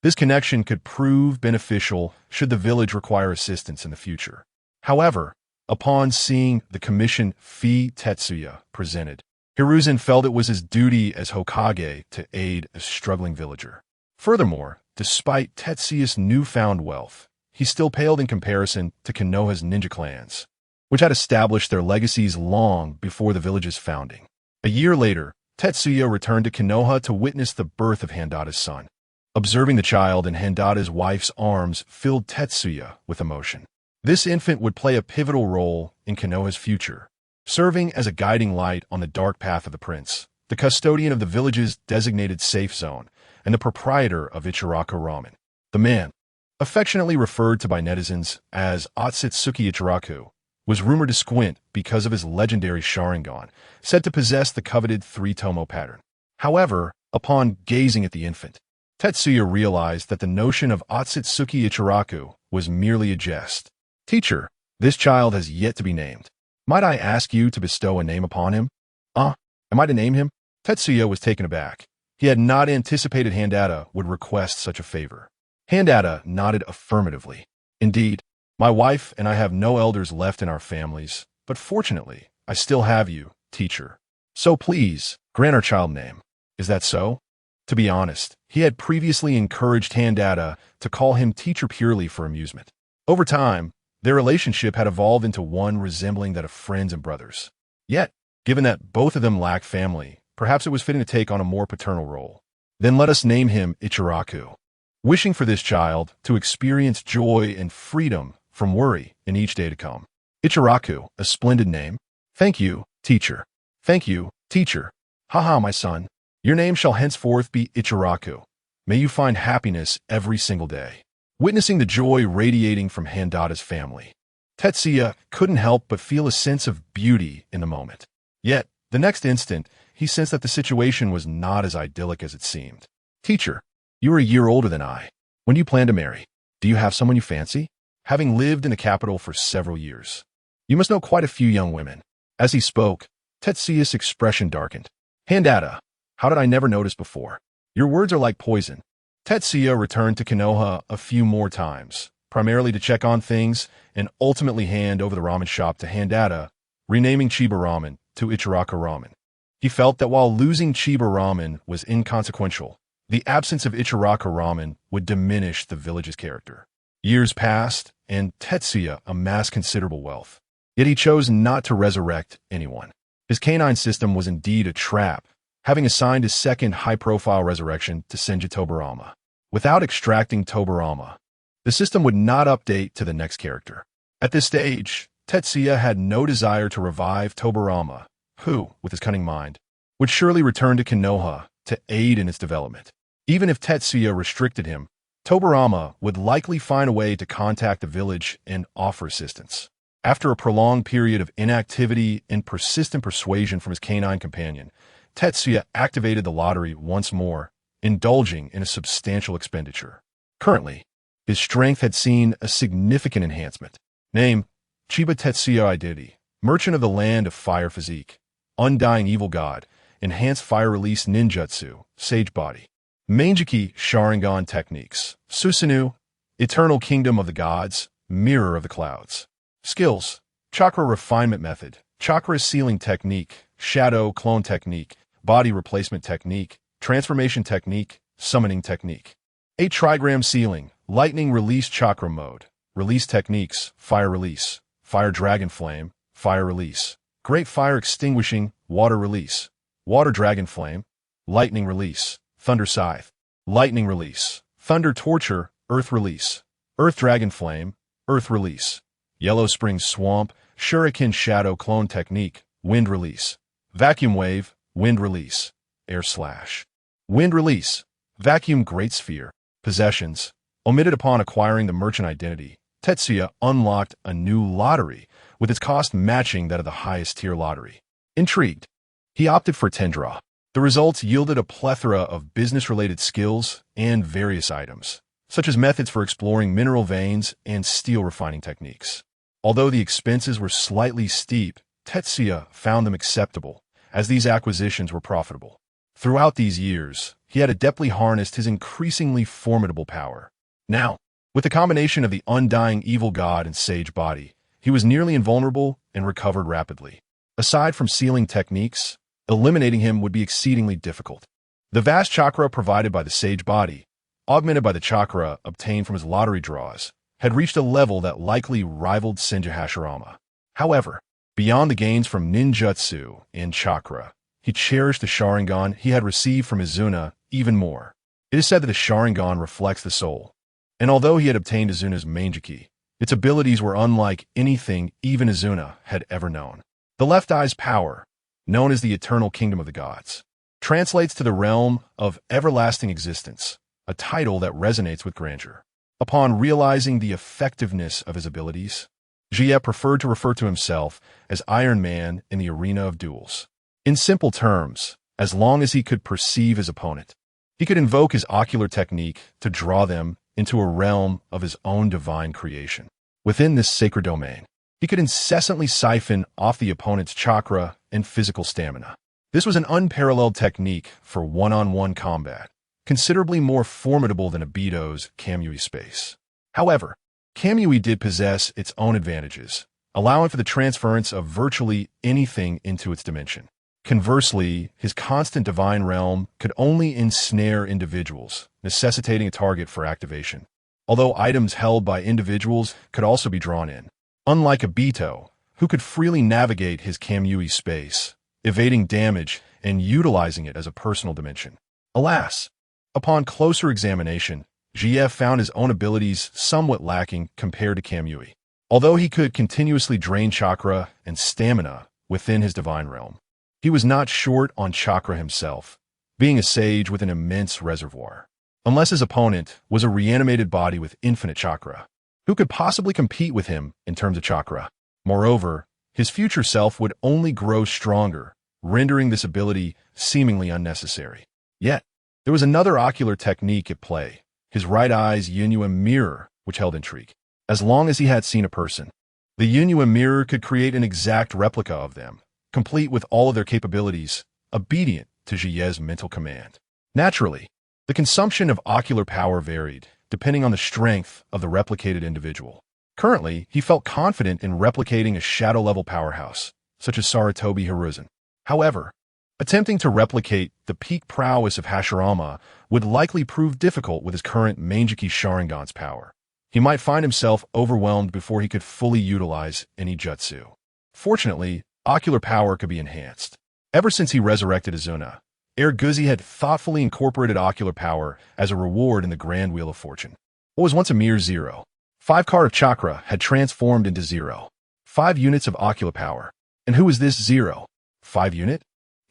This connection could prove beneficial should the village require assistance in the future. However, upon seeing the commission fee Tetsuya presented, Hiruzen felt it was his duty as Hokage to aid a struggling villager. Furthermore, despite Tetsuya's newfound wealth, he still paled in comparison to Konoha's ninja clans, which had established their legacies long before the village's founding. A year later, Tetsuya returned to Konoha to witness the birth of Handata's son. Observing the child in Handata's wife's arms filled Tetsuya with emotion. This infant would play a pivotal role in Konoha's future, serving as a guiding light on the dark path of the prince, the custodian of the village's designated safe zone, and the proprietor of Ichiraku Ramen. The man, affectionately referred to by netizens as Otsutsuki Ichiraku, was rumored to squint because of his legendary Sharingan, said to possess the coveted three-tomo pattern. However, upon gazing at the infant, Tetsuya realized that the notion of Otsutsuki Ichiraku was merely a jest. Teacher, this child has yet to be named. Might I ask you to bestow a name upon him? Am I to name him? Tetsuya was taken aback. He had not anticipated Handata would request such a favor. Handata nodded affirmatively. Indeed, my wife and I have no elders left in our families, but fortunately, I still have you, teacher. So please, grant our child name. Is that so? To be honest, he had previously encouraged Handata to call him teacher purely for amusement. Over time, their relationship had evolved into one resembling that of friends and brothers. Yet, given that both of them lacked family, perhaps it was fitting to take on a more paternal role. Then let us name him Ichiraku, wishing for this child to experience joy and freedom from worry in each day to come. Ichiraku, a splendid name. Thank you, teacher. Thank you, teacher. Haha, my son. Your name shall henceforth be Ichiraku. May you find happiness every single day. Witnessing the joy radiating from Handata's family, Tetsuya couldn't help but feel a sense of beauty in the moment. Yet, the next instant, he sensed that the situation was not as idyllic as it seemed. Teacher, you are a year older than I. When do you plan to marry? Do you have someone you fancy? Having lived in the capital for several years, you must know quite a few young women. As he spoke, Tetsuya's expression darkened. Handata, how did I never notice before? Your words are like poison. Tetsuya returned to Konoha a few more times, primarily to check on things and ultimately hand over the ramen shop to Handata, renaming Chiba Ramen to Ichiraku Ramen. He felt that while losing Chiba Ramen was inconsequential, the absence of Ichiraku Ramen would diminish the village's character. Years passed, and Tetsuya amassed considerable wealth. Yet he chose not to resurrect anyone. His canine system was indeed a trap, having assigned his second high-profile resurrection to Senju Tobarama. Without extracting Tobarama, the system would not update to the next character. At this stage, Tetsuya had no desire to revive Tobarama, who, with his cunning mind, would surely return to Konoha to aid in its development. Even if Tetsuya restricted him, Tobarama would likely find a way to contact the village and offer assistance. After a prolonged period of inactivity and persistent persuasion from his canine companion, Tetsuya activated the lottery once more, indulging in a substantial expenditure. Currently, his strength had seen a significant enhancement. Name, Chiba Tetsuya Identity, Merchant of the Land of Fire Physique, Undying Evil God, Enhanced Fire Release Ninjutsu, Sage Body, Manjiki Sharingan Techniques, Susanoo, Eternal Kingdom of the Gods, Mirror of the Clouds. Skills, Chakra Refinement Method, Chakra Sealing Technique, Shadow Clone Technique, Body Replacement Technique, Transformation Technique, Summoning Technique. 8 Trigram Sealing, Lightning Release Chakra Mode, Release Techniques, Fire Release, Fire Dragon Flame, Fire Release, Great Fire Extinguishing, Water Release, Water Dragon Flame, Lightning Release, Thunder Scythe, Lightning Release, Thunder Torture, Earth Release, Earth Dragon Flame, Earth Release, Yellow Spring Swamp, Shuriken Shadow Clone Technique, Wind Release, Vacuum Wave, Wind Release, Air Slash, Wind Release, Vacuum Great Sphere, Possessions. Omitted upon acquiring the merchant identity, Tetsuya unlocked a new lottery, with its cost matching that of the highest tier lottery. Intrigued, he opted for Tendra. The results yielded a plethora of business-related skills and various items, such as methods for exploring mineral veins and steel refining techniques. Although the expenses were slightly steep, Tetsuya found them acceptable, as these acquisitions were profitable. Throughout these years, he had adeptly harnessed his increasingly formidable power. Now, with the combination of the undying evil god and sage body, he was nearly invulnerable and recovered rapidly. Aside from sealing techniques, eliminating him would be exceedingly difficult. The vast chakra provided by the sage body, augmented by the chakra obtained from his lottery draws, had reached a level that likely rivaled Senju Hashirama. However, beyond the gains from ninjutsu and chakra, he cherished the Sharingan he had received from Izuna even more. It is said that the Sharingan reflects the soul, and although he had obtained Izuna's Manjiki, its abilities were unlike anything even Izuna had ever known. The left eye's power, known as the Eternal Kingdom of the Gods, translates to the realm of everlasting existence, a title that resonates with grandeur. Upon realizing the effectiveness of his abilities, Jie preferred to refer to himself as Iron Man in the arena of duels. In simple terms, as long as he could perceive his opponent, he could invoke his ocular technique to draw them into a realm of his own divine creation. Within this sacred domain, he could incessantly siphon off the opponent's chakra and physical stamina. This was an unparalleled technique for one-on-one combat, considerably more formidable than Obito's Kamui space. However, Kamui did possess its own advantages, allowing for the transference of virtually anything into its dimension. Conversely, his constant divine realm could only ensnare individuals, necessitating a target for activation, although items held by individuals could also be drawn in. Unlike Obito, who could freely navigate his Kamui space, evading damage and utilizing it as a personal dimension. Alas, upon closer examination, Jie found his own abilities somewhat lacking compared to Kamui. Although he could continuously drain chakra and stamina within his divine realm, he was not short on chakra himself, being a sage with an immense reservoir. Unless his opponent was a reanimated body with infinite chakra, who could possibly compete with him in terms of chakra? Moreover, his future self would only grow stronger, rendering this ability seemingly unnecessary. Yet, there was another ocular technique at play, his right eye's Yunyuan mirror, which held intrigue. As long as he had seen a person, the Yunyuan mirror could create an exact replica of them, complete with all of their capabilities, obedient to Jie's mental command. Naturally, the consumption of ocular power varied, depending on the strength of the replicated individual. Currently, he felt confident in replicating a shadow-level powerhouse, such as Sarutobi Hiruzen. However, attempting to replicate the peak prowess of Hashirama would likely prove difficult with his current Manjiki Sharingan's power. He might find himself overwhelmed before he could fully utilize any jutsu. Fortunately, ocular power could be enhanced. Ever since he resurrected Izuna, Guzi had thoughtfully incorporated ocular power as a reward in the Grand Wheel of Fortune. What was once a mere 0.5 card of chakra had transformed into 0.5 units of ocular power. And who was this 0.5 unit?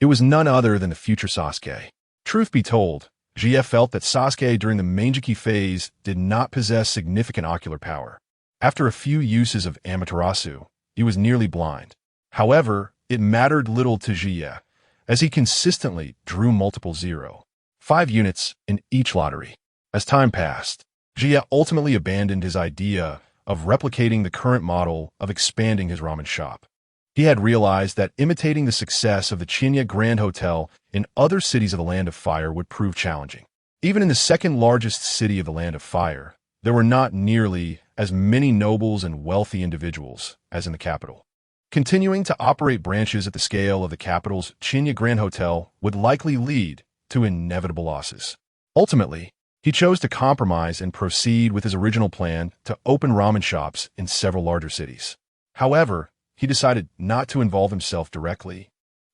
It was none other than the future Sasuke. Truth be told, Jie felt that Sasuke during the Manjiki phase did not possess significant ocular power. After a few uses of Amaterasu, he was nearly blind. However, it mattered little to Jie, as he consistently drew multiple 0.5 units in each lottery. As time passed, Jie ultimately abandoned his idea of replicating the current model of expanding his ramen shop. He had realized that imitating the success of the Chinya Grand Hotel in other cities of the Land of Fire would prove challenging. Even in the second largest city of the Land of Fire, there were not nearly as many nobles and wealthy individuals as in the capital. Continuing to operate branches at the scale of the capital's Chinya Grand Hotel would likely lead to inevitable losses. Ultimately, he chose to compromise and proceed with his original plan to open ramen shops in several larger cities. However, he decided not to involve himself directly,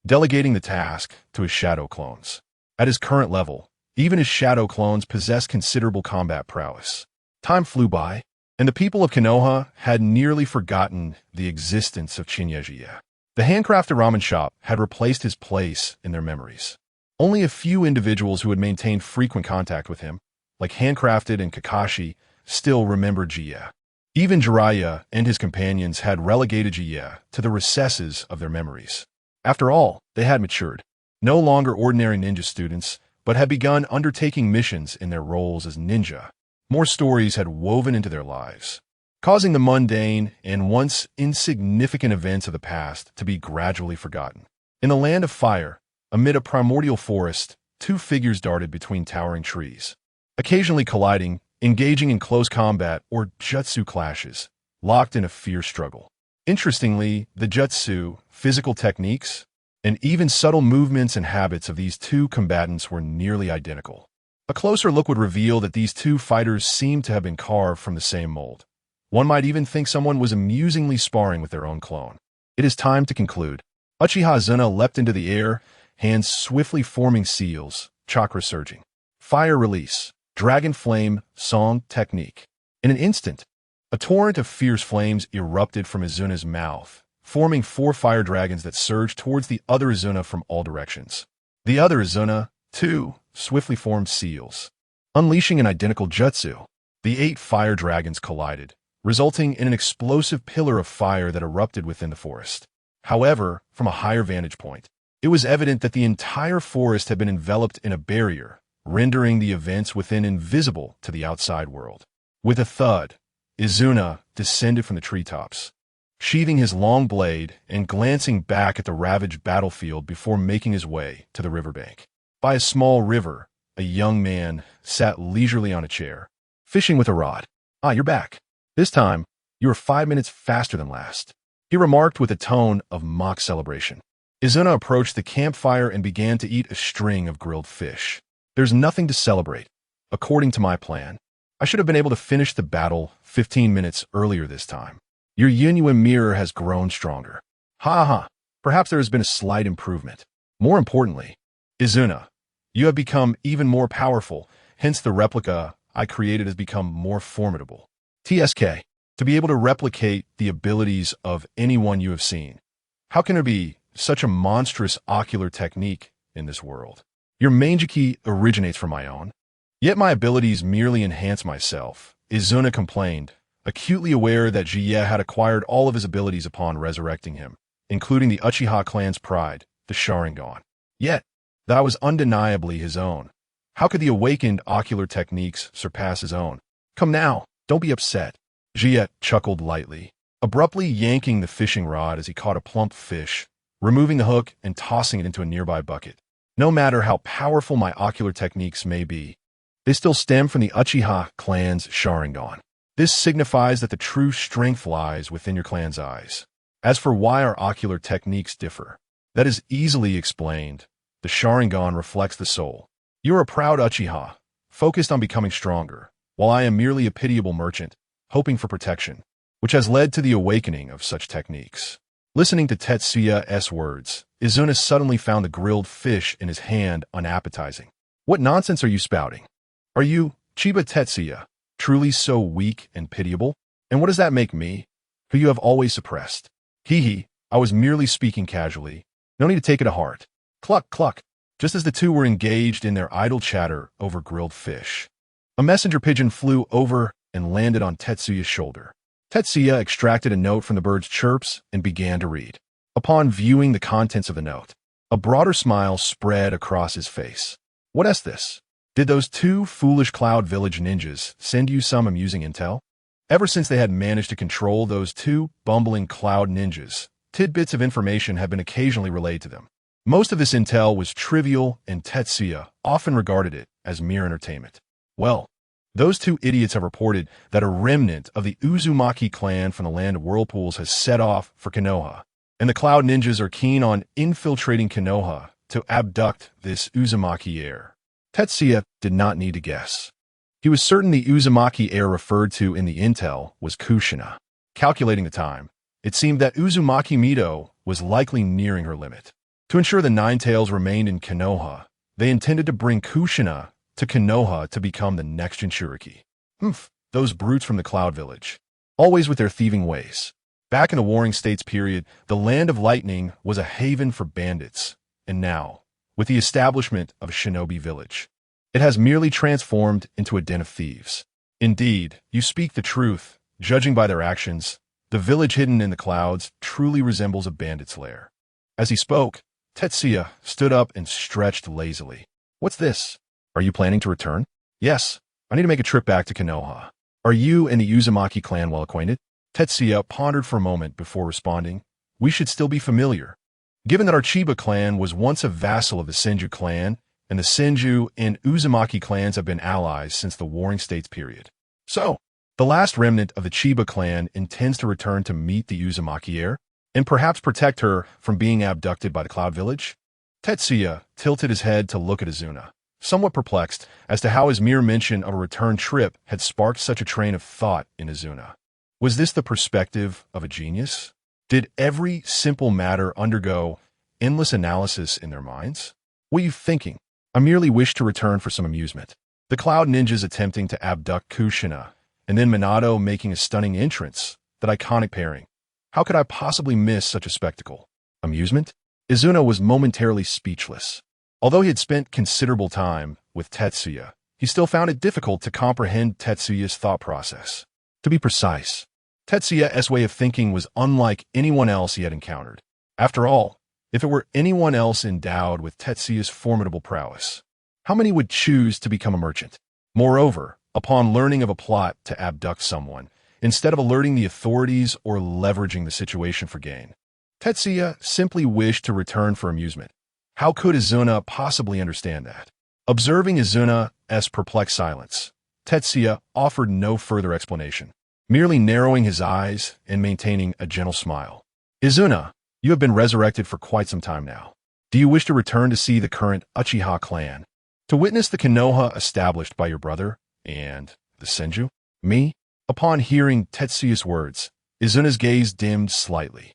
delegating the task to his shadow clones. At his current level, even his shadow clones possessed considerable combat prowess. Time flew by, and the people of Konoha had nearly forgotten the existence of Chinya. The handcrafted ramen shop had replaced his place in their memories. Only a few individuals who had maintained frequent contact with him, like Handcrafted and Kakashi, still remembered Jie. Even Jiraiya and his companions had relegated Jie to the recesses of their memories. After all, they had matured, no longer ordinary ninja students, but had begun undertaking missions in their roles as ninja. More stories had woven into their lives, causing the mundane and once insignificant events of the past to be gradually forgotten. In the Land of Fire, amid a primordial forest, two figures darted between towering trees, occasionally colliding, engaging in close combat or jutsu clashes, locked in a fierce struggle. Interestingly, the jutsu, physical techniques, and even subtle movements and habits of these two combatants were nearly identical. A closer look would reveal that these two fighters seemed to have been carved from the same mold. One might even think someone was amusingly sparring with their own clone. It is time to conclude. Uchiha Izuna leapt into the air, hands swiftly forming seals, chakra surging. Fire release, dragon flame, song technique. In an instant, a torrent of fierce flames erupted from Izuna's mouth, forming 4 fire dragons that surged towards the other Izuna from all directions. The other Izuna, too, swiftly formed seals. Unleashing an identical jutsu, the 8 fire dragons collided, resulting in an explosive pillar of fire that erupted within the forest. However, from a higher vantage point, it was evident that the entire forest had been enveloped in a barrier, rendering the events within invisible to the outside world. With a thud, Izuna descended from the treetops, sheathing his long blade and glancing back at the ravaged battlefield before making his way to the riverbank. By a small river, a young man sat leisurely on a chair, fishing with a rod. "Ah, you're back. This time, you are 5 minutes faster than last," he remarked with a tone of mock celebration. Izuna approached the campfire and began to eat a string of grilled fish. "There's nothing to celebrate. According to my plan, I should have been able to finish the battle 15 minutes earlier this time. Your Yunyuan mirror has grown stronger. Ha ha, perhaps there has been a slight improvement. More importantly, Izuna, you have become even more powerful, hence the replica I created has become more formidable. TSK, to be able to replicate the abilities of anyone you have seen. How can there be such a monstrous ocular technique in this world? Your Mangeki originates from my own. Yet my abilities merely enhance myself," Izuna complained, acutely aware that Jiye had acquired all of his abilities upon resurrecting him, including the Uchiha clan's pride, the Sharingan. Yet, that was undeniably his own. How could the awakened ocular techniques surpass his own? "Come now, don't be upset." Jiye chuckled lightly, abruptly yanking the fishing rod as he caught a plump fish, removing the hook and tossing it into a nearby bucket. "No matter how powerful my ocular techniques may be, they still stem from the Uchiha clan's Sharingan. This signifies that the true strength lies within your clan's eyes. As for why our ocular techniques differ, that is easily explained. The Sharingan reflects the soul. You are a proud Uchiha, focused on becoming stronger, while I am merely a pitiable merchant, hoping for protection, which has led to the awakening of such techniques." Listening to Tetsuya's words, Izuna suddenly found the grilled fish in his hand unappetizing. "What nonsense are you spouting? Are you, Chiba Tetsuya, truly so weak and pitiable? And what does that make me, who you have always suppressed?" "Hee, I was merely speaking casually. No need to take it to heart." Cluck, cluck. Just as the two were engaged in their idle chatter over grilled fish, a messenger pigeon flew over and landed on Tetsuya's shoulder. Tetsuya extracted a note from the bird's chirps and began to read. Upon viewing the contents of the note, a broader smile spread across his face. "What is this? Did those 2 foolish Cloud Village ninjas send you some amusing intel?" Ever since they had managed to control those 2 bumbling Cloud ninjas, tidbits of information have been occasionally relayed to them. Most of this intel was trivial, and Tetsuya often regarded it as mere entertainment. Well, those 2 idiots have reported that a remnant of the Uzumaki clan from the land of whirlpools has set off for Konoha, and the Cloud Ninjas are keen on infiltrating Konoha to abduct this Uzumaki heir. Tetsuya did not need to guess. He was certain the Uzumaki heir referred to in the intel was Kushina. Calculating the time, it seemed that Uzumaki Mido was likely nearing her limit. To ensure the Ninetales remained in Konoha, they intended to bring Kushina to Konoha to become the next Jinchuriki. Hmph, those brutes from the Cloud Village. Always with their thieving ways. Back in the Warring States period, the Land of Lightning was a haven for bandits, and now, with the establishment of a shinobi village, it has merely transformed into a den of thieves. Indeed, you speak the truth. Judging by their actions, the village hidden in the clouds truly resembles a bandit's lair. As he spoke, Tetsuya stood up and stretched lazily. "What's this? Are you planning to return?" "Yes, I need to make a trip back to Konoha." "Are you and the Uzumaki clan well acquainted?" Tetsuya pondered for a moment before responding. "We should still be familiar. Given that our Chiba clan was once a vassal of the Senju clan, and the Senju and Uzumaki clans have been allies since the Warring States period. So, the last remnant of the Chiba clan intends to return to meet the Uzumaki heir, and perhaps protect her from being abducted by the Cloud Village? Tetsuya tilted his head to look at Izuna, somewhat perplexed as to how his mere mention of a return trip had sparked such a train of thought in Izuna. Was this the perspective of a genius? Did every simple matter undergo endless analysis in their minds? What are you thinking? I merely wish to return for some amusement. The Cloud Ninjas attempting to abduct Kushina, and then Minato making a stunning entrance, that iconic pairing. How could I possibly miss such a spectacle? Amusement? Izuna was momentarily speechless. Although he had spent considerable time with Tetsuya, he still found it difficult to comprehend Tetsuya's thought process. To be precise, Tetsuya's way of thinking was unlike anyone else he had encountered. After all, if it were anyone else endowed with Tetsuya's formidable prowess, how many would choose to become a merchant? Moreover, upon learning of a plot to abduct someone, instead of alerting the authorities or leveraging the situation for gain, Tetsuya simply wished to return for amusement. How could Izuna possibly understand that? Observing Izuna's perplexed silence, Tetsuya offered no further explanation, merely narrowing his eyes and maintaining a gentle smile. Izuna, you have been resurrected for quite some time now. Do you wish to return to see the current Uchiha clan? To witness the Konoha established by your brother and the Senju? Me? Upon hearing Tetsuya's words, Izuna's gaze dimmed slightly.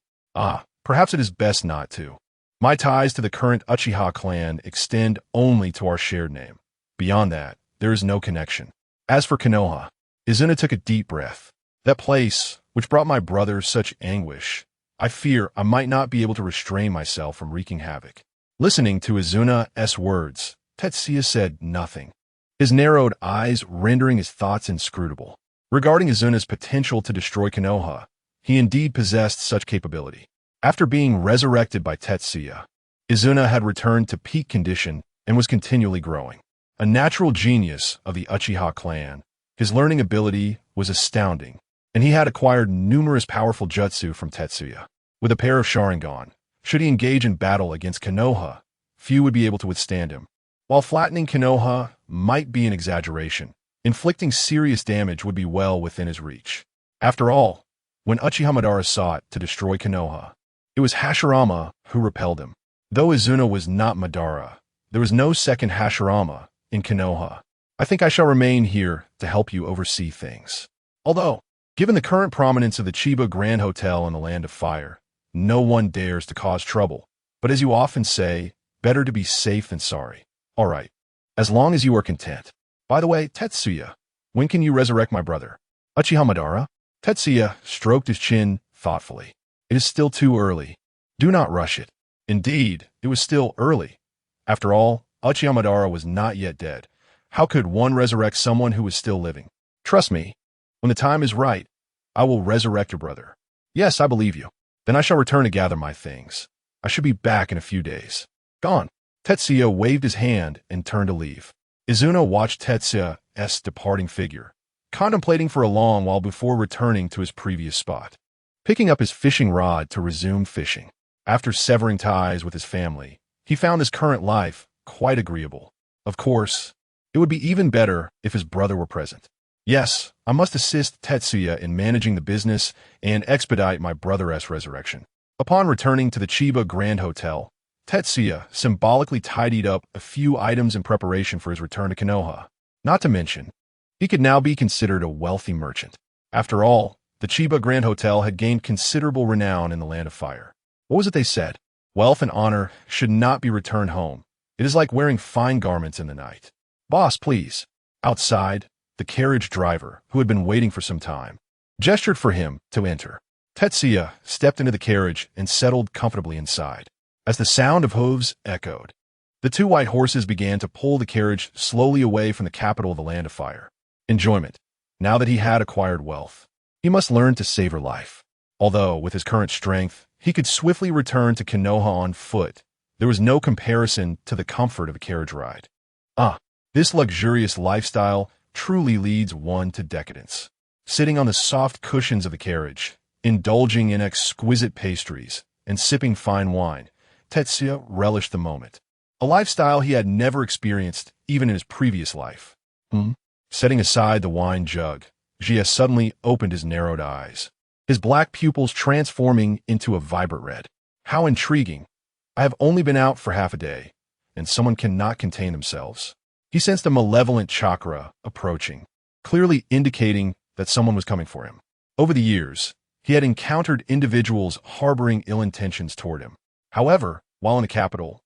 Perhaps it is best not to. My ties to the current Uchiha clan extend only to our shared name. Beyond that, there is no connection. As for Konoha, Izuna took a deep breath. That place, which brought my brother such anguish, I fear I might not be able to restrain myself from wreaking havoc. Listening to Izuna's words, Tetsuya said nothing, his narrowed eyes rendering his thoughts inscrutable. Regarding Izuna's potential to destroy Konoha, he indeed possessed such capability. After being resurrected by Tetsuya, Izuna had returned to peak condition and was continually growing. A natural genius of the Uchiha clan, his learning ability was astounding, and he had acquired numerous powerful jutsu from Tetsuya. With a pair of Sharingan, should he engage in battle against Konoha, few would be able to withstand him. While flattening Konoha might be an exaggeration, inflicting serious damage would be well within his reach. After all, when Uchiha Madara sought to destroy Konoha, it was Hashirama who repelled him. Though Izuna was not Madara, there was no second Hashirama in Konoha. I think I shall remain here to help you oversee things. Although, given the current prominence of the Chiba Grand Hotel in the Land of Fire, no one dares to cause trouble. But as you often say, better to be safe than sorry. All right, as long as you are content. By the way, Tetsuya, when can you resurrect my brother? Uchiha Madara? Tetsuya stroked his chin thoughtfully. It is still too early. Do not rush it. Indeed, it was still early. After all, Uchiha Madara was not yet dead. How could one resurrect someone who was still living? Trust me, when the time is right, I will resurrect your brother. Yes, I believe you. Then I shall return to gather my things. I should be back in a few days. Gone. Tetsuya waved his hand and turned to leave. Izuna watched Tetsuya's departing figure, contemplating for a long while before returning to his previous spot. Picking up his fishing rod to resume fishing. After severing ties with his family, he found his current life quite agreeable. Of course, it would be even better if his brother were present. Yes, I must assist Tetsuya in managing the business and expedite my brother's resurrection. Upon returning to the Chiba Grand Hotel, Tetsuya symbolically tidied up a few items in preparation for his return to Konoha. Not to mention, he could now be considered a wealthy merchant. After all, the Chiba Grand Hotel had gained considerable renown in the Land of Fire. What was it they said? Wealth and honor should not be returned home. It is like wearing fine garments in the night. Boss, please. Outside, the carriage driver, who had been waiting for some time, gestured for him to enter. Tetsuya stepped into the carriage and settled comfortably inside. As the sound of hooves echoed, the two white horses began to pull the carriage slowly away from the capital of the Land of Fire. Enjoyment. Now that he had acquired wealth, he must learn to savor life. Although, with his current strength, he could swiftly return to Konoha on foot, there was no comparison to the comfort of a carriage ride. This luxurious lifestyle truly leads one to decadence. Sitting on the soft cushions of the carriage, indulging in exquisite pastries, and sipping fine wine, Tetsuya relished the moment. a lifestyle he had never experienced even in his previous life. Setting aside the wine jug, Jie suddenly opened his narrowed eyes, his black pupils transforming into a vibrant red. How intriguing. I have only been out for half a day, and someone cannot contain themselves. He sensed a malevolent chakra approaching, clearly indicating that someone was coming for him. Over the years, he had encountered individuals harboring ill intentions toward him. However, while in the capital,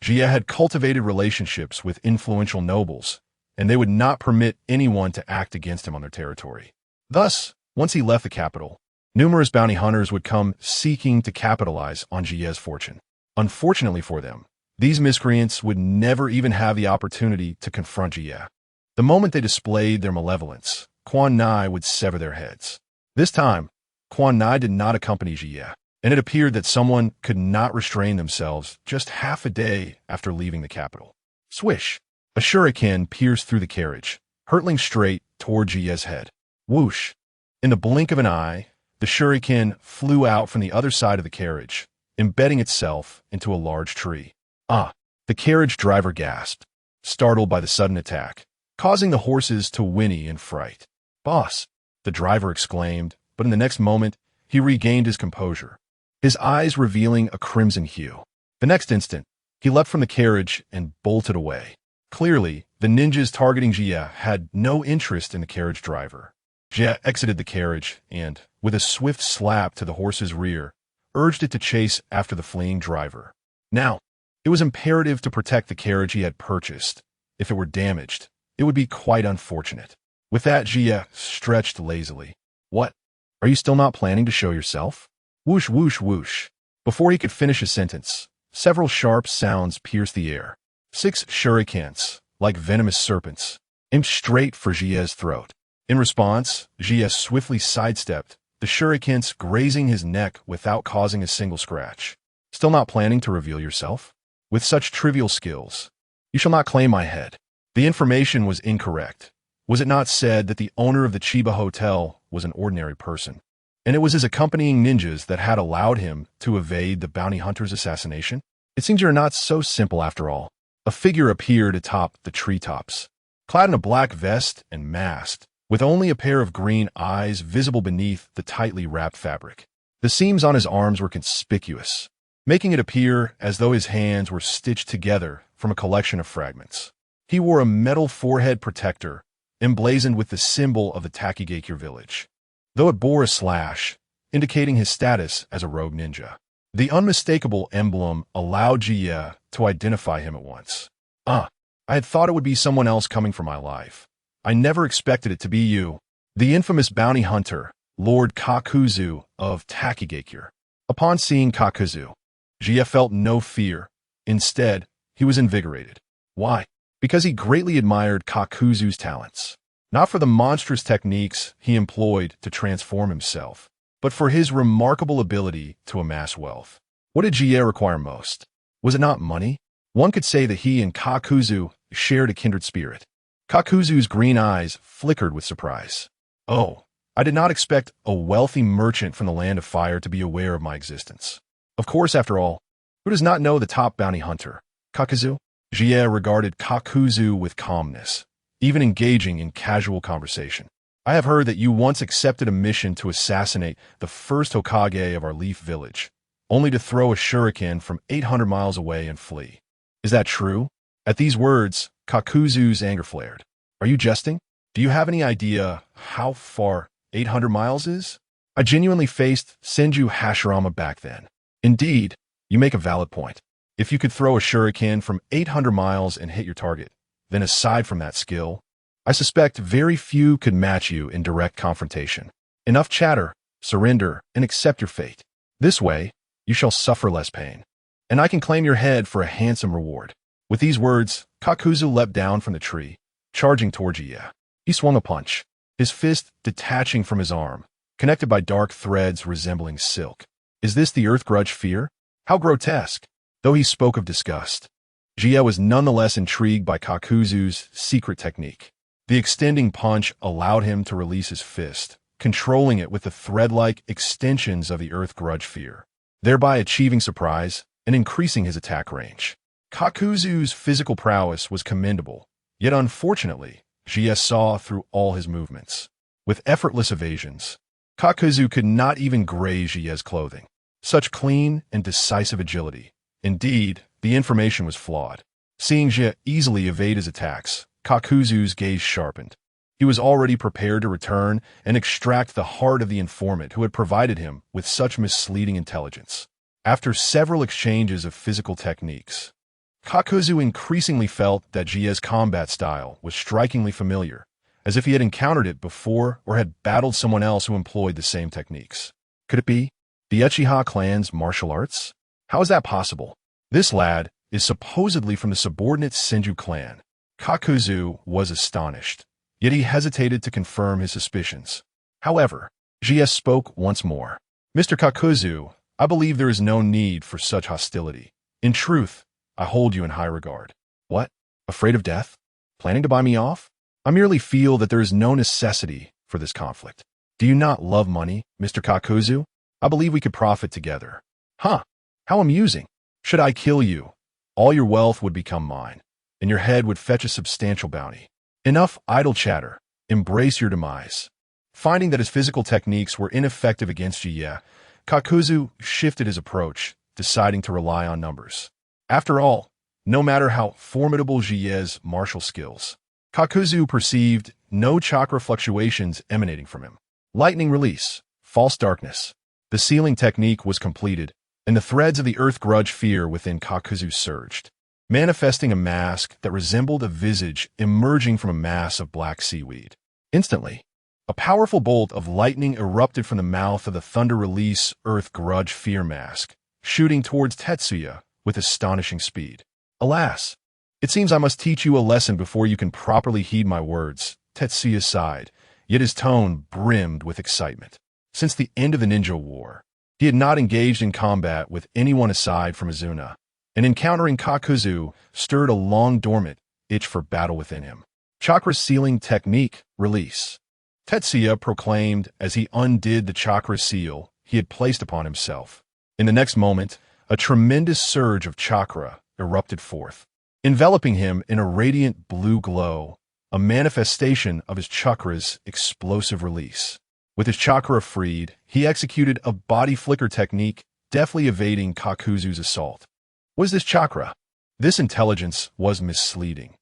Jie had cultivated relationships with influential nobles, and they would not permit anyone to act against him on their territory. Thus, once he left the capital, numerous bounty hunters would come seeking to capitalize on Jie's fortune. Unfortunately for them, these miscreants would never even have the opportunity to confront Jie. The moment they displayed their malevolence, Quan Nai would sever their heads. This time, Quan Nai did not accompany Jie, and it appeared that someone could not restrain themselves just half a day after leaving the capital. Swish! A shuriken pierced through the carriage, hurtling straight toward Jie's head. Whoosh! In the blink of an eye, the shuriken flew out from the other side of the carriage, embedding itself into a large tree. The carriage driver gasped, startled by the sudden attack, causing the horses to whinny in fright. Boss! The driver exclaimed, but in the next moment, he regained his composure, his eyes revealing a crimson hue. The next instant, he leapt from the carriage and bolted away. Clearly, the ninjas targeting Jie had no interest in the carriage driver. Jie exited the carriage and, with a swift slap to the horse's rear, urged it to chase after the fleeing driver. Now, it was imperative to protect the carriage he had purchased. If it were damaged, it would be quite unfortunate. With that, Jie stretched lazily. What? Are you still not planning to show yourself? Whoosh, whoosh, whoosh. Before he could finish his sentence, several sharp sounds pierced the air. 6 shurikens, like venomous serpents, aimed straight for Jie's throat. In response, Jie swiftly sidestepped, the shurikens grazing his neck without causing a single scratch. Still not planning to reveal yourself? With such trivial skills, you shall not claim my head. The information was incorrect. Was it not said that the owner of the Chiba Hotel was an ordinary person, and it was his accompanying ninjas that had allowed him to evade the bounty hunter's assassination? It seems you're not so simple after all. A figure appeared atop the treetops, clad in a black vest and masked, with only a pair of green eyes visible beneath the tightly wrapped fabric. The seams on his arms were conspicuous, making it appear as though his hands were stitched together from a collection of fragments. He wore a metal forehead protector, emblazoned with the symbol of the Takigakure village, though it bore a slash, indicating his status as a rogue ninja. The unmistakable emblem allowed Jie to identify him at once. I had thought it would be someone else coming for my life. I never expected it to be you, the infamous bounty hunter, Lord Kakuzu of Takigakure. Upon seeing Kakuzu, Jie felt no fear. Instead, he was invigorated. Why? Because he greatly admired Kakuzu's talents. Not for the monstrous techniques he employed to transform himself, but for his remarkable ability to amass wealth. What did Jie require most? Was it not money? One could say that he and Kakuzu shared a kindred spirit. Kakuzu's green eyes flickered with surprise. Oh, I did not expect a wealthy merchant from the Land of Fire to be aware of my existence. Of course, after all, who does not know the top bounty hunter, Kakuzu? Jie regarded Kakuzu with calmness, even engaging in casual conversation. I have heard that you once accepted a mission to assassinate the first Hokage of our Leaf Village, only to throw a shuriken from 800 miles away and flee. Is that true? At these words, Kakuzu's anger flared. Are you jesting? Do you have any idea how far 800 miles is? I genuinely faced Senju Hashirama back then. Indeed, you make a valid point. If you could throw a shuriken from 800 miles and hit your target, then aside from that skill, I suspect very few could match you in direct confrontation. Enough chatter, surrender, and accept your fate. This way, you shall suffer less pain, and I can claim your head for a handsome reward. With these words, Kakuzu leapt down from the tree, charging toward Jie. He swung a punch, his fist detaching from his arm, connected by dark threads resembling silk. Is this the Earth Grudge fear? How grotesque! Though he spoke of disgust, Jie was nonetheless intrigued by Kakuzu's secret technique. The extending punch allowed him to release his fist, controlling it with the thread-like extensions of the Earth Grudge fear, thereby achieving surprise and increasing his attack range. Kakuzu's physical prowess was commendable, yet unfortunately, GS saw through all his movements. With effortless evasions, Kakuzu could not even graze GS's clothing. Such clean and decisive agility. Indeed, the information was flawed. Seeing GS easily evade his attacks, Kakuzu's gaze sharpened. He was already prepared to return and extract the heart of the informant who had provided him with such misleading intelligence. After several exchanges of physical techniques, Kakuzu increasingly felt that GS's combat style was strikingly familiar, as if he had encountered it before or had battled someone else who employed the same techniques. Could it be the Uchiha clan's martial arts? How is that possible? This lad is supposedly from the subordinate Senju clan. Kakuzu was astonished, yet he hesitated to confirm his suspicions. However, GS spoke once more. Mr. Kakuzu, I believe there is no need for such hostility. In truth, I hold you in high regard. What? Afraid of death? Planning to buy me off? I merely feel that there is no necessity for this conflict. Do you not love money, Mr. Kakuzu? I believe we could profit together. Huh, how amusing. Should I kill you, all your wealth would become mine, and your head would fetch a substantial bounty. Enough idle chatter. Embrace your demise. Finding that his physical techniques were ineffective against Jie, Kakuzu shifted his approach, deciding to rely on numbers. After all, no matter how formidable Jie's martial skills, Kakuzu perceived no chakra fluctuations emanating from him. Lightning release, false darkness. The sealing technique was completed, and the threads of the earth grudge fear within Kakuzu surged, manifesting a mask that resembled a visage emerging from a mass of black seaweed. Instantly, a powerful bolt of lightning erupted from the mouth of the thunder release earth grudge fear mask, shooting towards Tetsuya with astonishing speed. Alas, it seems I must teach you a lesson before you can properly heed my words, Tetsuya sighed, yet his tone brimmed with excitement. Since the end of the ninja war, he had not engaged in combat with anyone aside from Izuna, and encountering Kakuzu stirred a long-dormant itch for battle within him. Chakra sealing technique, release. Tetsuya proclaimed as he undid the chakra seal he had placed upon himself. In the next moment, a tremendous surge of chakra erupted forth, enveloping him in a radiant blue glow, a manifestation of his chakra's explosive release. With his chakra freed, he executed a body flicker technique, deftly evading Kakuzu's assault. What is this chakra? This intelligence was misleading.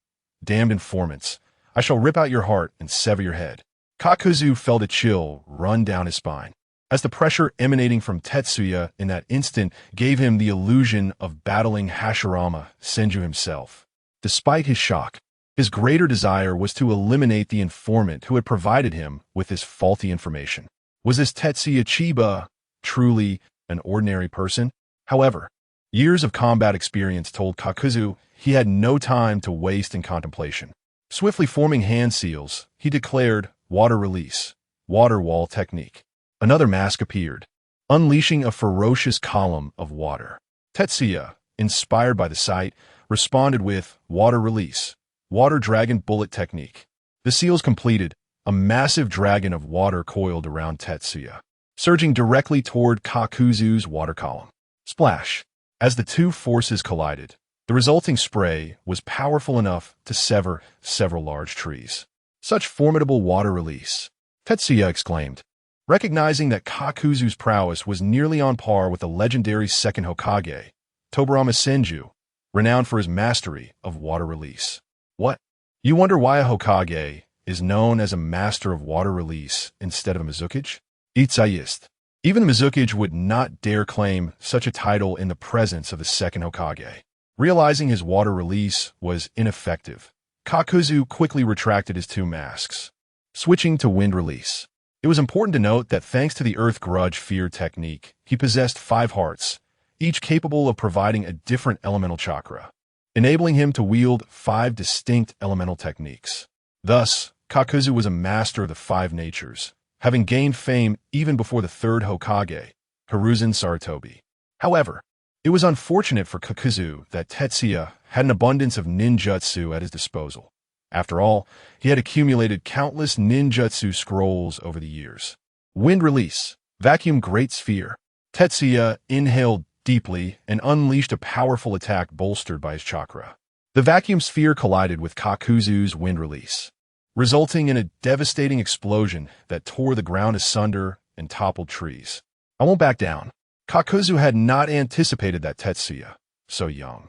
Damned informants, I shall rip out your heart and sever your head. Kakuzu felt a chill run down his spine, as the pressure emanating from Tetsuya in that instant gave him the illusion of battling Hashirama Senju himself. Despite his shock, his greater desire was to eliminate the informant who had provided him with this faulty information. Was this Tetsuya Chiba truly an ordinary person? However, years of combat experience told Kakuzu he had no time to waste in contemplation. Swiftly forming hand seals, he declared water release, water wall technique. Another mask appeared, unleashing a ferocious column of water. Tetsuya, inspired by the sight, responded with water release, water dragon bullet technique. The seals completed, a massive dragon of water coiled around Tetsuya, surging directly toward Kakuzu's water column. Splash! As the two forces collided, the resulting spray was powerful enough to sever several large trees. Such formidable water release! Tetsuya exclaimed, recognizing that Kakuzu's prowess was nearly on par with the legendary second Hokage, Tobirama Senju, renowned for his mastery of water release. What? You wonder why a Hokage is known as a master of water release instead of a Mizukage? Itsayist. Even the Mizukage would not dare claim such a title in the presence of the second Hokage. Realizing his water release was ineffective, Kakuzu quickly retracted his two masks, switching to wind release. It was important to note that thanks to the Earth Grudge Fear technique, he possessed 5 hearts, each capable of providing a different elemental chakra, enabling him to wield 5 distinct elemental techniques. Thus, Kakuzu was a master of the 5 natures, having gained fame even before the third Hokage, Hiruzen Sarutobi. However, it was unfortunate for Kakuzu that Tetsuya had an abundance of ninjutsu at his disposal. After all, he had accumulated countless ninjutsu scrolls over the years. Wind release, vacuum great sphere. Tetsuya inhaled deeply and unleashed a powerful attack bolstered by his chakra. The vacuum sphere collided with Kakuzu's wind release, resulting in a devastating explosion that tore the ground asunder and toppled trees. I won't back down. Kakuzu had not anticipated that Tetsuya, so young,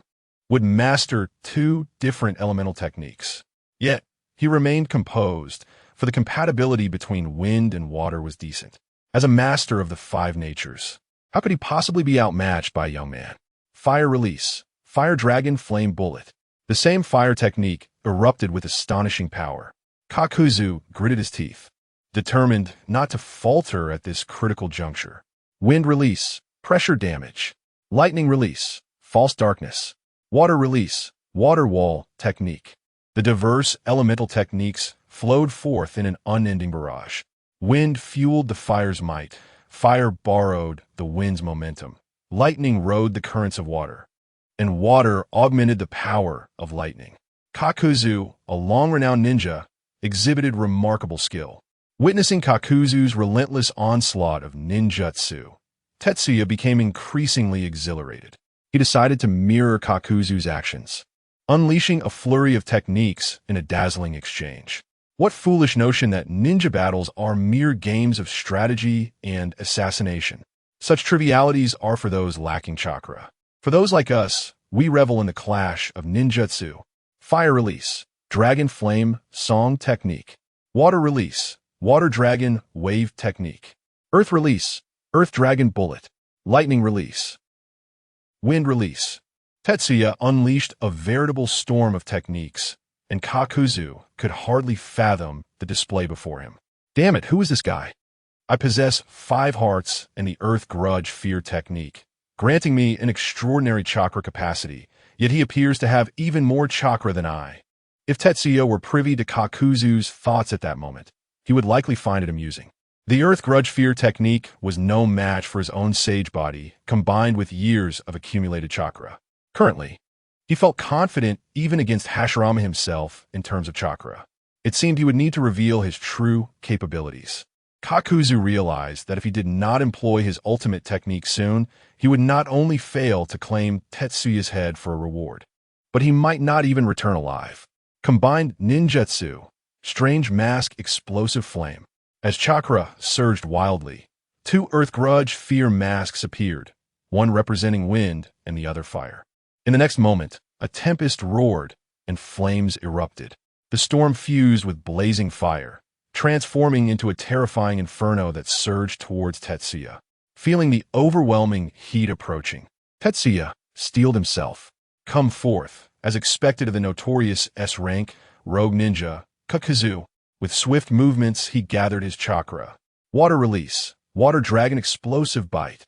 would master two different elemental techniques. Yet, he remained composed, for the compatibility between wind and water was decent. As a master of the five natures, how could he possibly be outmatched by a young man? Fire release, fire dragon flame bullet. The same fire technique erupted with astonishing power. Kakuzu gritted his teeth, determined not to falter at this critical juncture. Wind release, pressure damage. Lightning release, false darkness. Water release, water wall technique. The diverse elemental techniques flowed forth in an unending barrage. Wind fueled the fire's might. Fire borrowed the wind's momentum. Lightning rode the currents of water. And water augmented the power of lightning. Kakuzu, a long-renowned ninja, exhibited remarkable skill. Witnessing Kakuzu's relentless onslaught of ninjutsu, Tetsuya became increasingly exhilarated. He decided to mirror Kakuzu's actions, unleashing a flurry of techniques in a dazzling exchange. What foolish notion that ninja battles are mere games of strategy and assassination. Such trivialities are for those lacking chakra. For those like us, we revel in the clash of ninjutsu. Fire release, dragon flame, song technique. Water release, water dragon, wave technique. Earth release, earth dragon bullet. Lightning release, wind release. Tetsuya unleashed a veritable storm of techniques, and Kakuzu could hardly fathom the display before him. Damn it, who is this guy? I possess 5 hearts and the earth grudge fear technique, granting me an extraordinary chakra capacity, yet he appears to have even more chakra than I. If Tetsuya were privy to Kakuzu's thoughts at that moment, he would likely find it amusing. The earth grudge fear technique was no match for his own sage body, combined with years of accumulated chakra. Currently, he felt confident even against Hashirama himself in terms of chakra. It seemed he would need to reveal his true capabilities. Kakuzu realized that if he did not employ his ultimate technique soon, he would not only fail to claim Tetsuya's head for a reward, but he might not even return alive. Combined ninjutsu, strange mask, explosive flame. As chakra surged wildly, 2 earth grudge fear masks appeared, one representing wind and the other fire. In the next moment, a tempest roared and flames erupted. The storm fused with blazing fire, transforming into a terrifying inferno that surged towards Tetsuya. Feeling the overwhelming heat approaching, Tetsuya steeled himself. Come forth, as expected of the notorious S-rank rogue ninja, Kakuzu. With swift movements, he gathered his chakra. Water release, water dragon explosive bite.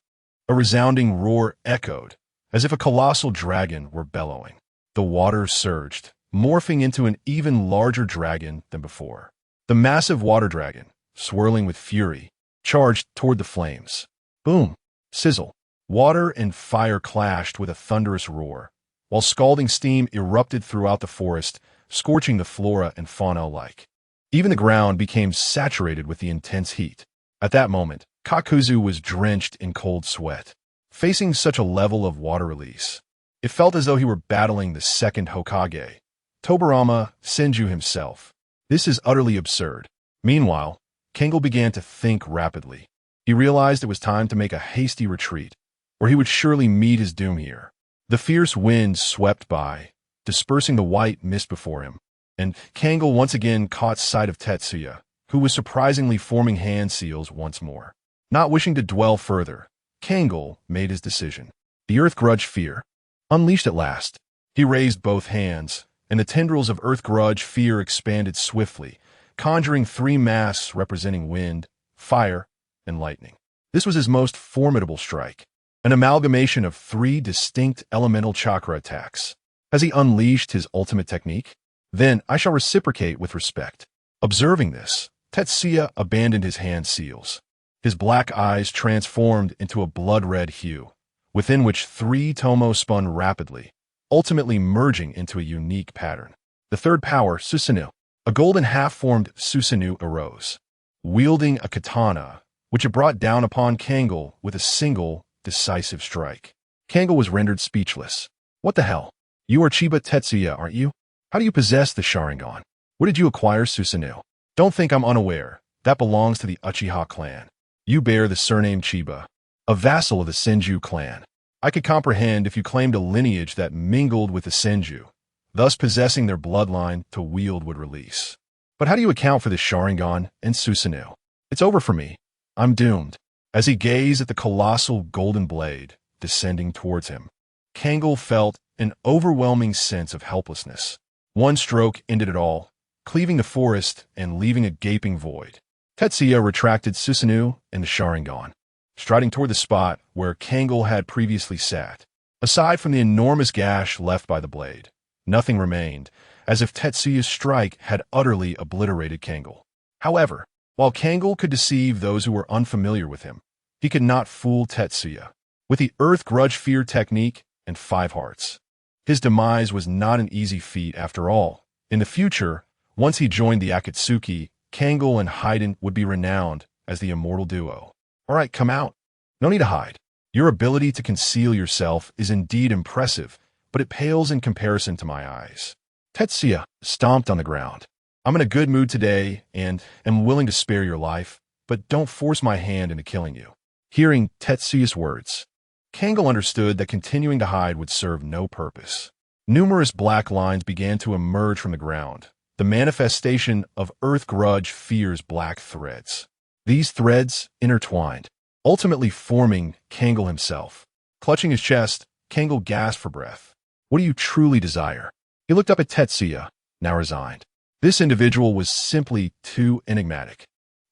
A resounding roar echoed, as if a colossal dragon were bellowing. The water surged, morphing into an even larger dragon than before. The massive water dragon, swirling with fury, charged toward the flames. Boom! Sizzle! Water and fire clashed with a thunderous roar, while scalding steam erupted throughout the forest, scorching the flora and fauna alike. Even the ground became saturated with the intense heat. At that moment, Kakuzu was drenched in cold sweat. Facing such a level of water release, it felt as though he were battling the second Hokage, Tobirama Senju himself. This is utterly absurd. Meanwhile, Kengo began to think rapidly. He realized it was time to make a hasty retreat, or he would surely meet his doom here. The fierce wind swept by, dispersing the white mist before him, and Kengo once again caught sight of Tetsuya, who was surprisingly forming hand seals once more. Not wishing to dwell further, Kengo made his decision. The earth grudge fear, unleashed at last. He raised both hands, and the tendrils of earth grudge fear expanded swiftly, conjuring 3 masks representing wind, fire, and lightning. This was his most formidable strike, an amalgamation of 3 distinct elemental chakra attacks. Has he unleashed his ultimate technique? Then I shall reciprocate with respect. Observing this, Tetsuya abandoned his hand seals. His black eyes transformed into a blood-red hue, within which 3 tomo spun rapidly, ultimately merging into a unique pattern. The third power, Susanoo. A golden half-formed Susanoo arose, wielding a katana, which it brought down upon Kengo with a single, decisive strike. Kangle was rendered speechless. What the hell? You are Chiba Tetsuya, aren't you? How do you possess the Sharingan? Where did you acquire Susanoo? Don't think I'm unaware. That belongs to the Uchiha clan. You bear the surname Chiba, a vassal of the Senju clan. I could comprehend if you claimed a lineage that mingled with the Senju, thus possessing their bloodline to wield would release. But how do you account for the Sharingan and Susanoo? It's over for me. I'm doomed. As he gazed at the colossal golden blade descending towards him, Kangle felt an overwhelming sense of helplessness. One stroke ended it all, cleaving the forest and leaving a gaping void. Tetsuya retracted Susanoo and the Sharingan, striding toward the spot where Kangle had previously sat. Aside from the enormous gash left by the blade, nothing remained, as if Tetsuya's strike had utterly obliterated Kangle. However, while Kangle could deceive those who were unfamiliar with him, he could not fool Tetsuya. With the Earth Grudge Fear technique and 5 hearts, his demise was not an easy feat after all. In the future, once he joined the Akatsuki, Kangle and Haiden would be renowned as the immortal duo. All right, come out. No need to hide. Your ability to conceal yourself is indeed impressive, but it pales in comparison to my eyes. Tetsuya stomped on the ground. I'm in a good mood today and am willing to spare your life, but don't force my hand into killing you. Hearing Tetsuya's words, Kangle understood that continuing to hide would serve no purpose. Numerous black lines began to emerge from the ground, the manifestation of Earth Grudge Fear's black threads. These threads intertwined, ultimately forming Kangle himself. Clutching his chest, Kangle gasped for breath. What do you truly desire? He looked up at Tetsuya, now resigned. This individual was simply too enigmatic.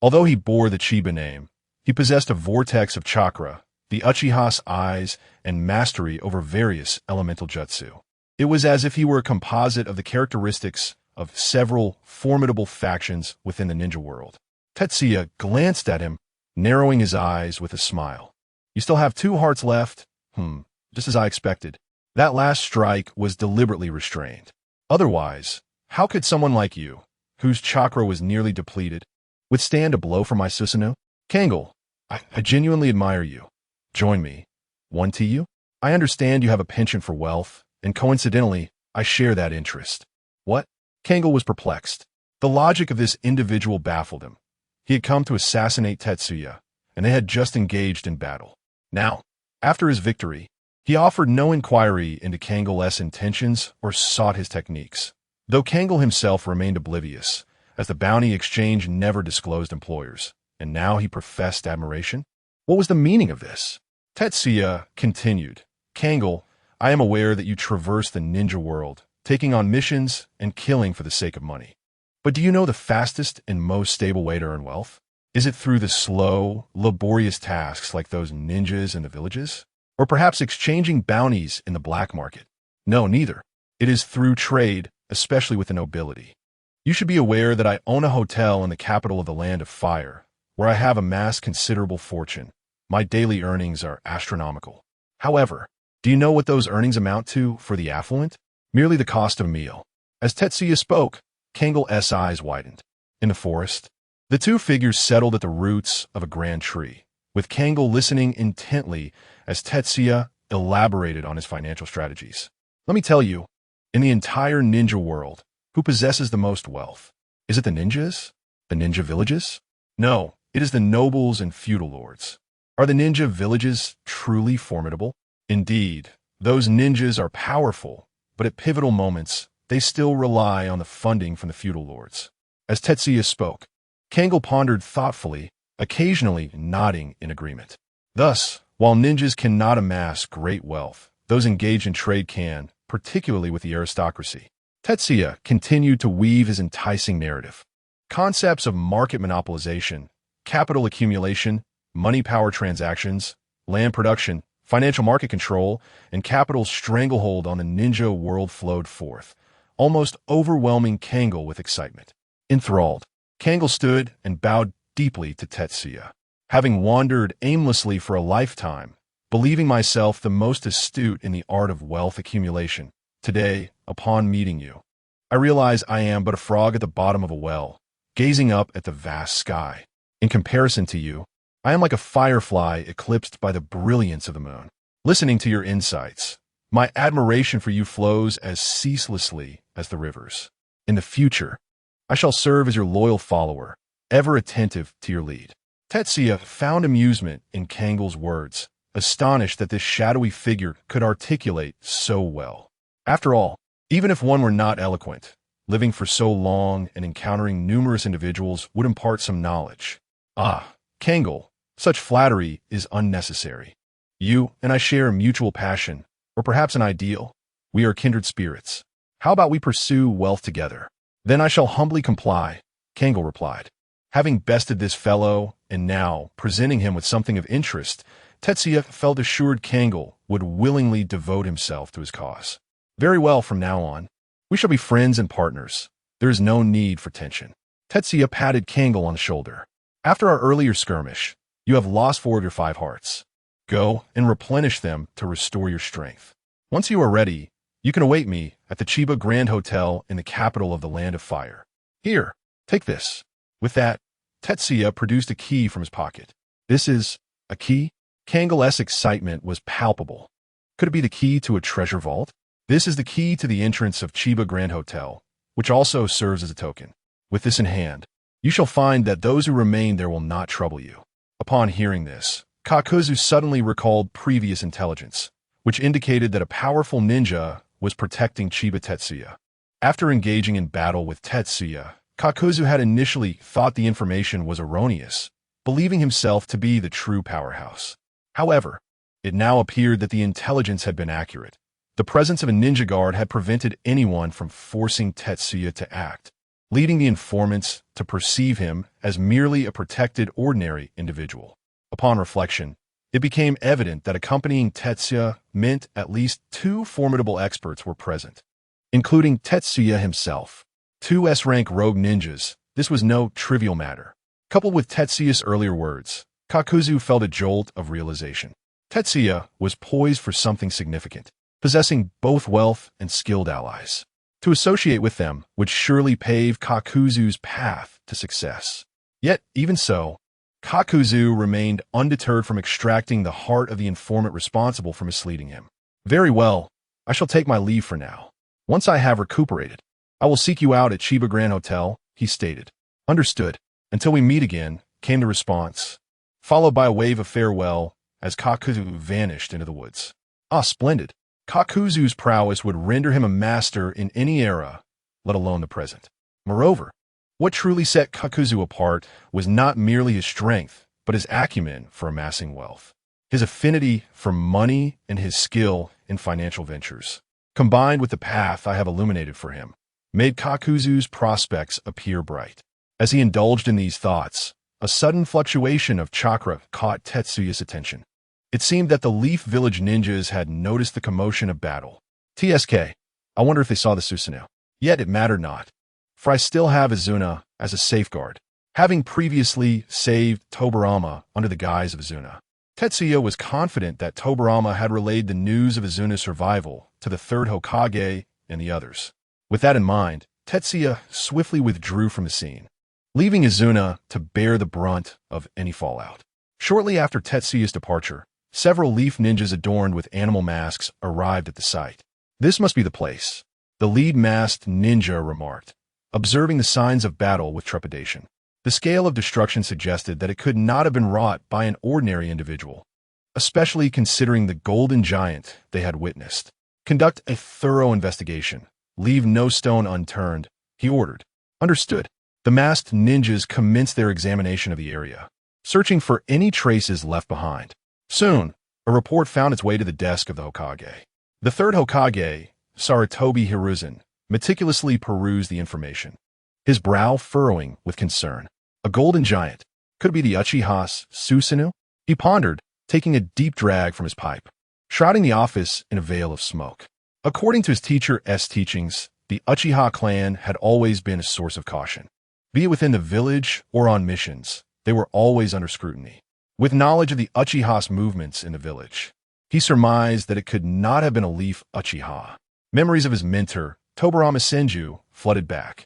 Although he bore the Chiba name, he possessed a vortex of chakra, the Uchiha's eyes, and mastery over various elemental jutsu. It was as if he were a composite of the characteristics of several formidable factions within the ninja world. Tetsuya glanced at him, narrowing his eyes with a smile. You still have 2 hearts left? Just as I expected. That last strike was deliberately restrained. Otherwise, how could someone like you, whose chakra was nearly depleted, withstand a blow from my Susanoo? Kangle, I genuinely admire you. Join me. One to you? I understand you have a penchant for wealth, and coincidentally, I share that interest. What? Kangle was perplexed. The logic of this individual baffled him. He had come to assassinate Tetsuya, and they had just engaged in battle. Now, after his victory, he offered no inquiry into Kangle's intentions or sought his techniques, though Kangle himself remained oblivious, as the bounty exchange never disclosed employers, and now he professed admiration. What was the meaning of this? Tetsuya continued, Kangle, I am aware that you traverse the ninja world, taking on missions and killing for the sake of money. But do you know the fastest and most stable way to earn wealth? Is it through the slow, laborious tasks like those ninjas in the villages? Or perhaps exchanging bounties in the black market? No, neither. It is through trade, especially with the nobility. You should be aware that I own a hotel in the capital of the Land of Fire, where I have amassed considerable fortune. My daily earnings are astronomical. However, do you know what those earnings amount to for the affluent? Merely the cost of a meal. As Tetsuya spoke, Kangle's eyes widened. In the forest, the 2 figures settled at the roots of a grand tree, with Kangle listening intently as Tetsuya elaborated on his financial strategies. Let me tell you, in the entire ninja world, who possesses the most wealth? Is it the ninjas? The ninja villages? No, it is the nobles and feudal lords. Are the ninja villages truly formidable? Indeed, those ninjas are powerful, but at pivotal moments, they still rely on the funding from the feudal lords. As Tetsuya spoke, Kangle pondered thoughtfully, occasionally nodding in agreement. Thus, while ninjas cannot amass great wealth, those engaged in trade can, particularly with the aristocracy. Tetsuya continued to weave his enticing narrative. Concepts of market monopolization, capital accumulation, money-power transactions, land production, financial market control, and capital's stranglehold on the ninja world flowed forth, almost overwhelming Kangle with excitement. Enthralled, Kangle stood and bowed deeply to Tetsuya. Having wandered aimlessly for a lifetime, believing myself the most astute in the art of wealth accumulation, today, upon meeting you, I realize I am but a frog at the bottom of a well, gazing up at the vast sky. In comparison to you, I am like a firefly eclipsed by the brilliance of the moon. listening to your insights. My admiration for you flows as ceaselessly as the rivers. In the future, I shall serve as your loyal follower, ever attentive to your lead. Tetsuya found amusement in Kangle's words, astonished that this shadowy figure could articulate so well. After all, even if one were not eloquent, living for so long and encountering numerous individuals would impart some knowledge. Ah, Kangle, such flattery is unnecessary. You and I share a mutual passion, or perhaps an ideal. We are kindred spirits. How about we pursue wealth together? Then I shall humbly comply, Kangle replied. Having bested this fellow, and now presenting him with something of interest, Tetsuya felt assured Kangle would willingly devote himself to his cause. Very well, from now on, we shall be friends and partners. There is no need for tension. Tetsuya patted Kangle on the shoulder. After our earlier skirmish, you have lost 4 of your 5 hearts. Go and replenish them to restore your strength. Once you are ready, you can await me at the Chiba Grand Hotel in the capital of the Land of Fire. Here, take this. With that, Tetsuya produced a key from his pocket. This is a key? Kangle's excitement was palpable. Could it be the key to a treasure vault? This is the key to the entrance of Chiba Grand Hotel, which also serves as a token. With this in hand, you shall find that those who remain there will not trouble you. Upon hearing this, Kakuzu suddenly recalled previous intelligence, which indicated that a powerful ninja was protecting Chiba Tetsuya. After engaging in battle with Tetsuya, Kakuzu had initially thought the information was erroneous, believing himself to be the true powerhouse. However, it now appeared that the intelligence had been accurate. The presence of a ninja guard had prevented anyone from forcing Tetsuya to act, leading the informants to perceive him as merely a protected ordinary individual. Upon reflection, it became evident that accompanying Tetsuya meant at least 2 formidable experts were present, including Tetsuya himself. 2 S-rank rogue ninjas, this was no trivial matter. Coupled with Tetsuya's earlier words, Kakuzu felt a jolt of realization. Tetsuya was poised for something significant, possessing both wealth and skilled allies. To associate with them would surely pave Kakuzu's path to success. Yet, even so, Kakuzu remained undeterred from extracting the heart of the informant responsible for misleading him. Very well, I shall take my leave for now. Once I have recuperated, I will seek you out at Chiba Grand Hotel, he stated. Understood. Until we meet again, came the response, followed by a wave of farewell as Kakuzu vanished into the woods. Ah, splendid. Kakuzu's prowess would render him a master in any era, let alone the present. Moreover, what truly set Kakuzu apart was not merely his strength, but his acumen for amassing wealth. His affinity for money and his skill in financial ventures, combined with the path I have illuminated for him, made Kakuzu's prospects appear bright. As he indulged in these thoughts, a sudden fluctuation of chakra caught Tetsuya's attention. It seemed that the Leaf Village ninjas had noticed the commotion of battle. TSK, I wonder if they saw the Susanoo. Yet it mattered not, for I still have Izuna as a safeguard, having previously saved Tobarama under the guise of Izuna. Tetsuya was confident that Tobarama had relayed the news of Izuna's survival to the 3rd Hokage and the others. With that in mind, Tetsuya swiftly withdrew from the scene, leaving Izuna to bear the brunt of any fallout. Shortly after Tetsuya's departure, several leaf ninjas adorned with animal masks arrived at the site. This must be the place, the lead masked ninja remarked, observing the signs of battle with trepidation. The scale of destruction suggested that it could not have been wrought by an ordinary individual, especially considering the golden giant they had witnessed. Conduct a thorough investigation. Leave no stone unturned, he ordered. Understood. The masked ninjas commenced their examination of the area, searching for any traces left behind. Soon, a report found its way to the desk of the Hokage. The 3rd Hokage, Sarutobi Hiruzen, meticulously perused the information, his brow furrowing with concern. A golden giant. Could it be the Uchiha's Susanoo? He pondered, taking a deep drag from his pipe, shrouding the office in a veil of smoke. According to his teacher's teachings, the Uchiha clan had always been a source of caution. Be it within the village or on missions, they were always under scrutiny. With knowledge of the Uchiha's movements in the village, he surmised that it could not have been a Leaf Uchiha. Memories of his mentor, Tobarama Senju, flooded back,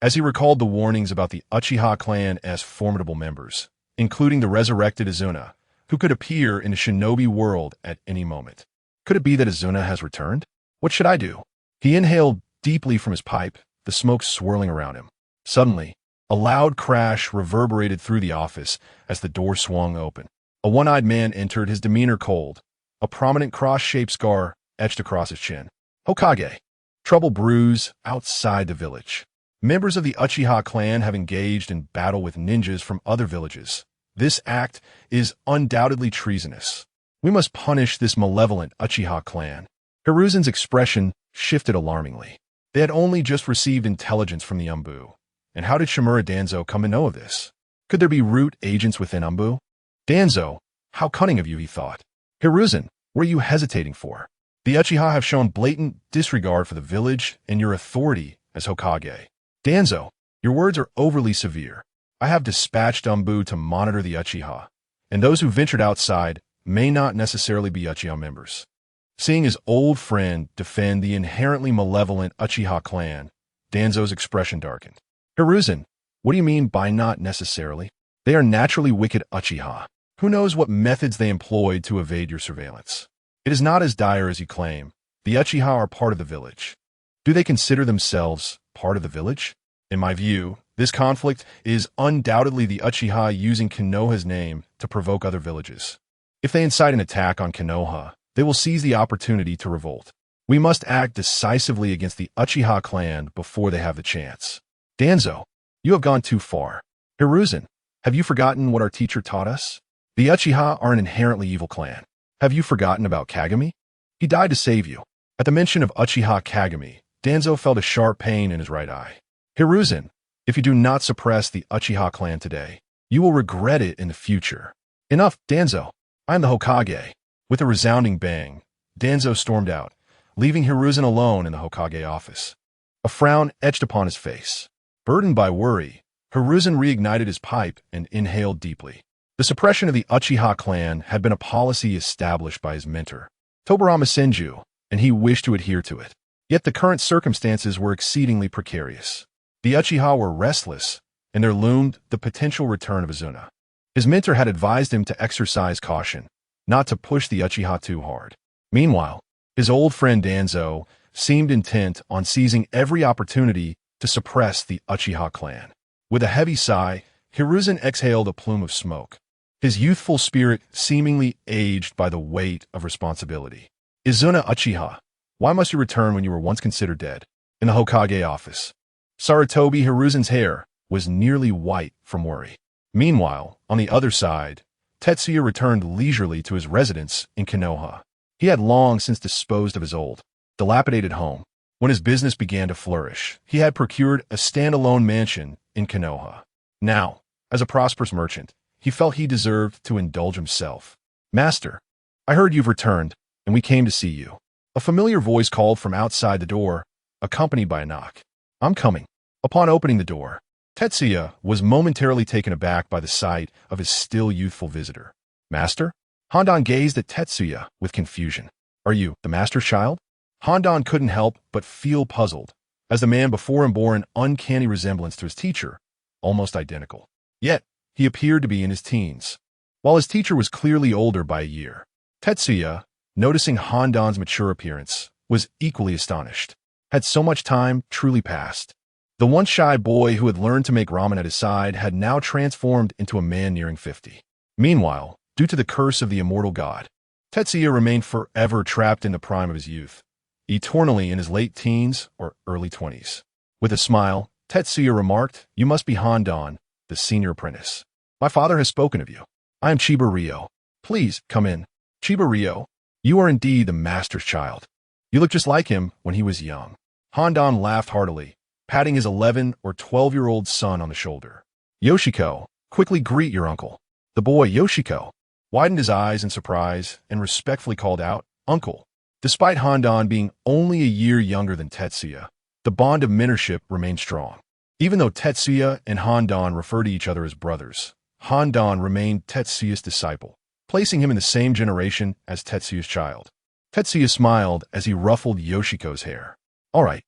as he recalled the warnings about the Uchiha clan as formidable members, including the resurrected Izuna, who could appear in a shinobi world at any moment. Could it be that Izuna has returned? What should I do? He inhaled deeply from his pipe, the smoke swirling around him. Suddenly, a loud crash reverberated through the office as the door swung open. A one-eyed man entered, his demeanor cold, a prominent cross-shaped scar etched across his chin. Hokage. Trouble brews outside the village. Members of the Uchiha clan have engaged in battle with ninjas from other villages. This act is undoubtedly treasonous. We must punish this malevolent Uchiha clan. Hiruzen's expression shifted alarmingly. They had only just received intelligence from the Umbu. And how did Shimura Danzo come to know of this? Could there be root agents within Umbu? Danzo, how cunning of you, he thought. Hiruzen, what are you hesitating for? The Uchiha have shown blatant disregard for the village and your authority as Hokage. Danzo, your words are overly severe. I have dispatched Umbu to monitor the Uchiha, and those who ventured outside may not necessarily be Uchiha members. Seeing his old friend defend the inherently malevolent Uchiha clan, Danzo's expression darkened. Hiruzen, what do you mean by not necessarily? They are naturally wicked Uchiha. Who knows what methods they employed to evade your surveillance? It is not as dire as you claim. The Uchiha are part of the village. Do they consider themselves part of the village? In my view, this conflict is undoubtedly the Uchiha using Konoha's name to provoke other villages. If they incite an attack on Konoha, they will seize the opportunity to revolt. We must act decisively against the Uchiha clan before they have the chance. Danzo, you have gone too far. Hiruzen, have you forgotten what our teacher taught us? The Uchiha are an inherently evil clan. Have you forgotten about Kagami? He died to save you. At the mention of Uchiha Kagami, Danzo felt a sharp pain in his right eye. Hiruzen, if you do not suppress the Uchiha clan today, you will regret it in the future. Enough, Danzo. I am the Hokage. With a resounding bang, Danzo stormed out, leaving Hiruzen alone in the Hokage office. A frown etched upon his face. Burdened by worry, Hiruzen reignited his pipe and inhaled deeply. The suppression of the Uchiha clan had been a policy established by his mentor, Tobirama Senju, and he wished to adhere to it. Yet the current circumstances were exceedingly precarious. The Uchiha were restless, and there loomed the potential return of Izuna. His mentor had advised him to exercise caution, not to push the Uchiha too hard. Meanwhile, his old friend Danzo seemed intent on seizing every opportunity to suppress the Uchiha clan. With a heavy sigh, Hiruzen exhaled a plume of smoke, his youthful spirit seemingly aged by the weight of responsibility. Izuna Uchiha, why must you return when you were once considered dead? In the Hokage office, Sarutobi Hiruzen's hair was nearly white from worry. Meanwhile, on the other side, Tetsuya returned leisurely to his residence in Konoha. He had long since disposed of his old, dilapidated home. When his business began to flourish, he had procured a standalone mansion in Konoha. Now, as a prosperous merchant, he felt he deserved to indulge himself. Master, I heard you've returned, and we came to see you. A familiar voice called from outside the door, accompanied by a knock. I'm coming. Upon opening the door, Tetsuya was momentarily taken aback by the sight of his still youthful visitor. Master? Hondan gazed at Tetsuya with confusion. Are you the master's child? Hondan couldn't help but feel puzzled, as the man before him bore an uncanny resemblance to his teacher, almost identical. Yet, he appeared to be in his teens. While his teacher was clearly older by a year, Tetsuya, noticing Hondan's mature appearance, was equally astonished. Had so much time truly passed? The once shy boy who had learned to make ramen at his side had now transformed into a man nearing 50. Meanwhile, due to the curse of the immortal god, Tetsuya remained forever trapped in the prime of his youth, eternally in his late teens or early 20s. With a smile, Tetsuya remarked, You must be Hondan, the senior apprentice. My father has spoken of you. I am Chiba Ryo. Please, come in. Chiba Ryo, you are indeed the master's child. You look just like him when he was young. Hondan laughed heartily, patting his 11 or 12-year-old son on the shoulder. Yoshiko, quickly greet your uncle. The boy, Yoshiko, widened his eyes in surprise and respectfully called out, Uncle. Despite Hondan being only a year younger than Tetsuya, the bond of mentorship remained strong. Even though Tetsuya and Hondan refer to each other as brothers, Hondan remained Tetsuya's disciple, placing him in the same generation as Tetsuya's child. Tetsuya smiled as he ruffled Yoshiko's hair. All right,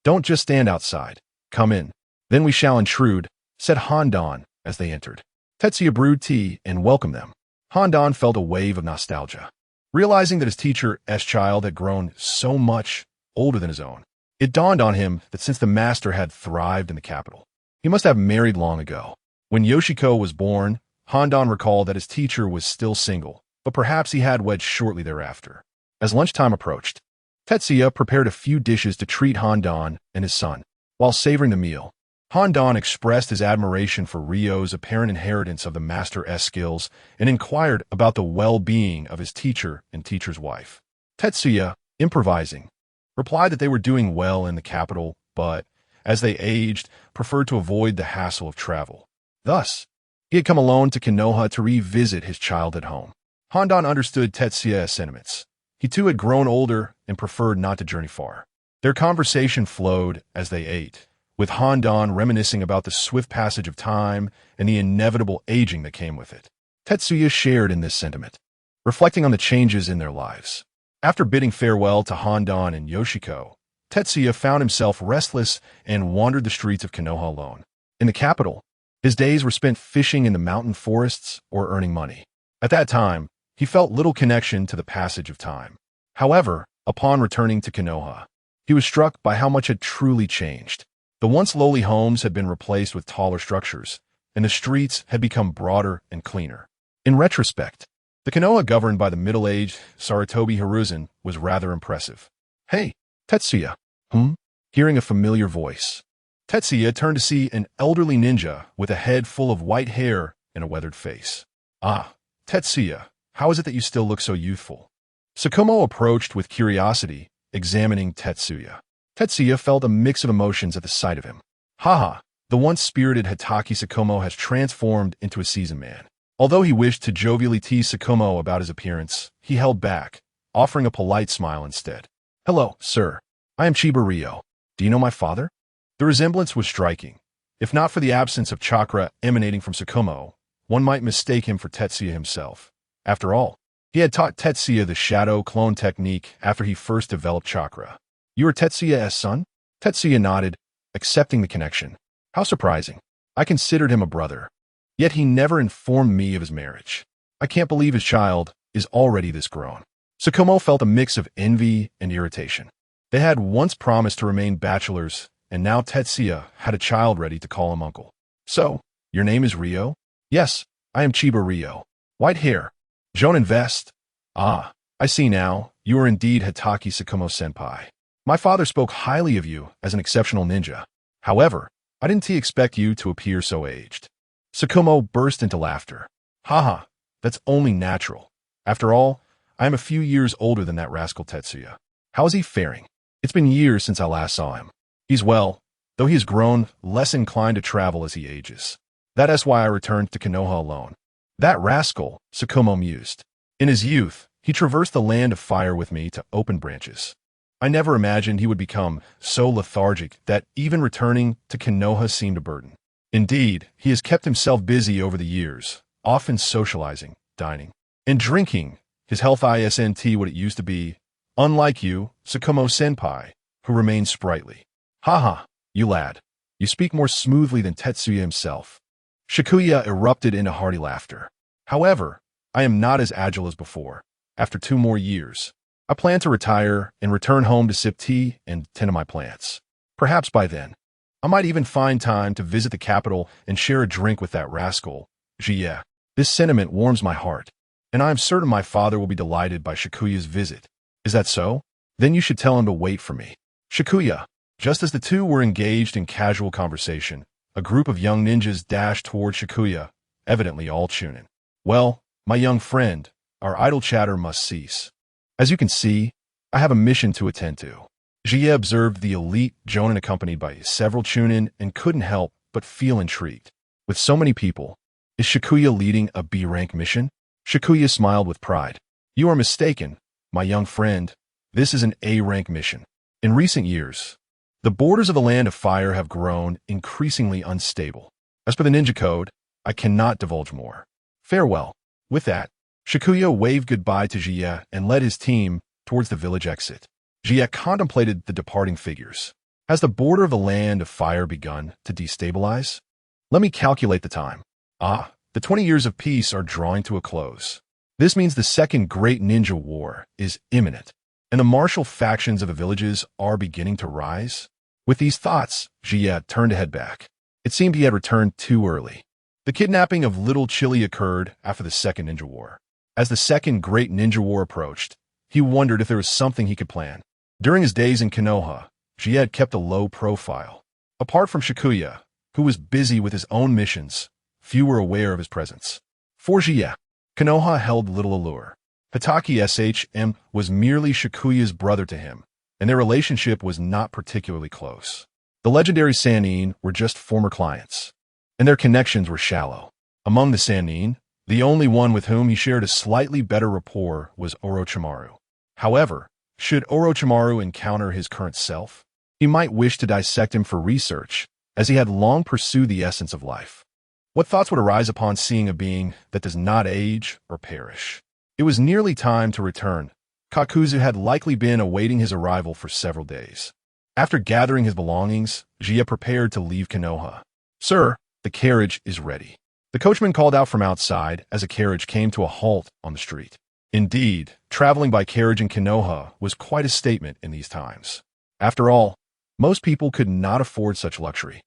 don't just stand outside. Come in. Then we shall intrude, said Hondan as they entered. Tetsuya brewed tea and welcomed them. Handan felt a wave of nostalgia, realizing that his teacher's child had grown so much older than his own. It dawned on him that since the master had thrived in the capital, he must have married long ago. When Yoshiko was born, Handan recalled that his teacher was still single, but perhaps he had wed shortly thereafter. As lunchtime approached, Tetsuya prepared a few dishes to treat Handan and his son. While savoring the meal, Handan expressed his admiration for Ryo's apparent inheritance of the master's skills and inquired about the well-being of his teacher and teacher's wife. Tetsuya, improvising, replied that they were doing well in the capital, but, as they aged, preferred to avoid the hassle of travel. Thus, he had come alone to Konoha to revisit his child at home. Handan understood Tetsuya's sentiments. He too had grown older and preferred not to journey far. Their conversation flowed as they ate, with Handan reminiscing about the swift passage of time and the inevitable aging that came with it. Tetsuya shared in this sentiment, reflecting on the changes in their lives. After bidding farewell to Handan and Yoshiko, Tetsuya found himself restless and wandered the streets of Konoha alone. In the capital, his days were spent fishing in the mountain forests or earning money. At that time, he felt little connection to the passage of time. However, upon returning to Konoha, he was struck by how much had truly changed. The once lowly homes had been replaced with taller structures, and the streets had become broader and cleaner. In retrospect, the Konoha governed by the middle-aged Sarutobi Hiruzen was rather impressive. "Hey, Tetsuya." Hearing a familiar voice, Tetsuya turned to see an elderly ninja with a head full of white hair and a weathered face. "Ah, Tetsuya, how is it that you still look so youthful?" Tsukumo approached with curiosity, examining Tetsuya. Tetsuya felt a mix of emotions at the sight of him. Haha, the once spirited Hitaki Tsukumo has transformed into a seasoned man. Although he wished to jovially tease Tsukumo about his appearance, he held back, offering a polite smile instead. "Hello, sir. I am Chiba Ryo. Do you know my father?" The resemblance was striking. If not for the absence of chakra emanating from Tsukumo, one might mistake him for Tetsuya himself. After all, he had taught Tetsuya the shadow clone technique after he first developed chakra. "You are Tetsuya's son?" Tetsuya nodded, accepting the connection. "How surprising. I considered him a brother. Yet he never informed me of his marriage. I can't believe his child is already this grown." Tsukumo felt a mix of envy and irritation. They had once promised to remain bachelors, and now Tetsuya had a child ready to call him uncle. "So, your name is Ryo?" "Yes, I am Chiba Ryo. White hair. Jonin vest." "Ah, I see now. You are indeed Hitaki Tsukumo-senpai. My father spoke highly of you as an exceptional ninja. However, I didn't expect you to appear so aged." Tsukumo burst into laughter. "Haha, that's only natural. After all, I am a few years older than that rascal Tetsuya. How is he faring? It's been years since I last saw him. He's well, though he has grown less inclined to travel as he ages. That is why I returned to Konoha alone." "That rascal," Tsukumo mused. "In his youth, he traversed the land of fire with me to open branches. I never imagined he would become so lethargic that even returning to Konoha seemed a burden. Indeed, he has kept himself busy over the years, often socializing, dining, and drinking. His health isn't what it used to be, unlike you, Tsukumo-senpai, who remains sprightly." "Haha, you lad. You speak more smoothly than Tetsuya himself." Shikuya erupted into hearty laughter. "However, I am not as agile as before. After 2 more years, I plan to retire and return home to sip tea and tend to my plants. Perhaps by then, I might even find time to visit the capital and share a drink with that rascal, Jie. This sentiment warms my heart, and I am certain my father will be delighted by Shikuya's visit. Is that so? Then you should tell him to wait for me." Shikuya. Just as the two were engaged in casual conversation, a group of young ninjas dashed toward Shikuya, evidently all chunin. "Well, my young friend, our idle chatter must cease. As you can see, I have a mission to attend to." Jie observed the elite Jonin accompanied by several chunin and couldn't help but feel intrigued. With so many people, is Shikuya leading a B-rank mission? Shikuya smiled with pride. "You are mistaken, my young friend. This is an A-rank mission. In recent years, the borders of the Land of Fire have grown increasingly unstable. As for the ninja code, I cannot divulge more. Farewell." With that, Shikuya waved goodbye to Jie and led his team towards the village exit. Jie contemplated the departing figures. Has the border of the Land of Fire begun to destabilize? Let me calculate the time. Ah, the 20 years of peace are drawing to a close. This means the second great ninja war is imminent, and the martial factions of the villages are beginning to rise. With these thoughts, Jie turned to head back. It seemed he had returned too early. The kidnapping of Little Chili occurred after the Second Ninja War. As the Second Great Ninja War approached, he wondered if there was something he could plan. During his days in Konoha, Jie had kept a low profile. Apart from Shikuya, who was busy with his own missions, few were aware of his presence. For Jie, Konoha held little allure. Hitaki Shm was merely Shikuya's brother to him, and their relationship was not particularly close. The legendary Sannin were just former clients, and their connections were shallow. Among the Sannin, the only one with whom he shared a slightly better rapport was Orochimaru. However, should Orochimaru encounter his current self, he might wish to dissect him for research, as he had long pursued the essence of life. What thoughts would arise upon seeing a being that does not age or perish? It was nearly time to return. Kakuzu had likely been awaiting his arrival for several days. After gathering his belongings, Jie prepared to leave Konoha. "Sir, the carriage is ready." The coachman called out from outside as a carriage came to a halt on the street. Indeed, traveling by carriage in Konoha was quite a statement in these times. After all, most people could not afford such luxury,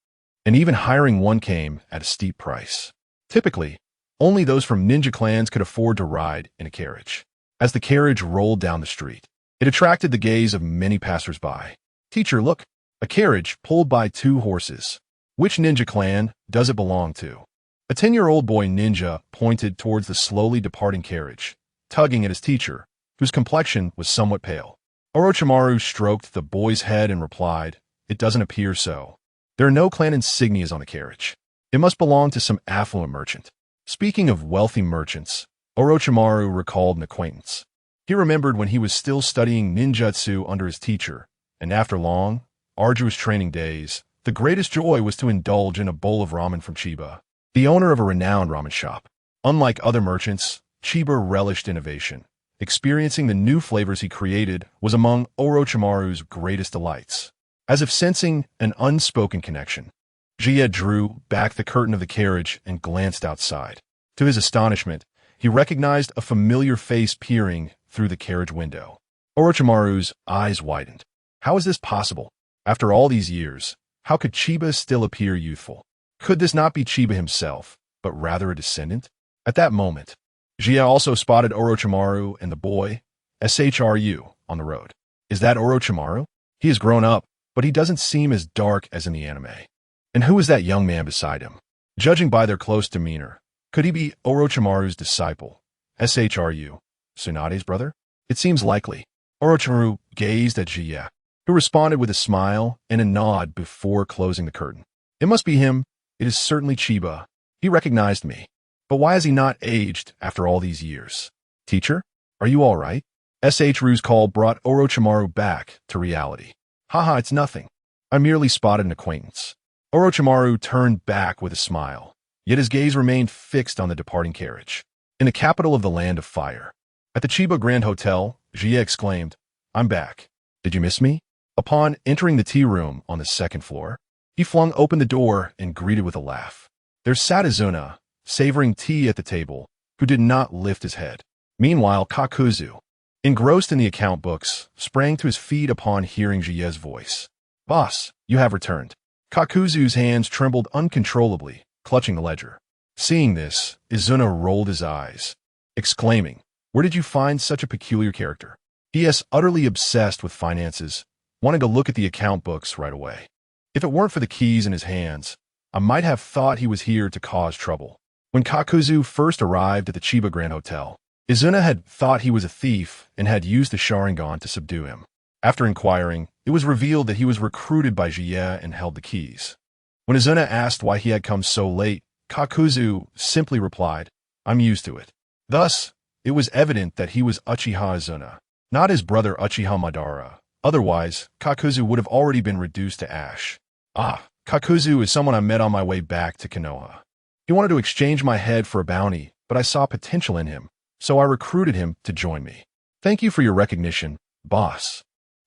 and even hiring one came at a steep price. Typically, only those from ninja clans could afford to ride in a carriage. As the carriage rolled down the street, it attracted the gaze of many passers-by. "Teacher, look, a carriage pulled by 2 horses. Which ninja clan does it belong to?" A 10-year-old boy ninja pointed towards the slowly departing carriage, tugging at his teacher, whose complexion was somewhat pale. Orochimaru stroked the boy's head and replied, "It doesn't appear so. There are no clan insignias on the carriage. It must belong to some affluent merchant." Speaking of wealthy merchants, Orochimaru recalled an acquaintance. He remembered when he was still studying ninjutsu under his teacher, and after long, arduous training days, the greatest joy was to indulge in a bowl of ramen from Chiba, the owner of a renowned ramen shop. Unlike other merchants, Chiba relished innovation. Experiencing the new flavors he created was among Orochimaru's greatest delights. As if sensing an unspoken connection, Jie drew back the curtain of the carriage and glanced outside. To his astonishment, he recognized a familiar face peering through the carriage window. Orochimaru's eyes widened. How is this possible? After all these years, how could Chiba still appear youthful? Could this not be Chiba himself, but rather a descendant? At that moment, Jie also spotted Orochimaru and the boy, SHRU, on the road. Is that Orochimaru? He has grown up, but he doesn't seem as dark as in the anime. And who is that young man beside him? Judging by their close demeanor, could he be Orochimaru's disciple, SHRU, Tsunade's brother? It seems likely. Orochimaru gazed at Jie, who responded with a smile and a nod before closing the curtain. It must be him. It is certainly Chiba. He recognized me. But why has he not aged after all these years? "Teacher, are you all right?" SHRU's call brought Orochimaru back to reality. "Haha, it's nothing. I merely spotted an acquaintance." Orochimaru turned back with a smile, yet his gaze remained fixed on the departing carriage. In the capital of the Land of Fire, at the Chiba Grand Hotel, Jie exclaimed, "I'm back. Did you miss me?" Upon entering the tea room on the 2nd floor, he flung open the door and greeted with a laugh. There sat Izuna, savoring tea at the table, who did not lift his head. Meanwhile, Kakuzu, engrossed in the account books, sprang to his feet upon hearing Jie's voice. "Boss, you have returned." Kakuzu's hands trembled uncontrollably, clutching the ledger. Seeing this, Izuna rolled his eyes, exclaiming, "Where did you find such a peculiar character?" He is utterly obsessed with finances, wanting to look at the account books right away. If it weren't for the keys in his hands, I might have thought he was here to cause trouble. When Kakuzu first arrived at the Chiba Grand Hotel, Izuna had thought he was a thief and had used the Sharingan to subdue him. After inquiring, it was revealed that he was recruited by Jie and held the keys. When Izuna asked why he had come so late, Kakuzu simply replied, "I'm used to it." Thus, it was evident that he was Uchiha Izuna, not his brother Uchiha Madara. Otherwise, Kakuzu would have already been reduced to ash. Kakuzu is someone I met on my way back to Konoha. He wanted to exchange my head for a bounty, but I saw potential in him, so I recruited him to join me. Thank you for your recognition, boss.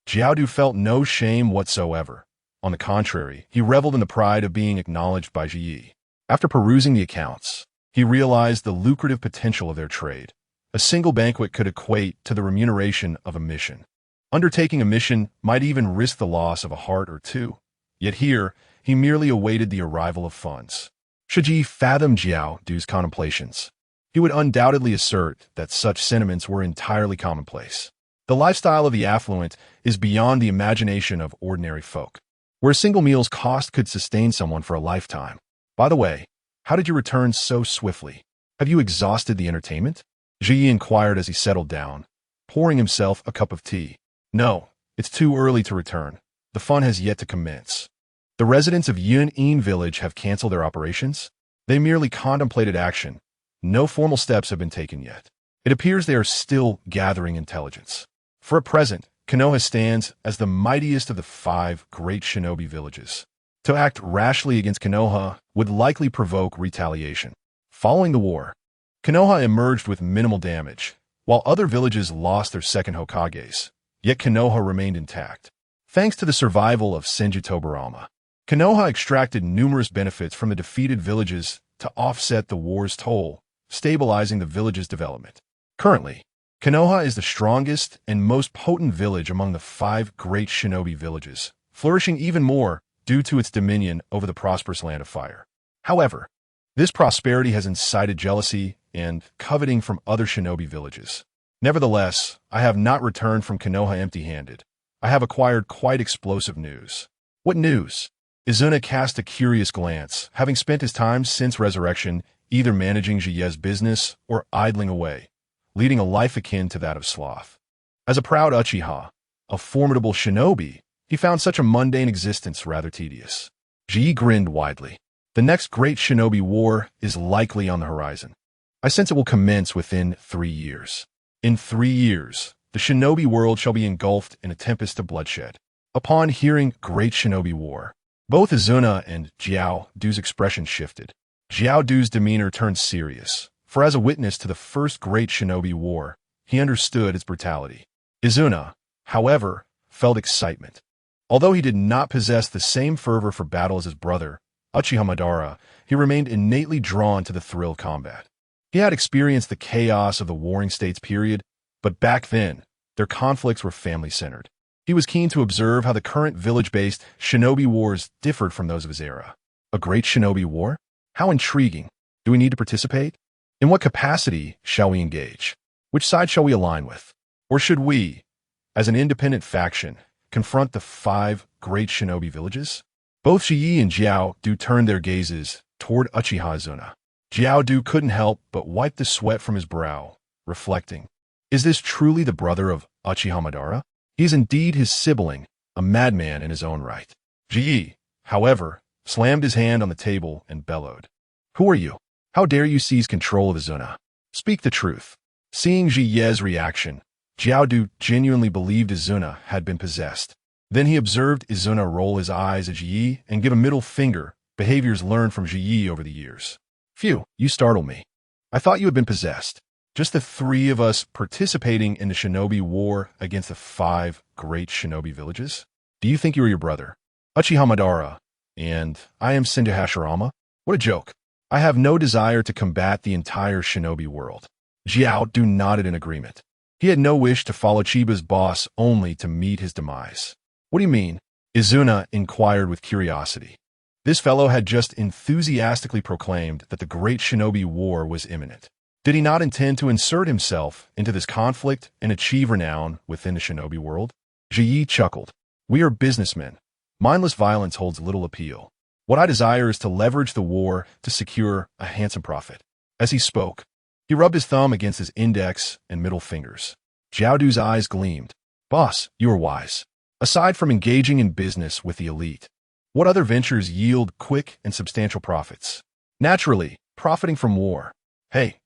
Jiaodu felt no shame whatsoever. On the contrary, he reveled in the pride of being acknowledged by Ji. After perusing the accounts, he realized the lucrative potential of their trade. A single banquet could equate to the remuneration of a mission. Undertaking a mission might even risk the loss of a heart or two. Yet here, he merely awaited the arrival of funds. Should Ji fathom Jiao Du's contemplations, he would undoubtedly assert that such sentiments were entirely commonplace. The lifestyle of the affluent is beyond the imagination of ordinary folk, where a single meal's cost could sustain someone for a lifetime. By the way, how did you return so swiftly? Have you exhausted the entertainment? Ji inquired as he settled down, pouring himself a cup of tea. No, it's too early to return. The fun has yet to commence. The residents of Yun'in village have canceled their operations. They merely contemplated action. No formal steps have been taken yet. It appears they are still gathering intelligence. For at present, Konoha stands as the mightiest of the 5 great shinobi villages. To act rashly against Konoha would likely provoke retaliation. Following the war, Konoha emerged with minimal damage, while other villages lost their second Hokages, yet Konoha remained intact. Thanks to the survival of Senju Tobarama, Konoha extracted numerous benefits from the defeated villages to offset the war's toll, stabilizing the village's development. Currently, Konoha is the strongest and most potent village among the 5 great shinobi villages, flourishing even more due to its dominion over the prosperous Land of Fire. However, this prosperity has incited jealousy and coveting from other shinobi villages. Nevertheless, I have not returned from Konoha empty-handed. I have acquired quite explosive news. What news? Izuna cast a curious glance, having spent his time since resurrection either managing Jie's business or idling away, leading a life akin to that of sloth. As a proud Uchiha, a formidable shinobi, he found such a mundane existence rather tedious. Ji grinned widely. The next great shinobi war is likely on the horizon. I sense it will commence within 3 years. In 3 years, the shinobi world shall be engulfed in a tempest of bloodshed. Upon hearing Great Shinobi War, both Izuna and Jiao Du's expression shifted. Jiao Du's demeanor turned serious, for as a witness to the first Great Shinobi War, he understood its brutality. Izuna, however, felt excitement. Although he did not possess the same fervor for battle as his brother, Uchiha Madara, he remained innately drawn to the thrill of combat. He had experienced the chaos of the Warring States period, but back then, their conflicts were family-centered. He was keen to observe how the current village-based shinobi wars differed from those of his era. A great shinobi war? How intriguing. Do we need to participate? In what capacity shall we engage? Which side shall we align with? Or should we, as an independent faction, confront the 5 great shinobi villages? Both Shiyi and Jiao Du turned their gazes toward Uchiha Izuna. Jiao Du couldn't help but wipe the sweat from his brow, reflecting, is this truly the brother of Uchiha Madara? He is indeed his sibling, a madman in his own right. Ji, however, slammed his hand on the table and bellowed. Who are you? How dare you seize control of Izuna? Speak the truth. Seeing Jie's reaction, Jiao Du genuinely believed Izuna had been possessed. Then he observed Izuna roll his eyes at Ji and give a middle finger, behaviors learned from Ji over the years. Phew, you startle me. I thought you had been possessed. Just the 3 of us participating in the shinobi war against the 5 great shinobi villages? Do you think you are your brother, Uchiha Madara, and I am Senju Hashirama? What a joke. I have no desire to combat the entire shinobi world. Jiao Du nodded in agreement. He had no wish to follow Chiba's boss only to meet his demise. What do you mean? Izuna inquired with curiosity. This fellow had just enthusiastically proclaimed that the great shinobi war was imminent. Did he not intend to insert himself into this conflict and achieve renown within the shinobi world? Ji chuckled. We are businessmen. Mindless violence holds little appeal. What I desire is to leverage the war to secure a handsome profit. As he spoke, he rubbed his thumb against his index and middle fingers. Jiao Du's eyes gleamed. Boss, you are wise. Aside from engaging in business with the elite, what other ventures yield quick and substantial profits? Naturally, profiting from war. Hey,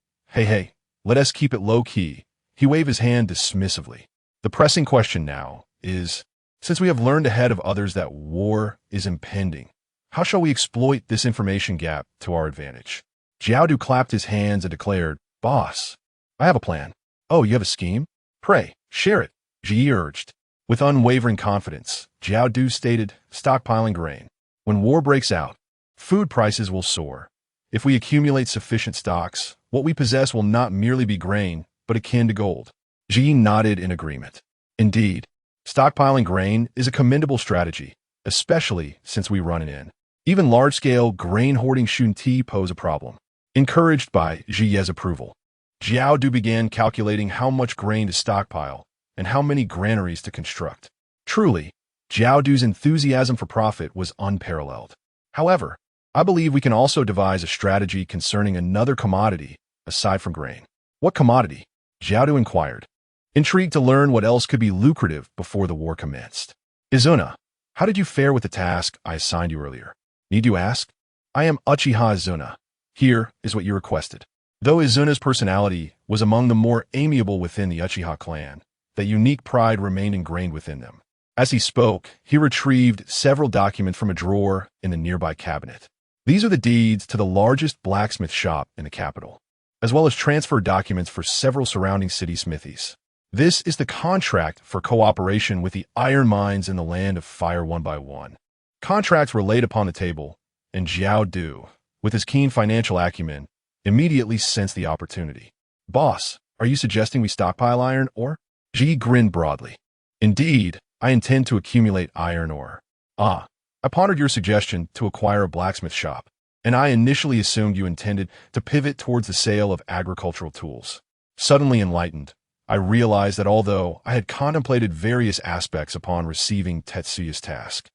let us keep it low-key. He waved his hand dismissively. The pressing question now is, since we have learned ahead of others that war is impending, how shall we exploit this information gap to our advantage? Jiao Du clapped his hands and declared, Boss, I have a plan. Oh, you have a scheme? Pray, share it, Ji urged. With unwavering confidence, Jiao Du stated, stockpiling grain. When war breaks out, food prices will soar. If we accumulate sufficient stocks, what we possess will not merely be grain, but akin to gold. Ji nodded in agreement. Indeed, stockpiling grain is a commendable strategy, especially since we run it in. Even large-scale grain hoarding shouldn't pose a problem. Encouraged by Ji's approval, Jiao Du began calculating how much grain to stockpile and how many granaries to construct. Truly, Jiao Du's enthusiasm for profit was unparalleled. However, I believe we can also devise a strategy concerning another commodity aside from grain. What commodity? Jiao Du inquired, intrigued to learn what else could be lucrative before the war commenced. Izuna, how did you fare with the task I assigned you earlier? Need you ask? I am Uchiha Izuna. Here is what you requested. Though Izuna's personality was among the more amiable within the Uchiha clan, that unique pride remained ingrained within them. As he spoke, he retrieved several documents from a drawer in the nearby cabinet. These are the deeds to the largest blacksmith shop in the capital, as well as transfer documents for several surrounding city smithies. This is the contract for cooperation with the iron mines in the land of fire one by one. Contracts were laid upon the table, and Jiao Du, with his keen financial acumen, immediately sensed the opportunity. Boss, are you suggesting we stockpile iron ore? Ji grinned broadly. Indeed, I intend to accumulate iron ore. I pondered your suggestion to acquire a blacksmith shop, and I initially assumed you intended to pivot towards the sale of agricultural tools. Suddenly enlightened, I realized that although I had contemplated various aspects upon receiving Tetsuya's task,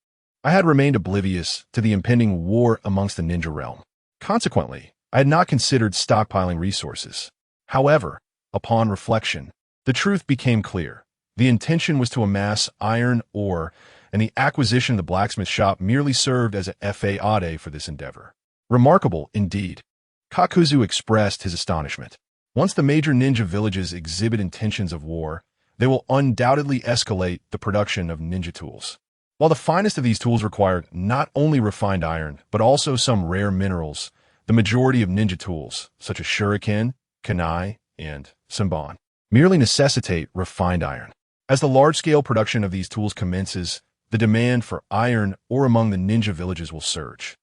I had remained oblivious to the impending war amongst the ninja realm. Consequently, I had not considered stockpiling resources. However, upon reflection, the truth became clear. The intention was to amass iron ore, and the acquisition of the blacksmith shop merely served as a fade for this endeavor. Remarkable, indeed. Kakuzu expressed his astonishment. Once the major ninja villages exhibit intentions of war, they will undoubtedly escalate the production of ninja tools. While the finest of these tools require not only refined iron, but also some rare minerals, the majority of ninja tools, such as shuriken, canine, and senbon, merely necessitate refined iron. As the large-scale production of these tools commences, the demand for iron ore among the ninja villages will surge.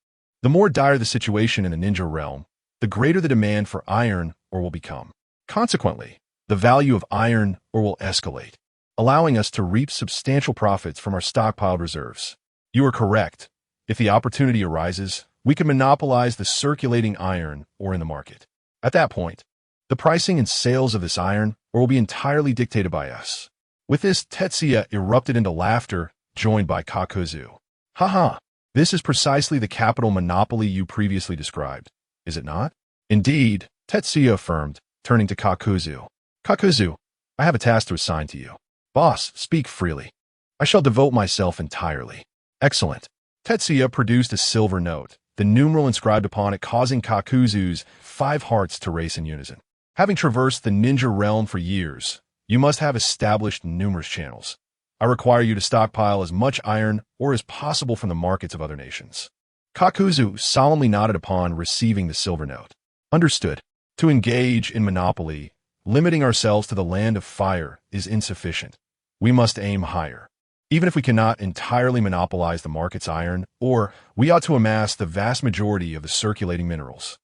The more dire the situation in the ninja realm, the greater the demand for iron ore will become. Consequently, the value of iron ore will escalate, allowing us to reap substantial profits from our stockpiled reserves. You are correct. If the opportunity arises, we can monopolize the circulating iron ore in the market. At that point, the pricing and sales of this iron ore will be entirely dictated by us. With this, Tetsuya erupted into laughter, joined by Kakuzu. Haha, this is precisely the capital monopoly you previously described, is it not? Indeed, Tetsuya affirmed, turning to Kakuzu. Kakuzu, I have a task to assign to you. Boss, speak freely. I shall devote myself entirely. Excellent. Tetsuya produced a silver note, the numeral inscribed upon it causing Kakuzu's 5 hearts to race in unison. Having traversed the ninja realm for years, you must have established numerous channels. I require you to stockpile as much iron ore as possible from the markets of other nations. Kakuzu solemnly nodded upon receiving the silver note. Understood. To engage in monopoly, limiting ourselves to the land of fire is insufficient. We must aim higher. Even if we cannot entirely monopolize the market's iron ore, we ought to amass the vast majority of the circulating minerals.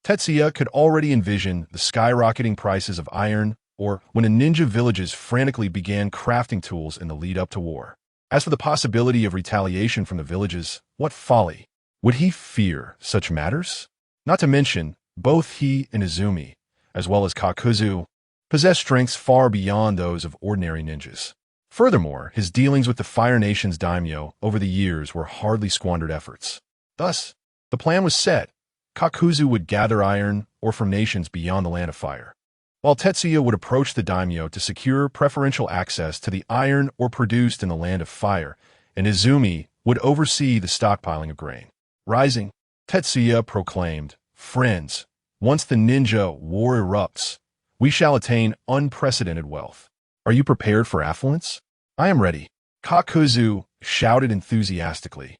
Tetsuya could already envision the skyrocketing prices of iron ore when the ninja villages frantically began crafting tools in the lead-up to war. As for the possibility of retaliation from the villages, what folly! Would he fear such matters? Not to mention, both he and Izumi, as well as Kakuzu, possess strengths far beyond those of ordinary ninjas. Furthermore, his dealings with the Fire Nation's daimyo over the years were hardly squandered efforts. Thus, the plan was set. Kakuzu would gather iron ore from nations beyond the land of fire, while Tetsuya would approach the daimyo to secure preferential access to the iron ore produced in the land of fire, and Izumi would oversee the stockpiling of grain. Rising, Tetsuya proclaimed, "Friends, once the ninja war erupts, we shall attain unprecedented wealth. Are you prepared for affluence?" "I am ready," Kakuzu shouted enthusiastically,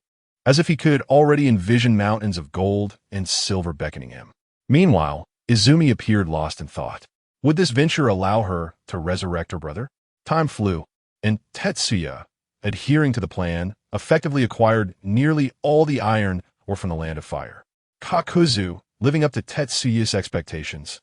as if he could already envision mountains of gold and silver beckoning him. Meanwhile, Izumi appeared lost in thought. Would this venture allow her to resurrect her brother? Time flew, and Tetsuya, adhering to the plan, effectively acquired nearly all the iron ore from the land of fire. Kakuzu, living up to Tetsuya's expectations,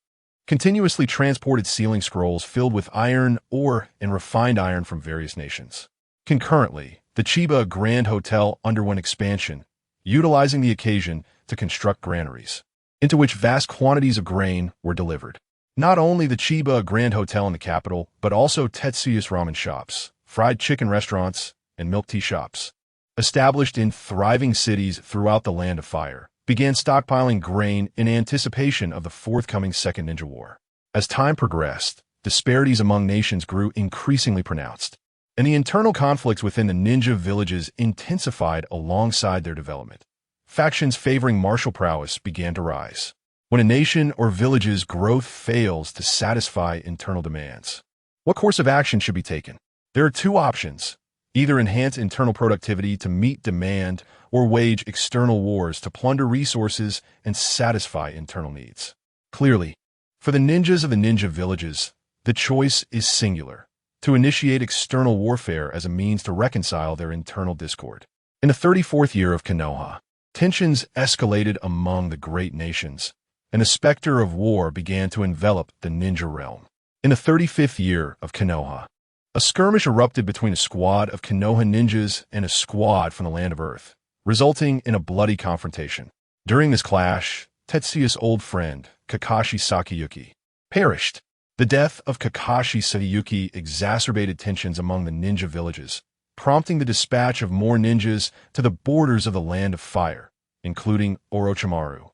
continuously transported sealing scrolls filled with iron ore and refined iron from various nations. Concurrently, the Chiba Grand Hotel underwent expansion, utilizing the occasion to construct granaries, into which vast quantities of grain were delivered. Not only the Chiba Grand Hotel in the capital, but also Tetsuya's ramen shops, fried chicken restaurants, and milk tea shops, established in thriving cities throughout the Land of Fire, began stockpiling grain in anticipation of the forthcoming Second Ninja War. As time progressed, disparities among nations grew increasingly pronounced, and the internal conflicts within the ninja villages intensified alongside their development. Factions favoring martial prowess began to rise. When a nation or village's growth fails to satisfy internal demands, what course of action should be taken? There are two options: either enhance internal productivity to meet demand or wage external wars to plunder resources and satisfy internal needs. Clearly, for the ninjas of the ninja villages, the choice is singular: to initiate external warfare as a means to reconcile their internal discord. In the 34th year of Konoha, tensions escalated among the great nations, and the specter of war began to envelop the ninja realm. In the 35th year of Konoha, a skirmish erupted between a squad of Konoha ninjas and a squad from the Land of Earth, resulting in a bloody confrontation. During this clash, Tetsuya's old friend, Kakashi Sakiyuki, perished. The death of Kakashi Sakiyuki exacerbated tensions among the ninja villages, prompting the dispatch of more ninjas to the borders of the Land of Fire, including Orochimaru.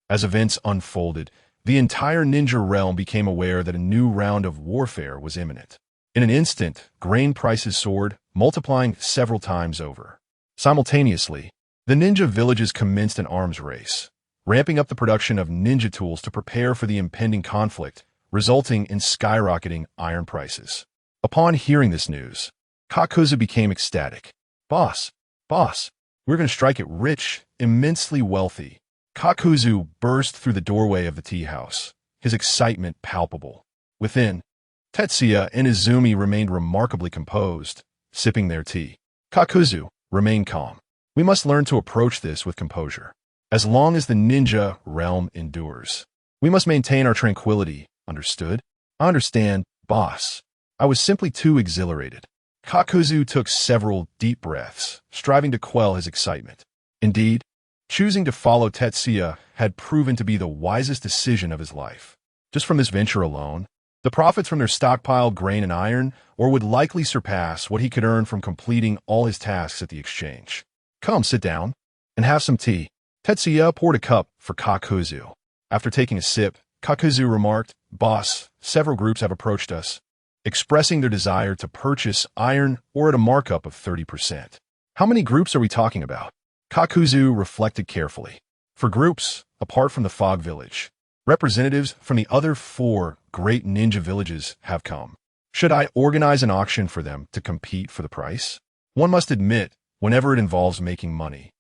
As events unfolded, the entire ninja realm became aware that a new round of warfare was imminent. In an instant, grain prices soared, multiplying several times over. Simultaneously, the ninja villages commenced an arms race, ramping up the production of ninja tools to prepare for the impending conflict, resulting in skyrocketing iron prices. Upon hearing this news, Kakuzu became ecstatic. Boss, we're going to strike it rich, immensely wealthy." Kakuzu burst through the doorway of the tea house, his excitement palpable. Within, Tetsuya and Izumi remained remarkably composed, sipping their tea. Kakuzu, remain calm. We must learn to approach this with composure. As long as the ninja realm endures, we must maintain our tranquility, understood? I understand, boss. I was simply too exhilarated. Kakuzu took several deep breaths, striving to quell his excitement. Indeed, choosing to follow Tetsuya had proven to be the wisest decision of his life. Just from this venture alone, the profits from their stockpiled grain and iron would likely surpass what he could earn from completing all his tasks at the exchange. Come, sit down and have some tea. Tetsuya poured a cup for Kakuzu. After taking a sip, Kakuzu remarked, "Boss, several groups have approached us, expressing their desire to purchase iron ore at a markup of 30%. How many groups are we talking about?" Kakuzu reflected carefully. For groups, apart from the Fog Village, representatives from the other 4 great ninja villages have come. Should I organize an auction for them to compete for the price? One must admit, whenever it involves making money,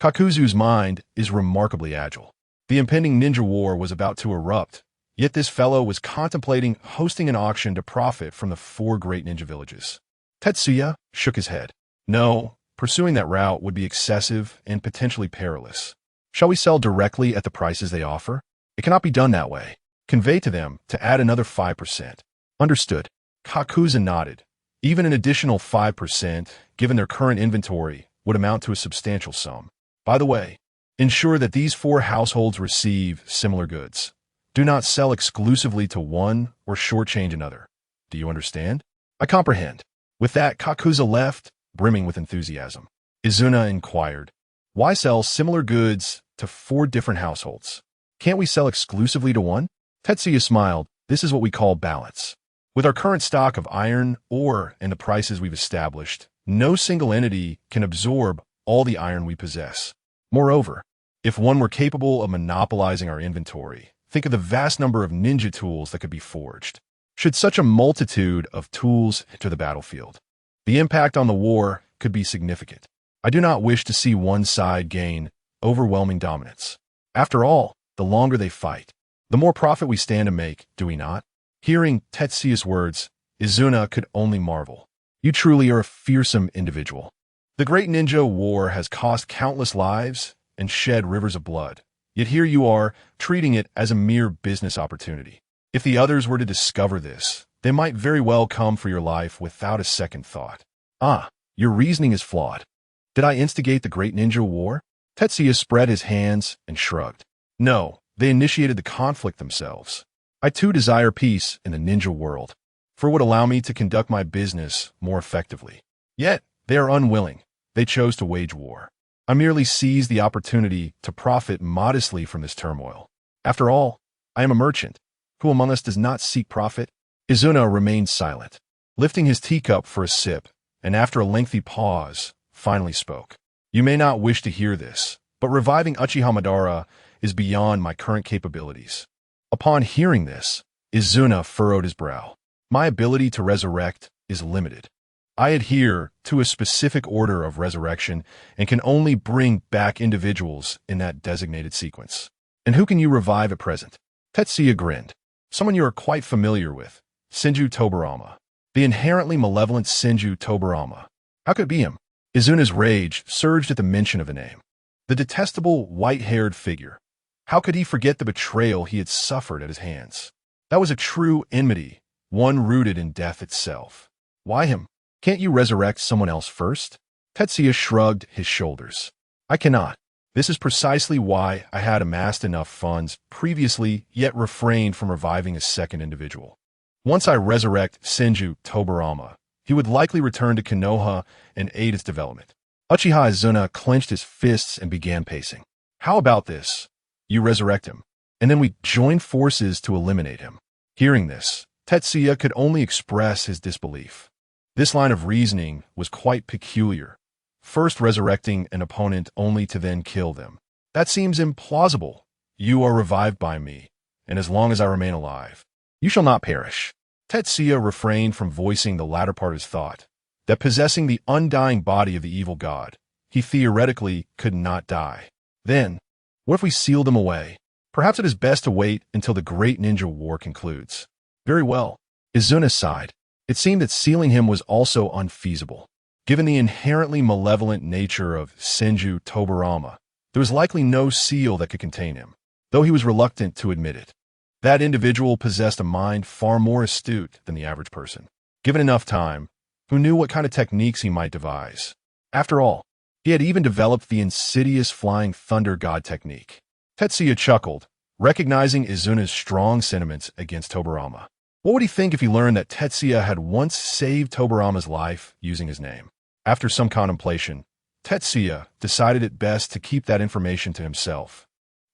Kakuzu's mind is remarkably agile. The impending ninja war was about to erupt, yet this fellow was contemplating hosting an auction to profit from the 4 great ninja villages. Tetsuya shook his head. No, pursuing that route would be excessive and potentially perilous. Shall we sell directly at the prices they offer? It cannot be done that way. Convey to them to add another 5%. Understood. Kakuzu nodded. Even an additional 5%, given their current inventory, would amount to a substantial sum. By the way, ensure that these 4 households receive similar goods. Do not sell exclusively to one or shortchange another. Do you understand? I comprehend. With that, Kakuzu left, brimming with enthusiasm. Izuna inquired, "Why sell similar goods to 4 different households? Can't we sell exclusively to one?" Tetsuya smiled. "This is what we call balance. With our current stock of iron ore and the prices we've established, no single entity can absorb all the iron we possess. Moreover, if one were capable of monopolizing our inventory, think of the vast number of ninja tools that could be forged. Should such a multitude of tools enter the battlefield, the impact on the war could be significant. I do not wish to see one side gain overwhelming dominance. After all, the longer they fight, the more profit we stand to make, do we not?" Hearing Tetsuya's words, Izuna could only marvel. "You truly are a fearsome individual. The great ninja war has cost countless lives and shed rivers of blood, yet here you are, treating it as a mere business opportunity. If the others were to discover this, they might very well come for your life without a second thought. Ah, your reasoning is flawed. Did I instigate the Great Ninja War? Tetsuya spread his hands and shrugged. No, they initiated the conflict themselves. I too desire peace in the ninja world, for it would allow me to conduct my business more effectively. Yet, they are unwilling. They chose to wage war. I merely seized the opportunity to profit modestly from this turmoil. After all, I am a merchant. Who among us does not seek profit? Izuna remained silent, lifting his teacup for a sip, and after a lengthy pause, finally spoke. You may not wish to hear this, but reviving Uchiha Madara is beyond my current capabilities. Upon hearing this, Izuna furrowed his brow. My ability to resurrect is limited. I adhere to a specific order of resurrection and can only bring back individuals in that designated sequence. And who can you revive at present? Tetsuya grinned. Someone you are quite familiar with, Senju Tobarama. The inherently malevolent Senju Tobarama. How could it be him? Izuna's rage surged at the mention of the name. The detestable, white-haired figure. How could he forget the betrayal he had suffered at his hands? That was a true enmity, one rooted in death itself. Why him? Can't you resurrect someone else first? Tetsuya shrugged his shoulders. I cannot. This is precisely why I had amassed enough funds previously, yet refrained from reviving a second individual. Once I resurrect Senju Tobarama, he would likely return to Konoha and aid its development. Uchiha Izuna clenched his fists and began pacing. How about this? You resurrect him, and then we join forces to eliminate him. Hearing this, Tetsuya could only express his disbelief. This line of reasoning was quite peculiar. First resurrecting an opponent only to then kill them. That seems implausible. You are revived by me, and as long as I remain alive, you shall not perish. Tetsuya refrained from voicing the latter part of his thought, that possessing the undying body of the evil god, he theoretically could not die. Then, what if we sealed him away? Perhaps it is best to wait until the Great Ninja War concludes. Very well. Izuna sighed. It seemed that sealing him was also unfeasible. Given the inherently malevolent nature of Senju Tobarama, there was likely no seal that could contain him, though he was reluctant to admit it. That individual possessed a mind far more astute than the average person. Given enough time, who knew what kind of techniques he might devise? After all, he had even developed the insidious flying thunder god technique. Tetsuya chuckled, recognizing Izuna's strong sentiments against Tobarama. What would he think if he learned that Tetsuya had once saved Tobarama's life using his name? After some contemplation, Tetsuya decided it best to keep that information to himself.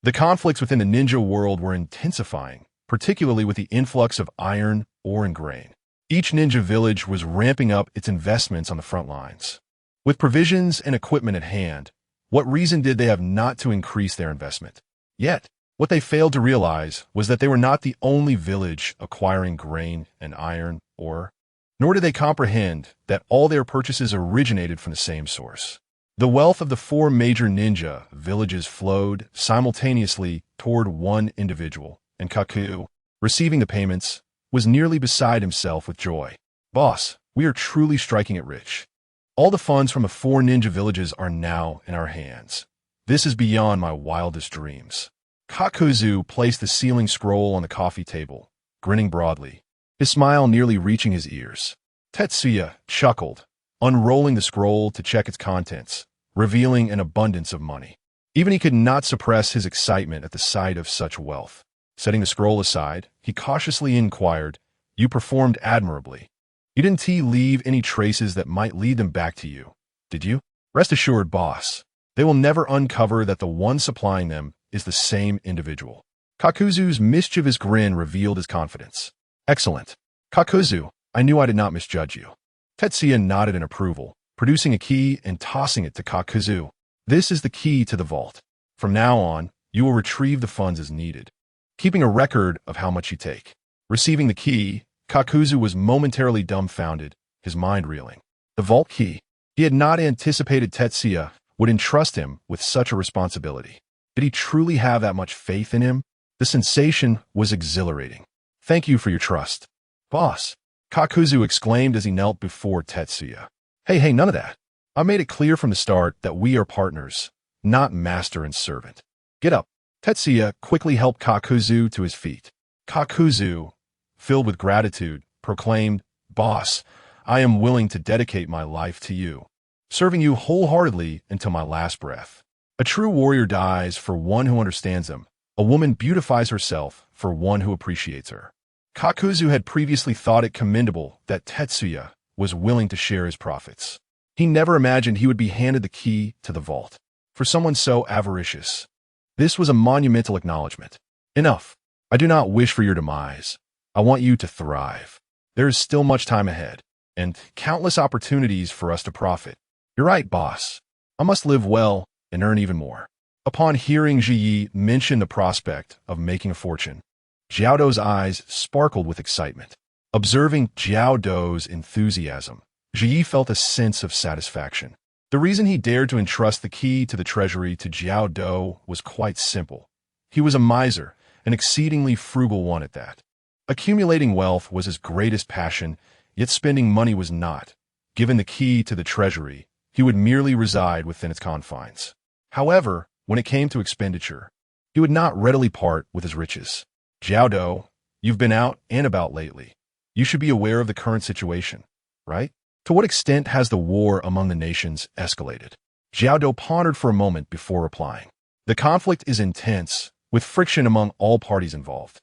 The conflicts within the ninja world were intensifying, particularly with the influx of iron, ore, and grain. Each ninja village was ramping up its investments on the front lines. With provisions and equipment at hand, what reason did they have not to increase their investment? Yet, what they failed to realize was that they were not the only village acquiring grain and iron ore, nor did they comprehend that all their purchases originated from the same source. The wealth of the four major ninja villages flowed simultaneously toward one individual, and Kakuzu, receiving the payments, was nearly beside himself with joy. Boss, we are truly striking it rich. All the funds from the four ninja villages are now in our hands. This is beyond my wildest dreams. Kakuzu placed the sealing scroll on the coffee table, grinning broadly, his smile nearly reaching his ears. Tetsuya chuckled, unrolling the scroll to check its contents, revealing an abundance of money. Even he could not suppress his excitement at the sight of such wealth. Setting the scroll aside, he cautiously inquired, "You performed admirably. You didn't leave any traces that might lead them back to you, did you? Rest assured, boss, they will never uncover that the one supplying them is the same individual." Kakuzu's mischievous grin revealed his confidence. Excellent. Kakuzu, I knew I did not misjudge you. Tetsuya nodded in approval, producing a key and tossing it to Kakuzu. This is the key to the vault. From now on, you will retrieve the funds as needed, keeping a record of how much you take. Receiving the key, Kakuzu was momentarily dumbfounded, his mind reeling. The vault key. He had not anticipated Tetsuya would entrust him with such a responsibility. Did he truly have that much faith in him? The sensation was exhilarating. Thank you for your trust. Boss, Kakuzu exclaimed as he knelt before Tetsuya. Hey, none of that. I made it clear from the start that we are partners, not master and servant. Get up. Tetsuya quickly helped Kakuzu to his feet. Kakuzu, filled with gratitude, proclaimed, "Boss, I am willing to dedicate my life to you, serving you wholeheartedly until my last breath." A true warrior dies for one who understands them. A woman beautifies herself for one who appreciates her. Kakuzu had previously thought it commendable that Tetsuya was willing to share his profits. He never imagined he would be handed the key to the vault. For someone so avaricious, this was a monumental acknowledgement. "Enough. I do not wish for your demise. I want you to thrive. There is still much time ahead, and countless opportunities for us to profit." "You're right, boss. I must live well and earn even more." Upon hearing Ji Yi mention the prospect of making a fortune, Jiao Dou's eyes sparkled with excitement. Observing Jiao Dou's enthusiasm, Ji Yi felt a sense of satisfaction. The reason he dared to entrust the key to the treasury to Jiao Dou was quite simple. He was a miser, an exceedingly frugal one at that. Accumulating wealth was his greatest passion, yet spending money was not. Given the key to the treasury, he would merely reside within its confines. However, when it came to expenditure, he would not readily part with his riches. "Jiao Dou, you've been out and about lately. You should be aware of the current situation, right? To what extent has the war among the nations escalated?" Jiao Dou pondered for a moment before replying. "The conflict is intense, with friction among all parties involved.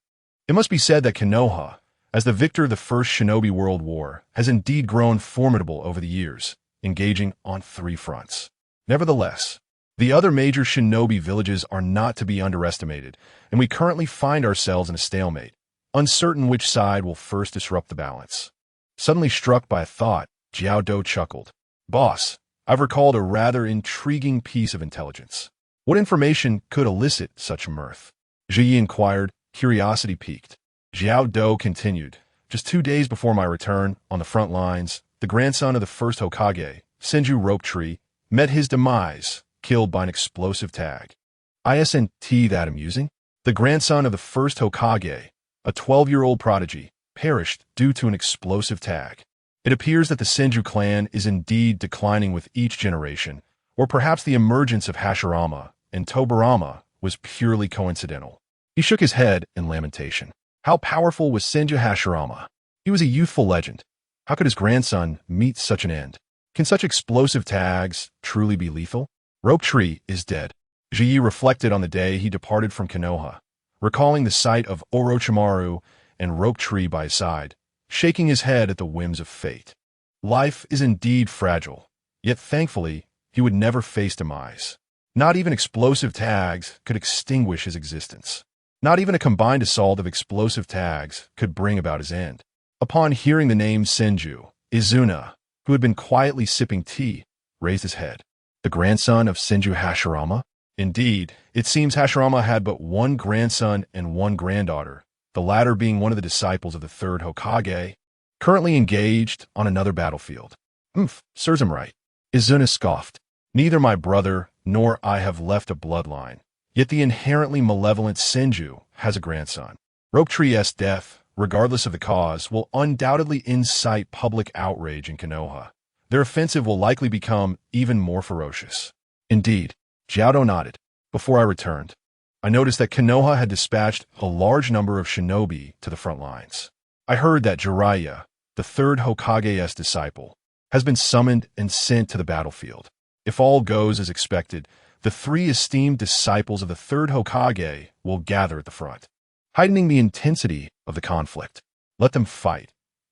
It must be said that Konoha, as the victor of the First Shinobi World War, has indeed grown formidable over the years, engaging on 3 fronts. Nevertheless, the other major shinobi villages are not to be underestimated, and we currently find ourselves in a stalemate, uncertain which side will first disrupt the balance." Suddenly struck by a thought, Jiao Dou chuckled. "Boss, I've recalled a rather intriguing piece of intelligence. What information could elicit such mirth?" Ji Yi inquired, curiosity piqued. Jiao Dou continued, "Just 2 days before my return, on the front lines, the grandson of the first Hokage, Senju Rope Tree, met his demise, killed by an explosive tag." "Isn't that amusing? The grandson of the first Hokage, a 12-year-old prodigy, perished due to an explosive tag. It appears that the Senju clan is indeed declining with each generation, or perhaps the emergence of Hashirama and Tobirama was purely coincidental." He shook his head in lamentation. How powerful was Senju Hashirama? He was a youthful legend. How could his grandson meet such an end? Can such explosive tags truly be lethal? Rope Tree is dead. Ji Yi reflected on the day he departed from Konoha, recalling the sight of Orochimaru and Rope Tree by his side, shaking his head at the whims of fate. Life is indeed fragile, yet thankfully, he would never face demise. Not even explosive tags could extinguish his existence. Not even a combined assault of explosive tags could bring about his end. Upon hearing the name Senju, Izuna, who had been quietly sipping tea, raised his head. The grandson of Senju Hashirama? Indeed, it seems Hashirama had but one grandson and one granddaughter, the latter being one of the disciples of the third Hokage, currently engaged on another battlefield. Serves him right. Izuna scoffed. "Neither my brother nor I have left a bloodline, yet the inherently malevolent Senju has a grandson. Rope Tree's death, regardless of the cause, will undoubtedly incite public outrage in Konoha. Their offensive will likely become even more ferocious." Indeed, Jiao Dou nodded. "Before I returned, I noticed that Konoha had dispatched a large number of shinobi to the front lines. I heard that Jiraiya, the third Hokage's disciple, has been summoned and sent to the battlefield. If all goes as expected, the 3 esteemed disciples of the third Hokage will gather at the front, heightening the intensity of the conflict. Let them fight.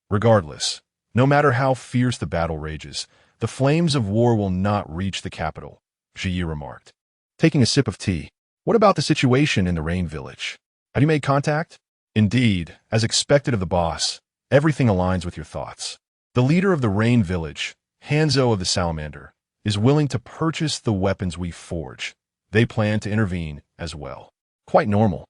Regardless, no matter how fierce the battle rages, the flames of war will not reach the capital," Ji Yi remarked, taking a sip of tea. "What about the situation in the Rain Village? Have you made contact?" "Indeed, as expected of the boss, everything aligns with your thoughts. The leader of the Rain Village, Hanzo of the Salamander, is willing to purchase the weapons we forge. They plan to intervene as well." "Quite normal."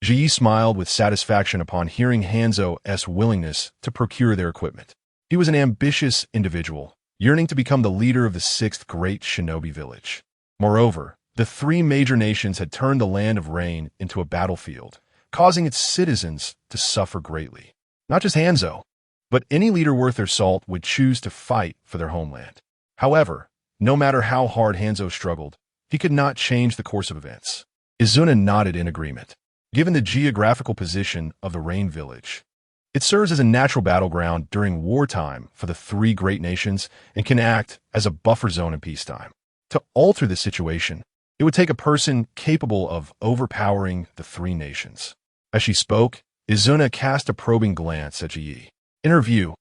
Ji Yi smiled with satisfaction upon hearing Hanzo's willingness to procure their equipment. He was an ambitious individual, yearning to become the leader of the 6th great shinobi village. Moreover, the 3 major nations had turned the land of Rain into a battlefield, causing its citizens to suffer greatly. Not just Hanzo, but any leader worth their salt would choose to fight for their homeland. However, no matter how hard Hanzo struggled, he could not change the course of events. Izuna nodded in agreement. Given the geographical position of the Rain Village, it serves as a natural battleground during wartime for the three great nations and can act as a buffer zone in peacetime. To alter the situation, it would take a person capable of overpowering the three nations. As she spoke, Izuna cast a probing glance at Ji. In her view,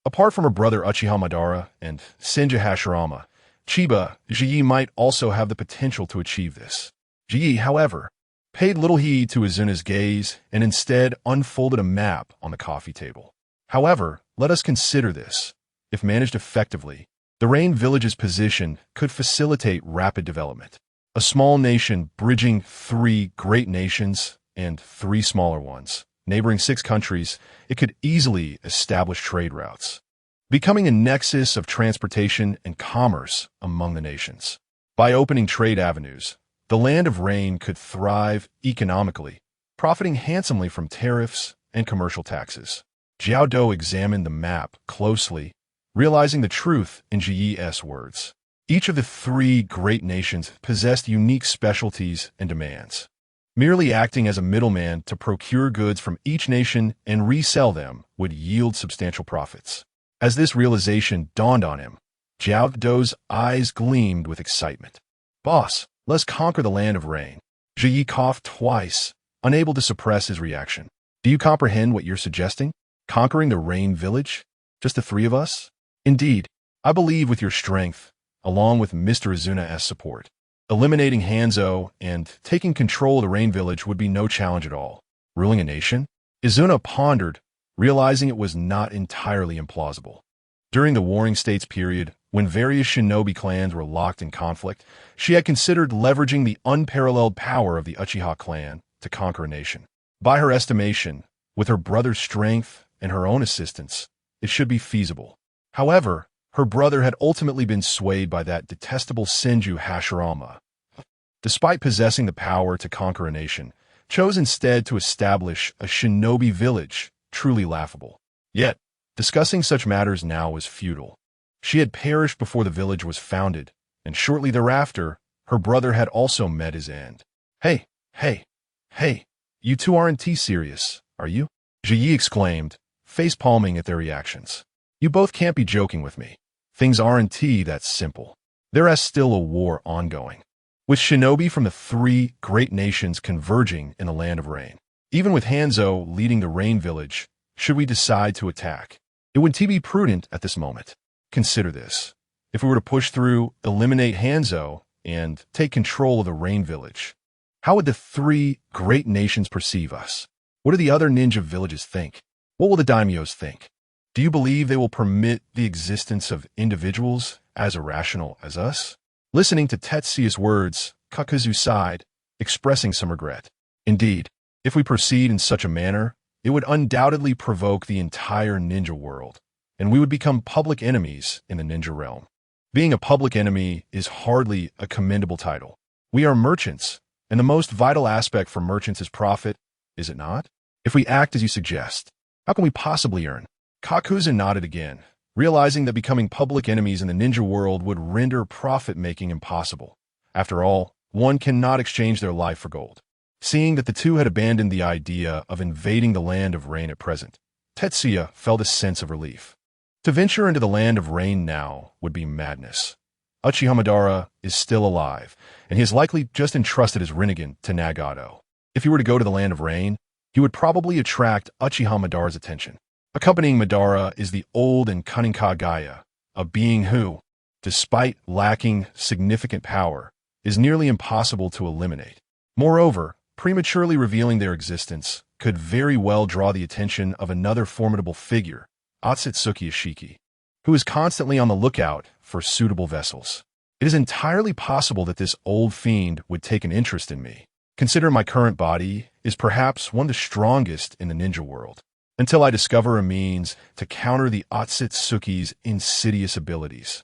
apart from her brother Uchiha Madara and Senju Hashirama, Chiba Ji might also have the potential to achieve this. Ji, however, paid little heed to Izuna's gaze and instead unfolded a map on the coffee table. However, let us consider this. If managed effectively, the Rain Village's position could facilitate rapid development. A small nation bridging three great nations and three smaller ones, neighboring 6 countries, it could easily establish trade routes, becoming a nexus of transportation and commerce among the nations. By opening trade avenues, the Land of Rain could thrive economically, profiting handsomely from tariffs and commercial taxes. Jiao Dou examined the map closely, realizing the truth in Ji's words. Each of the three great nations possessed unique specialties and demands. Merely acting as a middleman to procure goods from each nation and resell them would yield substantial profits. As this realization dawned on him, Jiao Dou's eyes gleamed with excitement. "Boss, let's conquer the Land of Rain." Ji coughed twice, unable to suppress his reaction. "Do you comprehend what you're suggesting? Conquering the Rain Village? Just the 3 of us? Indeed, I believe with your strength, along with Mr. Izuna's support, eliminating Hanzo and taking control of the Rain Village would be no challenge at all. Ruling a nation?" Izuna pondered, realizing it was not entirely implausible. During the Warring States period, when various shinobi clans were locked in conflict, she had considered leveraging the unparalleled power of the Uchiha clan to conquer a nation. By her estimation, with her brother's strength and her own assistance, it should be feasible. However, her brother had ultimately been swayed by that detestable Senju Hashirama. Despite possessing the power to conquer a nation, chose instead to establish a shinobi village, truly laughable. Yet, discussing such matters now was futile. She had perished before the village was founded, and shortly thereafter, her brother had also met his end. Hey, you two aren't serious, are you?" Ji exclaimed, face-palming at their reactions. "You both can't be joking with me. Things aren't that simple. There is still a war ongoing, with shinobi from the 3 great nations converging in the Land of Rain. Even with Hanzo leading the Rain Village, should we decide to attack, it would be prudent at this moment. Consider this. If we were to push through, eliminate Hanzo, and take control of the Rain Village, how would the 3 great nations perceive us? What do the other ninja villages think? What will the daimyos think? Do you believe they will permit the existence of individuals as irrational as us?" Listening to Tetsuya's words, Kakuzu sighed, expressing some regret. Indeed, if we proceed in such a manner, it would undoubtedly provoke the entire ninja world, and we would become public enemies in the ninja realm. Being a public enemy is hardly a commendable title. We are merchants, and the most vital aspect for merchants is profit, is it not? If we act as you suggest, how can we possibly earn? Kakuzu nodded again, realizing that becoming public enemies in the ninja world would render profit-making impossible. After all, one cannot exchange their life for gold. Seeing that the two had abandoned the idea of invading the Land of Rain at present, Tetsuya felt a sense of relief. To venture into the Land of Rain now would be madness. Uchiha Madara is still alive, and he has likely just entrusted his Rinnegan to Nagato. If he were to go to the Land of Rain, he would probably attract Uchiha Madara's attention. Accompanying Madara is the old and cunning Kagaya, a being who, despite lacking significant power, is nearly impossible to eliminate. Moreover, prematurely revealing their existence could very well draw the attention of another formidable figure, Otsutsuki Ishiki, who is constantly on the lookout for suitable vessels. It is entirely possible that this old fiend would take an interest in me. Consider my current body is perhaps one of the strongest in the ninja world, until I discover a means to counter the Otsutsuki's insidious abilities.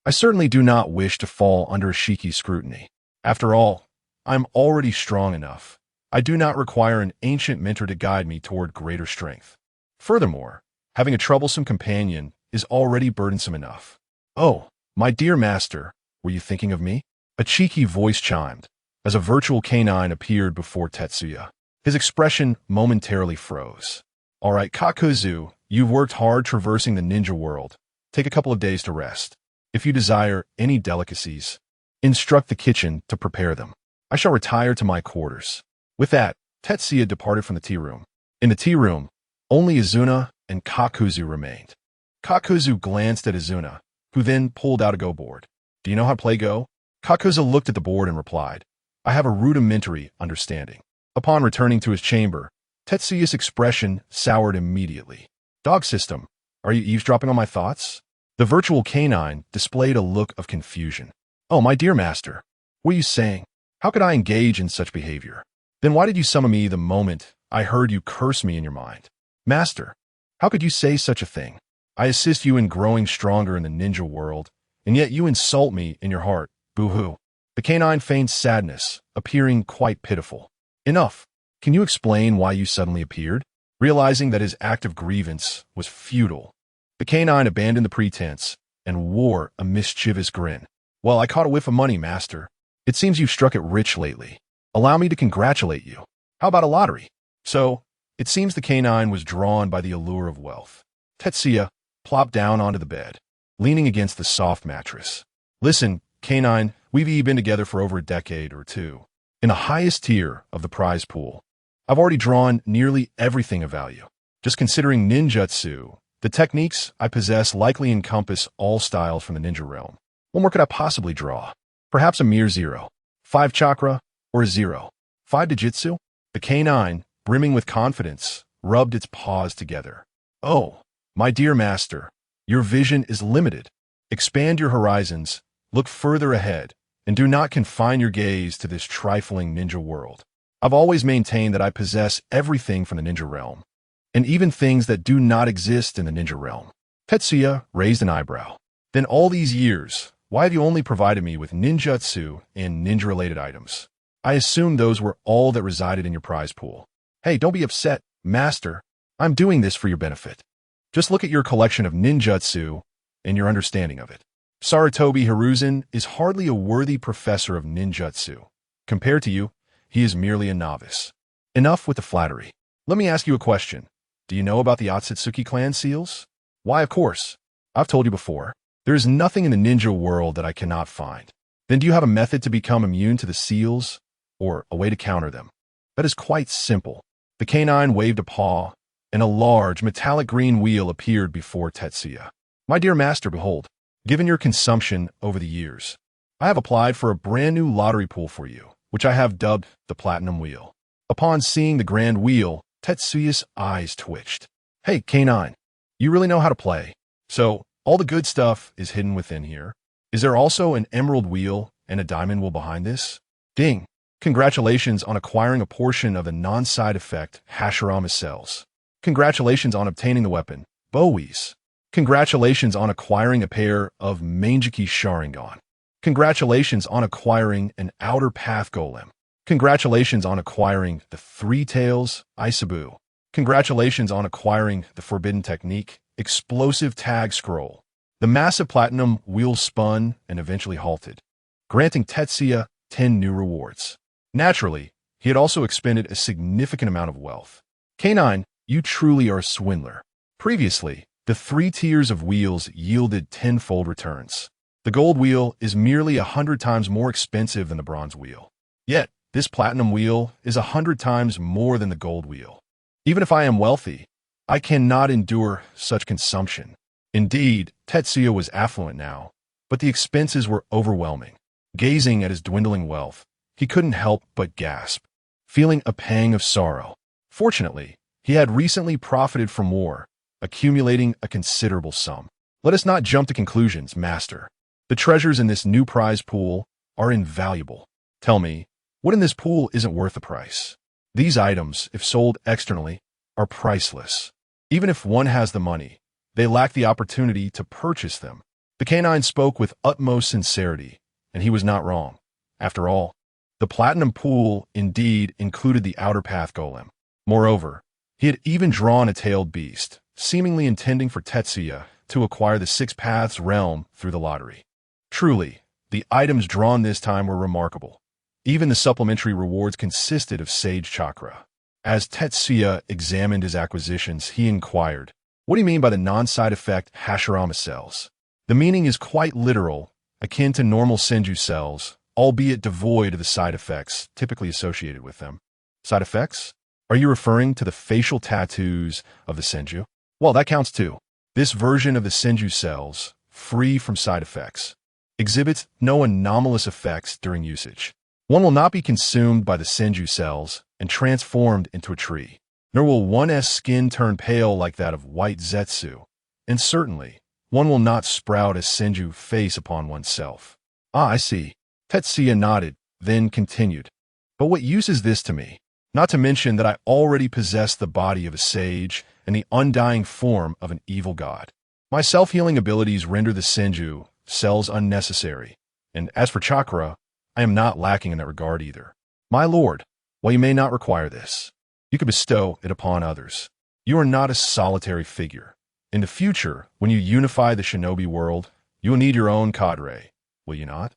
I certainly do not wish to fall under Ishiki's scrutiny. After all, I am already strong enough. I do not require an ancient mentor to guide me toward greater strength. Furthermore, having a troublesome companion is already burdensome enough. "Oh, my dear master, were you thinking of me?" A cheeky voice chimed, as a virtual canine appeared before Tetsuya. His expression momentarily froze. All right, Kakuzu, you've worked hard traversing the ninja world. Take a couple of days to rest. If you desire any delicacies, instruct the kitchen to prepare them. I shall retire to my quarters. With that, Tetsuya departed from the tea room. In the tea room, only Izuna and Kakuzu remained. Kakuzu glanced at Izuna, who then pulled out a Go board. Do you know how to play Go? Kakuzu looked at the board and replied, I have a rudimentary understanding. Upon returning to his chamber, Tetsuya's expression soured immediately. Dog system, are you eavesdropping on my thoughts? The virtual canine displayed a look of confusion. Oh, my dear master, what are you saying? How could I engage in such behavior? Then why did you summon me the moment I heard you curse me in your mind? Master, how could you say such a thing? I assist you in growing stronger in the ninja world, and yet you insult me in your heart. Boo-hoo. The canine feigned sadness, appearing quite pitiful. Enough. Can you explain why you suddenly appeared? Realizing that his act of grievance was futile, the canine abandoned the pretense and wore a mischievous grin. Well, I caught a whiff of money, master. It seems you've struck it rich lately. Allow me to congratulate you. How about a lottery? So, it seems the canine was drawn by the allure of wealth. Tetsuya plopped down onto the bed, leaning against the soft mattress. Listen, canine, we've been together for over a decade or two. In the highest tier of the prize pool, I've already drawn nearly everything of value. Just considering ninjutsu, the techniques I possess likely encompass all styles from the ninja realm. What more could I possibly draw? Perhaps a mere 0, 5 chakra, or a 0, 5 Jujitsu? The canine, brimming with confidence, rubbed its paws together. Oh, my dear master, your vision is limited. Expand your horizons, look further ahead, and do not confine your gaze to this trifling ninja world. I've always maintained that I possess everything from the ninja realm, and even things that do not exist in the ninja realm. Tetsuya raised an eyebrow. Then all these years, why have you only provided me with ninjutsu and ninja-related items? I assumed those were all that resided in your prize pool. Hey, don't be upset, master. I'm doing this for your benefit. Just look at your collection of ninjutsu and your understanding of it. Sarutobi Hiruzen is hardly a worthy professor of ninjutsu. Compared to you, he is merely a novice. Enough with the flattery. Let me ask you a question. Do you know about the Otsutsuki clan seals? Why, of course. I've told you before. There is nothing in the ninja world that I cannot find. Then do you have a method to become immune to the seals, or a way to counter them? That is quite simple. The canine waved a paw, and a large metallic green wheel appeared before Tetsuya. My dear master, behold, given your consumption over the years, I have applied for a brand new lottery pool for you, which I have dubbed the Platinum Wheel. Upon seeing the grand wheel, Tetsuya's eyes twitched. Hey, canine, you really know how to play. So, all the good stuff is hidden within here. Is there also an emerald wheel and a diamond wheel behind this? Ding! Congratulations on acquiring a portion of the non-side effect Hashirama cells. Congratulations on obtaining the weapon, Bowies. Congratulations on acquiring a pair of Mangeki Sharingan. Congratulations on acquiring an outer path golem. Congratulations on acquiring the Three Tails Isabu. Congratulations on acquiring the forbidden technique, Explosive Tag Scroll. The massive platinum wheel spun and eventually halted, granting Tetsuya 10 new rewards. Naturally, he had also expended a significant amount of wealth. Canine, you truly are a swindler. Previously, the 3 tiers of wheels yielded tenfold returns. The gold wheel is merely 100 times more expensive than the bronze wheel. Yet, this platinum wheel is 100 times more than the gold wheel. Even if I am wealthy, I cannot endure such consumption. Indeed, Tetsuya was affluent now, but the expenses were overwhelming. Gazing at his dwindling wealth, he couldn't help but gasp, feeling a pang of sorrow. Fortunately, he had recently profited from war, accumulating a considerable sum. Let us not jump to conclusions, master. The treasures in this new prize pool are invaluable. Tell me, what in this pool isn't worth the price? These items, if sold externally, are priceless. Even if one has the money, they lack the opportunity to purchase them. The canine spoke with utmost sincerity, and he was not wrong. After all, the platinum pool indeed included the outer path golem. Moreover, he had even drawn a tailed beast, seemingly intending for Tetsuya to acquire the 6 Paths realm through the lottery. Truly, the items drawn this time were remarkable. Even the supplementary rewards consisted of Sage Chakra. As Tetsuya examined his acquisitions, he inquired, "What do you mean by the non-side effect Hashirama cells?" The meaning is quite literal, akin to normal senju cells, albeit devoid of the side effects typically associated with them. Side effects? Are you referring to the facial tattoos of the senju? Well, that counts too. This version of the senju cells, free from side effects, exhibits no anomalous effects during usage. One will not be consumed by the senju cells and transformed into a tree, nor will one's skin turn pale like that of white zetsu, and certainly, one will not sprout a senju face upon oneself. Ah, I see. Tetsuya nodded, then continued. But what use is this to me? Not to mention that I already possess the body of a sage and the undying form of an evil god. My self-healing abilities render the senju cells unnecessary, and as for chakra, I am not lacking in that regard either. My lord, while you may not require this, you could bestow it upon others. You are not a solitary figure. In the future, when you unify the shinobi world, you will need your own cadre, will you not?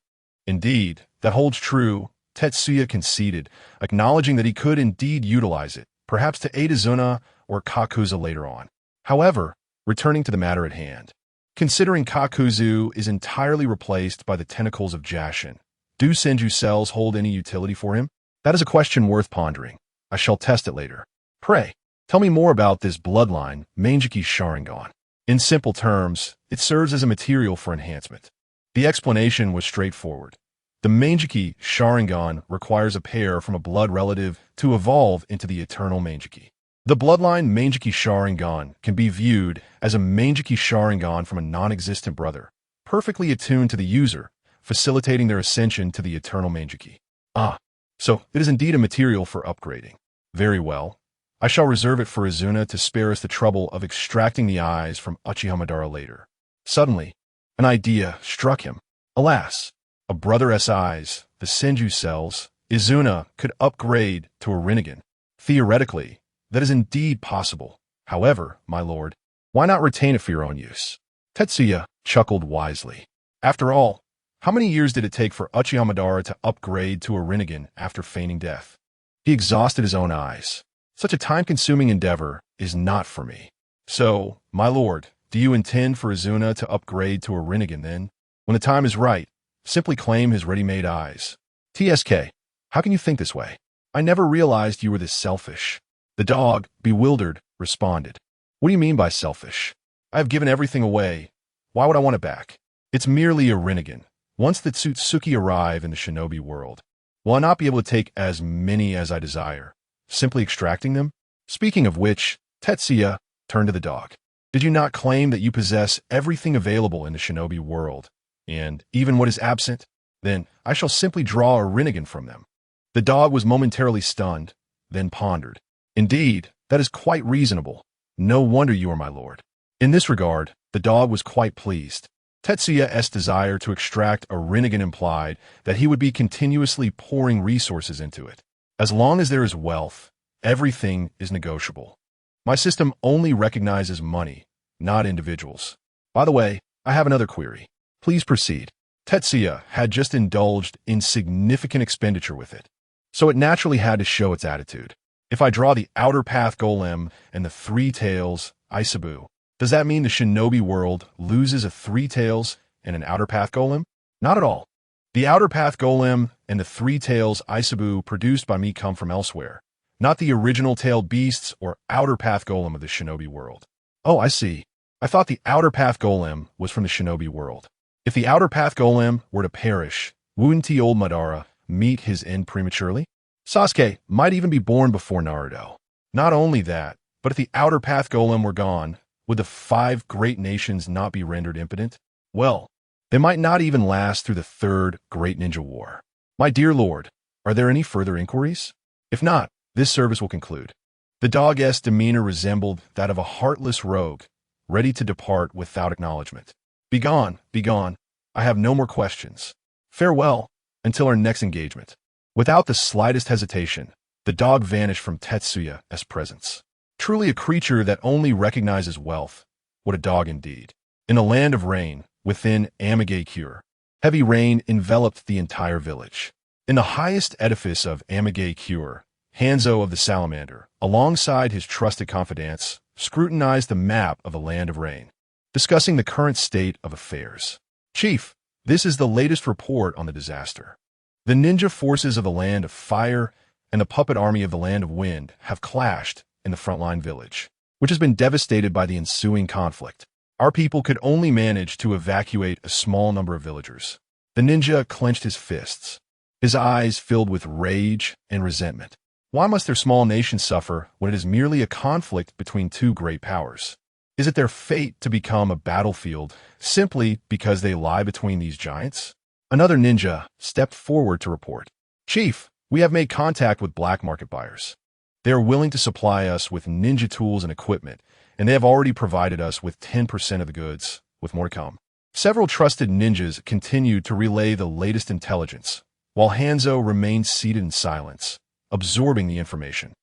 Indeed, that holds true, Tetsuya conceded, acknowledging that he could indeed utilize it, perhaps to aid Izuna or Kakuzu later on. However, returning to the matter at hand, considering Kakuzu is entirely replaced by the tentacles of Jashin, do senju cells hold any utility for him? That is a question worth pondering. I shall test it later. Pray, tell me more about this bloodline, Manjiki Sharingan. In simple terms, it serves as a material for enhancement. The explanation was straightforward. The Manjiki Sharingan requires a pair from a blood relative to evolve into the eternal Manjiki. The bloodline Manjiki Sharingan can be viewed as a Manjiki Sharingan from a non-existent brother, perfectly attuned to the user, facilitating their ascension to the eternal Manjiki. Ah, so it is indeed a material for upgrading. Very well. I shall reserve it for Izuna to spare us the trouble of extracting the eyes from Uchihamadara later. Suddenly, an idea struck him. Alas, a brother's eyes, the senju cells, Izuna could upgrade to a Rinnegan. Theoretically, that is indeed possible. However, my lord, why not retain it for your own use? Tetsuya chuckled wisely. After all, how many years did it take for Uchihamadara to upgrade to a Rinnegan after feigning death? He exhausted his own eyes. Such a time-consuming endeavor is not for me. So, my lord, do you intend for Izuna to upgrade to a Rinnegan then? When the time is right, simply claim his ready-made eyes. TSK, how can you think this way? I never realized you were this selfish. The dog, bewildered, responded. What do you mean by selfish? I have given everything away. Why would I want it back? It's merely a Rinnegan. Once the Tsutsuki arrive in the shinobi world, will I not be able to take as many as I desire, simply extracting them? Speaking of which, Tetsuya turned to the dog. Did you not claim that you possess everything available in the shinobi world, and even what is absent? Then I shall simply draw a Rinnegan from them. The dog was momentarily stunned, then pondered. Indeed, that is quite reasonable. No wonder you are my lord. In this regard, the dog was quite pleased. Tetsuya's desire to extract a Rinnegan implied that he would be continuously pouring resources into it. As long as there is wealth, everything is negotiable. My system only recognizes money, not individuals. By the way, I have another query. Please proceed. Tetsuya had just indulged in significant expenditure with it, so it naturally had to show its attitude. If I draw the outer path golem and the three tails, Isabu, does that mean the shinobi world loses a three tails and an outer path golem? Not at all. The outer path golem and the three tails Isabu produced by me come from elsewhere, not the original tailed beasts or outer path golem of the shinobi world. Oh, I see. I thought the outer path golem was from the shinobi world. If the outer path golem were to perish, wouldn't old Madara meet his end prematurely? Sasuke might even be born before Naruto. Not only that, but if the outer path golem were gone, would the 5 great nations not be rendered impotent? Well, they might not even last through the 3rd Great Ninja War. My dear lord, are there any further inquiries? If not, this service will conclude. The dog's demeanor resembled that of a heartless rogue, ready to depart without acknowledgement. Begone, begone. I have no more questions. Farewell, until our next engagement. Without the slightest hesitation, the dog vanished from Tetsuya's presence. Truly a creature that only recognizes wealth. What a dog indeed. In a land of rain, within Amage-Cure, heavy rain enveloped the entire village. In the highest edifice of Amage-Cure, Hanzo of the Salamander, alongside his trusted confidants, scrutinized the map of the Land of Rain, discussing the current state of affairs. Chief, this is the latest report on the disaster. The ninja forces of the Land of Fire and the puppet army of the Land of Wind have clashed in the frontline village, which has been devastated by the ensuing conflict. Our people could only manage to evacuate a small number of villagers. The ninja clenched his fists, his eyes filled with rage and resentment. Why must their small nation suffer when it is merely a conflict between two great powers? Is it their fate to become a battlefield simply because they lie between these giants? Another ninja stepped forward to report. Chief, we have made contact with black market buyers. They are willing to supply us with ninja tools and equipment, and they have already provided us with 10% of the goods, with more to come. Several trusted ninjas continued to relay the latest intelligence, while Hanzo remained seated in silence, absorbing the information.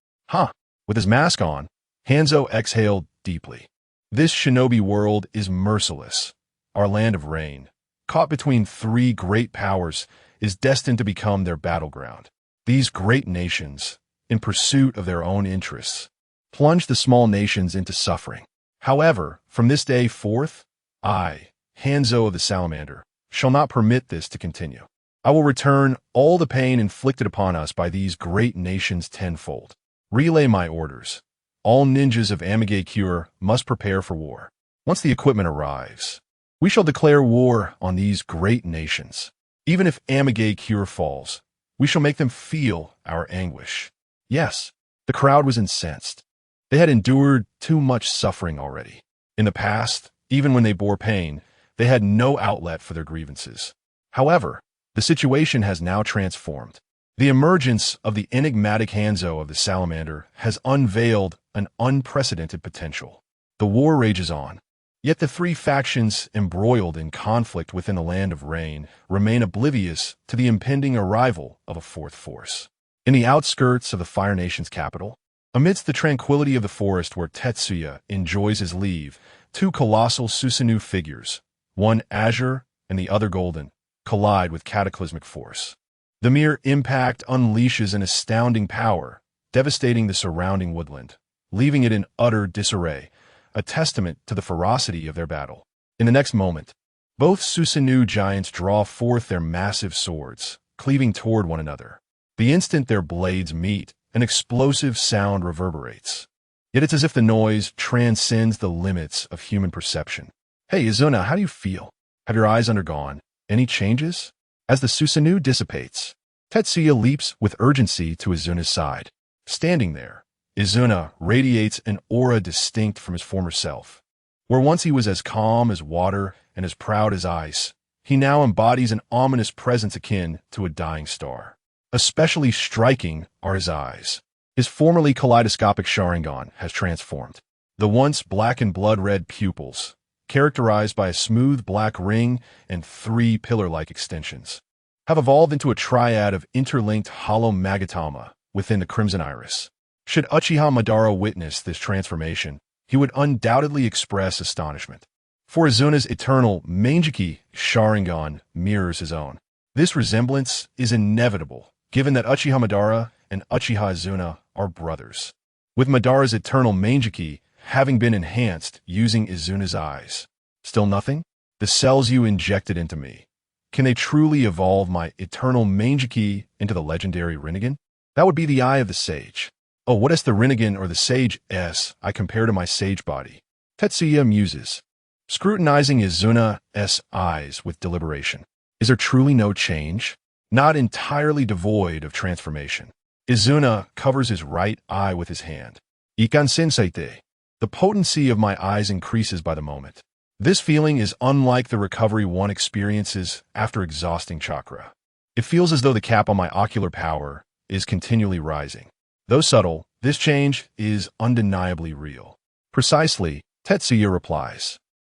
With his mask on, Hanzo exhaled deeply. This shinobi world is merciless. Our Land of Rain, caught between three great powers, is destined to become their battleground. These great nations, in pursuit of their own interests, plunge the small nations into suffering. However, from this day forth, I, Hanzo of the Salamander, shall not permit this to continue. I will return all the pain inflicted upon us by these great nations tenfold. Relay my orders. All ninjas of Amigakure must prepare for war. Once the equipment arrives, we shall declare war on these great nations. Even if Amigakure falls, we shall make them feel our anguish. Yes, the crowd was incensed. They had endured too much suffering already. In the past, even when they bore pain, they had no outlet for their grievances. However, the situation has now transformed. The emergence of the enigmatic Hanzo of the Salamander has unveiled an unprecedented potential. The war rages on. Yet the three factions embroiled in conflict within the Land of Rain remain oblivious to the impending arrival of a fourth force. In the outskirts of the Fire Nation's capital, amidst the tranquility of the forest where Tetsuya enjoys his leave, two colossal Susanoo figures, one azure and the other golden, collide with cataclysmic force. The mere impact unleashes an astounding power, devastating the surrounding woodland, leaving it in utter disarray, a testament to the ferocity of their battle. In the next moment, both Susanoo giants draw forth their massive swords, cleaving toward one another. The instant their blades meet, an explosive sound reverberates. Yet it's as if the noise transcends the limits of human perception. Hey, Izuna, how do you feel? Have your eyes undergone any changes? As the Susanoo dissipates, Tetsuya leaps with urgency to Izuna's side. Standing there, Izuna radiates an aura distinct from his former self. Where once he was as calm as water and as proud as ice, he now embodies an ominous presence akin to a dying star. Especially striking are his eyes. His formerly kaleidoscopic Sharingan has transformed. The once black and blood-red pupils, characterized by a smooth black ring and three pillar-like extensions, have evolved into a triad of interlinked hollow magatama within the crimson iris. Should Uchiha Madara witness this transformation, he would undoubtedly express astonishment. For Izuna's eternal Mangeki Sharingan mirrors his own. This resemblance is inevitable, given that Uchiha Madara and Uchiha Izuna are brothers, with Madara's eternal Mangeki having been enhanced using Izuna's eyes. Still nothing? The cells you injected into me. Can they truly evolve my eternal Mangeki into the legendary Rinnegan? That would be the eye of the sage. Oh, what is the Rinnegan or the sage I compare to my sage body? Tetsuya muses, scrutinizing Izuna's eyes with deliberation. Is there truly no change? Not entirely devoid of transformation. Izuna covers his right eye with his hand. Ikan sensaite. The potency of my eyes increases by the moment. This feeling is unlike the recovery one experiences after exhausting chakra. It feels as though the cap on my ocular power is continually rising. Though subtle, this change is undeniably real. Precisely, Tetsuya replies,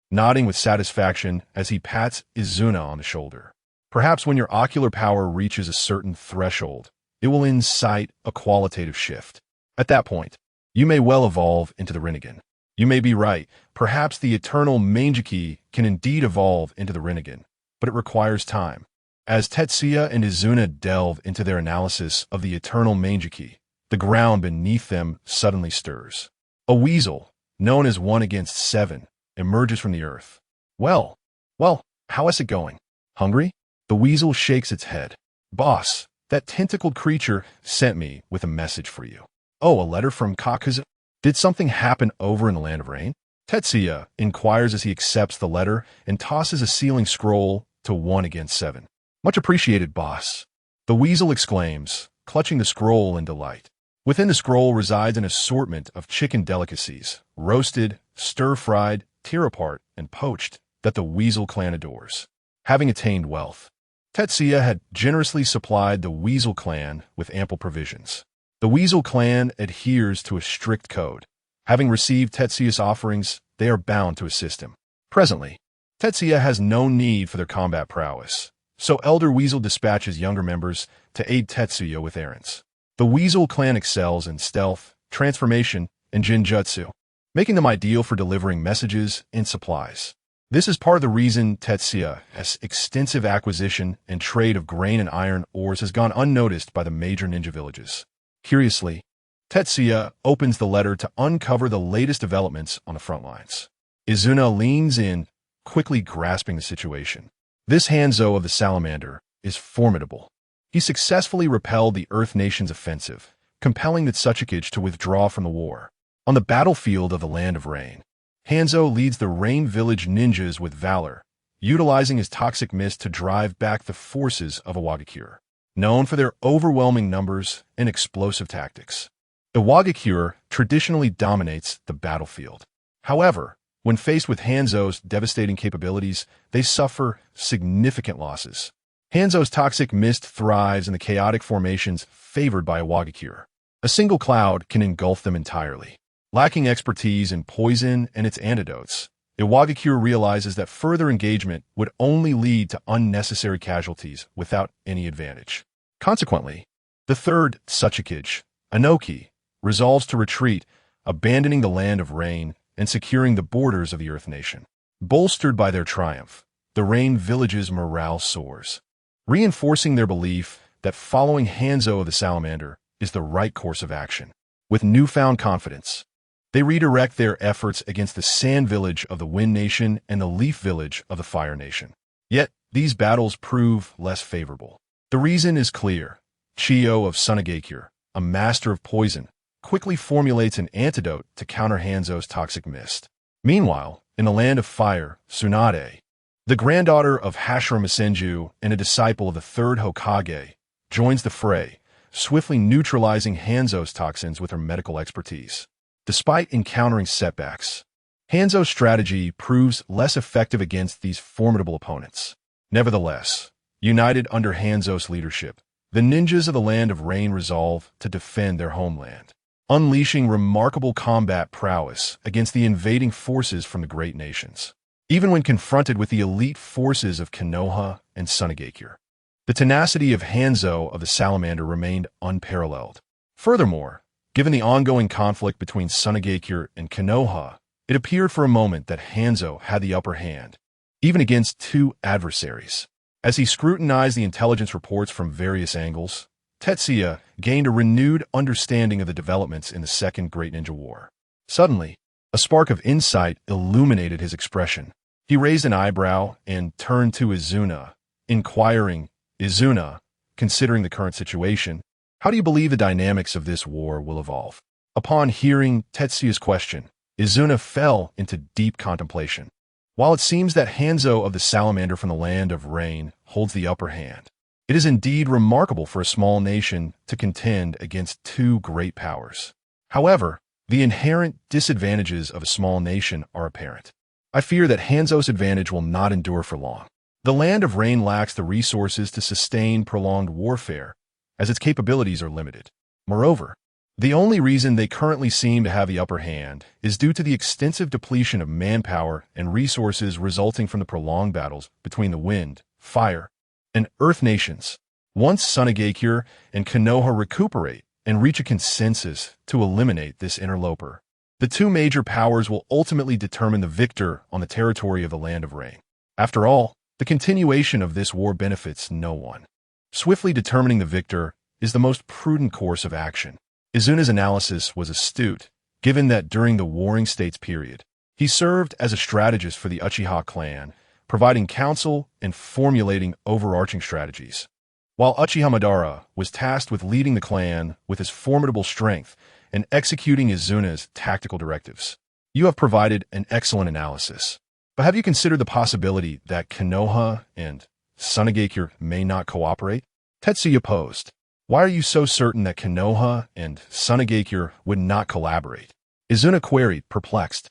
nodding with satisfaction as he pats Izuna on the shoulder. Perhaps when your ocular power reaches a certain threshold, it will incite a qualitative shift. At that point, you may well evolve into the Rinnegan. You may be right. Perhaps the eternal Mangeki can indeed evolve into the Rinnegan, but it requires time. As Tetsuya and Izuna delve into their analysis of the eternal Mangeki, The ground beneath them suddenly stirs. A weasel, known as 1 against 7, emerges from the earth. Well, how is it going? Hungry? The weasel shakes its head. Boss, that tentacled creature sent me with a message for you. Oh, a letter from Kakuzu? Did something happen over in the land of rain? Tetsuya inquires as he accepts the letter and tosses a sealing scroll to 1 against 7. Much appreciated, boss. The weasel exclaims, clutching the scroll in delight. Within the scroll resides an assortment of chicken delicacies, roasted, stir-fried, tear-apart, and poached, that the weasel clan adores. Having attained wealth, Tetsuya had generously supplied the weasel clan with ample provisions. The weasel clan adheres to a strict code. Having received Tetsuya's offerings, they are bound to assist him. Presently, Tetsuya has no need for their combat prowess, so Elder Weasel dispatches younger members to aid Tetsuya with errands. The weasel clan excels in stealth, transformation, and jinjutsu, making them ideal for delivering messages and supplies. This is part of the reason Tetsuya's extensive acquisition and trade of grain and iron ores has gone unnoticed by the major ninja villages. Curiously, Tetsuya opens the letter to uncover the latest developments on the front lines. Izuna leans in, quickly grasping the situation. This Hanzo of the Salamander is formidable. He successfully repelled the Earth Nation's offensive, compelling the Tsuchikage to withdraw from the war. On the battlefield of the Land of Rain, Hanzo leads the Rain Village ninjas with valor, utilizing his toxic mist to drive back the forces of Iwagakure, known for their overwhelming numbers and explosive tactics. Iwagakure traditionally dominates the battlefield. However, when faced with Hanzo's devastating capabilities, they suffer significant losses. Hanzo's toxic mist thrives in the chaotic formations favored by Iwagakure. A single cloud can engulf them entirely. Lacking expertise in poison and its antidotes, Iwagakure realizes that further engagement would only lead to unnecessary casualties without any advantage. Consequently, the third Tsuchikage, Anoki, resolves to retreat, abandoning the Land of Rain and securing the borders of the Earth Nation. Bolstered by their triumph, the Rain Village's morale soars, reinforcing their belief that following Hanzo of the Salamander is the right course of action. With newfound confidence, they redirect their efforts against the Sand Village of the Wind Nation and the Leaf Village of the Fire Nation. Yet, these battles prove less favorable. The reason is clear. Chiyo of Sunagakure, a master of poison, quickly formulates an antidote to counter Hanzo's toxic mist. Meanwhile, in the Land of Fire, Tsunade, the granddaughter of Hashira Masenju and a disciple of the third Hokage, joins the fray, swiftly neutralizing Hanzo's toxins with her medical expertise. Despite encountering setbacks, Hanzo's strategy proves less effective against these formidable opponents. Nevertheless, united under Hanzo's leadership, the ninjas of the Land of Rain resolve to defend their homeland, unleashing remarkable combat prowess against the invading forces from the great nations. Even when confronted with the elite forces of Konoha and Sunagakure, the tenacity of Hanzo of the Salamander remained unparalleled. Furthermore, given the ongoing conflict between Sunagakure and Konoha, it appeared for a moment that Hanzo had the upper hand, even against two adversaries. As he scrutinized the intelligence reports from various angles, Tetsuya gained a renewed understanding of the developments in the Second Great Ninja War. Suddenly, a spark of insight illuminated his expression. He raised an eyebrow and turned to Izuna, inquiring, "Izuna, considering the current situation, how do you believe the dynamics of this war will evolve?" Upon hearing Tetsuya's question, Izuna fell into deep contemplation. While it seems that Hanzo of the Salamander from the Land of Rain holds the upper hand, it is indeed remarkable for a small nation to contend against two great powers. However, the inherent disadvantages of a small nation are apparent. I fear that Hanzo's advantage will not endure for long. The Land of Rain lacks the resources to sustain prolonged warfare, as its capabilities are limited. Moreover, the only reason they currently seem to have the upper hand is due to the extensive depletion of manpower and resources resulting from the prolonged battles between the Wind, Fire, and Earth nations. Once Sunagakure and Konoha recuperate and reach a consensus to eliminate this interloper, the two major powers will ultimately determine the victor on the territory of the Land of Rain. After all, the continuation of this war benefits no one. Swiftly determining the victor is the most prudent course of action. Izuna's analysis was astute, given that during the Warring States period, he served as a strategist for the Uchiha clan, providing counsel and formulating overarching strategies. While Uchiha Madara was tasked with leading the clan with his formidable strength and executing Izuna's tactical directives. You have provided an excellent analysis. But have you considered the possibility that Konoha and Sunagakure may not cooperate? Tetsuya posed. Why are you so certain that Konoha and Sunagakure would not collaborate? Izuna queried, perplexed.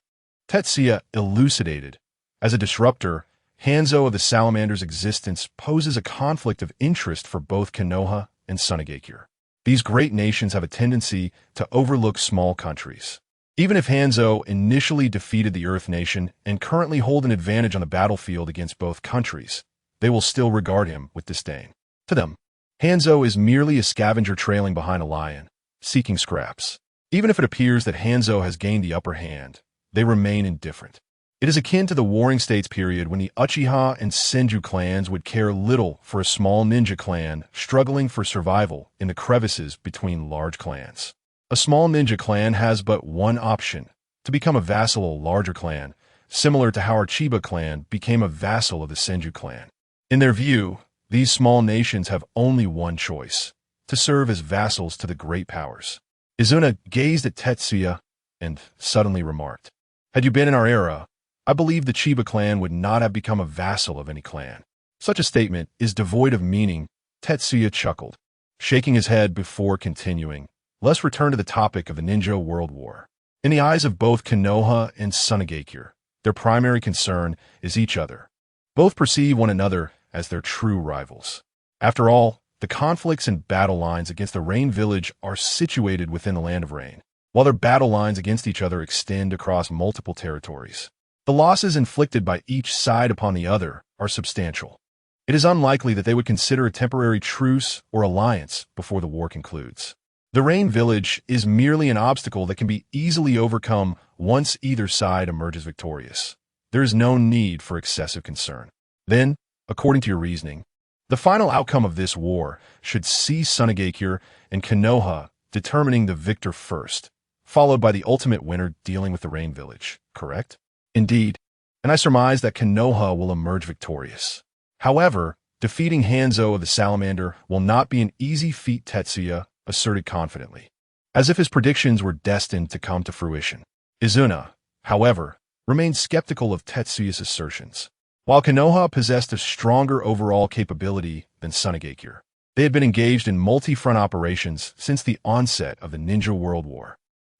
Tetsuya elucidated. As a disruptor, Hanzo of the Salamander's existence poses a conflict of interest for both Konoha and Sunagakure. These great nations have a tendency to overlook small countries. Even if Hanzo initially defeated the Earth Nation and currently hold an advantage on the battlefield against both countries, they will still regard him with disdain. To them, Hanzo is merely a scavenger trailing behind a lion, seeking scraps. Even if it appears that Hanzo has gained the upper hand, they remain indifferent. It is akin to the Warring States period when the Uchiha and Senju clans would care little for a small ninja clan struggling for survival in the crevices between large clans. A small ninja clan has but one option, to become a vassal of a larger clan, similar to how our Chiba clan became a vassal of the Senju clan. In their view, these small nations have only one choice, to serve as vassals to the great powers. Izuna gazed at Tetsuya and suddenly remarked, had you been in our era, I believe the Chiba clan would not have become a vassal of any clan. Such a statement is devoid of meaning, Tetsuya chuckled, shaking his head before continuing. Let's return to the topic of the Ninja World War. In the eyes of both Konoha and Sunagakure, their primary concern is each other. Both perceive one another as their true rivals. After all, the conflicts and battle lines against the Rain Village are situated within the Land of Rain, while their battle lines against each other extend across multiple territories. The losses inflicted by each side upon the other are substantial. It is unlikely that they would consider a temporary truce or alliance before the war concludes. The Rain Village is merely an obstacle that can be easily overcome once either side emerges victorious. There is no need for excessive concern. Then, according to your reasoning, the final outcome of this war should see Sunagakure and Konoha determining the victor first, followed by the ultimate winner dealing with the Rain Village, correct? Indeed, and I surmise that Konoha will emerge victorious. However, defeating Hanzo of the Salamander will not be an easy feat, Tetsuya asserted confidently, as if his predictions were destined to come to fruition. Izuna, however, remained skeptical of Tetsuya's assertions. While Konoha possessed a stronger overall capability than Sunagakure, they had been engaged in multi-front operations since the onset of the Ninja World War.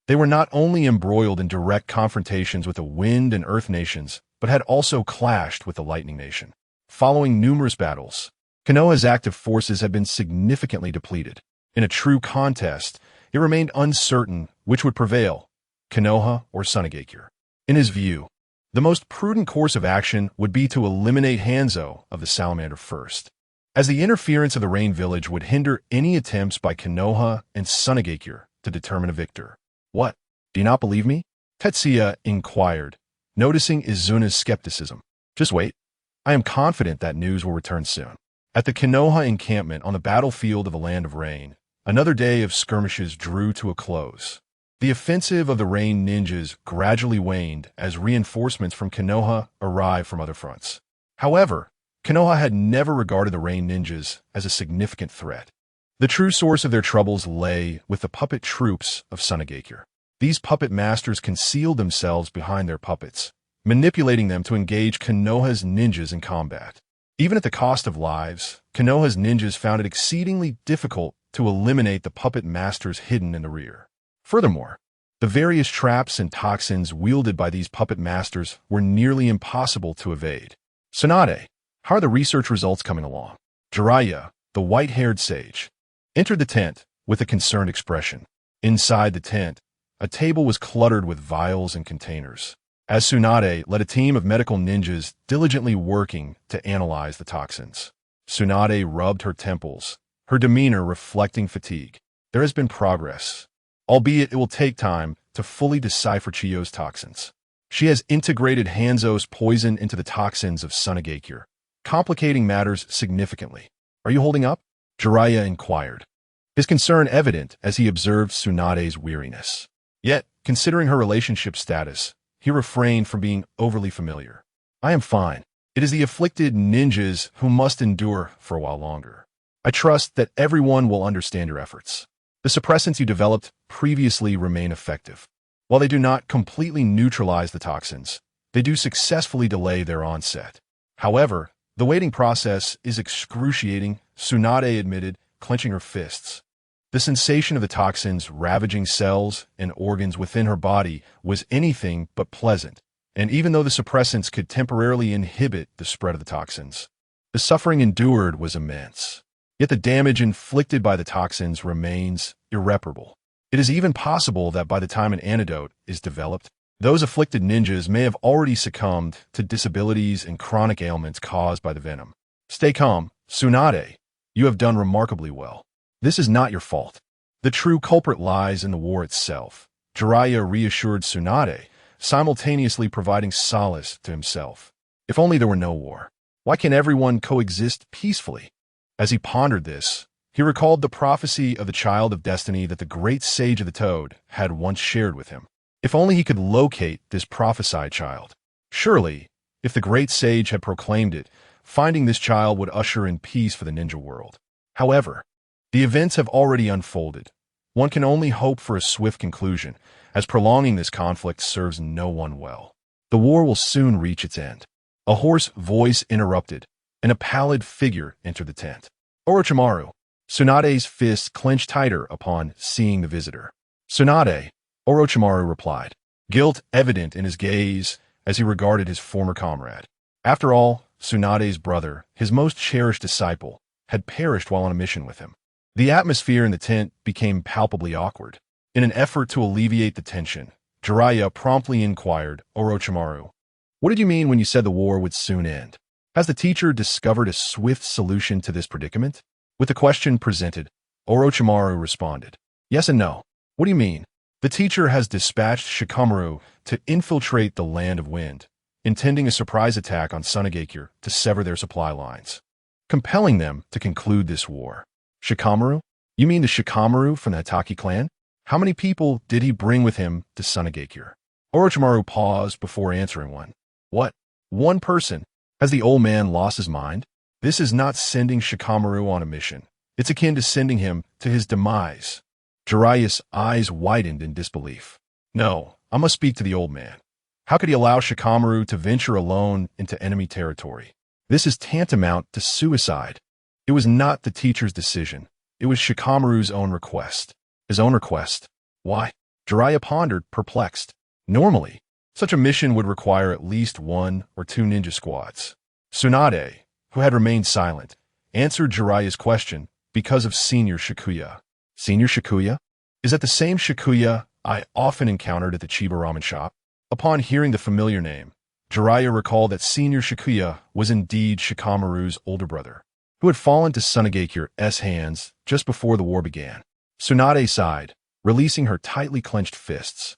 They were not only embroiled in direct confrontations with the Wind and Earth nations, but had also clashed with the Lightning Nation. Following numerous battles, Konoha's active forces had been significantly depleted. In a true contest, it remained uncertain which would prevail, Konoha or Sunagakure. In his view, the most prudent course of action would be to eliminate Hanzo of the Salamander first, as the interference of the Rain Village would hinder any attempts by Konoha and Sunagakure to determine a victor. What? Do you not believe me? Tetsuya inquired, noticing Izuna's skepticism. Just wait. I am confident that news will return soon. At the Konoha encampment on the battlefield of the Land of Rain, another day of skirmishes drew to a close. The offensive of the Rain ninjas gradually waned as reinforcements from Konoha arrived from other fronts. However, Konoha had never regarded the Rain ninjas as a significant threat. The true source of their troubles lay with the puppet troops of Sunagakure. These puppet masters concealed themselves behind their puppets, manipulating them to engage Konoha's ninjas in combat. Even at the cost of lives, Konoha's ninjas found it exceedingly difficult to eliminate the puppet masters hidden in the rear. Furthermore, the various traps and toxins wielded by these puppet masters were nearly impossible to evade. Tsunade, how are the research results coming along? Jiraiya, the white-haired sage, entered the tent with a concerned expression. Inside the tent, a table was cluttered with vials and containers, as Tsunade led a team of medical ninjas diligently working to analyze the toxins. Tsunade rubbed her temples, her demeanor reflecting fatigue. There has been progress, albeit it will take time to fully decipher Chiyo's toxins. She has integrated Hanzo's poison into the toxins of Sunagakure, complicating matters significantly. Are you holding up? Jiraiya inquired. his concern evident as he observed Tsunade's weariness. Yet, considering her relationship status, he refrained from being overly familiar. I am fine. It is the afflicted ninjas who must endure for a while longer. I trust that everyone will understand your efforts. The suppressants you developed previously remain effective. While they do not completely neutralize the toxins, they do successfully delay their onset. However, the waiting process is excruciating, Tsunade admitted, clenching her fists. The sensation of the toxins ravaging cells and organs within her body was anything but pleasant, and even though the suppressants could temporarily inhibit the spread of the toxins, the suffering endured was immense. Yet the damage inflicted by the toxins remains irreparable. It is even possible that by the time an antidote is developed, those afflicted ninjas may have already succumbed to disabilities and chronic ailments caused by the venom. Stay calm, Tsunade. You have done remarkably well. This is not your fault. The true culprit lies in the war itself. Jiraiya reassured Tsunade, simultaneously providing solace to himself. If only there were no war. Why can't everyone coexist peacefully? As he pondered this, he recalled the prophecy of the Child of Destiny that the great sage of the Toad had once shared with him. If only he could locate this prophesied child. Surely, if the great sage had proclaimed it, finding this child would usher in peace for the ninja world. However, the events have already unfolded. One can only hope for a swift conclusion, as prolonging this conflict serves no one well. The war will soon reach its end. A hoarse voice interrupted, and a pallid figure entered the tent. Orochimaru. Tsunade's fist clenched tighter upon seeing the visitor. Tsunade, Orochimaru replied, guilt evident in his gaze as he regarded his former comrade. After all, Tsunade's brother, his most cherished disciple, had perished while on a mission with him. The atmosphere in the tent became palpably awkward. In an effort to alleviate the tension, Jiraiya promptly inquired, Orochimaru, what did you mean when you said the war would soon end? Has the teacher discovered a swift solution to this predicament? With the question presented, Orochimaru responded, yes and no. What do you mean? The teacher has dispatched Shikamaru to infiltrate the Land of Wind, intending a surprise attack on Sunagakure to sever their supply lines, compelling them to conclude this war. Shikamaru? You mean the Shikamaru from the Hatake clan? How many people did he bring with him to Sunagakure? Orochimaru paused before answering one. What? One person? Has the old man lost his mind? This is not sending Shikamaru on a mission. It's akin to sending him to his demise. Jiraiya's eyes widened in disbelief. No, I must speak to the old man. How could he allow Shikamaru to venture alone into enemy territory? This is tantamount to suicide. It was not the teacher's decision. It was Shikamaru's own request. His own request. Why? Jiraiya pondered, perplexed. Normally, such a mission would require at least 1 or 2 ninja squads. Tsunade, who had remained silent, answered Jiraiya's question because of Senior Shikuya. Senior Shikuya? Is that the same Shikuya I often encountered at the Chiba ramen shop? Upon hearing the familiar name, Jiraiya recalled that Senior Shikuya was indeed Shikamaru's older brother, who had fallen to Sunagakure's hands just before the war began. Tsunade sighed, releasing her tightly clenched fists.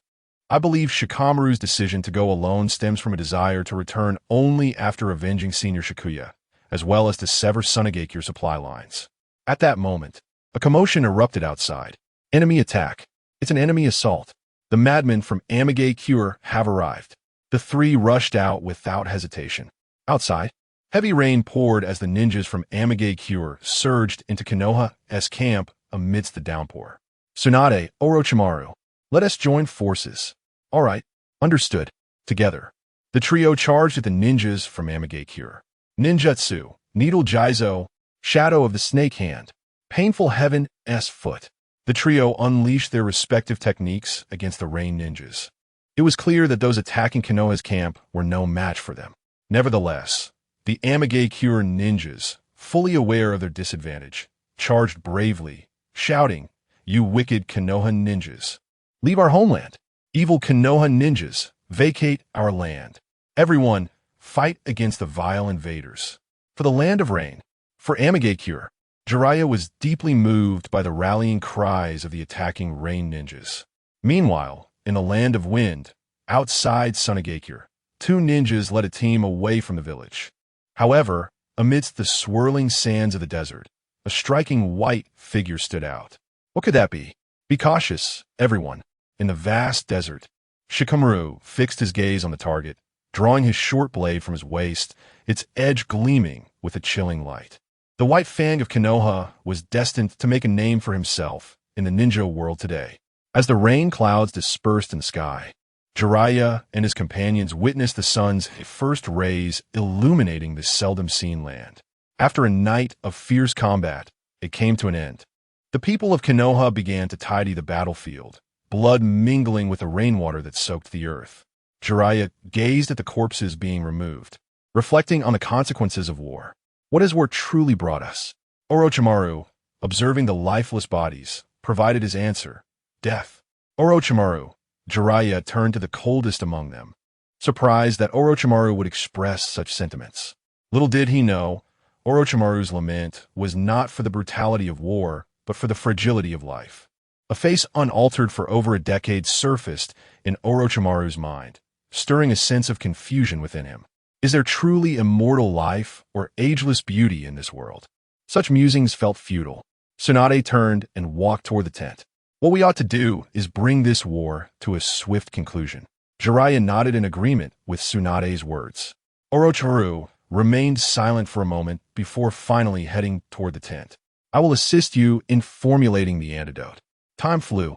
I believe Shikamaru's decision to go alone stems from a desire to return only after avenging Senior Shikuya, as well as to sever Sunagakure supply lines. At that moment, a commotion erupted outside. Enemy attack. It's an enemy assault. The madmen from Amagakure have arrived. The 3 rushed out without hesitation. Outside, heavy rain poured as the ninjas from Amagakure surged into Konoha's camp amidst the downpour. Tsunade, Orochimaru, let us join forces. All right, understood. Together, the trio charged at the ninjas from Amagakure. Ninjutsu, Needle Jizo, Shadow of the Snake Hand, Painful Heaven's Foot. The trio unleashed their respective techniques against the rain ninjas. It was clear that those attacking Konoha's camp were no match for them. Nevertheless, the Amagakure ninjas, fully aware of their disadvantage, charged bravely, shouting, "You wicked Konoha ninjas! Leave our homeland! Evil Konoha ninjas, vacate our land! Everyone, fight against the vile invaders! For the land of rain!" For Amagakure, Jiraiya was deeply moved by the rallying cries of the attacking rain ninjas. Meanwhile, in the land of wind, outside Sunagakure, 2 ninjas led a team away from the village. However, amidst the swirling sands of the desert, a striking white figure stood out. What could that be? Be cautious, everyone. In the vast desert, Shikamaru fixed his gaze on the target, drawing his short blade from his waist, its edge gleaming with a chilling light. The white fang of Konoha was destined to make a name for himself in the ninja world today. As the rain clouds dispersed in the sky, Jiraiya and his companions witnessed the sun's first rays illuminating this seldom-seen land. After a night of fierce combat, it came to an end. The people of Konoha began to tidy the battlefield, blood mingling with the rainwater that soaked the earth. Jiraiya gazed at the corpses being removed, reflecting on the consequences of war. What has war truly brought us? Orochimaru, observing the lifeless bodies, provided his answer: death. Orochimaru. Jiraiya turned to the coldest among them, surprised that Orochimaru would express such sentiments. Little did he know, Orochimaru's lament was not for the brutality of war, but for the fragility of life. A face unaltered for over a decade surfaced in Orochimaru's mind, stirring a sense of confusion within him. Is there truly immortal life or ageless beauty in this world? Such musings felt futile. Tsunade turned and walked toward the tent. What we ought to do is bring this war to a swift conclusion. Jiraiya nodded in agreement with Tsunade's words. Orochimaru remained silent for a moment before finally heading toward the tent. I will assist you in formulating the antidote. Time flew,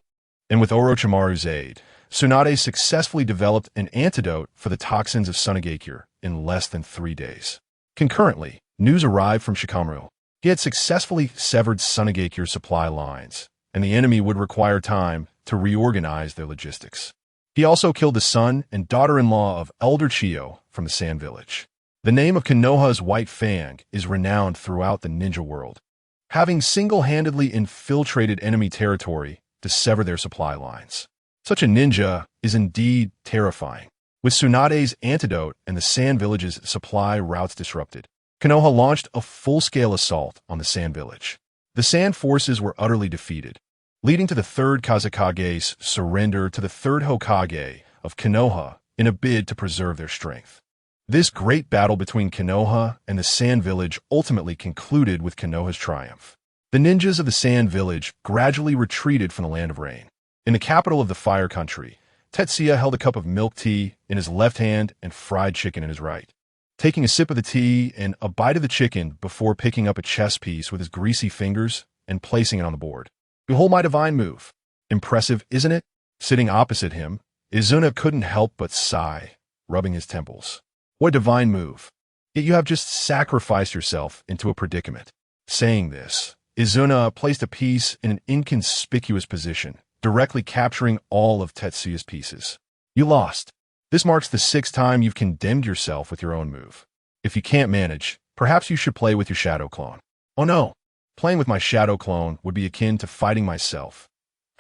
and with Orochimaru's aid, Tsunade successfully developed an antidote for the toxins of Sunagakure in less than 3 days. Concurrently, news arrived from Shikamaru. He had successfully severed Sunagakure supply lines, and the enemy would require time to reorganize their logistics. He also killed the son and daughter-in-law of Elder Chiyo from the Sand Village. The name of Konoha's White Fang is renowned throughout the ninja world, having single-handedly infiltrated enemy territory to sever their supply lines. Such a ninja is indeed terrifying. With Tsunade's antidote and the Sand Village's supply routes disrupted, Konoha launched a full-scale assault on the Sand Village. The Sand forces were utterly defeated, leading to the third Kazekage's surrender to the third Hokage of Konoha in a bid to preserve their strength. This great battle between Konoha and the Sand Village ultimately concluded with Konoha's triumph. The ninjas of the Sand Village gradually retreated from the Land of Rain. In the capital of the Fire Country, Tetsuya held a cup of milk tea in his left hand and fried chicken in his right. Taking a sip of the tea and a bite of the chicken before picking up a chess piece with his greasy fingers and placing it on the board. Behold my divine move. Impressive, isn't it? Sitting opposite him, Izuna couldn't help but sigh, rubbing his temples. What a divine move. Yet you have just sacrificed yourself into a predicament. Saying this, Izuna placed a piece in an inconspicuous position, directly capturing all of Tetsuya's pieces. You lost. This marks the 6th time you've condemned yourself with your own move. If you can't manage, perhaps you should play with your shadow clone. Oh no, playing with my shadow clone would be akin to fighting myself.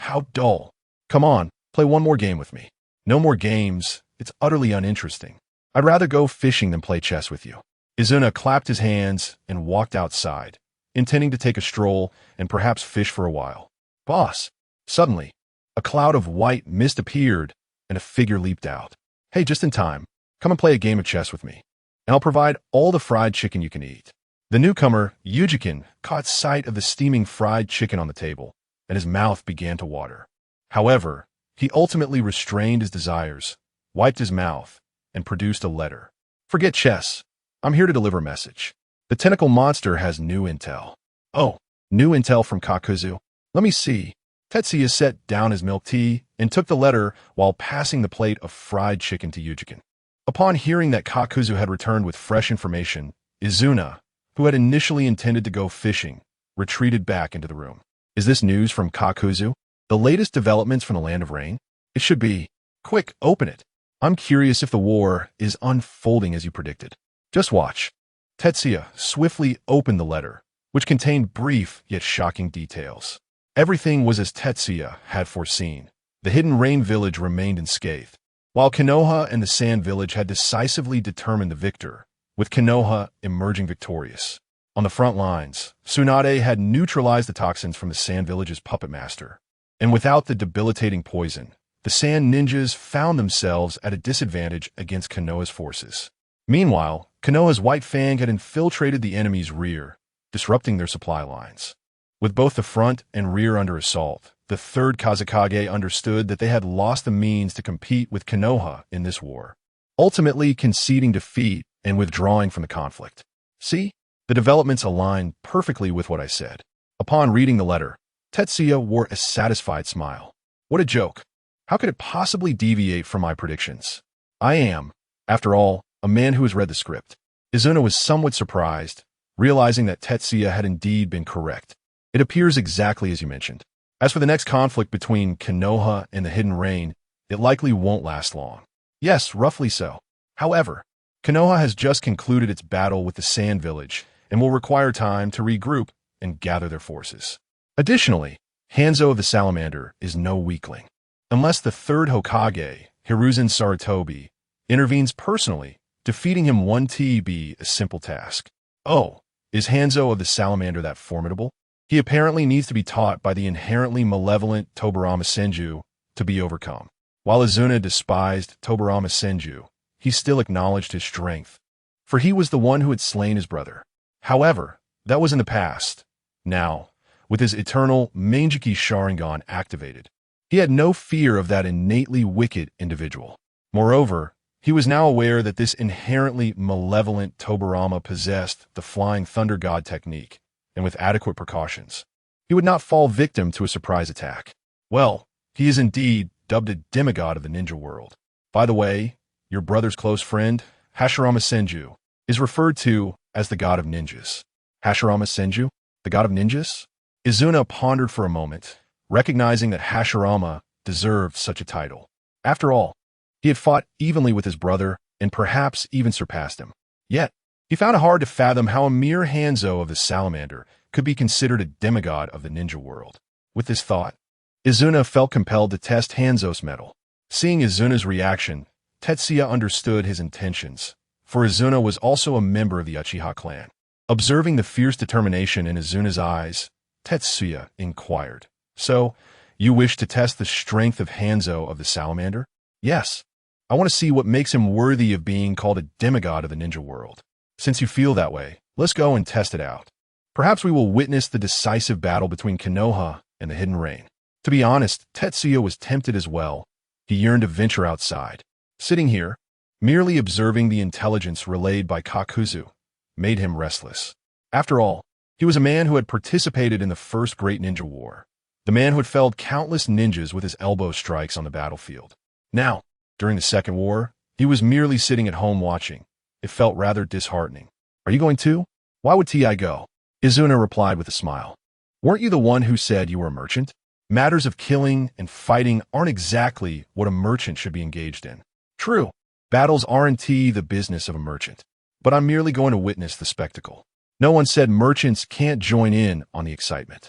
How dull. Come on, play one more game with me. No more games, it's utterly uninteresting. I'd rather go fishing than play chess with you. Izuna clapped his hands and walked outside, intending to take a stroll and perhaps fish for a while. Boss! Suddenly, a cloud of white mist appeared and a figure leaped out. Hey, just in time. Come and play a game of chess with me, and I'll provide all the fried chicken you can eat. The newcomer, Yujikin, caught sight of the steaming fried chicken on the table, and his mouth began to water. However, he ultimately restrained his desires, wiped his mouth, and produced a letter. Forget chess. I'm here to deliver a message. The tentacle monster has new intel. Oh, new intel from Kakuzu. Let me see. Tetsuya set down his milk tea and took the letter while passing the plate of fried chicken to Yujikin. Upon hearing that Kakuzu had returned with fresh information, Izuna, who had initially intended to go fishing, retreated back into the room. Is this news from Kakuzu? The latest developments from the Land of Rain? It should be. Quick, open it. I'm curious if the war is unfolding as you predicted. Just watch. Tetsuya swiftly opened the letter, which contained brief yet shocking details. Everything was as Tetsuya had foreseen. The hidden rain village remained unscathed, while Konoha and the Sand Village had decisively determined the victor, with Konoha emerging victorious. On the front lines, Tsunade had neutralized the toxins from the Sand Village's puppet master, and without the debilitating poison, the Sand Ninjas found themselves at a disadvantage against Konoha's forces. Meanwhile, Konoha's White Fang had infiltrated the enemy's rear, disrupting their supply lines. With both the front and rear under assault, the third Kazekage understood that they had lost the means to compete with Konoha in this war, ultimately conceding defeat and withdrawing from the conflict. See? The developments align perfectly with what I said. Upon reading the letter, Tetsuya wore a satisfied smile. What a joke. How could it possibly deviate from my predictions? I am, after all, a man who has read the script. Izuna was somewhat surprised, realizing that Tetsuya had indeed been correct. It appears exactly as you mentioned. As for the next conflict between Konoha and the Hidden Rain, it likely won't last long. Yes, roughly so. However, Konoha has just concluded its battle with the Sand Village and will require time to regroup and gather their forces. Additionally, Hanzo of the Salamander is no weakling. Unless the third Hokage, Hiruzen Sarutobi, intervenes personally, defeating him won't be a simple task. Oh, is Hanzo of the Salamander that formidable? He apparently needs to be taught by the inherently malevolent Tobirama Senju to be overcome. While Izuna despised Tobirama Senju, he still acknowledged his strength, for he was the one who had slain his brother. However, that was in the past. Now, with his eternal Mangeki Sharingan activated, he had no fear of that innately wicked individual. Moreover, he was now aware that this inherently malevolent Tobirama possessed the Flying Thunder God technique, and with adequate precautions, he would not fall victim to a surprise attack. Well, he is indeed dubbed a demigod of the ninja world. By the way, your brother's close friend, Hashirama Senju, is referred to as the god of ninjas. Hashirama Senju, the god of ninjas? Izuna pondered for a moment, recognizing that Hashirama deserved such a title. After all, he had fought evenly with his brother and perhaps even surpassed him. Yet, he found it hard to fathom how a mere Hanzo of the Salamander could be considered a demigod of the ninja world. With this thought, Izuna felt compelled to test Hanzo's mettle. Seeing Izuna's reaction, Tetsuya understood his intentions, for Izuna was also a member of the Uchiha clan. Observing the fierce determination in Izuna's eyes, Tetsuya inquired, "So, you wish to test the strength of Hanzo of the Salamander?" "Yes. I want to see what makes him worthy of being called a demigod of the ninja world. Since you feel that way, let's go and test it out. Perhaps we will witness the decisive battle between Konoha and the Hidden Rain." To be honest, Tetsuya was tempted as well. He yearned to venture outside. Sitting here, merely observing the intelligence relayed by Kakuzu, made him restless. After all, he was a man who had participated in the first great ninja war, the man who had felled countless ninjas with his elbow strikes on the battlefield. Now, during the Second War, he was merely sitting at home watching. It felt rather disheartening. "Are you going too? Why would Ti go?" Izuna replied with a smile. "Weren't you the one who said you were a merchant? Matters of killing and fighting aren't exactly what a merchant should be engaged in." "True, battles aren't the business of a merchant, but I'm merely going to witness the spectacle. No one said merchants can't join in on the excitement.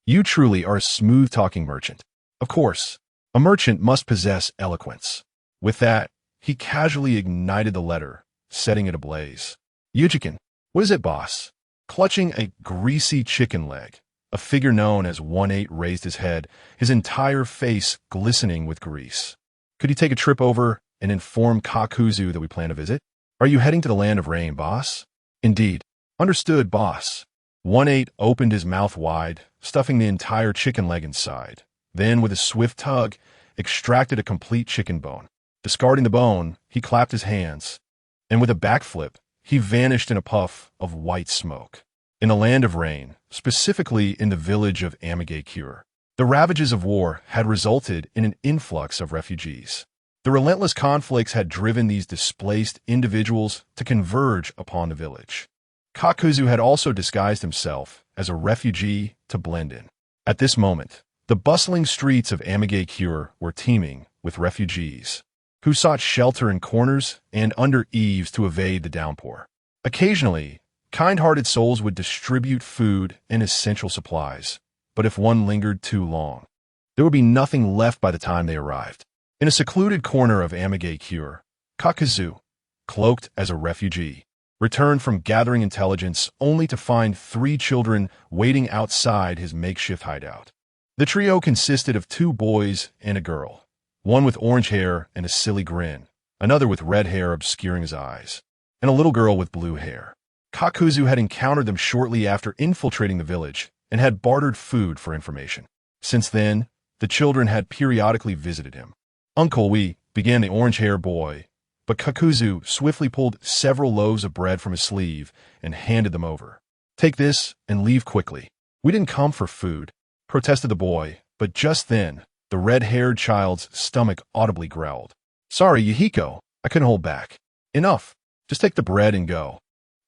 You truly are a smooth-talking merchant. Of course, a merchant must possess eloquence." With that, he casually ignited the letter, setting it ablaze. "Yujikin, what is it, boss?" Clutching a greasy chicken leg, a figure known as 1-8 raised his head, his entire face glistening with grease. "Could you take a trip over and inform Kakuzu that we plan to visit? Are you heading to the Land of Rain, boss?" "Indeed. Understood, boss." 1-8 opened his mouth wide, stuffing the entire chicken leg inside. Then, with a swift tug, extracted a complete chicken bone. Discarding the bone, he clapped his hands, and with a backflip, he vanished in a puff of white smoke. In the Land of Rain, specifically in the village of Amigakure, the ravages of war had resulted in an influx of refugees. The relentless conflicts had driven these displaced individuals to converge upon the village. Kakuzu had also disguised himself as a refugee to blend in. At this moment, the bustling streets of Amigakure were teeming with refugees, who sought shelter in corners and under eaves to evade the downpour. Occasionally, kind-hearted souls would distribute food and essential supplies, but if one lingered too long, there would be nothing left by the time they arrived. In a secluded corner of Amigakure, Kakuzu, cloaked as a refugee, returned from gathering intelligence only to find 3 children waiting outside his makeshift hideout. The trio consisted of 2 boys and a girl, one with orange hair and a silly grin, another with red hair obscuring his eyes, and a little girl with blue hair. Kakuzu had encountered them shortly after infiltrating the village and had bartered food for information. Since then, the children had periodically visited him. "Uncle," began the orange-haired boy, but Kakuzu swiftly pulled several loaves of bread from his sleeve and handed them over. "Take this and leave quickly. We didn't come for food," protested the boy, but just then, the red-haired child's stomach audibly growled. "Sorry, Yahiko, I couldn't hold back. Enough. Just take the bread and go,"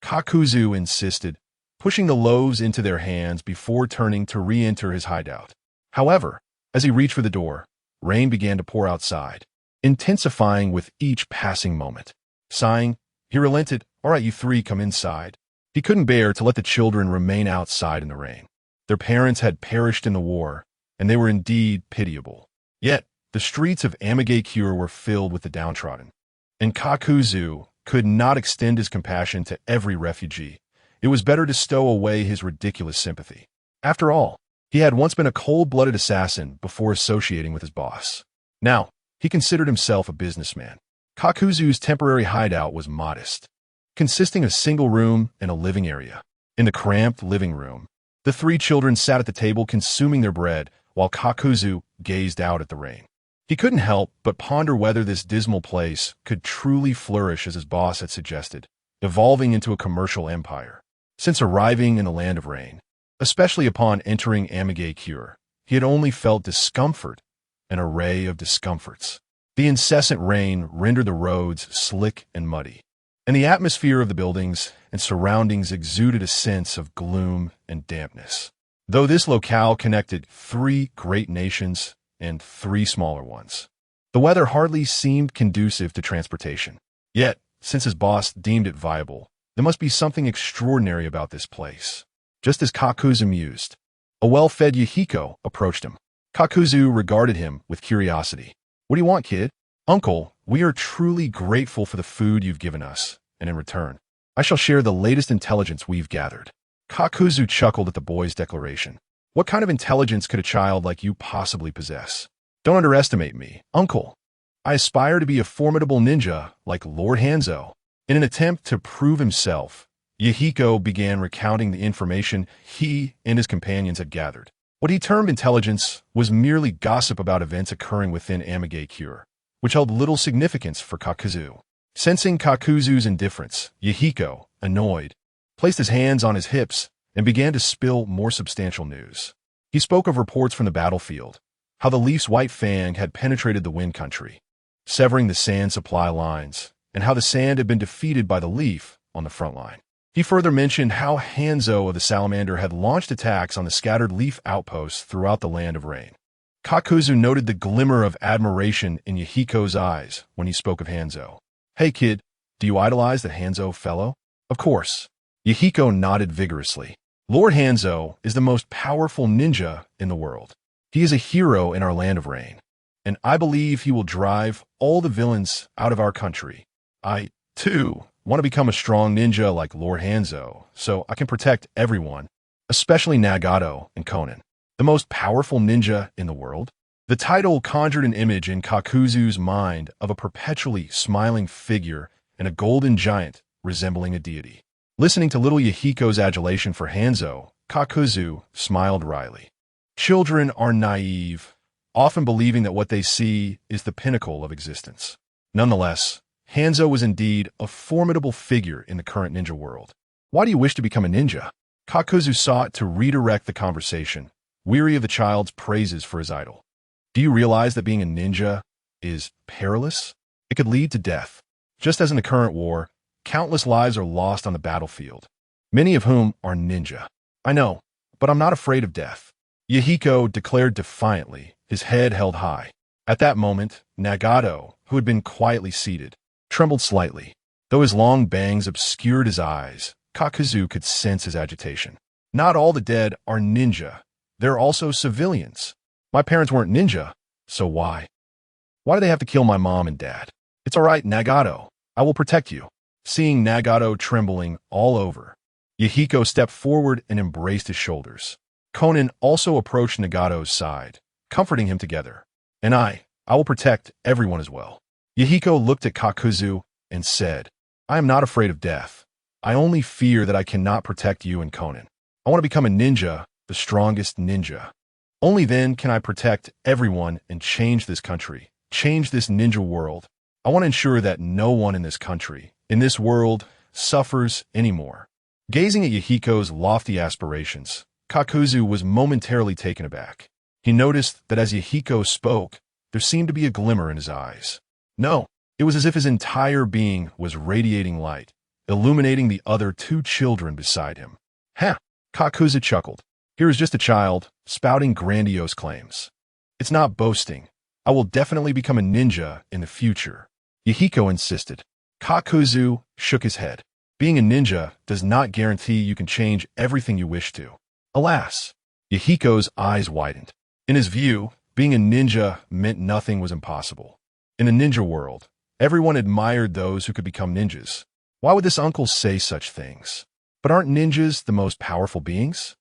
Kakuzu insisted, pushing the loaves into their hands before turning to re-enter his hideout. However, as he reached for the door, rain began to pour outside, intensifying with each passing moment. Sighing, he relented. "All right, you three, come inside." He couldn't bear to let the children remain outside in the rain. Their parents had perished in the war, and they were indeed pitiable. Yet, the streets of Amagakure were filled with the downtrodden, and Kakuzu could not extend his compassion to every refugee. It was better to stow away his ridiculous sympathy. After all, he had once been a cold-blooded assassin before associating with his boss. Now, he considered himself a businessman. Kakuzu's temporary hideout was modest, consisting of a single room and a living area. In the cramped living room, the three children sat at the table consuming their bread while Kakuzu gazed out at the rain. He couldn't help but ponder whether this dismal place could truly flourish as his boss had suggested, evolving into a commercial empire. Since arriving in the land of rain, especially upon entering Amagakure, he had only felt discomfort, an array of discomforts. The incessant rain rendered the roads slick and muddy, and the atmosphere of the buildings and surroundings exuded a sense of gloom and dampness. Though this locale connected 3 great nations and 3 smaller ones, the weather hardly seemed conducive to transportation. Yet, since his boss deemed it viable, there must be something extraordinary about this place. Just as Kakuzu mused, a well-fed Yahiko approached him. Kakuzu regarded him with curiosity. "What do you want, kid?" "Uncle, we are truly grateful for the food you've given us, and in return, I shall share the latest intelligence we've gathered." Kakuzu chuckled at the boy's declaration. "What kind of intelligence could a child like you possibly possess?" "Don't underestimate me, uncle. I aspire to be a formidable ninja like Lord Hanzo." In an attempt to prove himself, Yahiko began recounting the information he and his companions had gathered. What he termed intelligence was merely gossip about events occurring within Amagakure, which held little significance for Kakuzu. Sensing Kakuzu's indifference, Yahiko, annoyed, placed his hands on his hips and began to spill more substantial news. He spoke of reports from the battlefield, how the Leaf's white fang had penetrated the wind country, severing the sand supply lines, and how the sand had been defeated by the Leaf on the front line. He further mentioned how Hanzo of the Salamander had launched attacks on the scattered Leaf outposts throughout the land of rain. Kakuzu noted the glimmer of admiration in Yahiko's eyes when he spoke of Hanzo. "Hey kid, do you idolize that Hanzo fellow?" "Of course." Yahiko nodded vigorously. "Lord Hanzo is the most powerful ninja in the world. He is a hero in our land of rain, and I believe he will drive all the villains out of our country. I, too, want to become a strong ninja like Lord Hanzo, so I can protect everyone, especially Nagato and Conan, the most powerful ninja in the world." The title conjured an image in Kakuzu's mind of a perpetually smiling figure and a golden giant resembling a deity. Listening to little Yahiko's adulation for Hanzo, Kakuzu smiled wryly. Children are naive, often believing that what they see is the pinnacle of existence. Nonetheless, Hanzo was indeed a formidable figure in the current ninja world. "Why do you wish to become a ninja?" Kakuzu sought to redirect the conversation, weary of the child's praises for his idol. "Do you realize that being a ninja is perilous? It could lead to death. Just as in the current war, countless lives are lost on the battlefield, many of whom are ninja." "I know, but I'm not afraid of death," Yahiko declared defiantly, his head held high. At that moment, Nagato, who had been quietly seated, trembled slightly. Though his long bangs obscured his eyes, Kakuzu could sense his agitation. "Not all the dead are ninja. There are also civilians. My parents weren't ninja, so why? Why do they have to kill my mom and dad? It's all right, Nagato. I will protect you." Seeing Nagato trembling all over, Yahiko stepped forward and embraced his shoulders. Conan also approached Nagato's side, comforting him together. "And I will protect everyone as well." Yahiko looked at Kakuzu and said, "I am not afraid of death. I only fear that I cannot protect you and Conan. I want to become a ninja the strongest ninja. Only then can I protect everyone and change this country, change this ninja world. I want to ensure that no one in this country, in this world, suffers anymore. Gazing at Yahiko's lofty aspirations, Kakuzu was momentarily taken aback. He noticed that as Yahiko spoke, there seemed to be a glimmer in his eyes. No, it was as if his entire being was radiating light, illuminating the other two children beside him. Ha! Kakuzu chuckled. Here is just a child, spouting grandiose claims. It's not boasting. I will definitely become a ninja in the future. Yahiko insisted. Kakuzu shook his head. Being a ninja does not guarantee you can change everything you wish to. Alas, Yahiko's eyes widened. In his view, being a ninja meant nothing was impossible. In a ninja world, everyone admired those who could become ninjas. Why would this uncle say such things? But aren't ninjas the most powerful beings?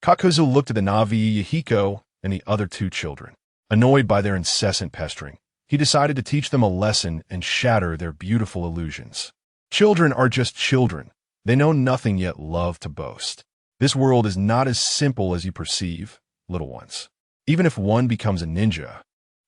Kakuzu looked at the Navi, Yahiko, and the other two children. Annoyed by their incessant pestering, he decided to teach them a lesson and shatter their beautiful illusions. Children are just children. They know nothing yet love to boast. This world is not as simple as you perceive, little ones. Even if one becomes a ninja,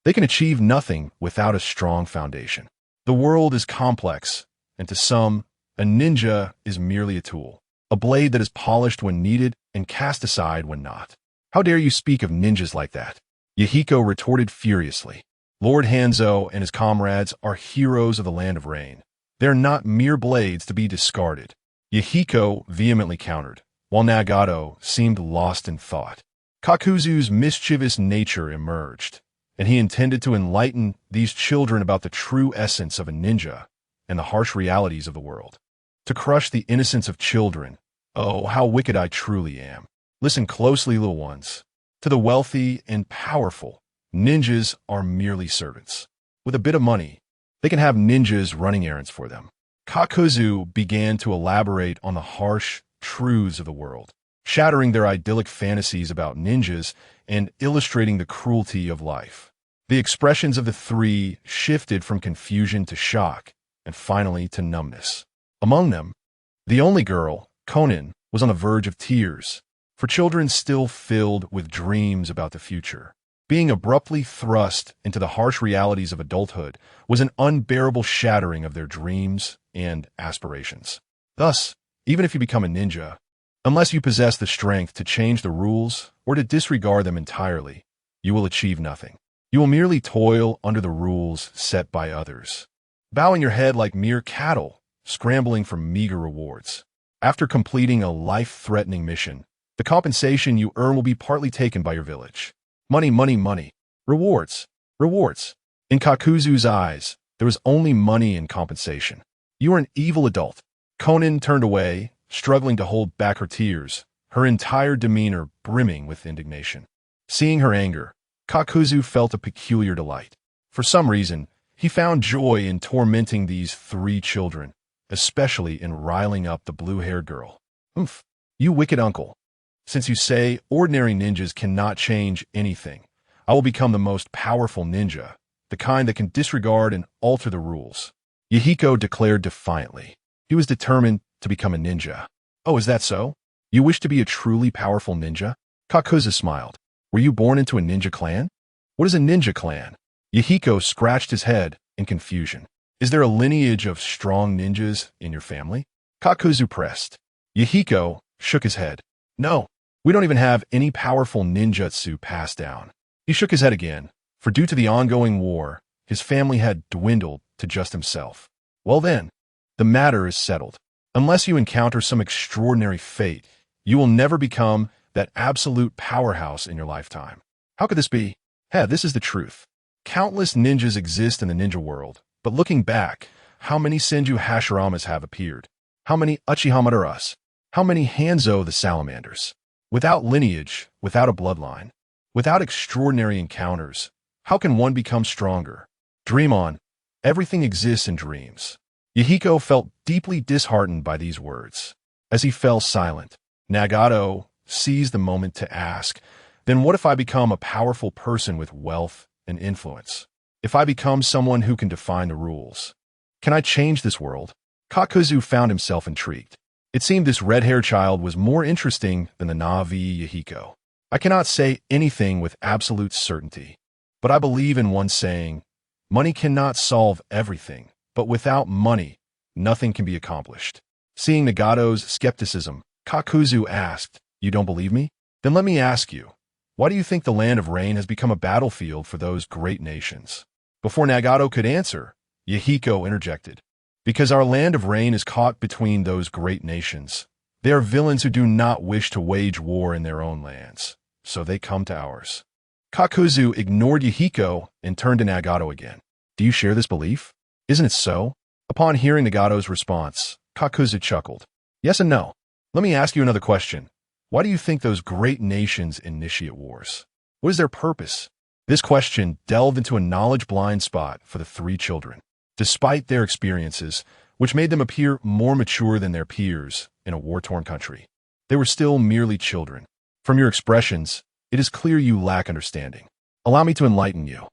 they can achieve nothing without a strong foundation. The world is complex, and to some, a ninja is merely a tool, a blade that is polished when needed and cast aside when not. How dare you speak of ninjas like that? Yahiko retorted furiously. Lord Hanzo and his comrades are heroes of the Land of Rain. They are not mere blades to be discarded. Yahiko vehemently countered, while Nagato seemed lost in thought. Kakuzu's mischievous nature emerged, and he intended to enlighten these children about the true essence of a ninja and the harsh realities of the world. To crush the innocence of children, oh, how wicked I truly am. Listen closely, little ones. To the wealthy and powerful, ninjas are merely servants. With a bit of money, they can have ninjas running errands for them. Kakuzu began to elaborate on the harsh truths of the world, shattering their idyllic fantasies about ninjas and illustrating the cruelty of life. The expressions of the three shifted from confusion to shock, and finally to numbness. Among them, the only girl, Konan, was on the verge of tears, for children still filled with dreams about the future. Being abruptly thrust into the harsh realities of adulthood was an unbearable shattering of their dreams and aspirations. Thus, even if you become a ninja, unless you possess the strength to change the rules or to disregard them entirely, you will achieve nothing. You will merely toil under the rules set by others, bowing your head like mere cattle, scrambling for meager rewards. After completing a life-threatening mission, the compensation you earn will be partly taken by your village. Money, money, money. Rewards, rewards. In Kakuzu's eyes, there was only money and compensation. You are an evil adult. Konan turned away, struggling to hold back her tears, her entire demeanor brimming with indignation. Seeing her anger, Kakuzu felt a peculiar delight. For some reason, he found joy in tormenting these three children, especially in riling up the blue-haired girl. Hmph, you wicked uncle. Since you say ordinary ninjas cannot change anything, I will become the most powerful ninja, the kind that can disregard and alter the rules. Yahiko declared defiantly. He was determined to become a ninja. Oh, is that so? You wish to be a truly powerful ninja? Kakuzu smiled. Were you born into a ninja clan? What is a ninja clan? Yahiko scratched his head in confusion. Is there a lineage of strong ninjas in your family? Kakuzu pressed. Yahiko shook his head. No. We don't even have any powerful ninjutsu passed down. He shook his head again, for due to the ongoing war, his family had dwindled to just himself. Well then, the matter is settled. Unless you encounter some extraordinary fate, you will never become that absolute powerhouse in your lifetime. How could this be? This is the truth. Countless ninjas exist in the ninja world, but looking back, how many Senju Hashiramas have appeared? How many Uchiha Madaras? How many Hanzo the Salamanders? Without lineage, without a bloodline, without extraordinary encounters, how can one become stronger? Dream on. Everything exists in dreams. Yahiko felt deeply disheartened by these words. As he fell silent, Nagato seized the moment to ask, then what if I become a powerful person with wealth and influence? If I become someone who can define the rules, can I change this world? Kakuzu found himself intrigued. It seemed this red-haired child was more interesting than the Navi Yahiko. I cannot say anything with absolute certainty, but I believe in one saying, money cannot solve everything, but without money, nothing can be accomplished. Seeing Nagato's skepticism, Kakuzu asked, "You don't believe me? Then let me ask you, why do you think the land of rain has become a battlefield for those great nations?" Before Nagato could answer, Yahiko interjected, "Because our land of rain is caught between those great nations. They are villains who do not wish to wage war in their own lands, so they come to ours." Kakuzu ignored Yahiko and turned to Nagato again. "Do you share this belief? Isn't it so?" Upon hearing Nagato's response, Kakuzu chuckled. "Yes and no. Let me ask you another question. Why do you think those great nations initiate wars? What is their purpose?" This question delved into a knowledge blind spot for the three children. Despite their experiences, which made them appear more mature than their peers in a war-torn country, they were still merely children. From your expressions, it is clear you lack understanding. Allow me to enlighten you.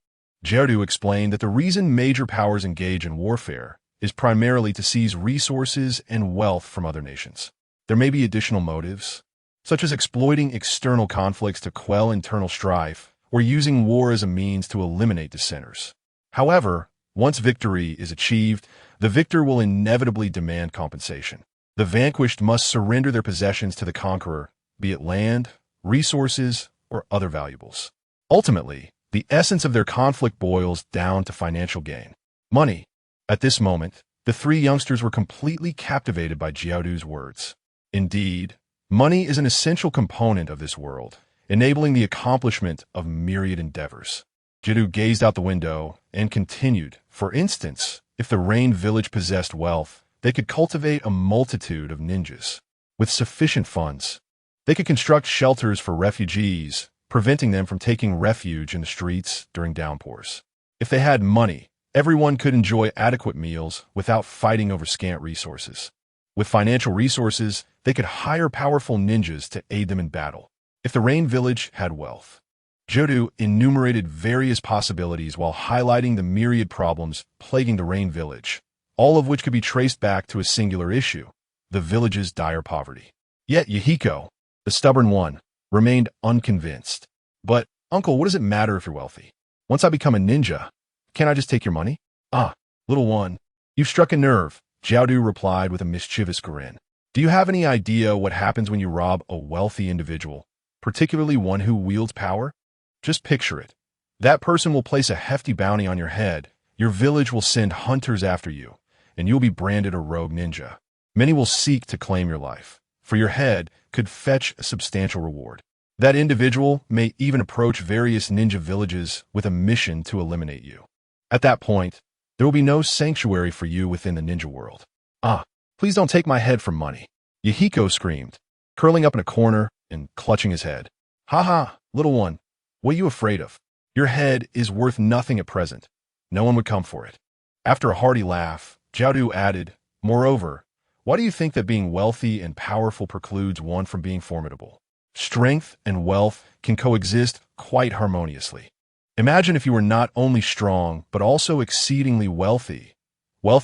Gerudo explained that the reason major powers engage in warfare is primarily to seize resources and wealth from other nations. There may be additional motives, such as exploiting external conflicts to quell internal strife, or using war as a means to eliminate dissenters. However, once victory is achieved, the victor will inevitably demand compensation. The vanquished must surrender their possessions to the conqueror, be it land, resources, or other valuables. Ultimately, the essence of their conflict boils down to financial gain. Money. At this moment, the three youngsters were completely captivated by Gerudo's words. Indeed, money is an essential component of this world, enabling the accomplishment of myriad endeavors. Gerudo gazed out the window and continued, "For instance, if the Rain Village possessed wealth, they could cultivate a multitude of ninjas. With sufficient funds, they could construct shelters for refugees, preventing them from taking refuge in the streets during downpours. If they had money, everyone could enjoy adequate meals without fighting over scant resources. With financial resources, they could hire powerful ninjas to aid them in battle. If the Rain Village had wealth." Gerudo enumerated various possibilities while highlighting the myriad problems plaguing the Rain Village, all of which could be traced back to a singular issue: the village's dire poverty. Yet Yahiko, the stubborn one, remained unconvinced. "But, Uncle, what does it matter if you're wealthy? Once I become a ninja, can't I just take your money?" "Ah, little one, you've struck a nerve," Gerudo replied with a mischievous grin. "Do you have any idea what happens when you rob a wealthy individual, particularly one who wields power? Just picture it. That person will place a hefty bounty on your head, your village will send hunters after you, and you'll be branded a rogue ninja. Many will seek to claim your life, for your head could fetch a substantial reward. That individual may even approach various ninja villages with a mission to eliminate you. At that point, there will be no sanctuary for you within the ninja world." "Ah, please don't take my head for money," Yahiko screamed, curling up in a corner and clutching his head. "Ha ha, little one. What are you afraid of? Your head is worth nothing at present. No one would come for it." After a hearty laugh, Gerudo added, "Moreover, why do you think that being wealthy and powerful precludes one from being formidable? Strength and wealth can coexist quite harmoniously. Imagine if you were not only strong, but also exceedingly wealthy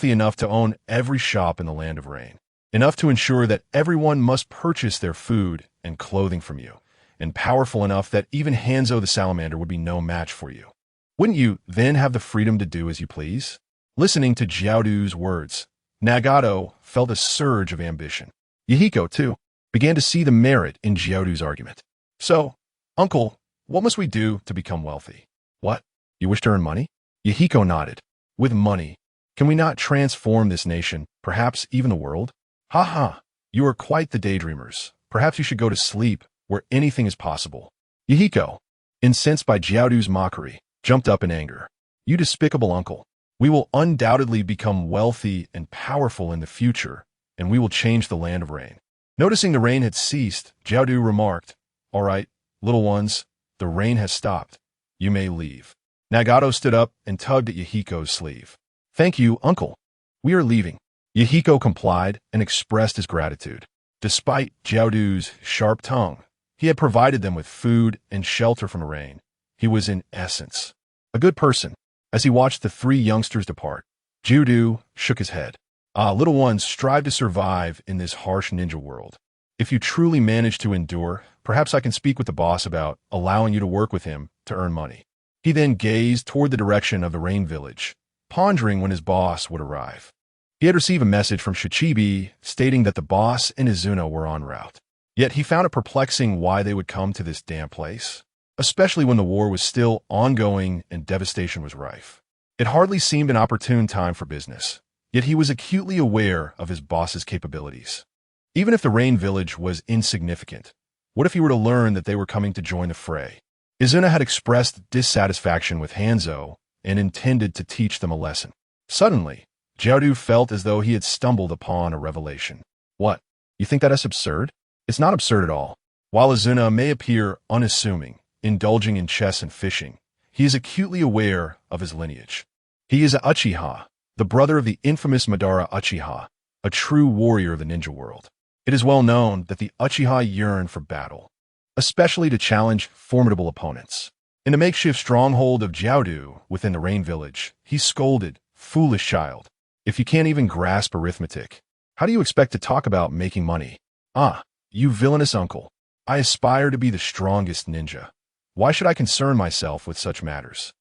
enough to own every shop in the Land of Rain, enough to ensure that everyone must purchase their food and clothing from you, and powerful enough that even Hanzo the Salamander would be no match for you. Wouldn't you then have the freedom to do as you please?" Listening to Gerudo's words, Nagato felt a surge of ambition. Yahiko, too, began to see the merit in Gerudo's argument. "So, Uncle, what must we do to become wealthy?" "What? You wish to earn money?" Yahiko nodded. "With money, can we not transform this nation, perhaps even the world?" "Ha ha, you are quite the daydreamers. Perhaps you should go to sleep, where anything is possible." Yahiko, incensed by Gerudo's mockery, jumped up in anger. "You despicable uncle. We will undoubtedly become wealthy and powerful in the future, and we will change the Land of Rain." Noticing the rain had ceased, Gerudo remarked, "All right, little ones, the rain has stopped. You may leave." Nagato stood up and tugged at Yahiko's sleeve. "Thank you, uncle. We are leaving." Yahiko complied and expressed his gratitude. Despite Gerudo's sharp tongue, he had provided them with food and shelter from the rain. He was, in essence, a good person. As he watched the three youngsters depart, Gerudo shook his head. "Ah, little ones, strive to survive in this harsh ninja world. If you truly manage to endure, perhaps I can speak with the boss about allowing you to work with him to earn money." He then gazed toward the direction of the rain village, pondering when his boss would arrive. He had received a message from Shichibi stating that the boss and Izuna were en route. Yet he found it perplexing why they would come to this damn place, especially when the war was still ongoing and devastation was rife. It hardly seemed an opportune time for business, yet he was acutely aware of his boss's capabilities. Even if the rain village was insignificant, what if he were to learn that they were coming to join the fray? Izuna had expressed dissatisfaction with Hanzo and intended to teach them a lesson. Suddenly, Jiaodu felt as though he had stumbled upon a revelation. "What? You think that is absurd?" "It's not absurd at all. While Izuna may appear unassuming, indulging in chess and fishing, he is acutely aware of his lineage. He is a Uchiha, the brother of the infamous Madara Uchiha, a true warrior of the ninja world. It is well known that the Uchiha yearn for battle, especially to challenge formidable opponents. In the makeshift stronghold of Jiaodu within the Rain Village, he scolded, "Foolish child. If you can't even grasp arithmetic, how do you expect to talk about making money? Ah, you villainous uncle. I aspire to be the strongest ninja. Why should I concern myself with such matters?"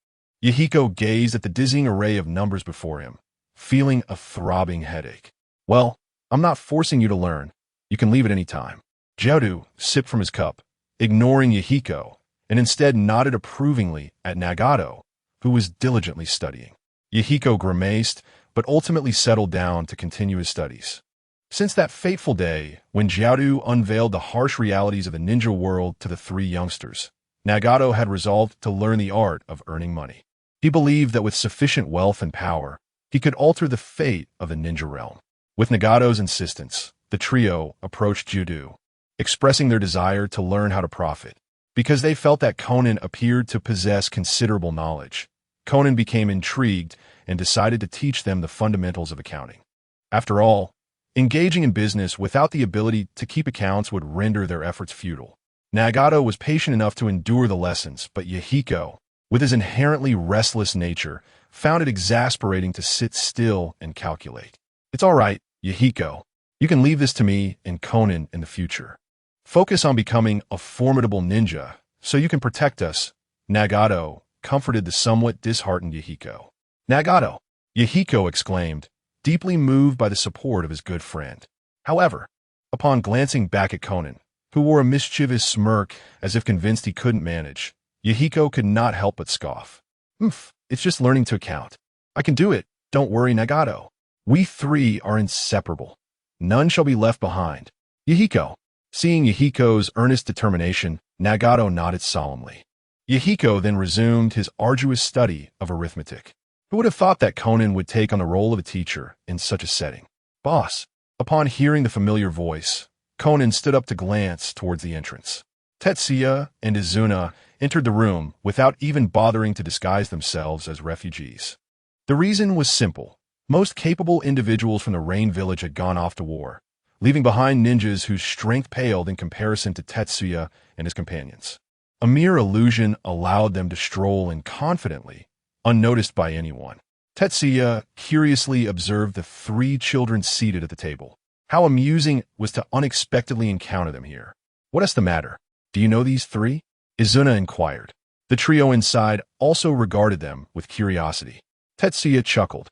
Yahiko gazed at the dizzying array of numbers before him, feeling a throbbing headache. "Well, I'm not forcing you to learn. You can leave at any time." Jiaodu sipped from his cup, ignoring Yahiko, and instead nodded approvingly at Nagato, who was diligently studying. Yahiko grimaced, but ultimately settled down to continue his studies. Since that fateful day when Jiaodu unveiled the harsh realities of the ninja world to the three youngsters, Nagato had resolved to learn the art of earning money. He believed that with sufficient wealth and power, he could alter the fate of the ninja realm. With Nagato's insistence, the trio approached Judo, expressing their desire to learn how to profit. Because they felt that Conan appeared to possess considerable knowledge, Conan became intrigued and decided to teach them the fundamentals of accounting. After all, engaging in business without the ability to keep accounts would render their efforts futile. Nagato was patient enough to endure the lessons, but Yahiko, with his inherently restless nature, found it exasperating to sit still and calculate. "It's all right, Yahiko. You can leave this to me and Conan in the future. Focus on becoming a formidable ninja so you can protect us," Nagato comforted the somewhat disheartened Yahiko. "Nagato!" Yahiko exclaimed, deeply moved by the support of his good friend. However, upon glancing back at Conan, who wore a mischievous smirk as if convinced he couldn't manage, Yahiko could not help but scoff. "Hmph, it's just learning to count. I can do it, don't worry, Nagato. We three are inseparable. None shall be left behind." "Yahiko." Seeing Yahiko's earnest determination, Nagato nodded solemnly. Yahiko then resumed his arduous study of arithmetic. Who would have thought that Conan would take on the role of a teacher in such a setting? "Boss." Upon hearing the familiar voice, Conan stood up to glance towards the entrance. Tetsuya and Izuna entered the room without even bothering to disguise themselves as refugees. The reason was simple. Most capable individuals from the Rain Village had gone off to war, leaving behind ninjas whose strength paled in comparison to Tetsuya and his companions. A mere illusion allowed them to stroll in confidently, unnoticed by anyone. Tetsuya curiously observed the three children seated at the table. How amusing it was to unexpectedly encounter them here. "What is the matter? Do you know these three?" Izuna inquired. The trio inside also regarded them with curiosity. Tetsuya chuckled.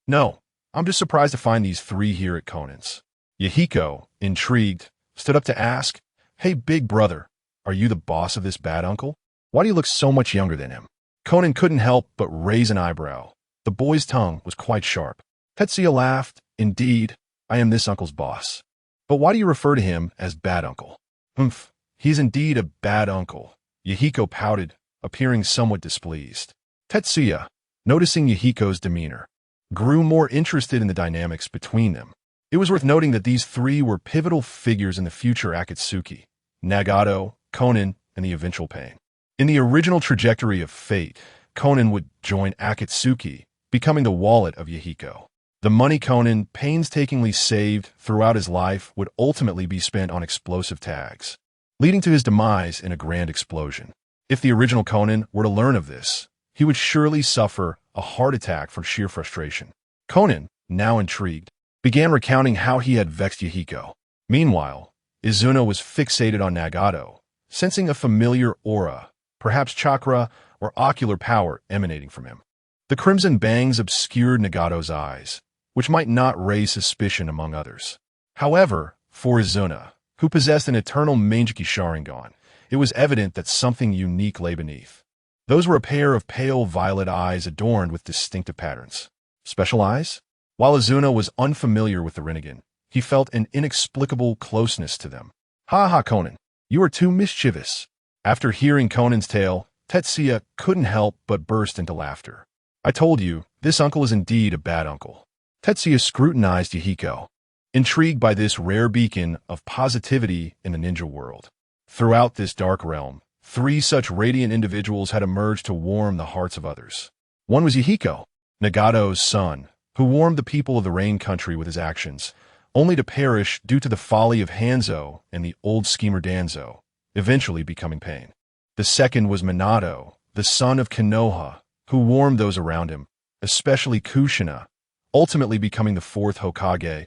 "No, I'm just surprised to find these three here at Conan's." Yahiko, intrigued, stood up to ask, "Hey, big brother, are you the boss of this bad uncle? Why do you look so much younger than him?" Conan couldn't help but raise an eyebrow. The boy's tongue was quite sharp. Tetsuya laughed. "Indeed, I am this uncle's boss. But why do you refer to him as bad uncle?" "Hmph, he's indeed a bad uncle." Yahiko pouted, appearing somewhat displeased. Tetsuya, noticing Yahiko's demeanor, grew more interested in the dynamics between them. It was worth noting that these three were pivotal figures in the future Akatsuki: Nagato, Conan, and the eventual Pain. In the original trajectory of fate, Conan would join Akatsuki, becoming the wallet of Yahiko. The money Conan painstakingly saved throughout his life would ultimately be spent on explosive tags, leading to his demise in a grand explosion. If the original Conan were to learn of this, he would surely suffer a heart attack from sheer frustration. Conan, now intrigued, began recounting how he had vexed Yahiko. Meanwhile, Izuna was fixated on Nagato, sensing a familiar aura, perhaps chakra or ocular power emanating from him. The crimson bangs obscured Nagato's eyes, which might not raise suspicion among others. However, for Izuna, who possessed an eternal Mangeki Sharingan, it was evident that something unique lay beneath. Those were a pair of pale violet eyes adorned with distinctive patterns. Special eyes? While Izuna was unfamiliar with the Rinnegan, he felt an inexplicable closeness to them. "Ha ha, Conan, you are too mischievous." After hearing Conan's tale, Tetsuya couldn't help but burst into laughter. "I told you, this uncle is indeed a bad uncle." Tetsuya scrutinized Yahiko, intrigued by this rare beacon of positivity in the ninja world. Throughout this dark realm, 3 such radiant individuals had emerged to warm the hearts of others. One was Yahiko, Nagato's son, who warmed the people of the Rain Country with his actions, only to perish due to the folly of Hanzo and the old schemer Danzo, eventually becoming Pain. The second was Minato, the son of Konoha, who warmed those around him, especially Kushina, ultimately becoming the 4th Hokage,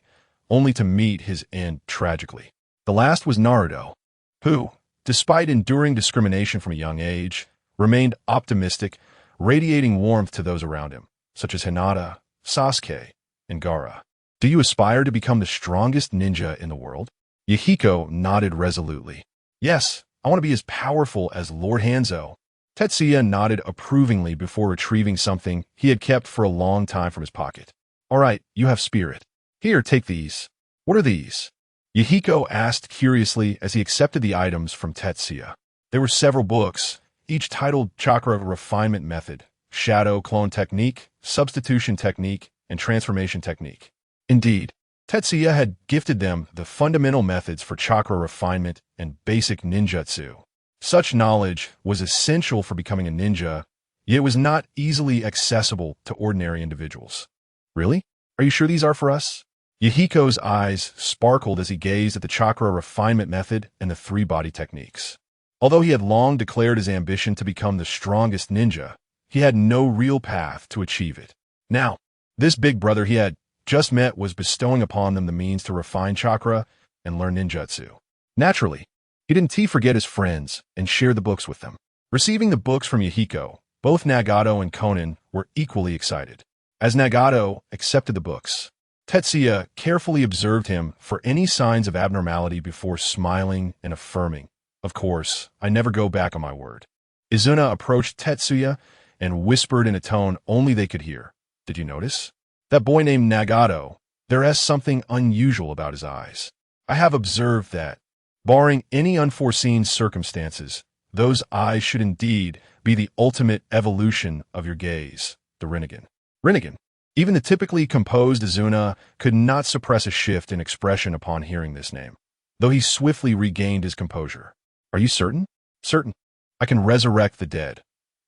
only to meet his end tragically. The last was Naruto, who, despite enduring discrimination from a young age, remained optimistic, radiating warmth to those around him, such as Hinata, Sasuke, and Gaara. "Do you aspire to become the strongest ninja in the world?" Yahiko nodded resolutely. "Yes, I want to be as powerful as Lord Hanzo." Tetsuya nodded approvingly before retrieving something he had kept for a long time from his pocket. "All right, you have spirit. Here, take these." "What are these?" Yahiko asked curiously as he accepted the items from Tetsuya. There were several books, each titled Chakra Refinement Method, Shadow Clone Technique, Substitution Technique, and Transformation Technique. Indeed, Tetsuya had gifted them the fundamental methods for chakra refinement and basic ninjutsu. Such knowledge was essential for becoming a ninja, yet it was not easily accessible to ordinary individuals. "Really? Are you sure these are for us?" Yahiko's eyes sparkled as he gazed at the chakra refinement method and the 3 body techniques. Although he had long declared his ambition to become the strongest ninja, he had no real path to achieve it. Now, this big brother he had just met was bestowing upon them the means to refine chakra and learn ninjutsu. Naturally, he didn't forget his friends and share the books with them. Receiving the books from Yahiko, both Nagato and Conan were equally excited. As Nagato accepted the books, Tetsuya carefully observed him for any signs of abnormality before smiling and affirming, "Of course, I never go back on my word." Izuna approached Tetsuya and whispered in a tone only they could hear, "Did you notice? That boy named Nagato, there is something unusual about his eyes. I have observed that, barring any unforeseen circumstances, those eyes should indeed be the ultimate evolution of your gaze, the Rinnegan." Rinnegan. Even the typically composed Izuna could not suppress a shift in expression upon hearing this name, though he swiftly regained his composure. "Are you certain?" "Certain. I can resurrect the dead.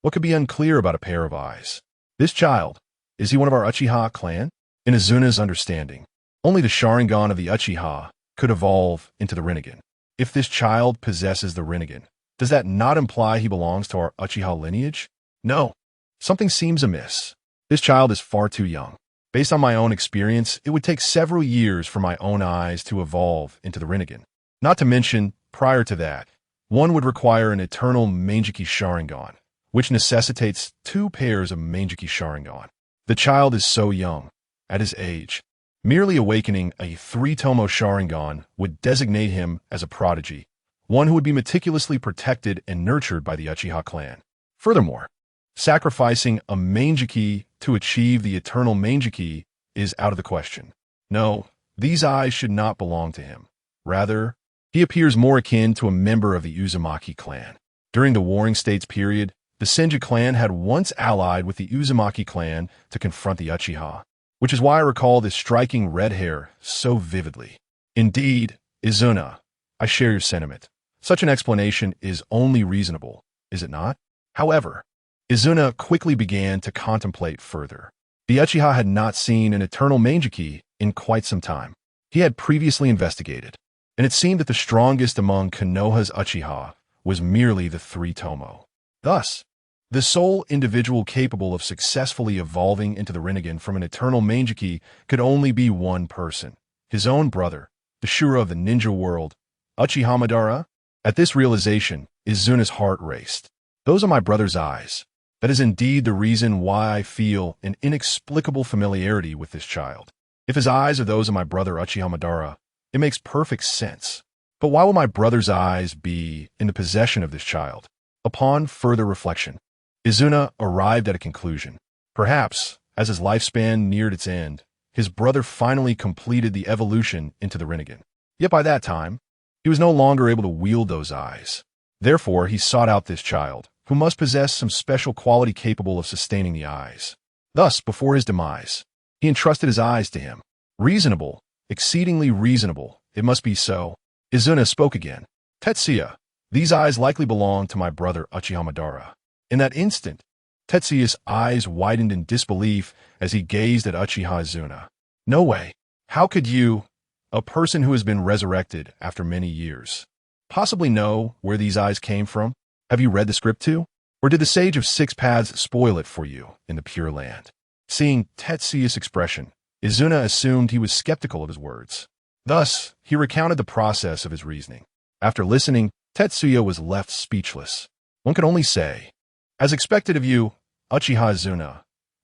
What could be unclear about a pair of eyes? This child, is he one of our Uchiha clan?" In Izuna's understanding, only the Sharingan of the Uchiha could evolve into the Rinnegan. If this child possesses the Rinnegan, does that not imply he belongs to our Uchiha lineage? No. Something seems amiss. This child is far too young. Based on my own experience, it would take several years for my own eyes to evolve into the Rinnegan. Not to mention, prior to that, one would require an eternal Mangeki Sharingan, which necessitates 2 pairs of Mangeki Sharingan. The child is so young. At his age, merely awakening a 3-tomo Sharingan would designate him as a prodigy, one who would be meticulously protected and nurtured by the Uchiha clan. Furthermore, sacrificing a Mangeki to achieve the eternal Mangeki is out of the question. No, these eyes should not belong to him. Rather, he appears more akin to a member of the Uzumaki clan. During the Warring States period, the Senju clan had once allied with the Uzumaki clan to confront the Uchiha, which is why I recall this striking red hair so vividly. Indeed, Izuna, I share your sentiment. Such an explanation is only reasonable, is it not? However, Izuna quickly began to contemplate further. The Uchiha had not seen an eternal Mangeki in quite some time. He had previously investigated, and it seemed that the strongest among Konoha's Uchiha was merely the 3-tomo. Thus, the sole individual capable of successfully evolving into the Rinnegan from an eternal Mangeki could only be one person, his own brother, the Shura of the ninja world, Uchiha Madara? At this realization, Izuna's heart raced. Those are my brother's eyes. That is indeed the reason why I feel an inexplicable familiarity with this child. If his eyes are those of my brother Uchiha Madara, it makes perfect sense. But why will my brother's eyes be in the possession of this child? Upon further reflection, Izuna arrived at a conclusion. Perhaps, as his lifespan neared its end, his brother finally completed the evolution into the Rinnegan. Yet by that time, he was no longer able to wield those eyes. Therefore, he sought out this child, who must possess some special quality capable of sustaining the eyes. Thus, before his demise, he entrusted his eyes to him. Reasonable, exceedingly reasonable, it must be so. Izuna spoke again. Tetsuya, these eyes likely belong to my brother Uchiha Madara. In that instant, Tetsuya's eyes widened in disbelief as he gazed at Uchiha Izuna. No way. How could you, a person who has been resurrected after many years, possibly know where these eyes came from? Have you read the script too? Or did the Sage of Six Paths spoil it for you in the Pure Land? Seeing Tetsuya's expression, Izuna assumed he was skeptical of his words. Thus, he recounted the process of his reasoning. After listening, Tetsuya was left speechless. One could only say, as expected of you, Uchiha Izuna,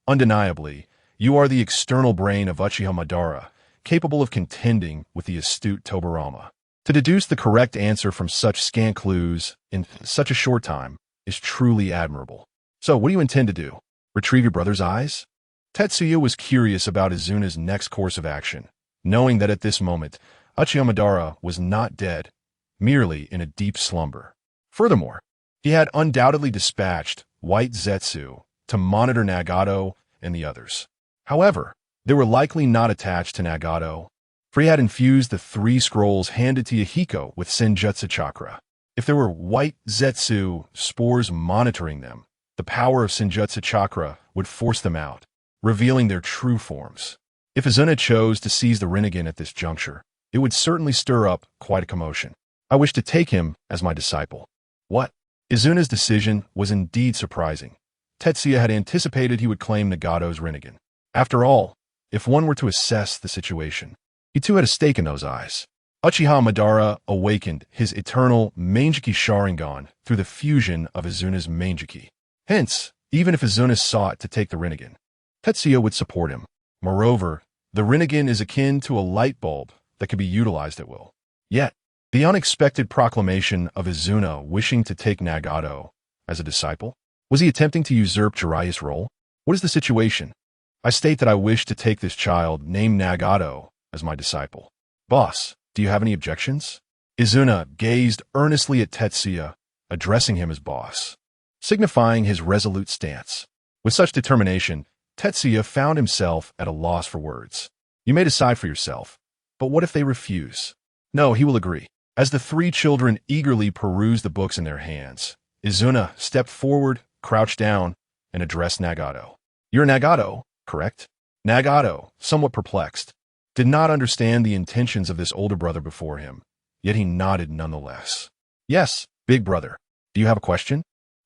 undeniably, you are the external brain of Uchiha Madara, capable of contending with the astute Tobirama. To deduce the correct answer from such scant clues in such a short time is truly admirable. So, what do you intend to do? Retrieve your brother's eyes? Tetsuya was curious about Izuna's next course of action, knowing that at this moment, Uchiha Madara was not dead, merely in a deep slumber. Furthermore, he had undoubtedly dispatched White Zetsu to monitor Nagato and the others. However, they were likely not attached to Nagato, for he had infused the 3 scrolls handed to Yahiko with Senjutsu Chakra. If there were White Zetsu spores monitoring them, the power of Senjutsu Chakra would force them out, revealing their true forms. If Izuna chose to seize the Rinnegan at this juncture, it would certainly stir up quite a commotion. I wish to take him as my disciple. What? Izuna's decision was indeed surprising. Tetsuya had anticipated he would claim Nagato's Rinnegan. After all, if one were to assess the situation, he too had a stake in those eyes. Uchiha Madara awakened his eternal Mangeki Sharingan through the fusion of Izuna's Mangeki. Hence, even if Izuna sought to take the Rinnegan, Tetsuya would support him. Moreover, the Rinnegan is akin to a light bulb that can be utilized at will. Yet, the unexpected proclamation of Izuna wishing to take Nagato as a disciple? Was he attempting to usurp Jiraiya's role? What is the situation? I state that I wish to take this child named Nagato as my disciple. Boss, do you have any objections? Izuna gazed earnestly at Tetsuya, addressing him as boss, signifying his resolute stance. With such determination, Tetsuya found himself at a loss for words. You may decide for yourself, but what if they refuse? No, he will agree. As the 3 children eagerly perused the books in their hands, Izuna stepped forward, crouched down, and addressed Nagato. You're Nagato, correct? Nagato, somewhat perplexed, did not understand the intentions of this older brother before him, yet he nodded nonetheless. Yes, big brother. Do you have a question?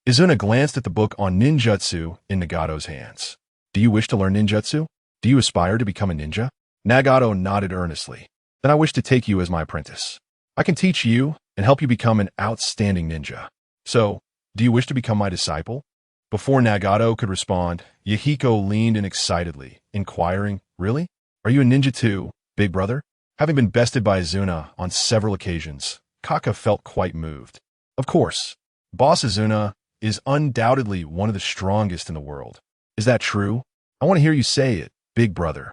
Izuna glanced at the book on ninjutsu in Nagato's hands. Do you wish to learn ninjutsu? Do you aspire to become a ninja? Nagato nodded earnestly. Then I wish to take you as my apprentice. I can teach you and help you become an outstanding ninja. So, do you wish to become my disciple? Before Nagato could respond, Yahiko leaned in excitedly, inquiring, Really? Are you a ninja too, big brother? Having been bested by Izuna on several occasions, Kaka felt quite moved. Of course, Boss Izuna is undoubtedly one of the strongest in the world. Is that true? I want to hear you say it, big brother.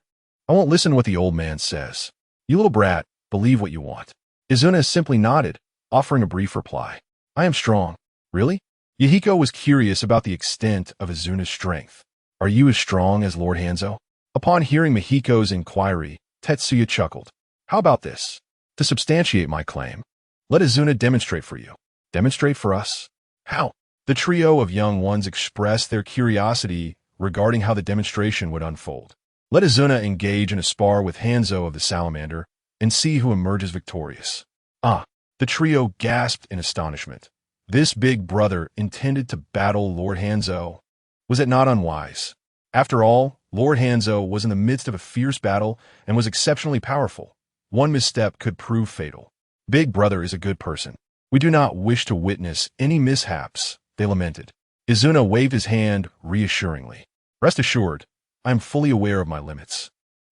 I won't listen to what the old man says. You little brat, believe what you want. Izuna simply nodded, offering a brief reply. I am strong. Really? Yahiko was curious about the extent of Izuna's strength. Are you as strong as Lord Hanzo? Upon hearing Mahiko's inquiry, Tetsuya chuckled. How about this? To substantiate my claim, let Izuna demonstrate for you. Demonstrate for us? How? The trio of young ones expressed their curiosity regarding how the demonstration would unfold. Let Izuna engage in a spar with Hanzo of the Salamander and see who emerges victorious. Ah, the trio gasped in astonishment. This big brother intended to battle Lord Hanzo. Was it not unwise? After all, Lord Hanzo was in the midst of a fierce battle and was exceptionally powerful. One misstep could prove fatal. Big Brother is a good person. We do not wish to witness any mishaps, they lamented. Izuna waved his hand reassuringly. Rest assured, I am fully aware of my limits.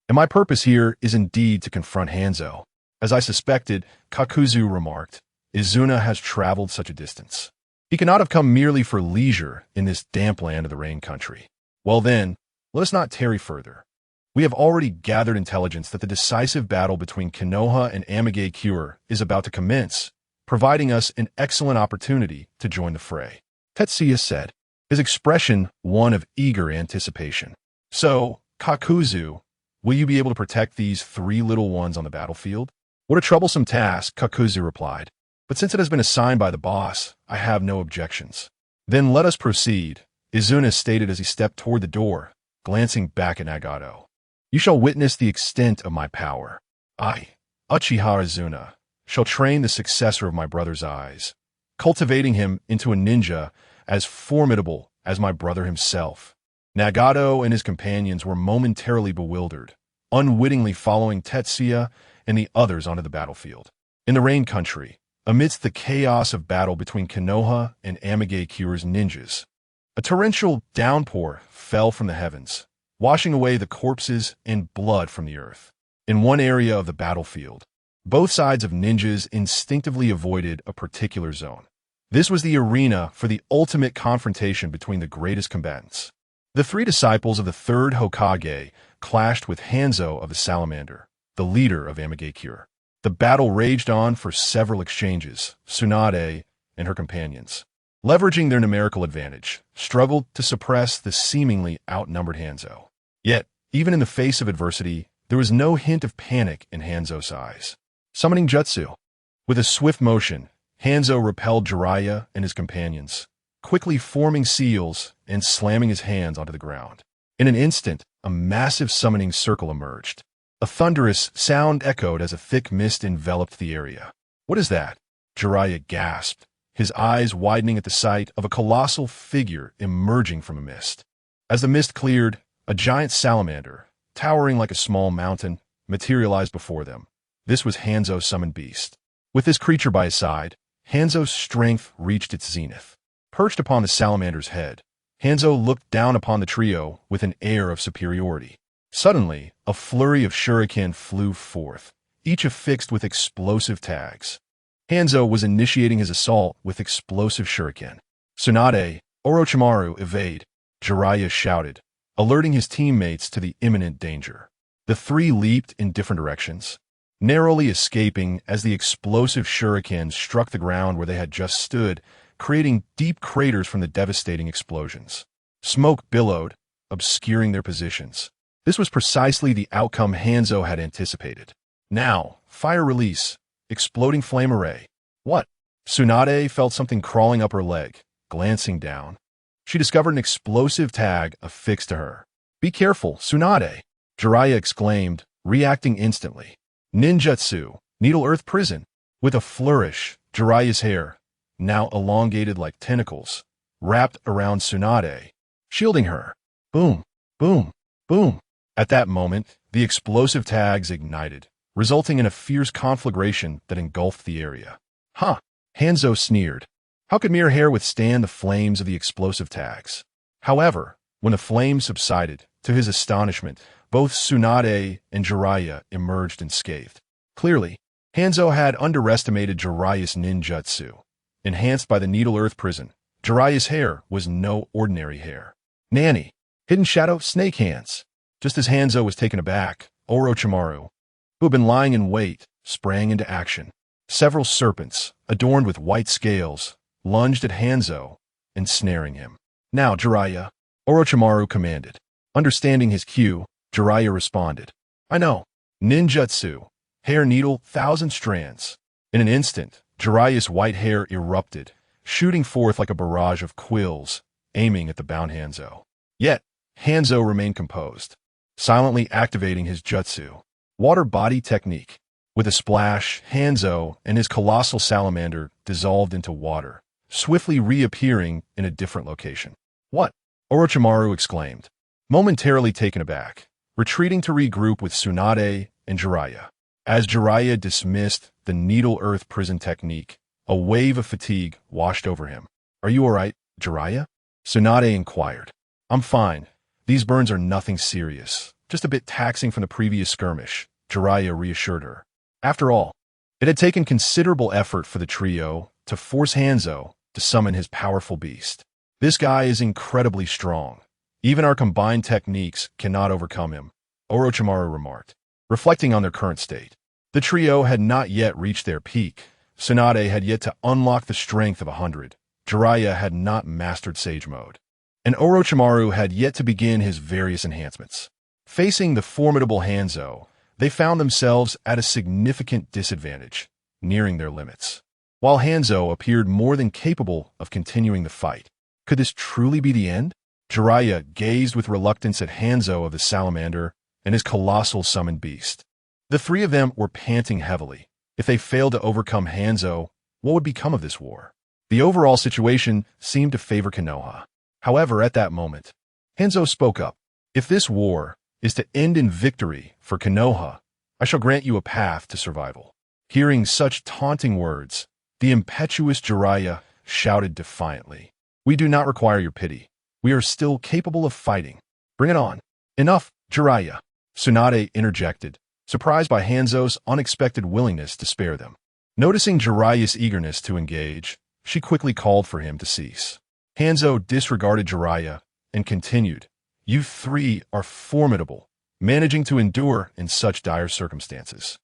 And my purpose here is indeed to confront Hanzo. As I suspected, Kakuzu remarked, Izuna has traveled such a distance. He cannot have come merely for leisure in this damp land of the rain country. Well then, let us not tarry further. We have already gathered intelligence that the decisive battle between Konoha and Amage is about to commence, providing us an excellent opportunity to join the fray. Tetsuya said, his expression one of eager anticipation. So, Kakuzu, will you be able to protect these 3 little ones on the battlefield? What a troublesome task, Kakuzu replied. But since it has been assigned by the boss, I have no objections. Then let us proceed, Izuna stated as he stepped toward the door, glancing back at Nagato. You shall witness the extent of my power. I, Uchiha Izuna, shall train the successor of my brother's eyes, cultivating him into a ninja as formidable as my brother himself. Nagato and his companions were momentarily bewildered, unwittingly following Tetsuya and the others onto the battlefield. In the rain country, amidst the chaos of battle between Konoha and Amagekyu's ninjas, a torrential downpour fell from the heavens, washing away the corpses and blood from the earth. In one area of the battlefield, both sides of ninjas instinctively avoided a particular zone. This was the arena for the ultimate confrontation between the greatest combatants. The 3 disciples of the 3rd Hokage clashed with Hanzo of the Salamander, the leader of Amagekure. The battle raged on for several exchanges. Tsunade and her companions, leveraging their numerical advantage, struggled to suppress the seemingly outnumbered Hanzo. Yet, even in the face of adversity, there was no hint of panic in Hanzo's eyes. Summoning Jutsu. With a swift motion, Hanzo repelled Jiraiya and his companions, quickly forming seals and slamming his hands onto the ground. In an instant, a massive summoning circle emerged. A thunderous sound echoed as a thick mist enveloped the area. What is that? Jiraiya gasped, his eyes widening at the sight of a colossal figure emerging from a mist. As the mist cleared, a giant salamander, towering like a small mountain, materialized before them. This was Hanzo's summoned beast. With this creature by his side, Hanzo's strength reached its zenith. Perched upon the salamander's head, Hanzo looked down upon the trio with an air of superiority. Suddenly, a flurry of shuriken flew forth, each affixed with explosive tags. Hanzo was initiating his assault with explosive shuriken. Tsunade, Orochimaru, evade, Jiraiya shouted, alerting his teammates to the imminent danger. The 3 leaped in different directions, narrowly escaping as the explosive shurikens struck the ground where they had just stood, creating deep craters from the devastating explosions. Smoke billowed, obscuring their positions. This was precisely the outcome Hanzo had anticipated. Now, fire release, exploding flame array. What? Tsunade felt something crawling up her leg, glancing down. She discovered an explosive tag affixed to her. Be careful, Tsunade, Jiraiya exclaimed, reacting instantly. Ninjutsu, Needle Earth Prison. With a flourish, Jiraiya's hair, now elongated like tentacles, wrapped around Tsunade, shielding her. Boom, boom, boom. At that moment, the explosive tags ignited, resulting in a fierce conflagration that engulfed the area. Huh, Hanzo sneered. How could mere hair withstand the flames of the explosive tags? However, when the flames subsided, to his astonishment, both Tsunade and Jiraiya emerged unscathed. Clearly, Hanzo had underestimated Jiraiya's ninjutsu. Enhanced by the Needle Earth Prison, Jiraiya's hair was no ordinary hair. Nanny, Hidden Shadow, Snake Hands. Just as Hanzo was taken aback, Orochimaru, who had been lying in wait, sprang into action. Several serpents, adorned with white scales, lunged at Hanzo, ensnaring him. Now, Jiraiya, Orochimaru commanded. Understanding his cue, Jiraiya responded. I know. Ninjutsu. Hair needle, 1,000 strands. In an instant, Jiraiya's white hair erupted, shooting forth like a barrage of quills, aiming at the bound Hanzo. Yet, Hanzo remained composed, silently activating his jutsu. Water body technique. With a splash, Hanzo and his colossal salamander dissolved into water, swiftly reappearing in a different location. What? Orochimaru exclaimed, momentarily taken aback, retreating to regroup with Tsunade and Jiraiya. As Jiraiya dismissed the needle earth prison technique, a wave of fatigue washed over him. "Are you all right, Jiraiya?" Tsunade inquired. "I'm fine. These burns are nothing serious. Just a bit taxing from the previous skirmish," Jiraiya reassured her. After all, it had taken considerable effort for the trio to force Hanzo to summon his powerful beast. "This guy is incredibly strong. Even our combined techniques cannot overcome him," Orochimaru remarked, reflecting on their current state. The trio had not yet reached their peak. Tsunade had yet to unlock the strength of 100. Jiraiya had not mastered Sage Mode. And Orochimaru had yet to begin his various enhancements. Facing the formidable Hanzo, they found themselves at a significant disadvantage, nearing their limits. While Hanzo appeared more than capable of continuing the fight, could this truly be the end? Jiraiya gazed with reluctance at Hanzo of the Salamander and his colossal summoned beast. The three of them were panting heavily. If they failed to overcome Hanzo, what would become of this war? The overall situation seemed to favor Konoha. However, at that moment, Hanzo spoke up. "If this war is to end in victory for Konoha, I shall grant you a path to survival." Hearing such taunting words, the impetuous Jiraiya shouted defiantly, "We do not require your pity. We are still capable of fighting. Bring it on." "Enough, Jiraiya," Tsunade interjected, surprised by Hanzo's unexpected willingness to spare them. Noticing Jiraiya's eagerness to engage, she quickly called for him to cease. Hanzo disregarded Jiraiya and continued, "You three are formidable, managing to endure in such dire circumstances.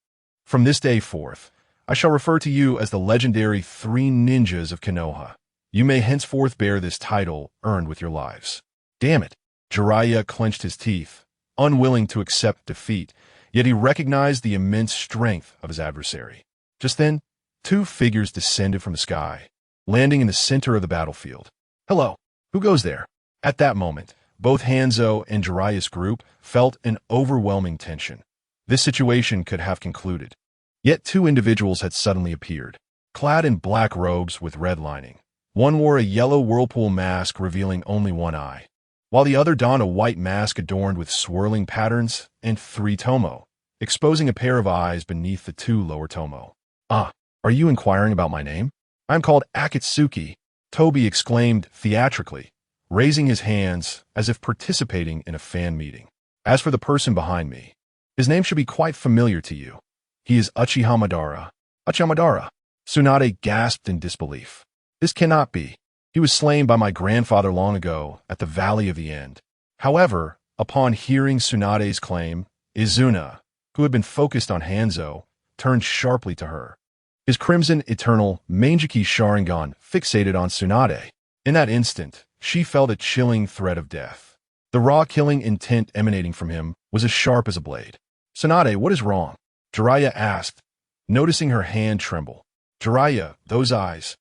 From this day forth, I shall refer to you as the legendary Three Ninjas of Konoha. You may henceforth bear this title earned with your lives." Damn it! Jiraiya clenched his teeth, unwilling to accept defeat, yet he recognized the immense strength of his adversary. Just then, two figures descended from the sky, landing in the center of the battlefield. "Hello, who goes there?" At that moment, both Hanzo and Jiraiya's group felt an overwhelming tension. This situation could have concluded. Yet two individuals had suddenly appeared, clad in black robes with red lining. One wore a yellow whirlpool mask revealing only one eye, while the other donned a white mask adorned with swirling patterns and three tomo, exposing a pair of eyes beneath the two lower tomo. "Ah, are you inquiring about my name? I'm called Akatsuki," Toby exclaimed theatrically, raising his hands as if participating in a fan meeting. "As for the person behind me, his name should be quite familiar to you. He is Uchiha Madara." "Uchiha Madara?" Tsunade gasped in disbelief. "This cannot be. He was slain by my grandfather long ago at the Valley of the End." However, upon hearing Tsunade's claim, Izuna, who had been focused on Hanzo, turned sharply to her. His crimson eternal Mangeki Sharingan fixated on Tsunade. In that instant, she felt a chilling threat of death. The raw killing intent emanating from him was as sharp as a blade. "Tsunade, what is wrong?" Jiraiya asked, noticing her hand tremble. "Jiraiya, those eyes.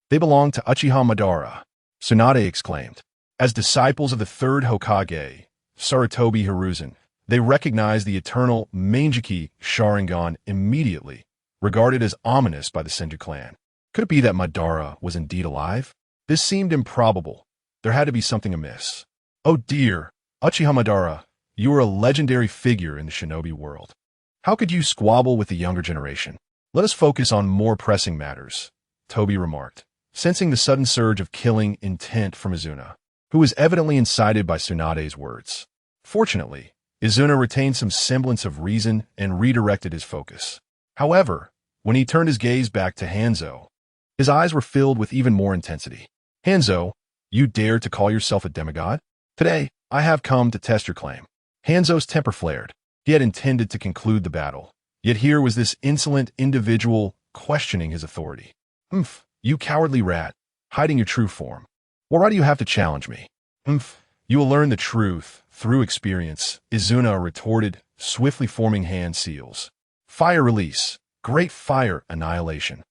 They belong to Uchiha Madara," Tsunade exclaimed. As disciples of the third Hokage, Sarutobi Hiruzen, they recognized the eternal Mangeki Sharingan immediately, regarded as ominous by the Senju clan. Could it be that Madara was indeed alive? This seemed improbable. There had to be something amiss. "Oh dear, Uchiha Madara, you are a legendary figure in the shinobi world. How could you squabble with the younger generation? Let us focus on more pressing matters," Toby remarked, sensing the sudden surge of killing intent from Izuna, who was evidently incited by Tsunade's words. Fortunately, Izuna retained some semblance of reason and redirected his focus. However, when he turned his gaze back to Hanzo, his eyes were filled with even more intensity. "Hanzo, you dare to call yourself a demigod? Today, I have come to test your claim." Hanzo's temper flared. He had intended to conclude the battle, yet here was this insolent individual questioning his authority. "Hmph, you cowardly rat, hiding your true form. Well, why do you have to challenge me?" "Hmph, you will learn the truth through experience," Izuna retorted, swiftly forming hand seals. Fire release. Great fire annihilation.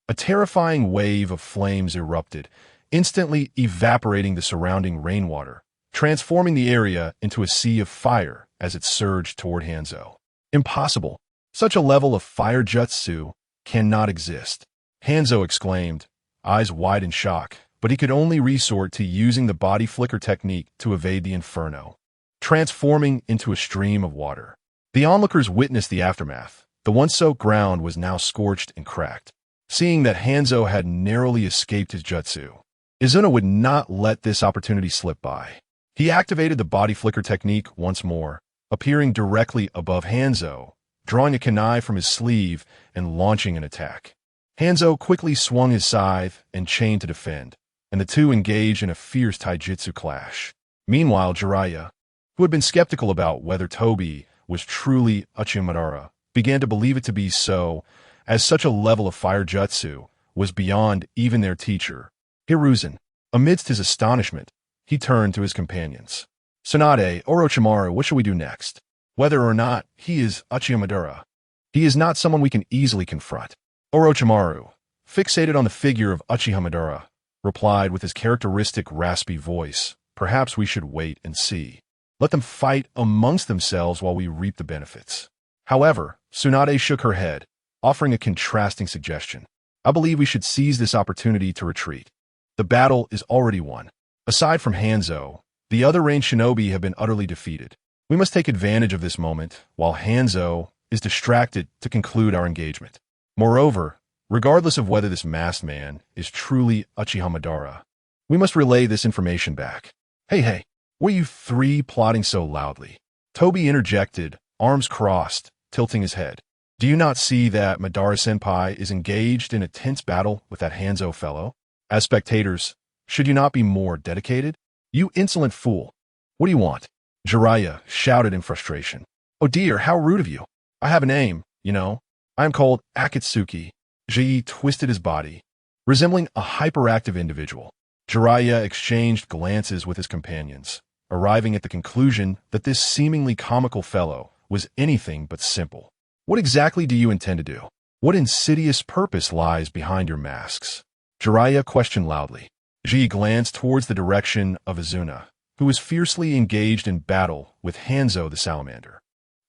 A terrifying wave of flames erupted, instantly evaporating the surrounding rainwater, transforming the area into a sea of fire as it surged toward Hanzo. "Impossible. Such a level of fire jutsu cannot exist," Hanzo exclaimed, eyes wide in shock, but he could only resort to using the body flicker technique to evade the inferno, transforming into a stream of water. The onlookers witnessed the aftermath. The once-soaked ground was now scorched and cracked. Seeing that Hanzo had narrowly escaped his jutsu, Izuna would not let this opportunity slip by. He activated the body flicker technique once more, appearing directly above Hanzo, drawing a kunai from his sleeve and launching an attack. Hanzo quickly swung his scythe and chain to defend, and the two engaged in a fierce taijutsu clash. Meanwhile, Jiraiya, who had been skeptical about whether Tobi was truly Uchiha, began to believe it to be so, as such a level of fire jutsu was beyond even their teacher, Hiruzen. Amidst his astonishment, he turned to his companions. Tsunade, Orochimaru, what shall we do next? Whether or not he is Uchiha, he is not someone we can easily confront. Orochimaru, fixated on the figure of Uchiha, replied with his characteristic raspy voice, perhaps we should wait and see. Let them fight amongst themselves while we reap the benefits. However, Tsunade shook her head, offering a contrasting suggestion. I believe we should seize this opportunity to retreat. The battle is already won. Aside from Hanzo, the other ranged shinobi have been utterly defeated. We must take advantage of this moment while Hanzo is distracted to conclude our engagement. Moreover, regardless of whether this masked man is truly Uchiha, we must relay this information back. Hey, what are you three plotting so loudly? Tobi interjected, arms crossed, tilting his head. Do you not see that Madara-senpai is engaged in a tense battle with that Hanzo fellow? As spectators, should you not be more dedicated? You insolent fool! What do you want? Jiraiya shouted in frustration. Oh dear, how rude of you! I have a name, you know. I am called Akatsuki. Ji twisted his body, resembling a hyperactive individual. Jiraiya exchanged glances with his companions, arriving at the conclusion that this seemingly comical fellow was anything but simple. What exactly do you intend to do? What insidious purpose lies behind your masks? Jiraiya questioned loudly. Ji glanced towards the direction of Izuna, who was fiercely engaged in battle with Hanzo the salamander.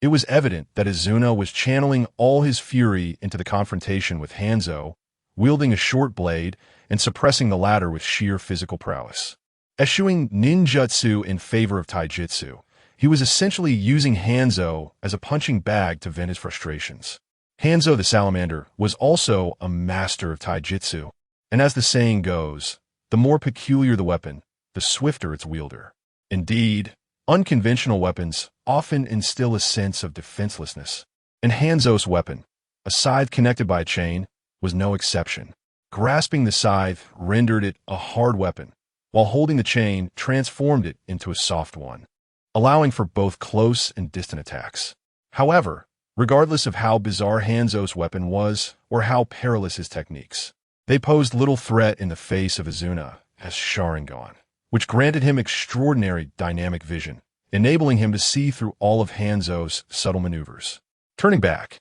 It was evident that Izuna was channeling all his fury into the confrontation with Hanzo, wielding a short blade and suppressing the latter with sheer physical prowess. Eschewing ninjutsu in favor of taijutsu, he was essentially using Hanzo as a punching bag to vent his frustrations. Hanzo the salamander was also a master of taijutsu, and as the saying goes, the more peculiar the weapon, the swifter its wielder. Indeed, unconventional weapons often instill a sense of defenselessness, and Hanzo's weapon, a scythe connected by a chain, was no exception. Grasping the scythe rendered it a hard weapon, while holding the chain transformed it into a soft one, allowing for both close and distant attacks. However, regardless of how bizarre Hanzo's weapon was or how perilous his techniques, they posed little threat in the face of Izuna as Sharingan, which granted him extraordinary dynamic vision, enabling him to see through all of Hanzo's subtle maneuvers. Turning back,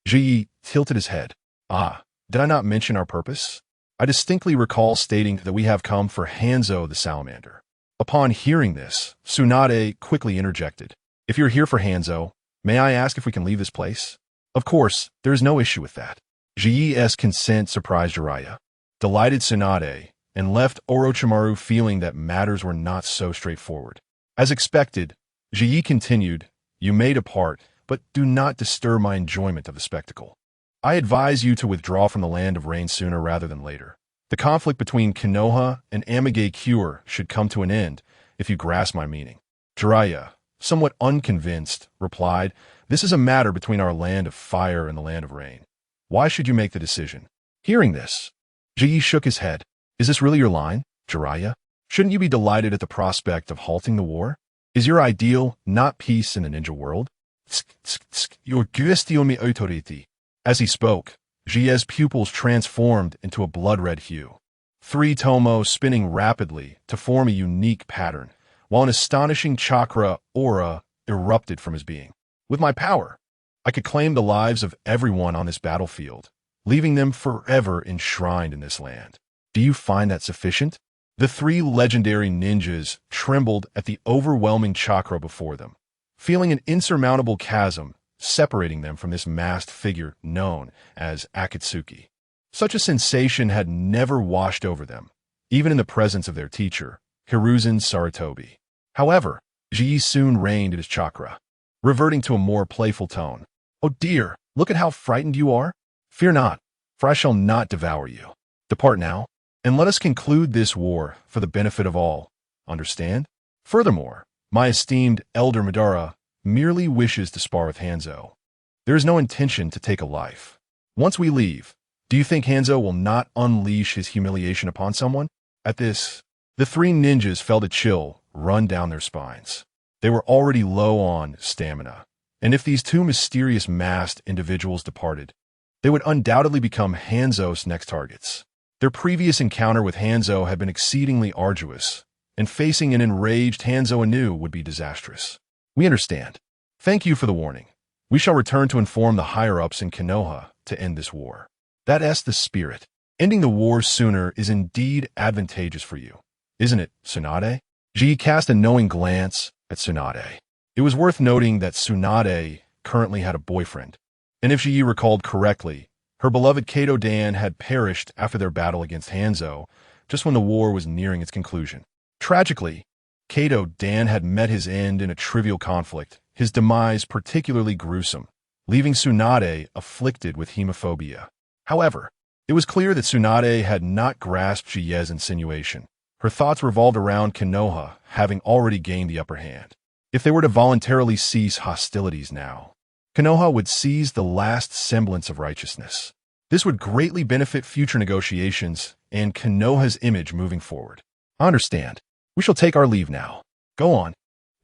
Ji tilted his head. Did I not mention our purpose? I distinctly recall stating that we have come for Hanzo the salamander. Upon hearing this, Tsunade quickly interjected. If you're here for Hanzo, may I ask if we can leave this place? Of course, there is no issue with that. Ji's consent surprised Jiraiya, delighted Tsunade, and left Orochimaru feeling that matters were not so straightforward. As expected, Ji continued, you may depart, but do not disturb my enjoyment of the spectacle. I advise you to withdraw from the land of rain sooner rather than later. The conflict between Konoha and Amigakure should come to an end, if you grasp my meaning. Jiraiya, somewhat unconvinced, replied, this is a matter between our land of fire and the land of rain. Why should you make the decision? Hearing this, Ji shook his head. Is this really your line, Jiraiya? Shouldn't you be delighted at the prospect of halting the war? Is your ideal not peace in the ninja world? Your question me autority. As he spoke, Ji's pupils transformed into a blood-red hue, 3 tomo spinning rapidly to form a unique pattern, while an astonishing chakra aura erupted from his being. With my power, I could claim the lives of everyone on this battlefield, leaving them forever enshrined in this land. Do you find that sufficient? The 3 legendary ninjas trembled at the overwhelming chakra before them, feeling an insurmountable chasm separating them from this masked figure known as Akatsuki. Such a sensation had never washed over them, even in the presence of their teacher, Hiruzen Sarutobi. However, Ji soon reined in his chakra, reverting to a more playful tone. Oh dear, Look at how frightened you are. Fear not, for I shall not devour you. Depart now, and let us conclude this war for the benefit of all. Understand? Furthermore, my esteemed elder Madara merely wishes to spar with Hanzo. There is no intention to take a life. Once we leave, do you think Hanzo will not unleash his humiliation upon someone? At this, the three ninjas felt a chill run down their spines. They were already low on stamina, and if these two mysterious masked individuals departed, they would undoubtedly become Hanzo's next targets. Their previous encounter with Hanzo had been exceedingly arduous, and facing an enraged Hanzo anew would be disastrous. We understand. Thank you for the warning. We shall return to inform the higher-ups in Konoha to end this war. That's the spirit. Ending the war sooner is indeed advantageous for you, isn't it, Tsunade? Ji cast a knowing glance at Tsunade. It was worth noting that Tsunade currently had a boyfriend, and if Ji recalled correctly, her beloved Kato Dan had perished after their battle against Hanzo, just when the war was nearing its conclusion. Tragically, Kato Dan had met his end in a trivial conflict, his demise particularly gruesome, leaving Tsunade afflicted with hemophobia. However, it was clear that Tsunade had not grasped Jie's insinuation. Her thoughts revolved around Konoha having already gained the upper hand. If they were to voluntarily cease hostilities now, Konoha would seize the last semblance of righteousness. This would greatly benefit future negotiations and Konoha's image moving forward. I understand. We shall take our leave now. Go on.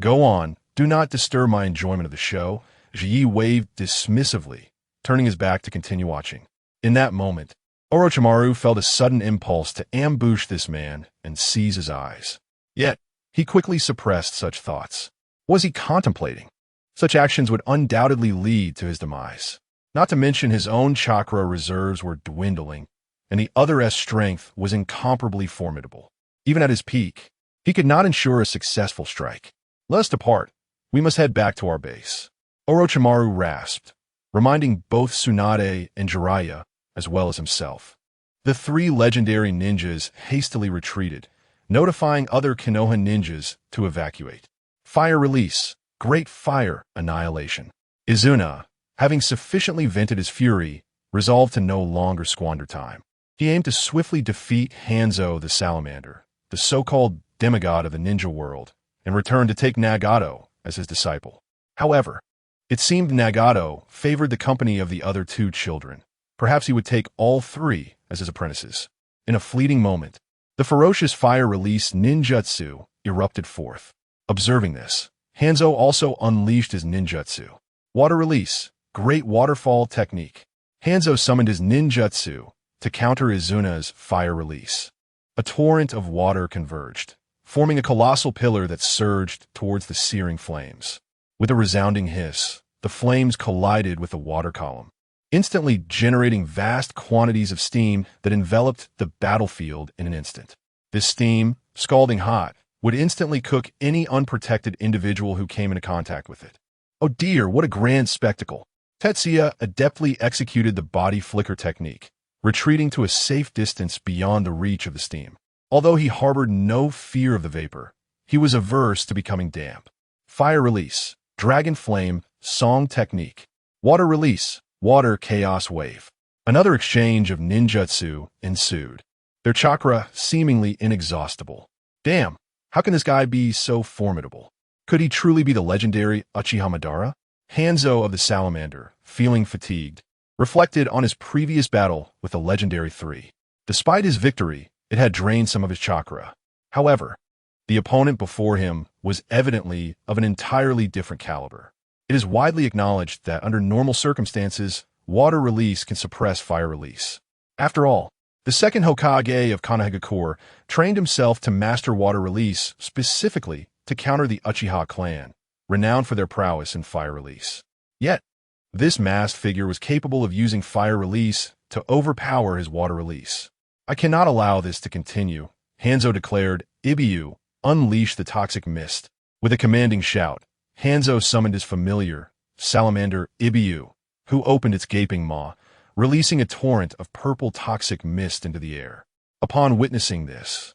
Go on. Do not disturb my enjoyment of the show. Ji waved dismissively, turning his back to continue watching. In that moment, Orochimaru felt a sudden impulse to ambush this man and seize his eyes. Yet, he quickly suppressed such thoughts. What was he contemplating? Such actions would undoubtedly lead to his demise. Not to mention his own chakra reserves were dwindling, and the other's strength was incomparably formidable. Even at his peak, he could not ensure a successful strike. Let us depart. We must head back to our base. Orochimaru rasped, reminding both Tsunade and Jiraiya, as well as himself. The three legendary ninjas hastily retreated, notifying other Konoha ninjas to evacuate. Fire release. Great fire annihilation. Izuna, having sufficiently vented his fury, resolved to no longer squander time. He aimed to swiftly defeat Hanzo the Salamander, the so-called demigod of the ninja world, and returned to take Nagato as his disciple. However, it seemed Nagato favored the company of the other two children. Perhaps he would take all three as his apprentices. In a fleeting moment, the ferocious fire release ninjutsu erupted forth. Observing this, Hanzo also unleashed his ninjutsu. Water release, great waterfall technique. Hanzo summoned his ninjutsu to counter Izuna's fire release. A torrent of water converged, forming a colossal pillar that surged towards the searing flames. With a resounding hiss, the flames collided with the water column, instantly generating vast quantities of steam that enveloped the battlefield in an instant. This steam, scalding hot, would instantly cook any unprotected individual who came into contact with it. Oh dear, what a grand spectacle! Tetsuya adeptly executed the body flicker technique, retreating to a safe distance beyond the reach of the steam. Although he harbored no fear of the vapor, he was averse to becoming damp. Fire release, dragon flame, song technique. Water release, water chaos wave. Another exchange of ninjutsu ensued, their chakra seemingly inexhaustible. Damn, how can this guy be so formidable? Could he truly be the legendary Uchiha Madara? Hanzo of the Salamander, feeling fatigued, reflected on his previous battle with the legendary three. Despite his victory, it had drained some of his chakra. However, the opponent before him was evidently of an entirely different caliber. It is widely acknowledged that under normal circumstances, water release can suppress fire release. After all, the second Hokage of Konohagakure trained himself to master water release specifically to counter the Uchiha clan, renowned for their prowess in fire release. Yet, this masked figure was capable of using fire release to overpower his water release. I cannot allow this to continue, Hanzo declared. Ibiu, unleash the toxic mist. With a commanding shout, Hanzo summoned his familiar, salamander Ibiu, who opened its gaping maw, releasing a torrent of purple toxic mist into the air. Upon witnessing this,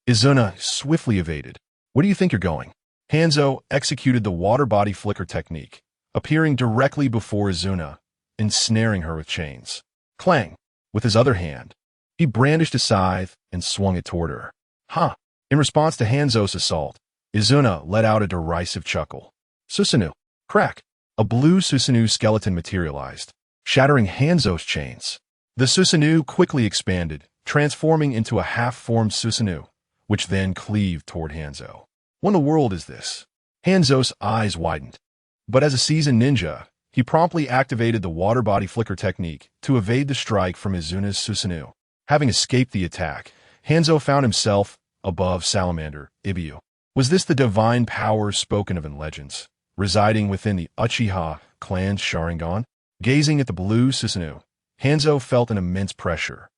Izuna swiftly evaded. Where do you think you're going? Hanzo executed the water body flicker technique, appearing directly before Izuna, ensnaring her with chains. Clang! With his other hand, he brandished a scythe and swung it toward her. Ha! In response to Hanzo's assault, Izuna let out a derisive chuckle. Susanoo! Crack! A blue Susanoo skeleton materialized, shattering Hanzo's chains. The Susanoo quickly expanded, transforming into a half-formed Susanoo, which then cleaved toward Hanzo. What in the world is this? Hanzo's eyes widened. But as a seasoned ninja, he promptly activated the water body flicker technique to evade the strike from Izuna's Susanoo. Having escaped the attack, Hanzo found himself above Salamander Ibiu. Was this the divine power spoken of in legends, residing within the Uchiha clan's Sharingan? Gazing at the blue Susanoo, Hanzo felt an immense pressure.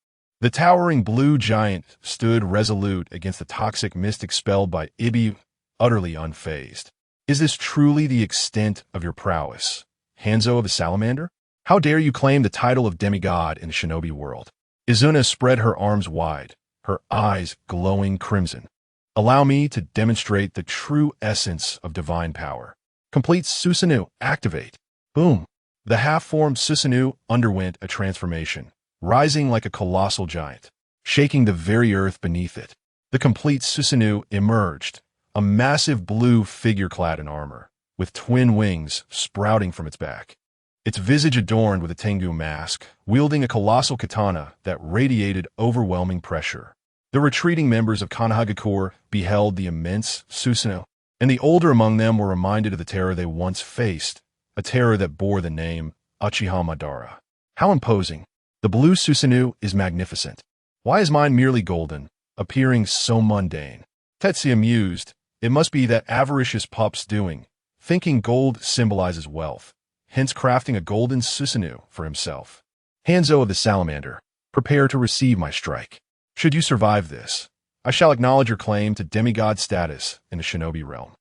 The towering blue giant stood resolute against the toxic mist expelled by Ibiu, utterly unfazed. Is this truly the extent of your prowess, Hanzo of the Salamander? How dare you claim the title of demigod in the shinobi world? Izuna spread her arms wide, her eyes glowing crimson. Allow me to demonstrate the true essence of divine power. Complete Susanoo, activate. Boom. The half-formed Susanoo underwent a transformation, rising like a colossal giant, shaking the very earth beneath it. The complete Susanoo emerged, a massive blue figure clad in armor, with twin wings sprouting from its back. Its visage adorned with a Tengu mask, wielding a colossal katana that radiated overwhelming pressure. The retreating members of Konohagakure beheld the immense Susanoo, and the older among them were reminded of the terror they once faced, a terror that bore the name Uchiha Madara. How imposing. The blue Susanoo is magnificent. Why is mine merely golden, appearing so mundane? Tetsuya mused. It must be that avaricious pup's doing, thinking gold symbolizes wealth, hence crafting a golden Susanoo for himself. Hanzo of the Salamander, prepare to receive my strike. Should you survive this, I shall acknowledge your claim to demigod status in the shinobi realm.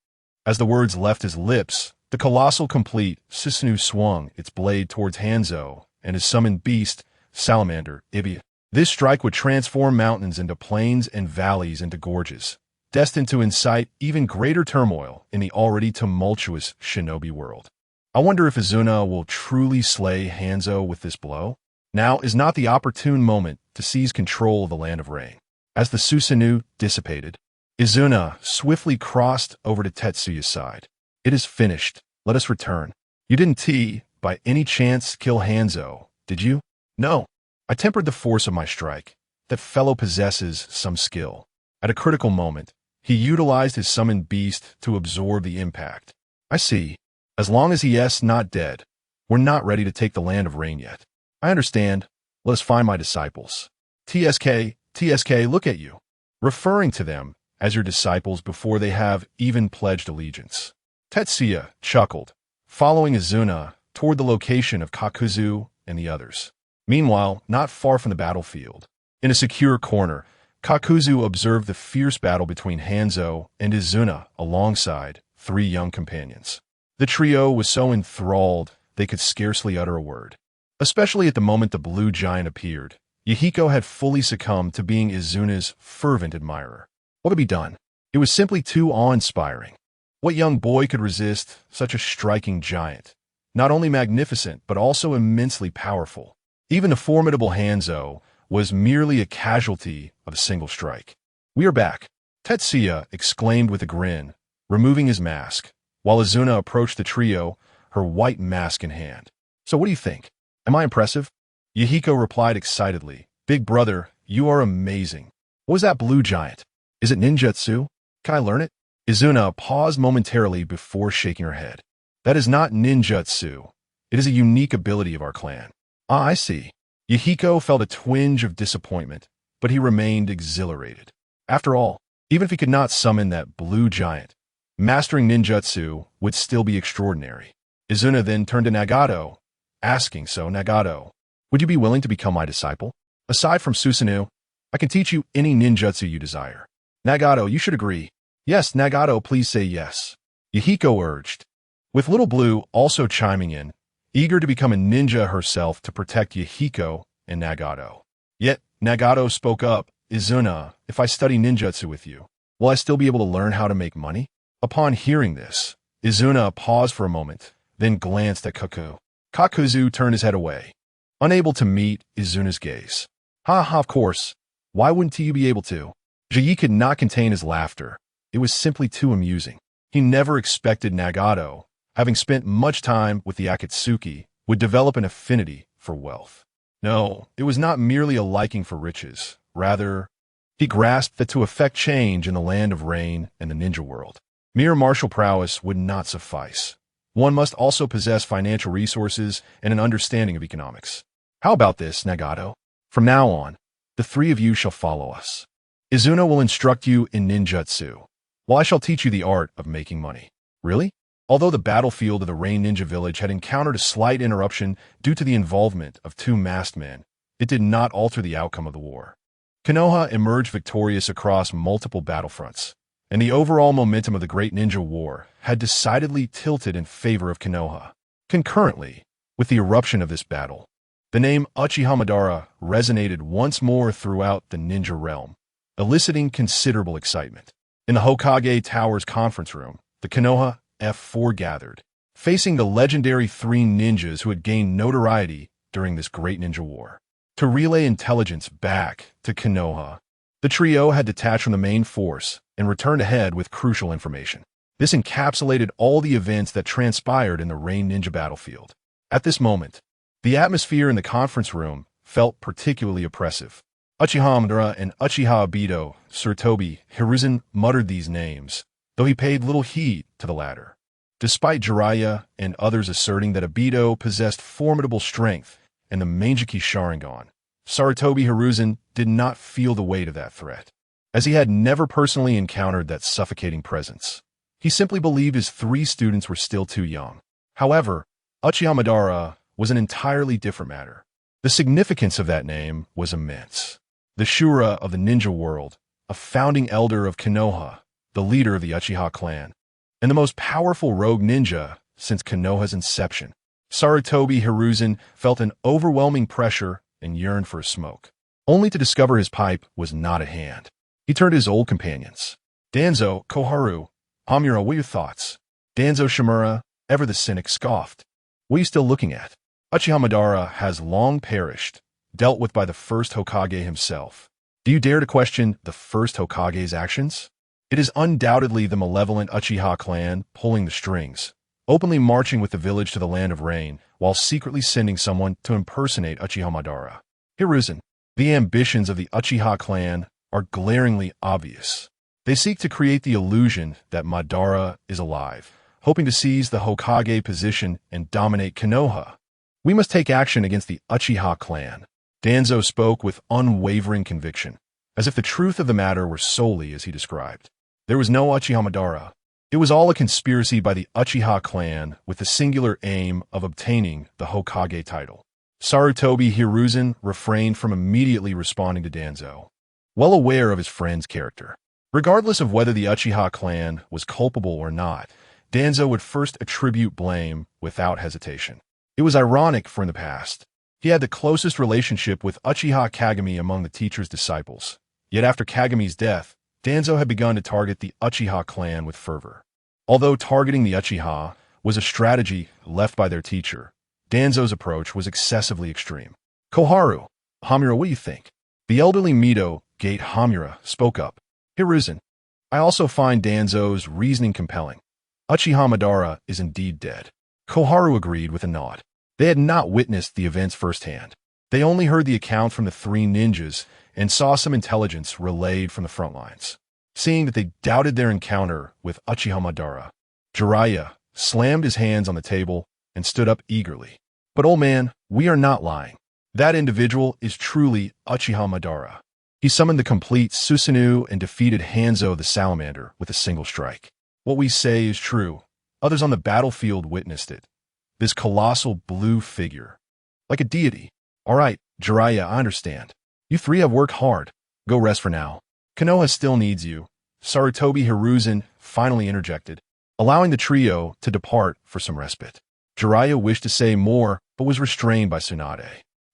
As the words left his lips, the colossal complete Susanoo swung its blade towards Hanzo and his summoned beast, Salamander Ibiu. This strike would transform mountains into plains and valleys into gorges, destined to incite even greater turmoil in the already tumultuous shinobi world. I wonder if Izuna will truly slay Hanzo with this blow? Now is not the opportune moment to seize control of the Land of Rain. As the Susanoo dissipated, Izuna swiftly crossed over to Tetsuya's side. It is finished. Let us return. You didn't, by any chance, kill Hanzo, did you? No. I tempered the force of my strike. That fellow possesses some skill. At a critical moment, he utilized his summoned beast to absorb the impact. I see. As long as he is not dead, we're not ready to take the Land of Rain yet. I understand. Let us find my disciples. TSK, look at you. Referring to them as your disciples before they have even pledged allegiance. Tetsuya chuckled, following Izuna toward the location of Kakuzu and the others. Meanwhile, not far from the battlefield, in a secure corner, Kakuzu observed the fierce battle between Hanzo and Izuna alongside 3 young companions. The trio was so enthralled they could scarcely utter a word. Especially at the moment the blue giant appeared, Yahiko had fully succumbed to being Izuna's fervent admirer. What could be done? It was simply too awe-inspiring. What young boy could resist such a striking giant? Not only magnificent, but also immensely powerful. Even the formidable Hanzo was merely a casualty of a single strike. We are back, Tetsuya exclaimed with a grin, removing his mask, while Izuna approached the trio, her white mask in hand. So what do you think? Am I impressive? Yahiko replied excitedly. Big brother, you are amazing. What was that blue giant? Is it ninjutsu? Can I learn it? Izuna paused momentarily before shaking her head. That is not ninjutsu. It is a unique ability of our clan. Ah, I see. Yahiko felt a twinge of disappointment, but he remained exhilarated. After all, even if he could not summon that blue giant, mastering ninjutsu would still be extraordinary. Izuna then turned to Nagato, asking, so Nagato, would you be willing to become my disciple? Aside from Susanoo, I can teach you any ninjutsu you desire. Nagato, you should agree. Yes, Nagato, please say yes. Yahiko urged, with Little Blue also chiming in, eager to become a ninja herself to protect Yahiko and Nagato. Yet, Nagato spoke up, Izuna, if I study ninjutsu with you, will I still be able to learn how to make money? Upon hearing this, Izuna paused for a moment, then glanced at Kakuzu. Kakuzu turned his head away, unable to meet Izuna's gaze. Ha ha, of course. Why wouldn't you be able to? Ji could not contain his laughter. It was simply too amusing. He never expected Nagato, having spent much time with the Akatsuki, would develop an affinity for wealth. No, it was not merely a liking for riches. Rather, he grasped that to effect change in the land of rain and the ninja world, mere martial prowess would not suffice. One must also possess financial resources and an understanding of economics. How about this, Nagato? From now on, the three of you shall follow us. Izuna will instruct you in ninjutsu, while I shall teach you the art of making money. Really? Although the battlefield of the Rain Ninja Village had encountered a slight interruption due to the involvement of two masked men, it did not alter the outcome of the war. Konoha emerged victorious across multiple battlefronts, and the overall momentum of the Great Ninja War had decidedly tilted in favor of Konoha. Concurrently, with the eruption of this battle, the name Uchiha Madara resonated once more throughout the ninja realm, eliciting considerable excitement. In the Hokage Tower's conference room, the Konoha F4 gathered, facing the legendary three ninjas who had gained notoriety during this Great Ninja War. To relay intelligence back to Konoha, the trio had detached from the main force and returned ahead with crucial information. This encapsulated all the events that transpired in the Rain Ninja battlefield. At this moment, the atmosphere in the conference room felt particularly oppressive. Uchiha Madara and Uchiha Obito, Sarutobi Hiruzen muttered these names, though he paid little heed to the latter. Despite Jiraiya and others asserting that Obito possessed formidable strength and the Mangeki Sharingan, Sarutobi Hiruzen did not feel the weight of that threat, as he had never personally encountered that suffocating presence. He simply believed his three students were still too young. However, Uchiha Madara was an entirely different matter. The significance of that name was immense. The Shura of the ninja world, a founding elder of Konoha, the leader of the Uchiha clan, and the most powerful rogue ninja since Konoha's inception. Sarutobi Hiruzen felt an overwhelming pressure and yearned for a smoke, only to discover his pipe was not at hand. He turned to his old companions. Danzo, Koharu, Hamura, what are your thoughts? Danzo Shimura, ever the cynic, scoffed. What are you still looking at? Uchiha Madara has long perished, dealt with by the first Hokage himself. Do you dare to question the first Hokage's actions? It is undoubtedly the malevolent Uchiha clan pulling the strings, openly marching with the village to the land of rain, while secretly sending someone to impersonate Uchiha Madara. Hiruzen, the ambitions of the Uchiha clan are glaringly obvious. They seek to create the illusion that Madara is alive, hoping to seize the Hokage position and dominate Konoha. We must take action against the Uchiha clan. Danzo spoke with unwavering conviction, as if the truth of the matter were solely as he described. There was no Uchiha Madara. It was all a conspiracy by the Uchiha clan with the singular aim of obtaining the Hokage title. Sarutobi Hiruzen refrained from immediately responding to Danzo, well aware of his friend's character. Regardless of whether the Uchiha clan was culpable or not, Danzo would first attribute blame without hesitation. It was ironic, for in the past, he had the closest relationship with Uchiha Kagami among the teacher's disciples. Yet after Kagami's death, Danzo had begun to target the Uchiha clan with fervor. Although targeting the Uchiha was a strategy left by their teacher, Danzo's approach was excessively extreme. Koharu, Hamura, what do you think? The elderly Mito Gate Hamura spoke up. Hiruzen, I also find Danzo's reasoning compelling. Uchiha Madara is indeed dead. Koharu agreed with a nod. They had not witnessed the events firsthand. They only heard the account from the three ninjas and saw some intelligence relayed from the front lines. Seeing that they doubted their encounter with Uchiha Madara, Jiraiya slammed his hands on the table and stood up eagerly. But old man, we are not lying. That individual is truly Uchiha Madara. He summoned the complete Susanoo and defeated Hanzo the Salamander with a single strike. What we say is true. Others on the battlefield witnessed it. This colossal blue figure. Like a deity. All right, Jiraiya, I understand. You three have worked hard. Go rest for now. Konoha still needs you. Sarutobi Hiruzen finally interjected, allowing the trio to depart for some respite. Jiraiya wished to say more, but was restrained by Tsunade.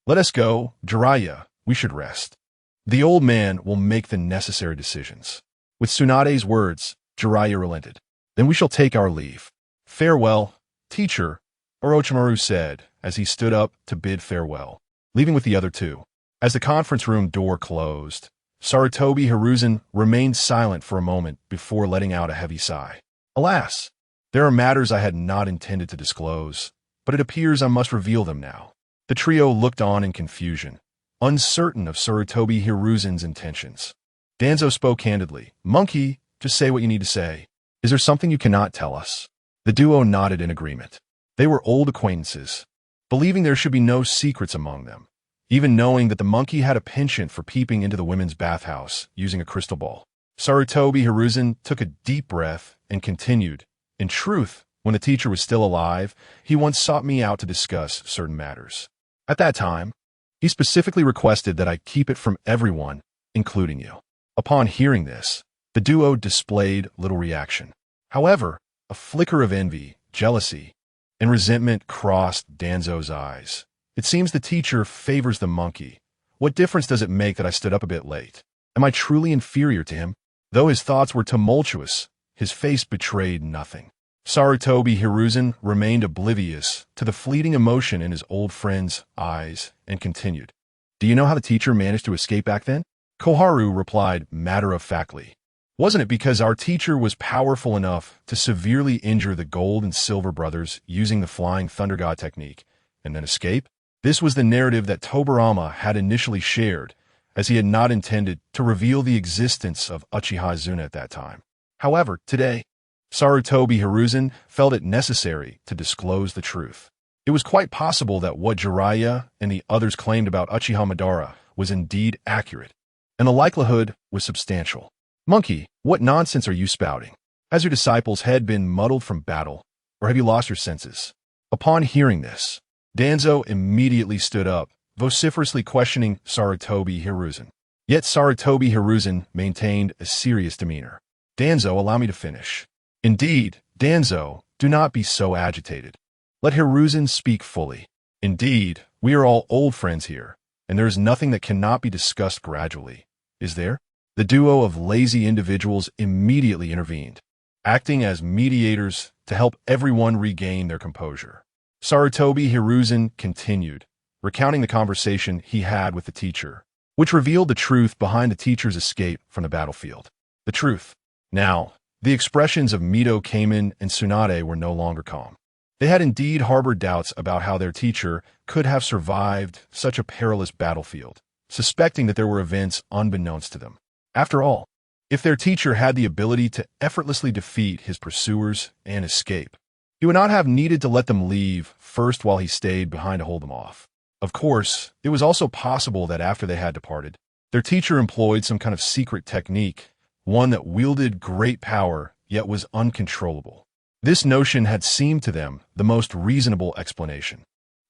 Let us go, Jiraiya. We should rest. The old man will make the necessary decisions. With Tsunade's words, Jiraiya relented. Then we shall take our leave. Farewell, teacher, Orochimaru said, as he stood up to bid farewell, leaving with the other two. As the conference room door closed, Sarutobi Hiruzen remained silent for a moment before letting out a heavy sigh. Alas, there are matters I had not intended to disclose, but it appears I must reveal them now. The trio looked on in confusion, uncertain of Sarutobi Hiruzen's intentions. Danzo spoke candidly. Monkey, just say what you need to say. Is there something you cannot tell us? The duo nodded in agreement. They were old acquaintances, believing there should be no secrets among them, even knowing that the monkey had a penchant for peeping into the women's bathhouse using a crystal ball. Sarutobi Hiruzen took a deep breath and continued. In truth, when the teacher was still alive, he once sought me out to discuss certain matters. At that time, he specifically requested that I keep it from everyone, including you. Upon hearing this, the duo displayed little reaction. However, a flicker of envy, jealousy, and resentment crossed Danzo's eyes. It seems the teacher favors the monkey. What difference does it make that I stood up a bit late? Am I truly inferior to him? Though his thoughts were tumultuous, his face betrayed nothing. Sarutobi Hiruzen remained oblivious to the fleeting emotion in his old friend's eyes and continued. Do you know how the teacher managed to escape back then? Koharu replied matter-of-factly. Wasn't it because our teacher was powerful enough to severely injure the Gold and Silver brothers using the Flying Thunder God technique, and then escape? This was the narrative that Tobarama had initially shared, as he had not intended to reveal the existence of Uchiha Izuna at that time. However, today, Sarutobi Hiruzen felt it necessary to disclose the truth. It was quite possible that what Jiraiya and the others claimed about Uchiha Madara was indeed accurate, and the likelihood was substantial. Monkey, what nonsense are you spouting? Has your disciple's head been muddled from battle, or have you lost your senses? Upon hearing this, Danzo immediately stood up, vociferously questioning Sarutobi Hiruzen. Yet Sarutobi Hiruzen maintained a serious demeanor. Danzo, allow me to finish. Indeed, Danzo, do not be so agitated. Let Hiruzen speak fully. Indeed, we are all old friends here, and there is nothing that cannot be discussed gradually. Is there? The duo of lazy individuals immediately intervened, acting as mediators to help everyone regain their composure. Sarutobi Hiruzen continued, recounting the conversation he had with the teacher, which revealed the truth behind the teacher's escape from the battlefield. The truth. Now, the expressions of Mito, Kamen, and Tsunade were no longer calm. They had indeed harbored doubts about how their teacher could have survived such a perilous battlefield, suspecting that there were events unbeknownst to them. After all, if their teacher had the ability to effortlessly defeat his pursuers and escape, he would not have needed to let them leave first while he stayed behind to hold them off. Of course, it was also possible that after they had departed, their teacher employed some kind of secret technique, one that wielded great power yet was uncontrollable. This notion had seemed to them the most reasonable explanation,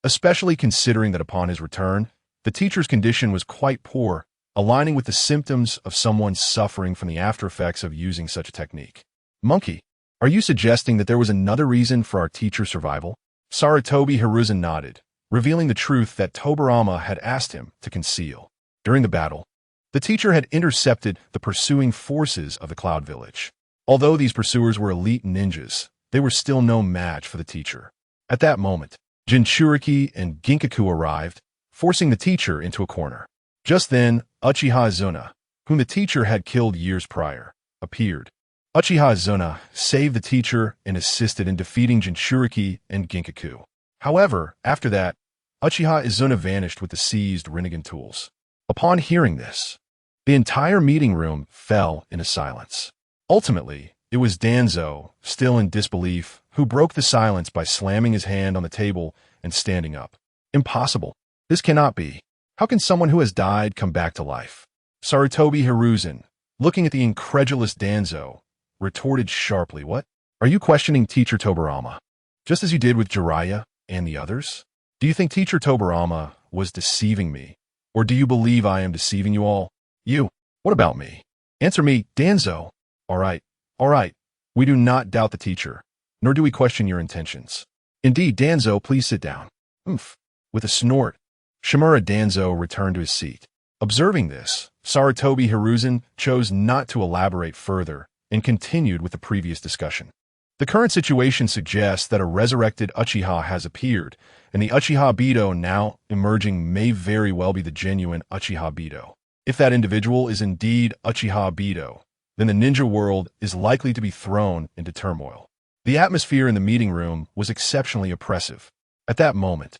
especially considering that upon his return, the teacher's condition was quite poor, aligning with the symptoms of someone suffering from the after-effects of using such a technique. Monkey, are you suggesting that there was another reason for our teacher's survival? Sarutobi Hiruzen nodded, revealing the truth that Tobarama had asked him to conceal. During the battle, the teacher had intercepted the pursuing forces of the Cloud Village. Although these pursuers were elite ninjas, they were still no match for the teacher. At that moment, Jinchuriki and Ginkaku arrived, forcing the teacher into a corner. Just then, Uchiha Izuna, whom the teacher had killed years prior, appeared. Uchiha Izuna saved the teacher and assisted in defeating Jinchuriki and Ginkaku. However, after that, Uchiha Izuna vanished with the seized Rinnegan tools. Upon hearing this, the entire meeting room fell into silence. Ultimately, it was Danzo, still in disbelief, who broke the silence by slamming his hand on the table and standing up. Impossible. This cannot be. How can someone who has died come back to life? Sarutobi Hiruzen, looking at the incredulous Danzo, retorted sharply, What? Are you questioning Teacher Tobarama? Just as you did with Jiraiya and the others? Do you think Teacher Tobarama was deceiving me? Or do you believe I am deceiving you all? You. What about me? Answer me, Danzo. All right. We do not doubt the teacher, nor do we question your intentions. Indeed, Danzo, please sit down. Hmph. With a snort, Shimura Danzo returned to his seat. Observing this, Sarutobi Hiruzen chose not to elaborate further and continued with the previous discussion. The current situation suggests that a resurrected Uchiha has appeared, and the Uchiha Bido now emerging may very well be the genuine Uchiha Bido. If that individual is indeed Uchiha Bido, then the ninja world is likely to be thrown into turmoil. The atmosphere in the meeting room was exceptionally oppressive. At that moment,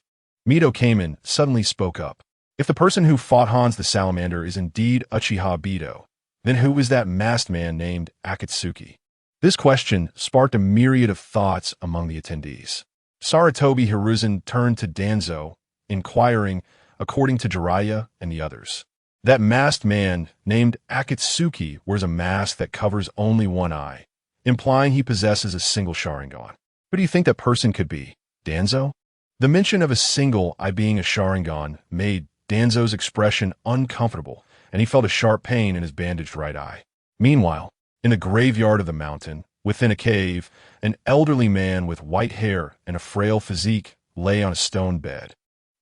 Mito Kamen suddenly spoke up. If the person who fought Hans the Salamander is indeed Uchiha Bido, then who is that masked man named Akatsuki? This question sparked a myriad of thoughts among the attendees. Saratobi Hiruzen turned to Danzo, inquiring, according to Jiraiya and the others. That masked man named Akatsuki wears a mask that covers only one eye, implying he possesses a single Sharingan. Who do you think that person could be, Danzo? The mention of a single eye being a Sharingan made Danzo's expression uncomfortable, and he felt a sharp pain in his bandaged right eye. Meanwhile, in the graveyard of the mountain, within a cave, an elderly man with white hair and a frail physique lay on a stone bed,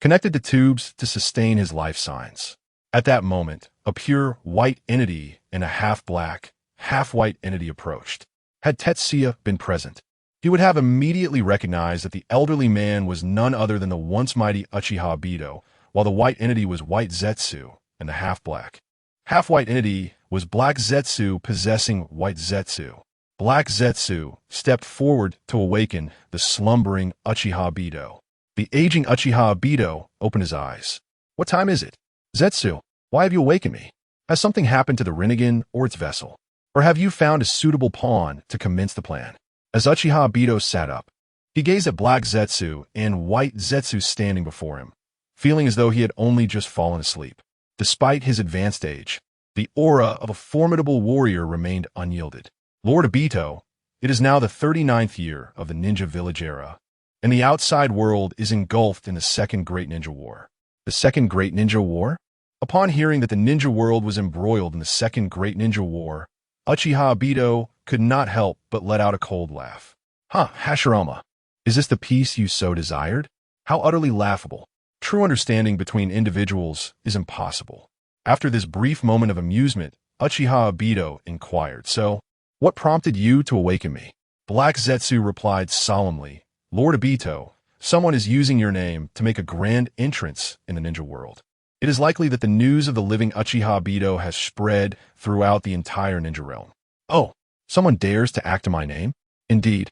connected to tubes to sustain his life signs. At that moment, a pure white entity and a half-black, half-white entity approached. Had Tetsuya been present, he would have immediately recognized that the elderly man was none other than the once mighty Uchiha Bido, while the white entity was White Zetsu and the half-black, half-white entity was Black Zetsu possessing White Zetsu. Black Zetsu stepped forward to awaken the slumbering Uchiha Bido. The aging Uchiha Bido opened his eyes. What time is it? Zetsu, why have you awakened me? Has something happened to the Rinnegan or its vessel? Or have you found a suitable pawn to commence the plan? As Uchiha Bido sat up, he gazed at Black Zetsu and White Zetsu standing before him, feeling as though he had only just fallen asleep. Despite his advanced age, the aura of a formidable warrior remained unyielded. Lord Obito, it is now the 39th year of the Ninja Village era, and the outside world is engulfed in the Second Great Ninja War. The Second Great Ninja War? Upon hearing that the ninja world was embroiled in the Second Great Ninja War, Uchiha Bido could not help but let out a cold laugh. Hashirama, is this the peace you so desired? How utterly laughable. True understanding between individuals is impossible. After this brief moment of amusement, Uchiha Bido inquired, So, what prompted you to awaken me? Black Zetsu replied solemnly, Lord Obito, someone is using your name to make a grand entrance in the ninja world. It is likely that the news of the living Uchiha Bido has spread throughout the entire ninja realm. Oh, someone dares to act in my name? Indeed.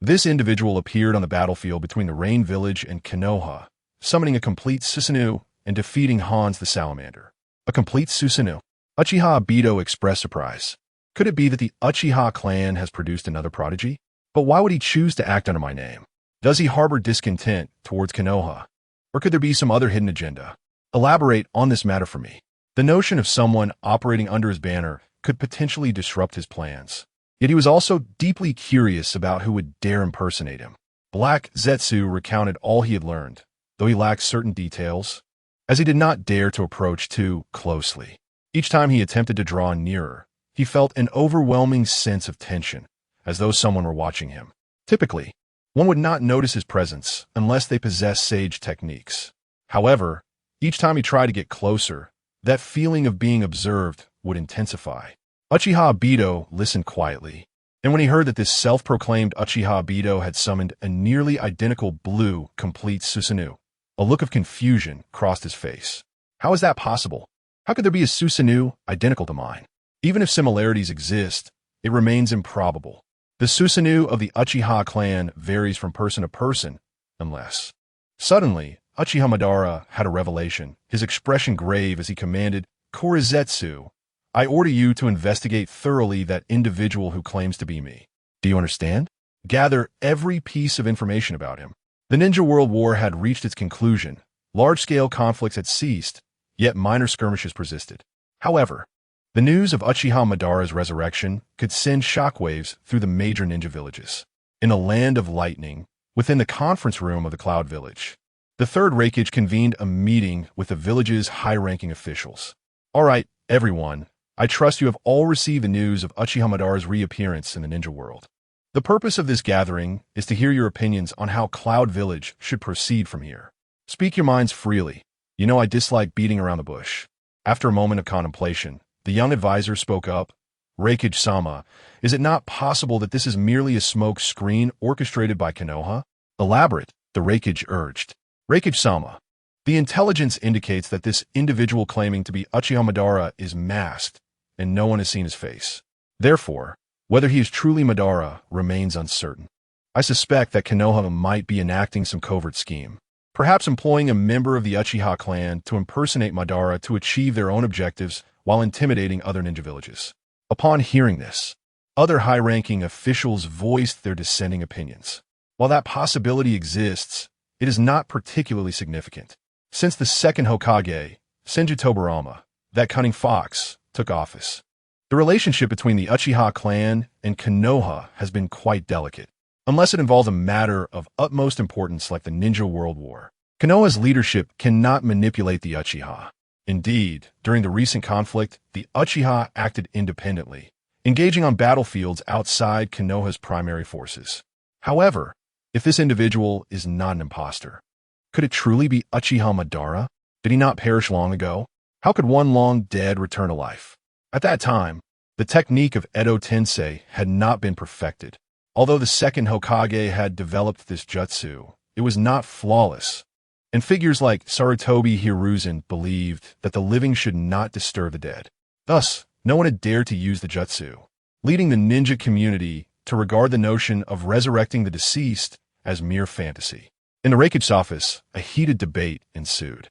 This individual appeared on the battlefield between the Rain Village and Konoha, summoning a complete Susanoo and defeating Hans the Salamander. A complete Susanoo. Uchiha Bido expressed surprise. Could it be that the Uchiha clan has produced another prodigy? But why would he choose to act under my name? Does he harbor discontent towards Konoha? Or could there be some other hidden agenda? Elaborate on this matter for me. The notion of someone operating under his banner could potentially disrupt his plans. Yet he was also deeply curious about who would dare impersonate him. Black Zetsu recounted all he had learned, though he lacked certain details, as he did not dare to approach too closely. Each time he attempted to draw nearer, he felt an overwhelming sense of tension, as though someone were watching him. Typically, one would not notice his presence unless they possess sage techniques. However, each time he tried to get closer, that feeling of being observed would intensify. Uchiha Bido listened quietly, and when he heard that this self-proclaimed Uchiha Bido had summoned a nearly identical blue complete Susanoo, a look of confusion crossed his face. How is that possible? How could there be a Susanoo identical to mine? Even if similarities exist, it remains improbable. The Susanoo of the Uchiha clan varies from person to person, unless... Suddenly, Uchiha Madara had a revelation, his expression grave as he commanded, Korizetsu, I order you to investigate thoroughly that individual who claims to be me. Do you understand? Gather every piece of information about him. The Ninja World War had reached its conclusion. Large-scale conflicts had ceased, yet minor skirmishes persisted. However, the news of Uchiha Madara's resurrection could send shockwaves through the major ninja villages. In a land of lightning, within the conference room of the Cloud Village, the Third Reikage convened a meeting with the village's high-ranking officials. All right, everyone, I trust you have all received the news of Uchiha Madara's reappearance in the ninja world. The purpose of this gathering is to hear your opinions on how Cloud Village should proceed from here. Speak your minds freely. You know I dislike beating around the bush. After a moment of contemplation, the young advisor spoke up, Reikage-sama, is it not possible that this is merely a smoke screen orchestrated by Konoha? Elaborate, the Reikage urged. Reikage-sama. The intelligence indicates that this individual claiming to be Uchiha Madara is masked, and no one has seen his face. Therefore, whether he is truly Madara remains uncertain. I suspect that Konoha might be enacting some covert scheme, perhaps employing a member of the Uchiha clan to impersonate Madara to achieve their own objectives while intimidating other ninja villages. Upon hearing this, other high-ranking officials voiced their dissenting opinions. While that possibility exists, it is not particularly significant. Since the second Hokage, Senju Tobirama, that cunning fox, took office, the relationship between the Uchiha clan and Konoha has been quite delicate, unless it involves a matter of utmost importance like the Ninja World War. Konoha's leadership cannot manipulate the Uchiha. Indeed, during the recent conflict, the Uchiha acted independently, engaging on battlefields outside Konoha's primary forces. However, if this individual is not an imposter, could it truly be Uchiha Madara? Did he not perish long ago? How could one long dead return to life? At that time, the technique of Edo Tensei had not been perfected. Although the second Hokage had developed this jutsu, it was not flawless, and figures like Sarutobi Hiruzen believed that the living should not disturb the dead. Thus, no one had dared to use the jutsu, leading the ninja community to regard the notion of resurrecting the deceased as mere fantasy. In the Reikage's office, a heated debate ensued.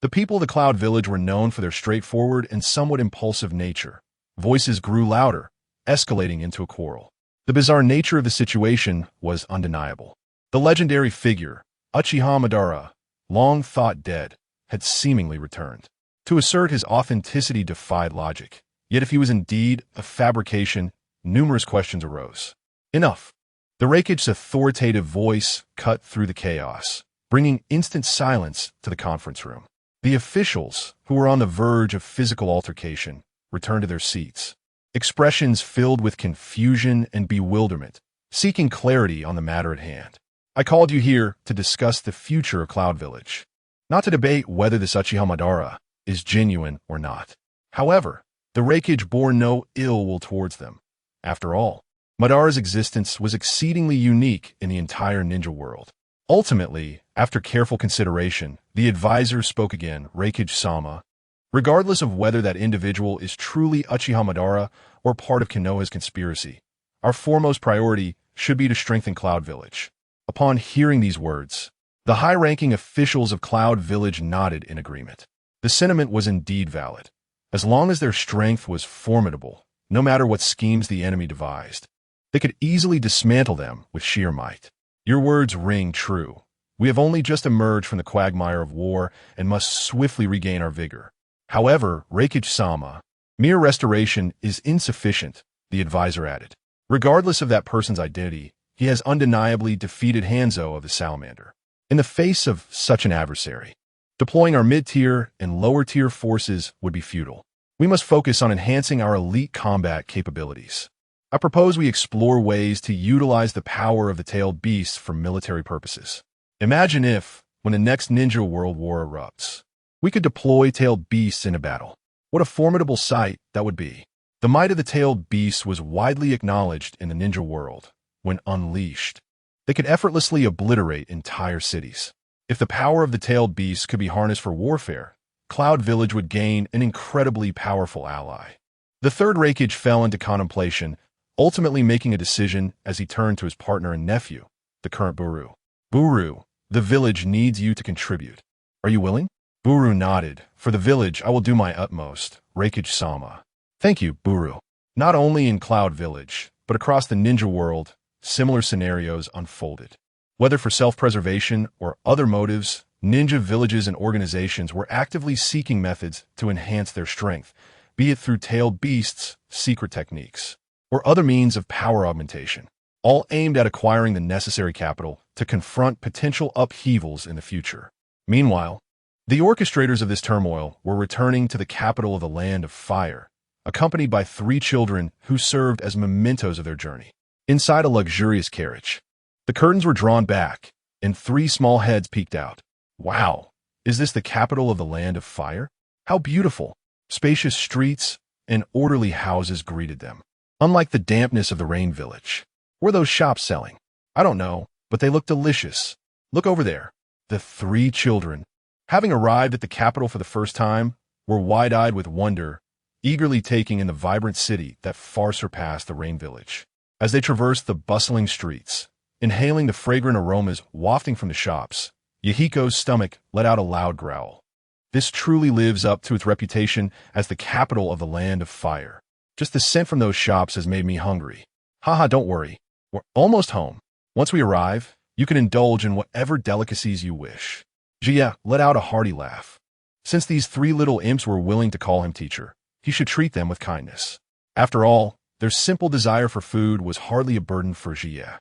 The people of the Cloud Village were known for their straightforward and somewhat impulsive nature. Voices grew louder, escalating into a quarrel. The bizarre nature of the situation was undeniable. The legendary figure, Uchiha Madara, long thought dead, had seemingly returned. To assert his authenticity defied logic. Yet if he was indeed a fabrication, numerous questions arose. Enough. The Reikage's authoritative voice cut through the chaos, bringing instant silence to the conference room. The officials, who were on the verge of physical altercation, returned to their seats, expressions filled with confusion and bewilderment, seeking clarity on the matter at hand. I called you here to discuss the future of Cloud Village, not to debate whether this Uchiha Madara is genuine or not. However, the Reikage bore no ill will towards them. After all, Madara's existence was exceedingly unique in the entire ninja world. Ultimately, after careful consideration, the advisor spoke again, Reikage-sama. Regardless of whether that individual is truly Uchiha Madara or part of Konoha's conspiracy, our foremost priority should be to strengthen Cloud Village. Upon hearing these words, the high-ranking officials of Cloud Village nodded in agreement. The sentiment was indeed valid. As long as their strength was formidable, no matter what schemes the enemy devised, they could easily dismantle them with sheer might. Your words ring true. We have only just emerged from the quagmire of war and must swiftly regain our vigor. However, Reikage-sama, mere restoration is insufficient, the advisor added. Regardless of that person's identity, he has undeniably defeated Hanzo of the Salamander. In the face of such an adversary, deploying our mid-tier and lower-tier forces would be futile. We must focus on enhancing our elite combat capabilities. I propose we explore ways to utilize the power of the tailed beasts for military purposes. Imagine if, when the next Ninja World War erupts, we could deploy tailed beasts in a battle. What a formidable sight that would be. The might of the tailed beasts was widely acknowledged in the ninja world. When unleashed, they could effortlessly obliterate entire cities. If the power of the tailed beasts could be harnessed for warfare, Cloud Village would gain an incredibly powerful ally. The third Reikage fell into contemplation, ultimately making a decision as he turned to his partner and nephew, the current Buru. Buru, the village needs you to contribute. Are you willing? Buru nodded. For the village, I will do my utmost, Reikage-sama. Thank you, Buru. Not only in Cloud Village, but across the ninja world, similar scenarios unfolded. Whether for self-preservation or other motives, ninja villages and organizations were actively seeking methods to enhance their strength, be it through tailed beasts, secret techniques, or other means of power augmentation, all aimed at acquiring the necessary capital to confront potential upheavals in the future. Meanwhile, the orchestrators of this turmoil were returning to the capital of the Land of Fire, accompanied by 3 children who served as mementos of their journey. Inside a luxurious carriage, the curtains were drawn back, and 3 small heads peeked out. Wow, is this the capital of the Land of Fire? How beautiful! Spacious streets, and orderly houses greeted them. Unlike the dampness of the rain village. Were those shops selling? I don't know, but they look delicious. Look over there. The three children, having arrived at the capital for the first time, were wide-eyed with wonder, eagerly taking in the vibrant city that far surpassed the rain village. As they traversed the bustling streets, inhaling the fragrant aromas wafting from the shops, Yahiko's stomach let out a loud growl. This truly lives up to its reputation as the capital of the land of fire. Just the scent from those shops has made me hungry. Haha, don't worry. We're almost home. Once we arrive, you can indulge in whatever delicacies you wish. Jia let out a hearty laugh. Since these three little imps were willing to call him teacher, he should treat them with kindness. After all, their simple desire for food was hardly a burden for Jia.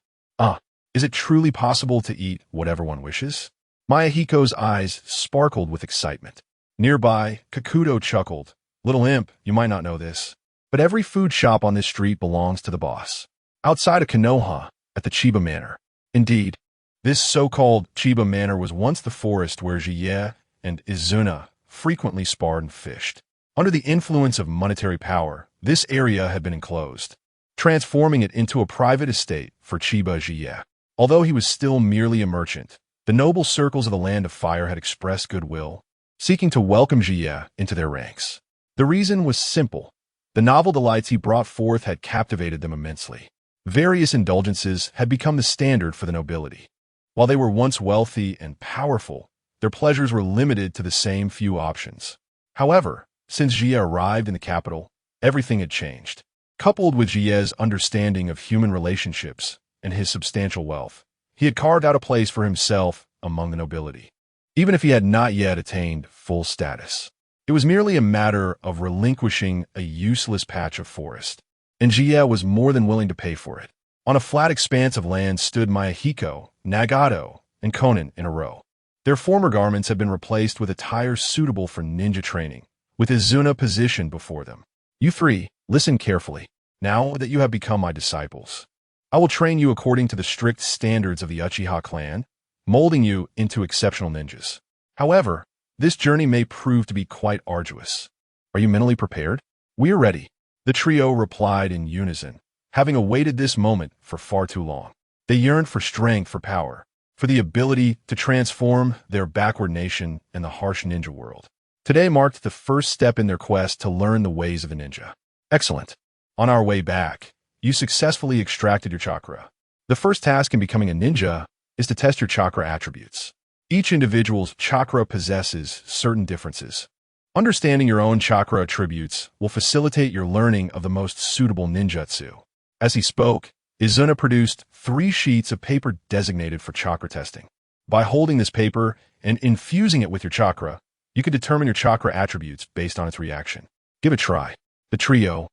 Is it truly possible to eat whatever one wishes? Mayahiko's eyes sparkled with excitement. Nearby, Kakuzu chuckled. Little imp, you might not know this, but every food shop on this street belongs to the boss. Outside of Konoha, at the Chiba Manor. Indeed, this so-called Chiba Manor was once the forest where Jie and Izuna frequently sparred and fished. Under the influence of monetary power, this area had been enclosed, transforming it into a private estate for Chiba Jie. Although he was still merely a merchant, the noble circles of the Land of Fire had expressed goodwill, seeking to welcome Jie into their ranks. The reason was simple. The novel delights he brought forth had captivated them immensely. Various indulgences had become the standard for the nobility. While they were once wealthy and powerful, their pleasures were limited to the same few options. However, since Jie arrived in the capital, everything had changed. Coupled with Jie's understanding of human relationships and his substantial wealth, he had carved out a place for himself among the nobility. Even if he had not yet attained full status, it was merely a matter of relinquishing a useless patch of forest, and Jie was more than willing to pay for it. On a flat expanse of land stood Mayahiko, Nagato, and Konan in a row. Their former garments had been replaced with attire suitable for ninja training, with Izuna positioned before them. You three, listen carefully. Now that you have become my disciples, I will train you according to the strict standards of the Uchiha clan, molding you into exceptional ninjas. However, this journey may prove to be quite arduous. Are you mentally prepared? We're ready. The trio replied in unison, having awaited this moment for far too long. They yearned for strength, for power, for the ability to transform their backward nation in the harsh ninja world. Today marked the first step in their quest to learn the ways of a ninja. Excellent. On our way back, you successfully extracted your chakra. The first task in becoming a ninja is to test your chakra attributes. Each individual's chakra possesses certain differences. Understanding your own chakra attributes will facilitate your learning of the most suitable ninjutsu. As he spoke, Izuna produced 3 sheets of paper designated for chakra testing. By holding this paper and infusing it with your chakra, you can determine your chakra attributes based on its reaction. Give it a try. The trio,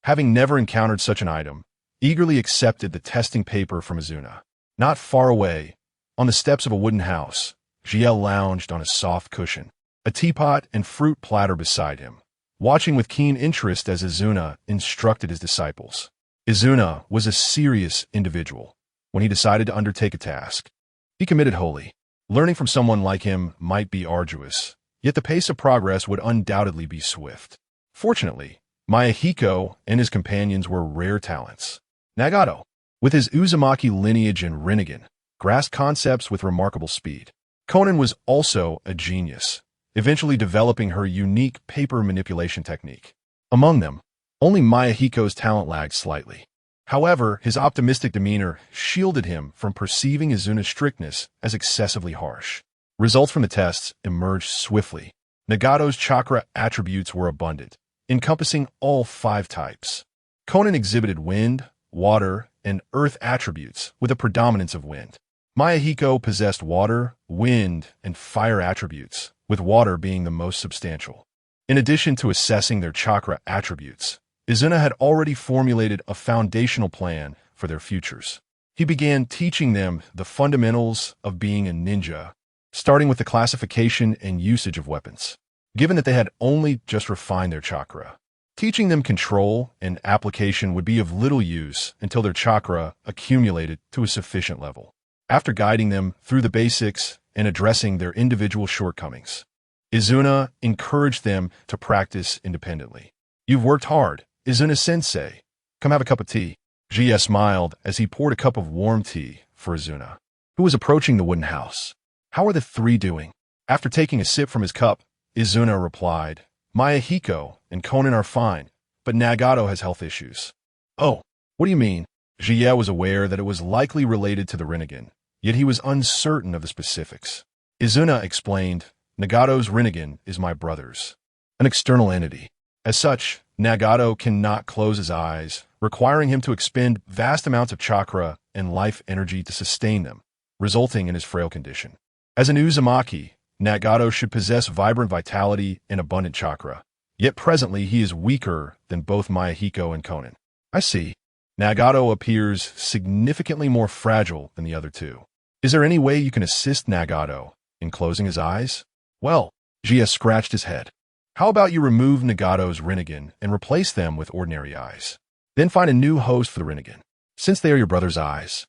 having never encountered such an item, eagerly accepted the testing paper from Izuna. Not far away, on the steps of a wooden house, Jiel lounged on a soft cushion, a teapot and fruit platter beside him, watching with keen interest as Izuna instructed his disciples. Izuna was a serious individual. When he decided to undertake a task, he committed wholly. Learning from someone like him might be arduous, yet the pace of progress would undoubtedly be swift. Fortunately, Mayahiko and his companions were rare talents. Nagato, with his Uzumaki lineage and Rinnegan, grasped concepts with remarkable speed. Konan was also a genius, eventually developing her unique paper manipulation technique. Among them, only Mayahiko's talent lagged slightly. However, his optimistic demeanor shielded him from perceiving Izuna's strictness as excessively harsh. Results from the tests emerged swiftly. Nagato's chakra attributes were abundant, encompassing all 5 types. Konan exhibited wind, water, and earth attributes with a predominance of wind. Mayahiko possessed water, wind, and fire attributes, with water being the most substantial. In addition to assessing their chakra attributes, Izuna had already formulated a foundational plan for their futures. He began teaching them the fundamentals of being a ninja, starting with the classification and usage of weapons. Given that they had only just refined their chakra, teaching them control and application would be of little use until their chakra accumulated to a sufficient level. After guiding them through the basics and addressing their individual shortcomings, Izuna encouraged them to practice independently. You've worked hard, Izuna-sensei. Come have a cup of tea. Jie smiled as he poured a cup of warm tea for Izuna, who was approaching the wooden house. How are the three doing? After taking a sip from his cup, Izuna replied, Mayahiko and Conan are fine, but Nagato has health issues. Oh, what do you mean? Jie was aware that it was likely related to the Rinnegan, yet he was uncertain of the specifics. Izuna explained, Nagato's Rinnegan is my brother's, an external entity. As such, Nagato cannot close his eyes, requiring him to expend vast amounts of chakra and life energy to sustain them, resulting in his frail condition. As an Uzumaki, Nagato should possess vibrant vitality and abundant chakra, yet presently he is weaker than both Mayahiko and Conan. I see. Nagato appears significantly more fragile than the other two. Is there any way you can assist Nagato in closing his eyes? Well, Jie scratched his head. How about you remove Nagato's Rinnegan and replace them with ordinary eyes? Then find a new host for the Rinnegan, since they are your brother's eyes.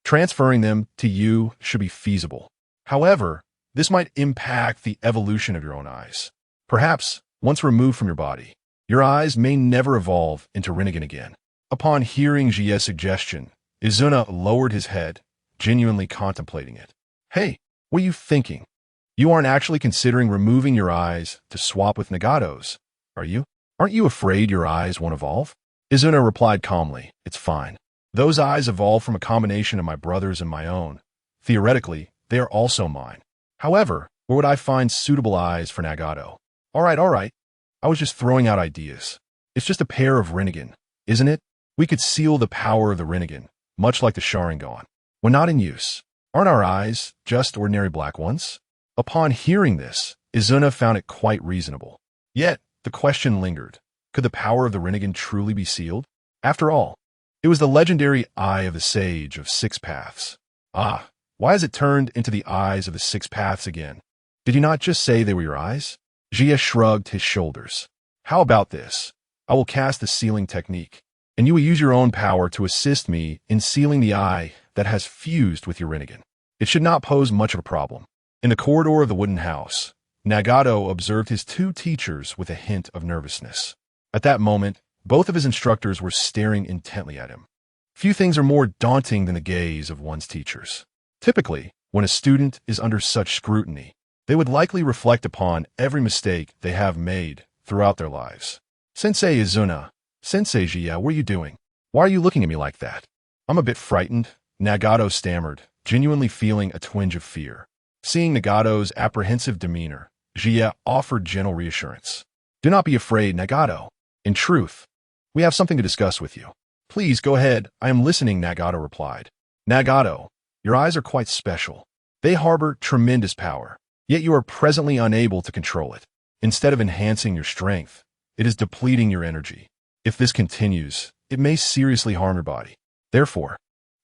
Transferring them to you should be feasible. However, this might impact the evolution of your own eyes. Perhaps, once removed from your body, your eyes may never evolve into Rinnegan again. Upon hearing Jie's suggestion, Izuna lowered his head, genuinely contemplating it. Hey, what are you thinking? You aren't actually considering removing your eyes to swap with Nagato's, are you? Aren't you afraid your eyes won't evolve? Izuna replied calmly, It's fine. Those eyes evolved from a combination of my brother's and my own. Theoretically, they are also mine. However, where would I find suitable eyes for Nagato? All right. I was just throwing out ideas. It's just a pair of Rinnegan, isn't it? We could seal the power of the Rinnegan, much like the Sharingan. When not in use, aren't our eyes just ordinary black ones? Upon hearing this, Izuna found it quite reasonable. Yet, the question lingered. Could the power of the Rinnegan truly be sealed? After all, it was the legendary Eye of the Sage of Six Paths. Ah, why has it turned into the eyes of the Six Paths again? Did you not just say they were your eyes? Jie shrugged his shoulders. How about this? I will cast the sealing technique, and you will use your own power to assist me in sealing the eye that has fused with your Rinnegan. It should not pose much of a problem. In the corridor of the wooden house, Nagato observed his two teachers with a hint of nervousness. At that moment, both of his instructors were staring intently at him. Few things are more daunting than the gaze of one's teachers. Typically, when a student is under such scrutiny, they would likely reflect upon every mistake they have made throughout their lives. Sensei Izuna, Sensei Jie, what are you doing? Why are you looking at me like that? I'm a bit frightened, Nagato stammered, genuinely feeling a twinge of fear. Seeing Nagato's apprehensive demeanor, Jie offered gentle reassurance. Do not be afraid, Nagato. In truth, we have something to discuss with you. Please go ahead, I am listening, Nagato replied. Nagato, your eyes are quite special. They harbor tremendous power, yet you are presently unable to control it. Instead of enhancing your strength, it is depleting your energy. If this continues, it may seriously harm your body. Therefore,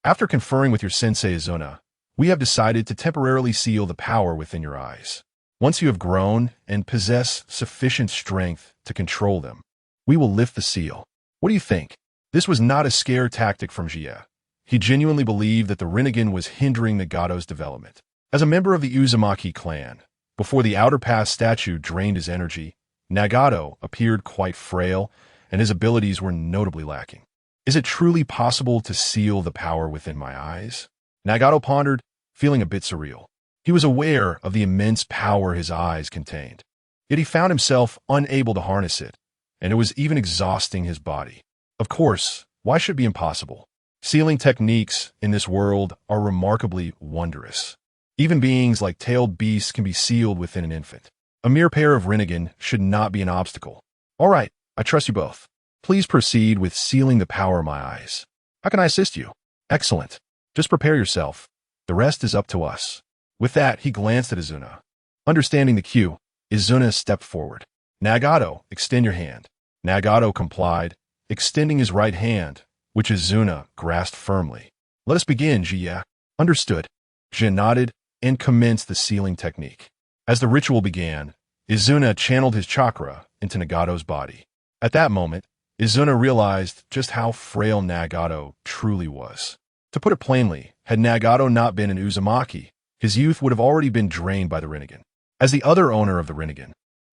after conferring with your sensei Izuna, we have decided to temporarily seal the power within your eyes. Once you have grown and possess sufficient strength to control them, we will lift the seal. What do you think? This was not a scare tactic from Jie. He genuinely believed that the Rinnegan was hindering Nagato's development. As a member of the Uzumaki clan, before the Outer Path statue drained his energy, Nagato appeared quite frail, and his abilities were notably lacking. Is it truly possible to seal the power within my eyes? Nagato pondered, feeling a bit surreal. He was aware of the immense power his eyes contained, yet he found himself unable to harness it, and it was even exhausting his body. Of course, why should it be impossible? Sealing techniques in this world are remarkably wondrous. Even beings like tailed beasts can be sealed within an infant. A mere pair of Rinnegan should not be an obstacle. All right, I trust you both. Please proceed with sealing the power of my eyes. How can I assist you? Excellent. Just prepare yourself. The rest is up to us. With that, he glanced at Izuna. Understanding the cue, Izuna stepped forward. Nagato, extend your hand. Nagato complied, extending his right hand, which Izuna grasped firmly. Let us begin, Jie. Understood. Jie nodded and commenced the sealing technique. As the ritual began, Izuna channeled his chakra into Nagato's body. At that moment, Izuna realized just how frail Nagato truly was. To put it plainly, had Nagato not been an Uzumaki, his youth would have already been drained by the Rinnegan. As the other owner of the Rinnegan,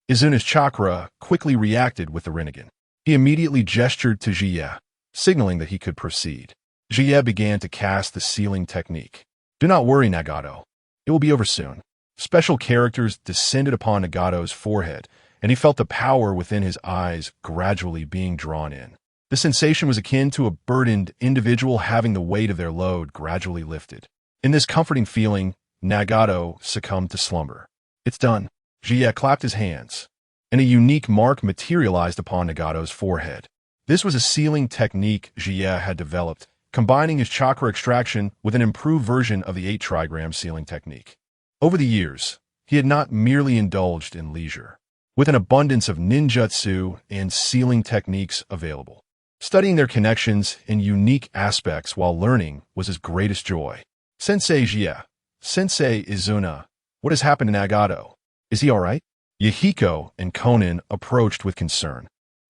Izuna's chakra quickly reacted with the Rinnegan. He immediately gestured to Jie, signaling that he could proceed. Jie began to cast the sealing technique. Do not worry, Nagato. It will be over soon. Special characters descended upon Nagato's forehead, and he felt the power within his eyes gradually being drawn in. The sensation was akin to a burdened individual having the weight of their load gradually lifted. In this comforting feeling, Nagato succumbed to slumber. It's done. Jie clapped his hands, and a unique mark materialized upon Nagato's forehead. This was a sealing technique Jie had developed, combining his chakra extraction with an improved version of the 8-trigram sealing technique. Over the years, he had not merely indulged in leisure. With an abundance of ninjutsu and sealing techniques available, studying their connections and unique aspects while learning was his greatest joy. Sensei Jie, Sensei Izuna, what has happened to Nagato? Is he all right? Yahiko and Conan approached with concern,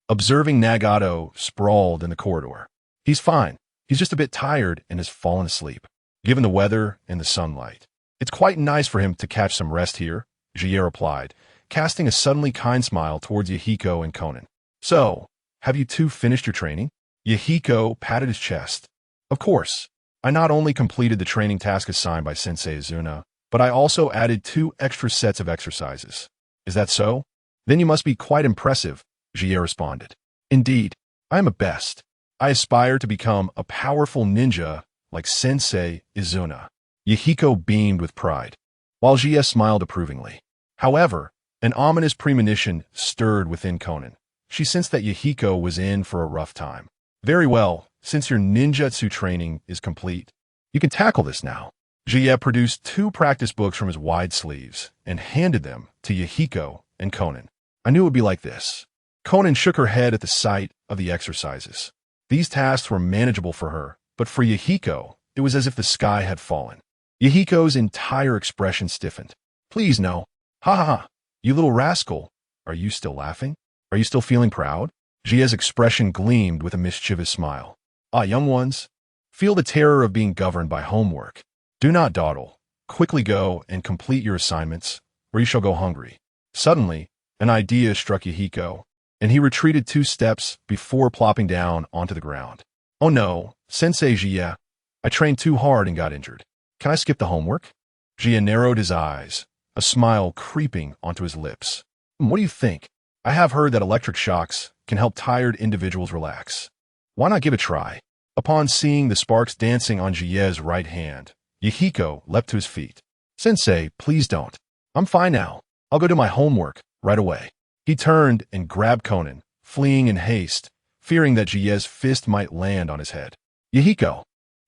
observing Nagato sprawled in the corridor. He's fine. He's just a bit tired and has fallen asleep. Given the weather and the sunlight, it's quite nice for him to catch some rest here, Jie replied, casting a suddenly kind smile towards Yahiko and Conan. So, have you two finished your training? Yahiko patted his chest. Of course. I not only completed the training task assigned by Sensei Izuna, but I also added 2 extra sets of exercises. Is that so? Then you must be quite impressive, Jie responded. Indeed, I am a best. I aspire to become a powerful ninja like Sensei Izuna. Yahiko beamed with pride, while Jie smiled approvingly. However, an ominous premonition stirred within Conan. She sensed that Yahiko was in for a rough time. Very well, since your ninjutsu training is complete, you can tackle this now. Jie produced 2 practice books from his wide sleeves and handed them to Yahiko and Conan. I knew it would be like this. Conan shook her head at the sight of the exercises. These tasks were manageable for her, but for Yahiko, it was as if the sky had fallen. Yahiko's entire expression stiffened. Please no. Ha ha ha. You little rascal. Are you still laughing? Are you still feeling proud? Jie's expression gleamed with a mischievous smile. Ah, young ones. Feel the terror of being governed by homework. Do not dawdle. Quickly go and complete your assignments, or you shall go hungry. Suddenly, an idea struck Yahiko, and he retreated 2 steps before plopping down onto the ground. Oh no, Sensei Jie. I trained too hard and got injured. Can I skip the homework? Jie narrowed his eyes, a smile creeping onto his lips. What do you think? I have heard that electric shocks can help tired individuals relax. Why not give it a try? Upon seeing the sparks dancing on Jie's right hand, Yahiko leapt to his feet. Sensei, please don't. I'm fine now. I'll go do my homework right away. He turned and grabbed Conan, fleeing in haste, fearing that Jie's fist might land on his head. Yahiko,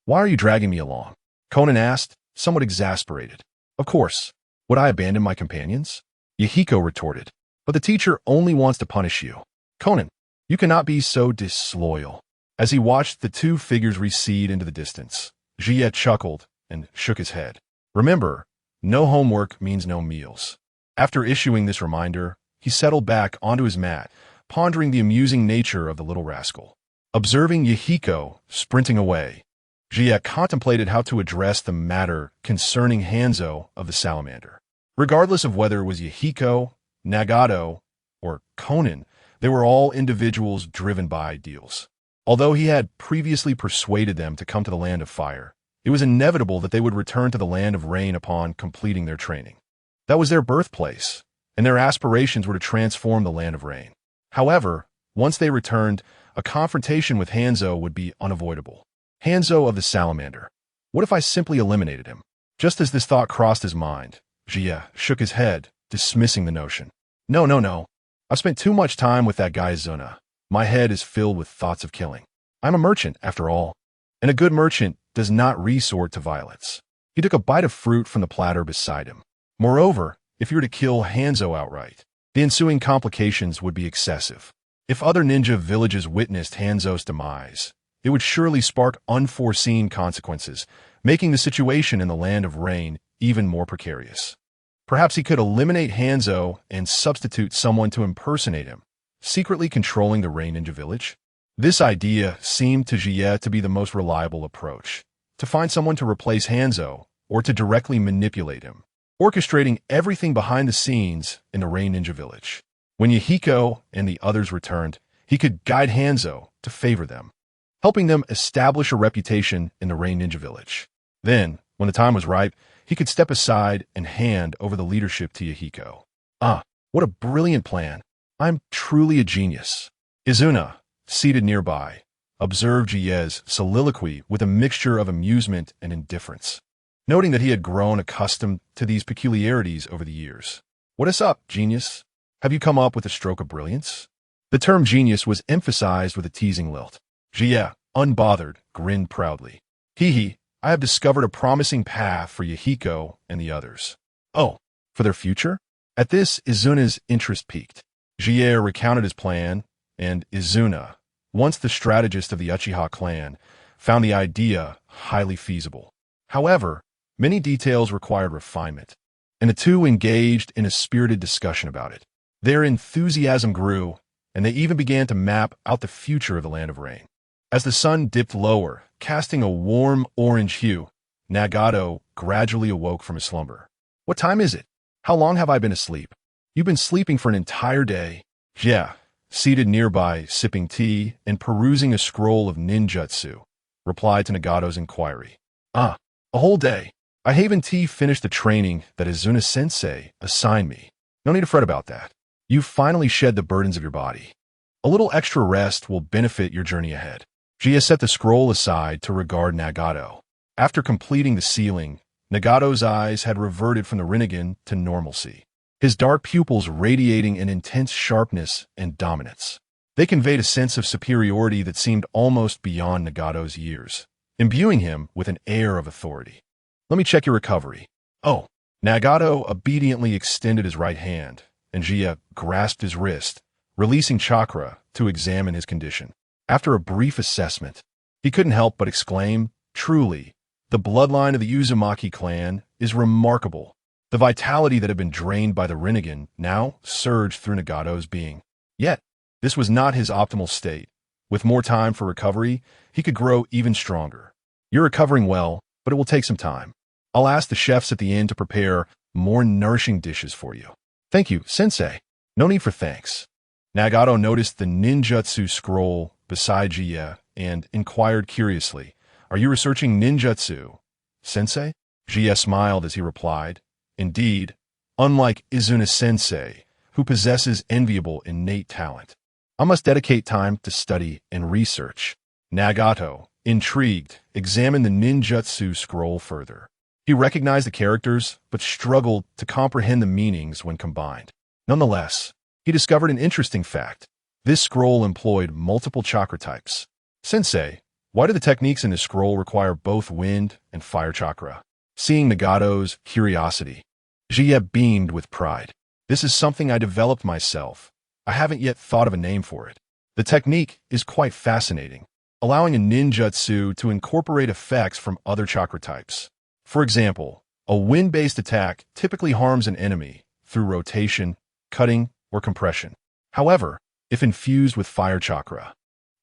why are you dragging me along? Conan asked, somewhat exasperated. Of course. Would I abandon my companions? Yahiko retorted. But the teacher only wants to punish you. Conan, you cannot be so disloyal. As he watched the 2 figures recede into the distance, Jie chuckled and shook his head. Remember, no homework means no meals. After issuing this reminder, he settled back onto his mat, pondering the amusing nature of the little rascal. Observing Yahiko sprinting away, Jie contemplated how to address the matter concerning Hanzo of the salamander. Regardless of whether it was Yahiko, Nagato, or Conan, they were all individuals driven by ideals. Although he had previously persuaded them to come to the land of fire, it was inevitable that they would return to the land of rain upon completing their training. That was their birthplace, and their aspirations were to transform the land of rain. However, once they returned, a confrontation with Hanzo would be unavoidable. Hanzo of the salamander. What if I simply eliminated him? Just as this thought crossed his mind, Jie shook his head, dismissing the notion. No. I've spent too much time with that guy Izuna. My head is filled with thoughts of killing. I'm a merchant, after all, and a good merchant does not resort to violence. He took a bite of fruit from the platter beside him. Moreover, if you were to kill Hanzo outright, the ensuing complications would be excessive. If other ninja villages witnessed Hanzo's demise, it would surely spark unforeseen consequences, making the situation in the land of rain even more precarious. Perhaps he could eliminate Hanzo and substitute someone to impersonate him, secretly controlling the rain ninja village. This idea seemed to Jie to be the most reliable approach, to find someone to replace Hanzo or to directly manipulate him, orchestrating everything behind the scenes in the rain ninja village. When Yahiko and the others returned, he could guide Hanzo to favor them, helping them establish a reputation in the Rain Ninja Village. Then, when the time was ripe, he could step aside and hand over the leadership to Yahiko. Ah, what a brilliant plan. I'm truly a genius. Izuna, seated nearby, observed Jie's soliloquy with a mixture of amusement and indifference, noting that he had grown accustomed to these peculiarities over the years. What is up, genius? Have you come up with a stroke of brilliance? The term genius was emphasized with a teasing lilt. Jie, unbothered, grinned proudly. Hee, I have discovered a promising path for Yahiko and the others. Oh, for their future? At this, Izuna's interest piqued. Jie recounted his plan, and Izuna, once the strategist of the Uchiha clan, found the idea highly feasible. However, many details required refinement, and the two engaged in a spirited discussion about it. Their enthusiasm grew, and they even began to map out the future of the Land of Rain. As the sun dipped lower, casting a warm orange hue, Nagato gradually awoke from his slumber. What time is it? How long have I been asleep? You've been sleeping for an entire day. Yeah, seated nearby, sipping tea and perusing a scroll of ninjutsu, replied to Nagato's inquiry. Ah, a whole day. I haven't finished the training that Izuna-sensei assigned me. No need to fret about that. You've finally shed the burdens of your body. A little extra rest will benefit your journey ahead. Jie set the scroll aside to regard Nagato. After completing the sealing, Nagato's eyes had reverted from the Rinnegan to normalcy, his dark pupils radiating an intense sharpness and dominance. They conveyed a sense of superiority that seemed almost beyond Nagato's years, imbuing him with an air of authority. Let me check your recovery. Oh, Nagato obediently extended his right hand, and Jie grasped his wrist, releasing chakra to examine his condition. After a brief assessment, he couldn't help but exclaim, truly, the bloodline of the Uzumaki clan is remarkable. The vitality that had been drained by the Rinnegan now surged through Nagato's being. Yet, this was not his optimal state. With more time for recovery, he could grow even stronger. You're recovering well, but it will take some time. I'll ask the chefs at the inn to prepare more nourishing dishes for you. Thank you, sensei. No need for thanks. Nagato noticed the ninjutsu scroll beside Jie and inquired curiously, Are you researching ninjutsu, sensei? Jie smiled as he replied, Indeed, unlike Izuna-sensei, who possesses enviable innate talent, I must dedicate time to study and research. Nagato, intrigued, examined the ninjutsu scroll further. He recognized the characters, but struggled to comprehend the meanings when combined. Nonetheless, he discovered an interesting fact. This scroll employed multiple chakra types. Sensei, why do the techniques in this scroll require both wind and fire chakra? Seeing Nagato's curiosity, Jie beamed with pride. This is something I developed myself. I haven't yet thought of a name for it. The technique is quite fascinating, allowing a ninjutsu to incorporate effects from other chakra types. For example, a wind-based attack typically harms an enemy through rotation, cutting, or compression. However, if infused with fire chakra,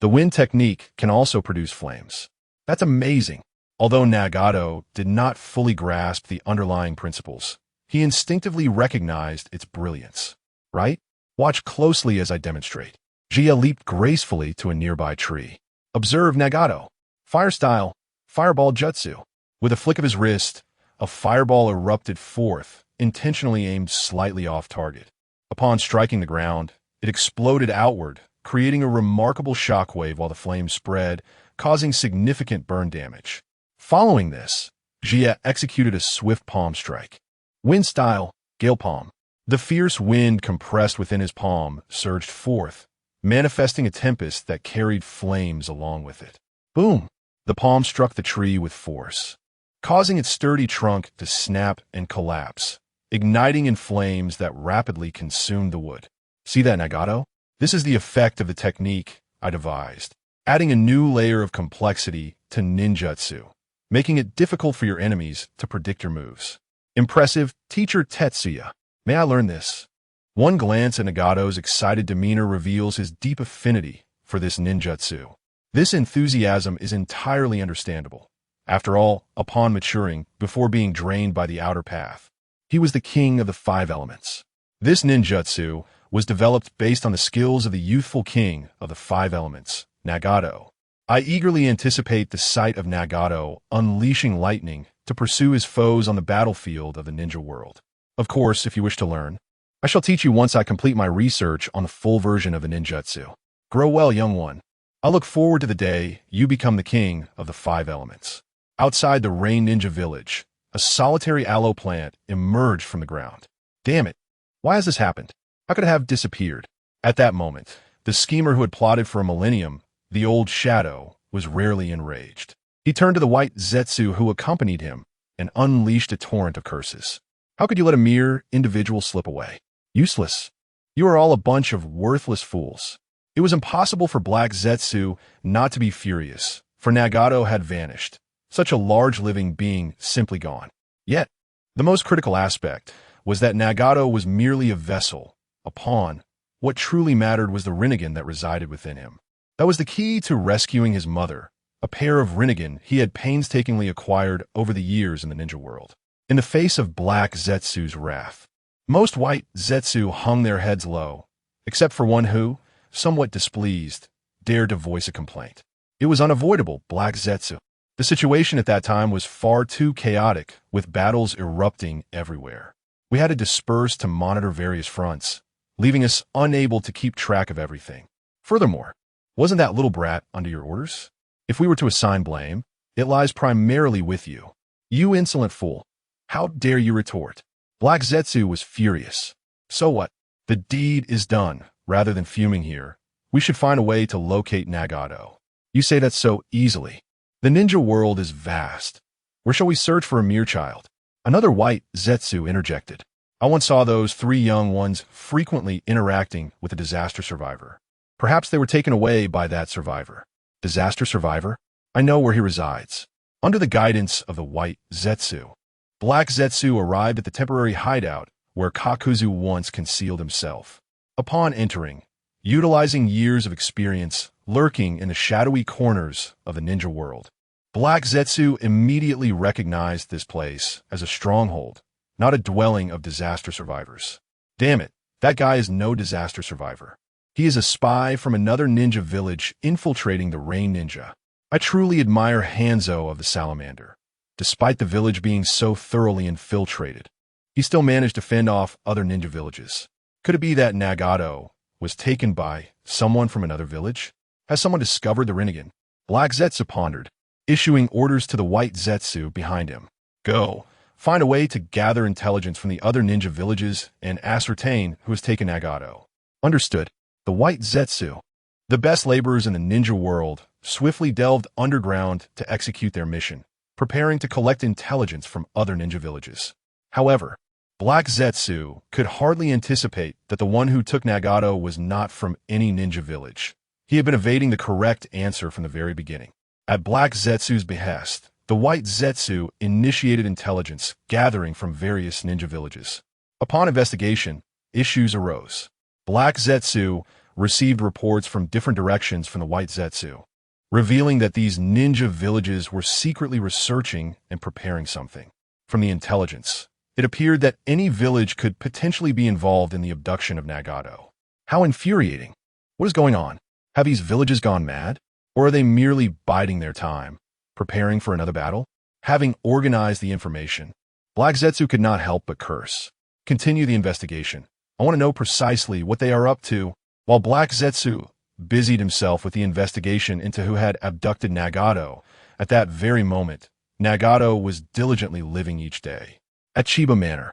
the wind technique can also produce flames. That's amazing. Although Nagato did not fully grasp the underlying principles, he instinctively recognized its brilliance. Right? Watch closely as I demonstrate. Jie leaped gracefully to a nearby tree. Observe Nagato. Fire style, fireball jutsu. With a flick of his wrist, a fireball erupted forth, intentionally aimed slightly off target. Upon striking the ground, it exploded outward, creating a remarkable shockwave while the flames spread, causing significant burn damage. Following this, Jie executed a swift palm strike. Wind style, gale palm. The fierce wind compressed within his palm surged forth, manifesting a tempest that carried flames along with it. Boom! The palm struck the tree with force, causing its sturdy trunk to snap and collapse, igniting in flames that rapidly consumed the wood. See that, Nagato? This is the effect of the technique I devised, adding a new layer of complexity to ninjutsu, making it difficult for your enemies to predict your moves. Impressive, Teacher Tetsuya. May I learn this? One glance at Nagato's excited demeanor reveals his deep affinity for this ninjutsu. This enthusiasm is entirely understandable. After all, upon maturing, before being drained by the outer path, he was the king of the 5 elements. This ninjutsu, was developed based on the skills of the youthful king of the five elements, Nagato. I eagerly anticipate the sight of Nagato unleashing lightning to pursue his foes on the battlefield of the ninja world. Of course, if you wish to learn, I shall teach you once I complete my research on the full version of the ninjutsu. Grow well, young one. I look forward to the day you become the king of the five elements. Outside the Rain Ninja village, a solitary aloe plant emerged from the ground. Damn it. Why has this happened? How could it have disappeared? At that moment, the schemer who had plotted for a millennium, the old shadow, was rarely enraged. He turned to the white Zetsu who accompanied him and unleashed a torrent of curses. How could you let a mere individual slip away? Useless. You are all a bunch of worthless fools. It was impossible for Black Zetsu not to be furious, for Nagato had vanished, such a large living being simply gone. Yet, the most critical aspect was that Nagato was merely a vessel, a pawn. What truly mattered was the Rinnegan that resided within him. That was the key to rescuing his mother, a pair of Rinnegan he had painstakingly acquired over the years in the ninja world. In the face of Black Zetsu's wrath, most white Zetsu hung their heads low, except for one who, somewhat displeased, dared to voice a complaint. It was unavoidable, Black Zetsu. The situation at that time was far too chaotic, with battles erupting everywhere. We had to disperse to monitor various fronts, leaving us unable to keep track of everything. Furthermore, wasn't that little brat under your orders? If we were to assign blame, it lies primarily with you. You insolent fool. How dare you retort? Black Zetsu was furious. So what? The deed is done. Rather than fuming here, we should find a way to locate Nagato. You say that so easily. The ninja world is vast. Where shall we search for a mere child? Another white Zetsu interjected. I once saw those three young ones frequently interacting with a disaster survivor. Perhaps they were taken away by that survivor. Disaster survivor? I know where he resides. Under the guidance of the white Zetsu, Black Zetsu arrived at the temporary hideout where Kakuzu once concealed himself. Upon entering, utilizing years of experience lurking in the shadowy corners of the ninja world, Black Zetsu immediately recognized this place as a stronghold, not a dwelling of disaster survivors. Damn it, that guy is no disaster survivor. He is a spy from another ninja village infiltrating the Rain Ninja. I truly admire Hanzo of the Salamander. Despite the village being so thoroughly infiltrated, he still managed to fend off other ninja villages. Could it be that Nagato was taken by someone from another village? Has someone discovered the Rinnegan? Black Zetsu pondered, issuing orders to the white Zetsu behind him. Go, find a way to gather intelligence from the other ninja villages and ascertain who has taken Nagato. Understood. The white Zetsu, the best laborers in the ninja world, swiftly delved underground to execute their mission, preparing to collect intelligence from other ninja villages. However, Black Zetsu could hardly anticipate that the one who took Nagato was not from any ninja village. He had been evading the correct answer from the very beginning. At Black Zetsu's behest, the white Zetsu initiated intelligence gathering from various ninja villages. Upon investigation, issues arose. Black Zetsu received reports from different directions from the white Zetsu, revealing that these ninja villages were secretly researching and preparing something. From the intelligence, it appeared that any village could potentially be involved in the abduction of Nagato. How infuriating. What is going on? Have these villages gone mad? Or are they merely biding their time, preparing for another battle? Having organized the information, Black Zetsu could not help but curse. Continue the investigation. I want to know precisely what they are up to. While Black Zetsu busied himself with the investigation into who had abducted Nagato, at that very moment, Nagato was diligently living each day. At Chiba Manor,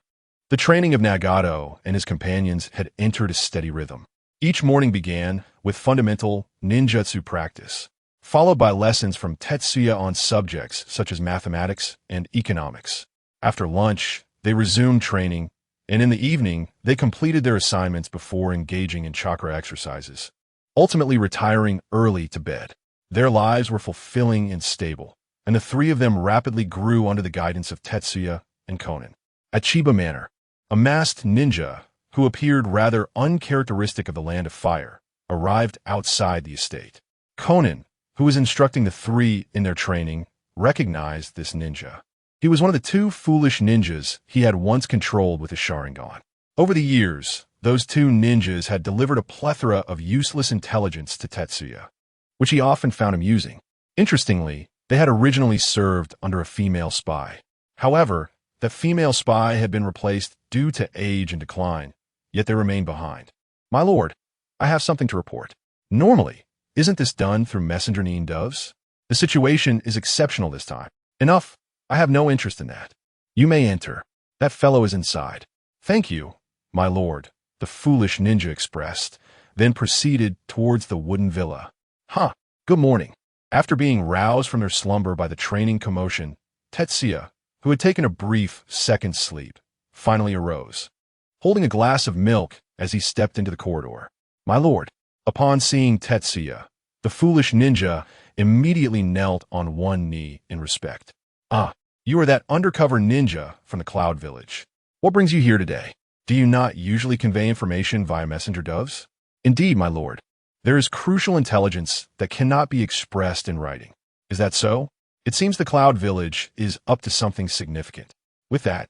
the training of Nagato and his companions had entered a steady rhythm. Each morning began with fundamental ninjutsu practice, followed by lessons from Tetsuya on subjects such as mathematics and economics. After lunch, they resumed training, and in the evening, they completed their assignments before engaging in chakra exercises, ultimately retiring early to bed. Their lives were fulfilling and stable, and the three of them rapidly grew under the guidance of Tetsuya and Conan. At Chiba Manor, a masked ninja, who appeared rather uncharacteristic of the Land of Fire, arrived outside the estate. Conan, who was instructing the three in their training, recognized this ninja. He was one of the two foolish ninjas he had once controlled with his Sharingan. Over the years, those two ninjas had delivered a plethora of useless intelligence to Tetsuya, which he often found amusing. Interestingly, they had originally served under a female spy. However, the female spy had been replaced due to age and decline, yet they remained behind. My lord, I have something to report. Normally, isn't this done through messenger doves? The situation is exceptional this time. Enough. I have no interest in that. You may enter. That fellow is inside. Thank you, my lord, the foolish ninja expressed, then proceeded towards the wooden villa. Good morning. After being roused from their slumber by the training commotion, Tetsuya, who had taken a brief second sleep, finally arose, holding a glass of milk as he stepped into the corridor. My lord. Upon seeing Tetsuya, the foolish ninja immediately knelt on one knee in respect. You are that undercover ninja from the Cloud Village. What brings you here today? Do you not usually convey information via messenger doves? Indeed, my lord. There is crucial intelligence that cannot be expressed in writing. Is that so? It seems the Cloud Village is up to something significant. With that,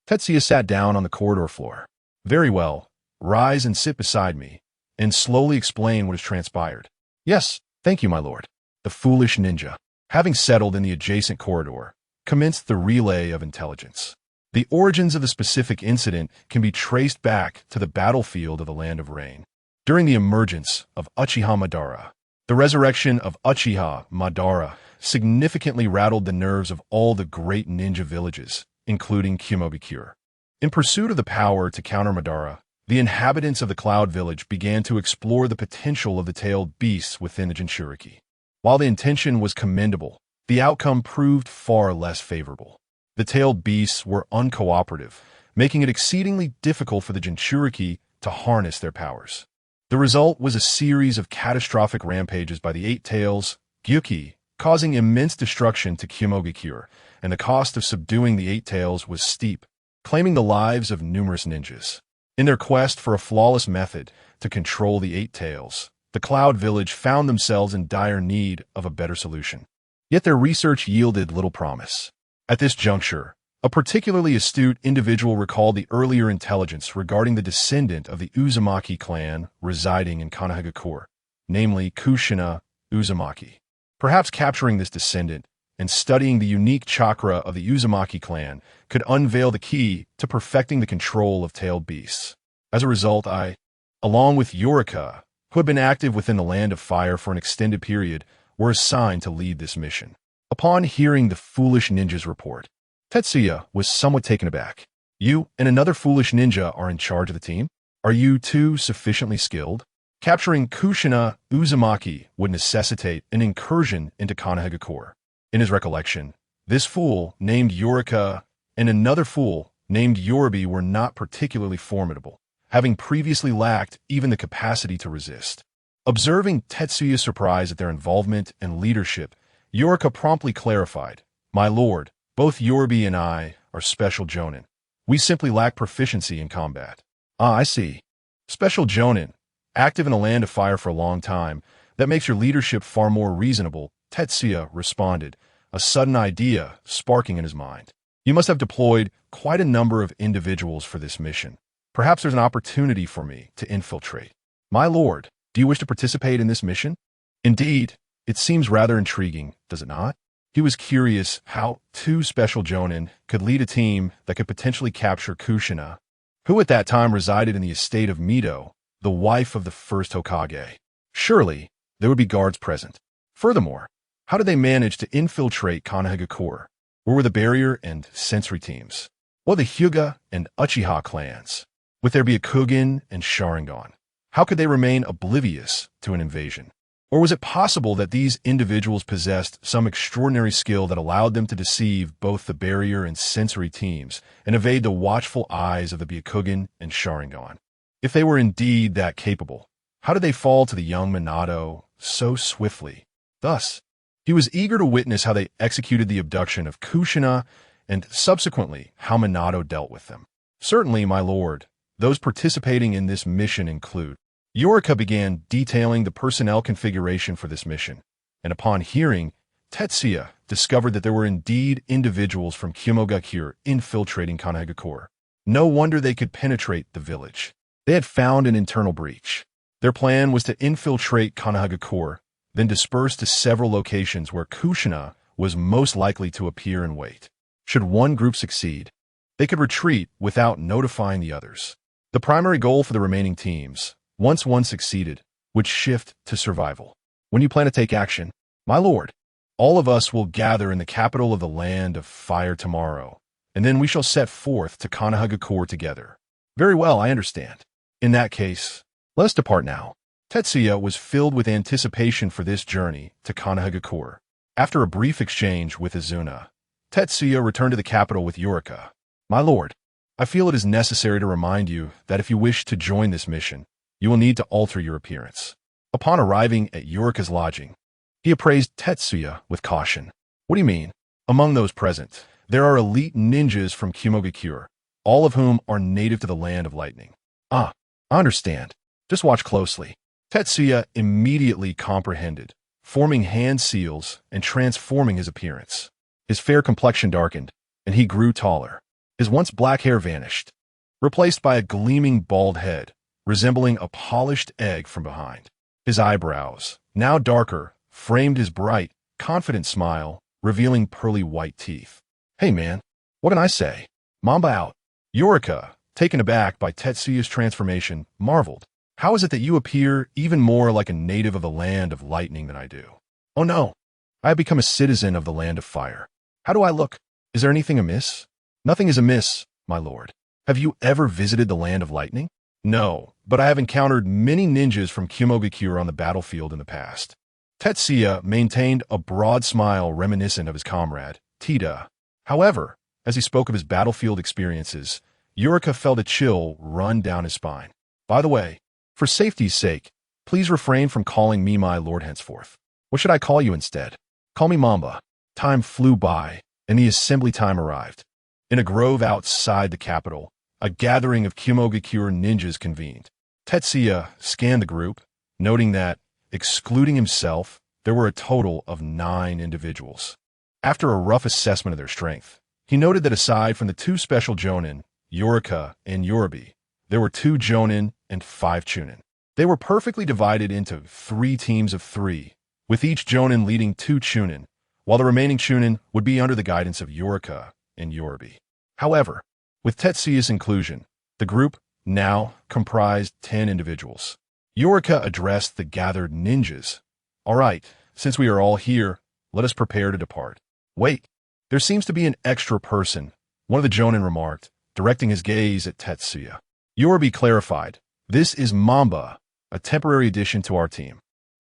Tetsuya sat down on the corridor floor. Very well. Rise and sit beside me, and slowly explain what has transpired. Yes, thank you, my lord. The foolish ninja, having settled in the adjacent corridor, commenced the relay of intelligence. The origins of the specific incident can be traced back to the battlefield of the Land of Rain. During the emergence of Uchiha Madara, the resurrection of Uchiha Madara significantly rattled the nerves of all the great ninja villages, including Kumogakure. In pursuit of the power to counter Madara, the inhabitants of the Cloud Village began to explore the potential of the tailed beasts within the Jinchuriki. While the intention was commendable, the outcome proved far less favorable. The tailed beasts were uncooperative, making it exceedingly difficult for the Jinchuriki to harness their powers. The result was a series of catastrophic rampages by the Eight Tails, Gyuki, causing immense destruction to Kumogakure, and the cost of subduing the Eight Tails was steep, claiming the lives of numerous ninjas. In their quest for a flawless method to control the Eight Tails, the Cloud Village found themselves in dire need of a better solution. Yet their research yielded little promise. At this juncture, a particularly astute individual recalled the earlier intelligence regarding the descendant of the Uzumaki clan residing in Kanahagakure, namely Kushina Uzumaki. Perhaps capturing this descendant and studying the unique chakra of the Uzumaki clan could unveil the key to perfecting the control of tailed beasts. As a result, I, along with Yorika, who had been active within the Land of Fire for an extended period, were assigned to lead this mission. Upon hearing the foolish ninja's report, Tetsuya was somewhat taken aback. You and another foolish ninja are in charge of the team? Are you two sufficiently skilled? Capturing Kushina Uzumaki would necessitate an incursion into Kanahagakure. In his recollection, this fool named Yorika and another fool named Yorubi were not particularly formidable, having previously lacked even the capacity to resist. Observing Tetsuya's surprise at their involvement and leadership, Yorika promptly clarified, My lord, both Yorubi and I are special jonin. We simply lack proficiency in combat. I see. Special jonin, active in the Land of Fire for a long time, that makes your leadership far more reasonable, Tetsuya responded, a sudden idea sparking in his mind. You must have deployed quite a number of individuals for this mission. Perhaps there's an opportunity for me to infiltrate. My lord, do you wish to participate in this mission? Indeed, it seems rather intriguing, does it not? He was curious how two special jonin could lead a team that could potentially capture Kushina, who at that time resided in the estate of Mido, the wife of the first Hokage. Surely, there would be guards present. Furthermore, how did they manage to infiltrate Kanahagakure? Where were the barrier and sensory teams? What the Hyuga and Uchiha clans? Would there be a Kugin and Sharingan? How could they remain oblivious to an invasion? Or was it possible that these individuals possessed some extraordinary skill that allowed them to deceive both the barrier and sensory teams and evade the watchful eyes of the Byakugan and Sharingan? If they were indeed that capable, how did they fall to the young Minato so swiftly? Thus, he was eager to witness how they executed the abduction of Kushina and subsequently how Minato dealt with them. Certainly, my lord, those participating in this mission include. Yorika began detailing the personnel configuration for this mission, and upon hearing, Tetsuya discovered that there were indeed individuals from Kumogakure infiltrating Kanahagakure. No wonder they could penetrate the village. They had found an internal breach. Their plan was to infiltrate Kanahagakure, then disperse to several locations where Kushina was most likely to appear and wait. Should one group succeed, they could retreat without notifying the others. The primary goal for the remaining teams, once one succeeded, would shift to survival. When you plan to take action, my lord, all of us will gather in the capital of the land of fire tomorrow, and then we shall set forth to Kanahagakure together. Very well, I understand. In that case, let us depart now. Tetsuya was filled with anticipation for this journey to Kanahagakure. After a brief exchange with Izuna, Tetsuya returned to the capital with Yurika. My lord, I feel it is necessary to remind you that if you wish to join this mission, you will need to alter your appearance. Upon arriving at Yurika's lodging, he appraised Tetsuya with caution. What do you mean? Among those present, there are elite ninjas from Kumogakure, all of whom are native to the land of lightning. Ah, I understand. Just watch closely. Tetsuya immediately comprehended, forming hand seals and transforming his appearance. His fair complexion darkened, and he grew taller. His once black hair vanished, replaced by a gleaming bald head, resembling a polished egg from behind. His eyebrows, now darker, framed his bright, confident smile, revealing pearly white teeth. Hey man, what can I say? Mamba out. Yurika, taken aback by Tetsuya's transformation, marveled. How is it that you appear even more like a native of the land of lightning than I do? Oh no, I have become a citizen of the land of fire. How do I look? Is there anything amiss? Nothing is amiss, my lord. Have you ever visited the land of lightning? No, but I have encountered many ninjas from Kumogakure on the battlefield in the past. Tetsuya maintained a broad smile reminiscent of his comrade, Tita. However, as he spoke of his battlefield experiences, Yurika felt a chill run down his spine. By the way, for safety's sake, please refrain from calling me my lord henceforth. What should I call you instead? Call me Mamba. Time flew by, and the assembly time arrived. In a grove outside the capital, a gathering of Kumogakure ninjas convened. Tetsuya scanned the group, noting that, excluding himself, there were a total of 9 individuals. After a rough assessment of their strength, he noted that aside from the 2 special jonin, Yurika and Yoribi, there were 2 jonin and 5 chunin. They were perfectly divided into 3 teams of 3, with each jonin leading 2 chunin, while the remaining chunin would be under the guidance of Yurika and Yoribi. However, with Tetsuya's inclusion, the group now comprised 10 individuals. Yurika addressed the gathered ninjas. All right, since we are all here, let us prepare to depart. Wait, there seems to be an extra person, one of the jonin remarked, directing his gaze at Tetsuya. Yoribi clarified, this is Mamba, a temporary addition to our team.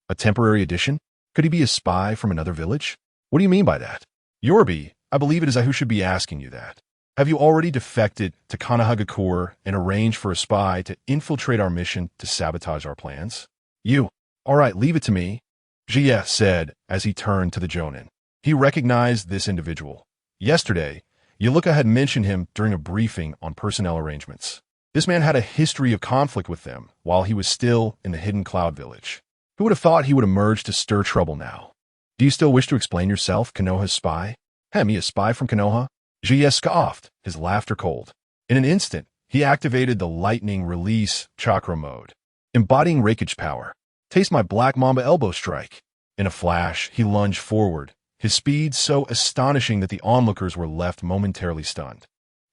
A temporary addition? Could he be a spy from another village? What do you mean by that? Yoribi, I believe it is I who should be asking you that. Have you already defected to Kanahagakure and arranged for a spy to infiltrate our mission to sabotage our plans? You. All right, leave it to me, Jie said as he turned to the jonin. He recognized this individual. Yesterday, Yuluka had mentioned him during a briefing on personnel arrangements. This man had a history of conflict with them while he was still in the Hidden Cloud Village. Who would have thought he would emerge to stir trouble now? Do you still wish to explain yourself, Konoha's spy? Me, a spy from Konoha? Jie scoffed, his laughter cold. In an instant, he activated the lightning release chakra mode, embodying Reikage power. Taste my black mamba elbow strike. In a flash, he lunged forward, his speed so astonishing that the onlookers were left momentarily stunned.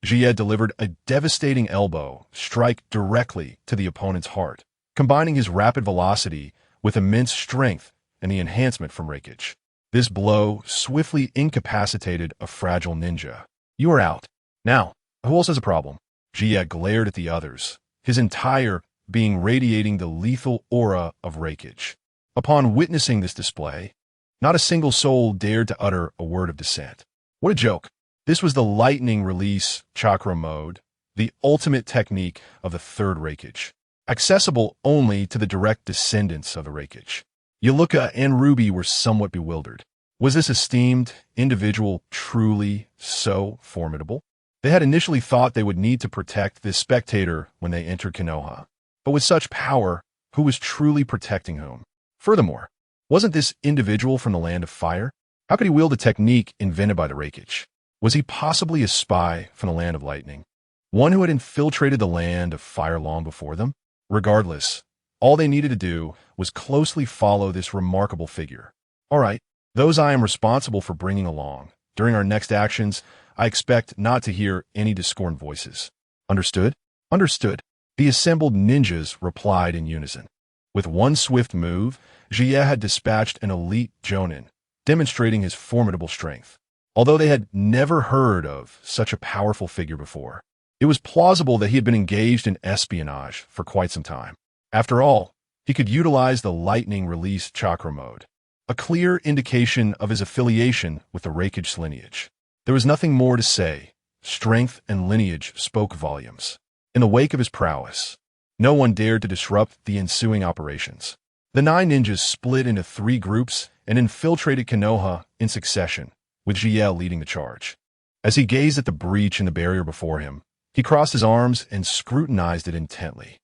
Jie delivered a devastating elbow strike directly to the opponent's heart, combining his rapid velocity with immense strength and the enhancement from Reikage. This blow swiftly incapacitated a fragile ninja. You are out. Now, who else has a problem? Jie glared at the others, his entire being radiating the lethal aura of Reikage. Upon witnessing this display, not a single soul dared to utter a word of dissent. What a joke. This was the lightning release chakra mode, the ultimate technique of the third Reikage, accessible only to the direct descendants of the Reikage. Yuluka and Ruby were somewhat bewildered. Was this esteemed individual truly so formidable? They had initially thought they would need to protect this spectator when they entered Konoha. But with such power, who was truly protecting whom? Furthermore, wasn't this individual from the land of fire? How could he wield a technique invented by the Reikage? Was he possibly a spy from the land of lightning? One who had infiltrated the land of fire long before them? Regardless, all they needed to do was closely follow this remarkable figure. All right, those I am responsible for bringing along. During our next actions, I expect not to hear any discordant voices. Understood? Understood. The assembled ninjas replied in unison. With one swift move, Jie had dispatched an elite jonin, demonstrating his formidable strength. Although they had never heard of such a powerful figure before, it was plausible that he had been engaged in espionage for quite some time. After all, he could utilize the lightning release chakra mode, a clear indication of his affiliation with the Reikage lineage. There was nothing more to say. Strength and lineage spoke volumes. In the wake of his prowess, no one dared to disrupt the ensuing operations. The 9 ninjas split into 3 groups and infiltrated Konoha in succession, with Jiel leading the charge. As he gazed at the breach in the barrier before him, he crossed his arms and scrutinized it intently.